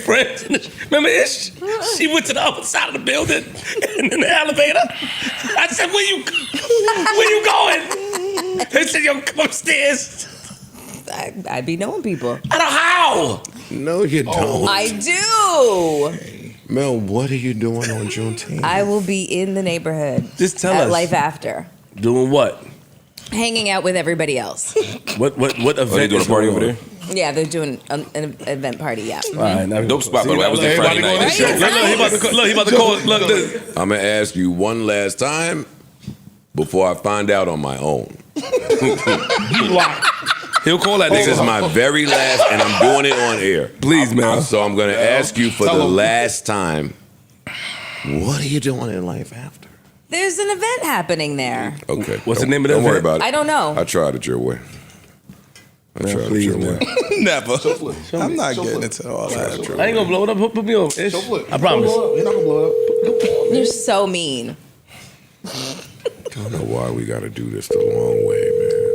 Speaker 4: friends. Remember this? She went to the other side of the building and in the elevator. I said, where you going? They said, yo, come upstairs.
Speaker 8: I be knowing people.
Speaker 4: I don't know how.
Speaker 2: No, you don't.
Speaker 8: I do.
Speaker 2: Mel, what are you doing on Juneteenth?
Speaker 8: I will be in the neighborhood.
Speaker 4: Just tell
Speaker 8: at
Speaker 4: us.
Speaker 8: Life After.
Speaker 4: Doing what?
Speaker 8: Hanging out with everybody else.
Speaker 4: What event?
Speaker 5: Are they doing a party over there?
Speaker 8: Yeah, they're doing an event party, yeah.
Speaker 4: All right, now
Speaker 5: Dope spot, by the way. I was there Friday night.
Speaker 4: Look, he about to call. Look, this.
Speaker 2: I'm going to ask you one last time before I find out on my own.
Speaker 4: He'll call that
Speaker 2: This
Speaker 4: nigga.
Speaker 2: is my very last, and I'm doing it on air.
Speaker 4: Please, man.
Speaker 2: So I'm going to ask you for the last time, what are you doing in Life After?
Speaker 8: There's an event happening there.
Speaker 2: Okay.
Speaker 4: What's the name of that
Speaker 2: Don't worry
Speaker 4: event?
Speaker 2: about it.
Speaker 8: I don't know.
Speaker 2: I tried it your way.
Speaker 4: Please, man.
Speaker 10: Never. I'm not getting into all that.
Speaker 4: I ain't gonna blow it up. Put me on. Ish. I promise.
Speaker 3: You're not gonna blow it up.
Speaker 8: You're so mean.
Speaker 2: I don't know why we got to do this the long way, man.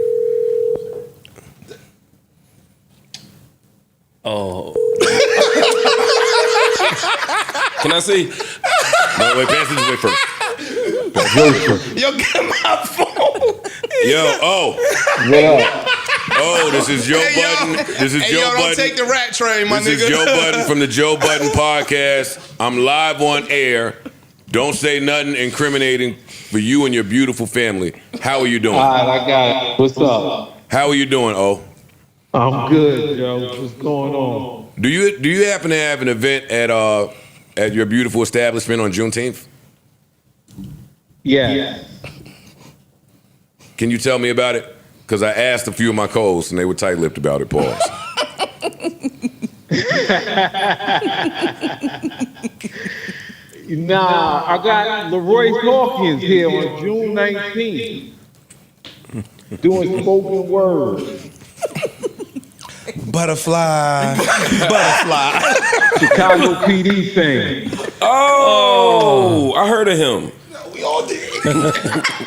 Speaker 4: Oh.
Speaker 5: Can I see?
Speaker 2: No, wait, pass it this way first.
Speaker 10: Yo, get my phone.
Speaker 2: Yo, oh, this is Joe
Speaker 10: Hey,
Speaker 2: Budden.
Speaker 10: yo.
Speaker 2: This is
Speaker 10: Hey,
Speaker 2: Joe
Speaker 10: yo,
Speaker 2: Budden.
Speaker 10: don't take the rat train, my
Speaker 2: This
Speaker 10: nigga.
Speaker 2: is Joe Budden from the Joe Budden podcast. I'm live on air. Don't say nothing incriminating for you and your beautiful family. How are you doing?
Speaker 12: All right, I got it. What's up?
Speaker 2: How are you doing, O?
Speaker 12: I'm good, Joe. What's going on?
Speaker 2: Do you happen to have an event at your beautiful establishment on Juneteenth?
Speaker 12: Yeah.
Speaker 2: Can you tell me about it? Because I asked a few of my co-hosts and they were tight-lipped about it. Pause.
Speaker 12: Nah, I got Leroy Hawkins here on June 19th doing spoken word.
Speaker 10: Butterfly.
Speaker 12: Chicago PD thing.
Speaker 5: Oh, I heard of him.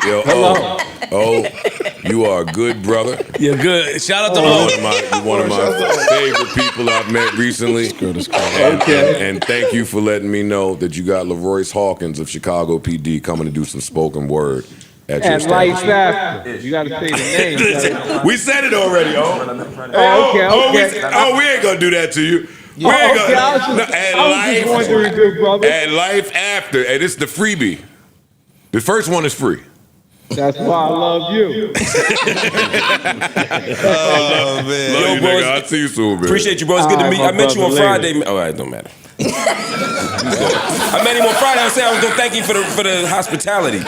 Speaker 2: Yo, oh, you are a good brother.
Speaker 4: You're good. Shout out to
Speaker 2: You're one of my favorite people I've met recently. And thank you for letting me know that you got Leroy Hawkins of Chicago PD coming to do some spoken word at your
Speaker 12: And Life
Speaker 2: establishment.
Speaker 12: After. You got to say the name.
Speaker 2: We said it already, we ain't gonna do that to you. We ain't gonna.
Speaker 12: I was just wondering, good brother.
Speaker 2: At Life After, and it's the freebie. The first one is free.
Speaker 12: That's why I love you.
Speaker 10: Oh, man.
Speaker 2: Love you,
Speaker 5: bros.
Speaker 2: nigga. I'll see you soon, man.
Speaker 5: Appreciate you, bro. It's good to meet you. I met you on Friday. Oh, all right, don't matter. I met him on Friday. I was saying I was going to thank you for the hospitality.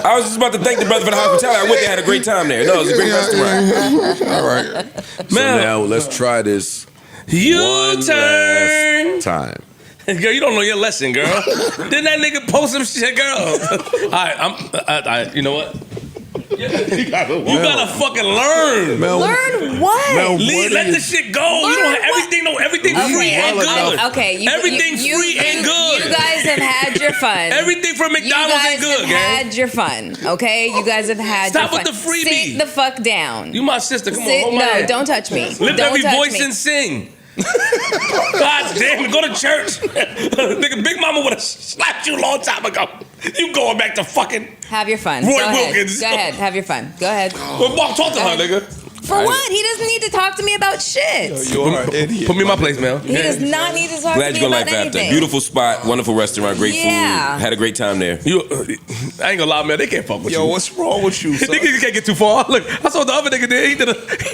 Speaker 5: I was just about to thank the brother for the hospitality. I went there, had a great time there. No, it was a great restaurant.
Speaker 2: All right. So now let's try this
Speaker 4: U-turn.
Speaker 2: last time.
Speaker 4: Girl, you don't know your lesson, girl. Didn't that nigga post some shit, girl? All right, you know what? You gotta fucking learn.
Speaker 8: Learn what?
Speaker 4: Let the shit go. You don't have everything free and good.
Speaker 8: Okay,
Speaker 4: everything free and good.
Speaker 8: You guys have had your fun.
Speaker 4: Everything from McDonald's and good,
Speaker 8: You guys have had your fun. Okay, you guys have had
Speaker 4: Stop
Speaker 8: your fun.
Speaker 4: with the freebie.
Speaker 8: Sit the fuck down.
Speaker 4: You my sister. Come on, hold my
Speaker 8: No,
Speaker 4: hand.
Speaker 8: don't touch me.
Speaker 4: Lift
Speaker 8: Don't
Speaker 4: every
Speaker 8: touch
Speaker 4: voice
Speaker 8: me.
Speaker 4: and sing. God damn it, go to church. Nigga, Big Mama would have slapped you a long time ago. You going back to fucking
Speaker 8: Have your fun.
Speaker 4: Roy
Speaker 8: Go ahead.
Speaker 4: Wilkins.
Speaker 8: Go ahead. Have your fun. Go ahead.
Speaker 4: Well, Bob, talk to her, nigga.
Speaker 8: For what? He doesn't need to talk to me about shit.
Speaker 4: Put me in my place, man.
Speaker 8: He does not need to talk
Speaker 5: Glad
Speaker 8: to
Speaker 5: you're
Speaker 8: me
Speaker 5: gonna
Speaker 8: about
Speaker 5: like After.
Speaker 8: anything.
Speaker 5: Beautiful spot, wonderful restaurant, great food. Had a great time there.
Speaker 4: I ain't gonna lie, man. They can't fuck with you.
Speaker 10: Yo, what's wrong with you, son?
Speaker 4: Nigga, you can't get too far. Look, I saw the other nigga there. He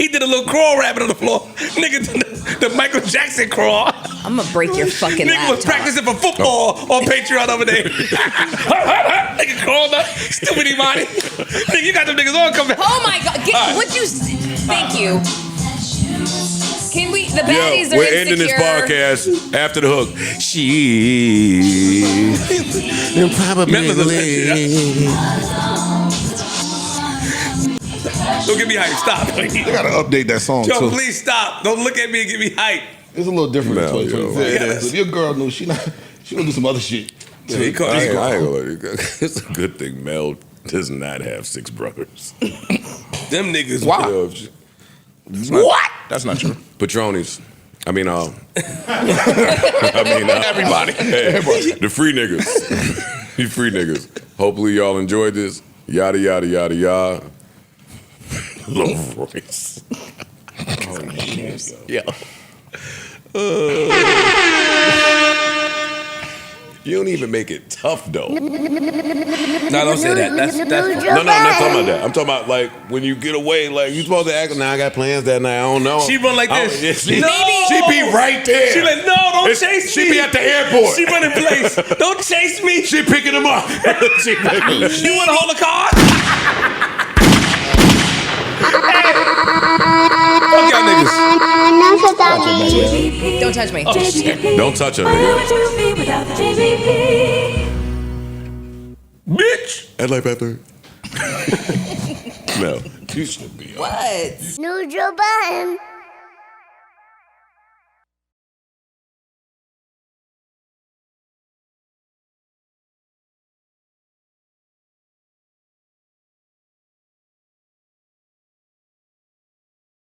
Speaker 4: did a little crawl rabbit on the floor. Nigga did the Michael Jackson crawl.
Speaker 8: I'm gonna break your fucking
Speaker 4: Nigga was
Speaker 8: laptop.
Speaker 4: practicing for football on Patreon over there. Nigga crawled up. Stupid Imani. Nigga, you got them niggas on coming.
Speaker 8: Oh my god! What you? Thank you. Can we? The baddies are
Speaker 2: We're
Speaker 8: insecure.
Speaker 2: ending this podcast after the hook.
Speaker 4: Don't get me hyped. Stop, please.
Speaker 3: They gotta update that song
Speaker 4: Yo,
Speaker 3: too.
Speaker 4: please stop. Don't look at me and get me hyped.
Speaker 3: It's a little different in
Speaker 2: No,
Speaker 3: 2025.
Speaker 2: yo.
Speaker 3: Yeah, if your girl knew, she gonna do some other shit.
Speaker 2: I ain't gonna lie. It's a good thing Mel does not have 6 brothers.
Speaker 4: Them niggas.
Speaker 10: Why?
Speaker 4: What?
Speaker 10: That's not true.
Speaker 2: Patronis. Everybody. The free niggas. You free niggas. Hopefully y'all enjoyed this. Yada, yada, yada, yada. Low voice. Yeah. You don't even make it tough though.
Speaker 4: No, don't say that. That's
Speaker 2: No, I'm not talking about that. I'm talking about like when you get away, like you supposed to act. Now I got plans that night. I don't know.
Speaker 4: She run like this.
Speaker 2: She be right there.
Speaker 4: She like, no, don't chase
Speaker 2: She
Speaker 4: me.
Speaker 2: be at the airport.
Speaker 4: She running place. Don't chase me.
Speaker 2: She picking them up. She picking them.
Speaker 4: You want to hold a car? Fuck y'all niggas.
Speaker 8: Don't touch me.
Speaker 4: Oh, shit.
Speaker 2: Don't touch her, nigga.
Speaker 4: Bitch.
Speaker 2: I'd like after. No, you should be.
Speaker 8: What?
Speaker 7: Neutral button.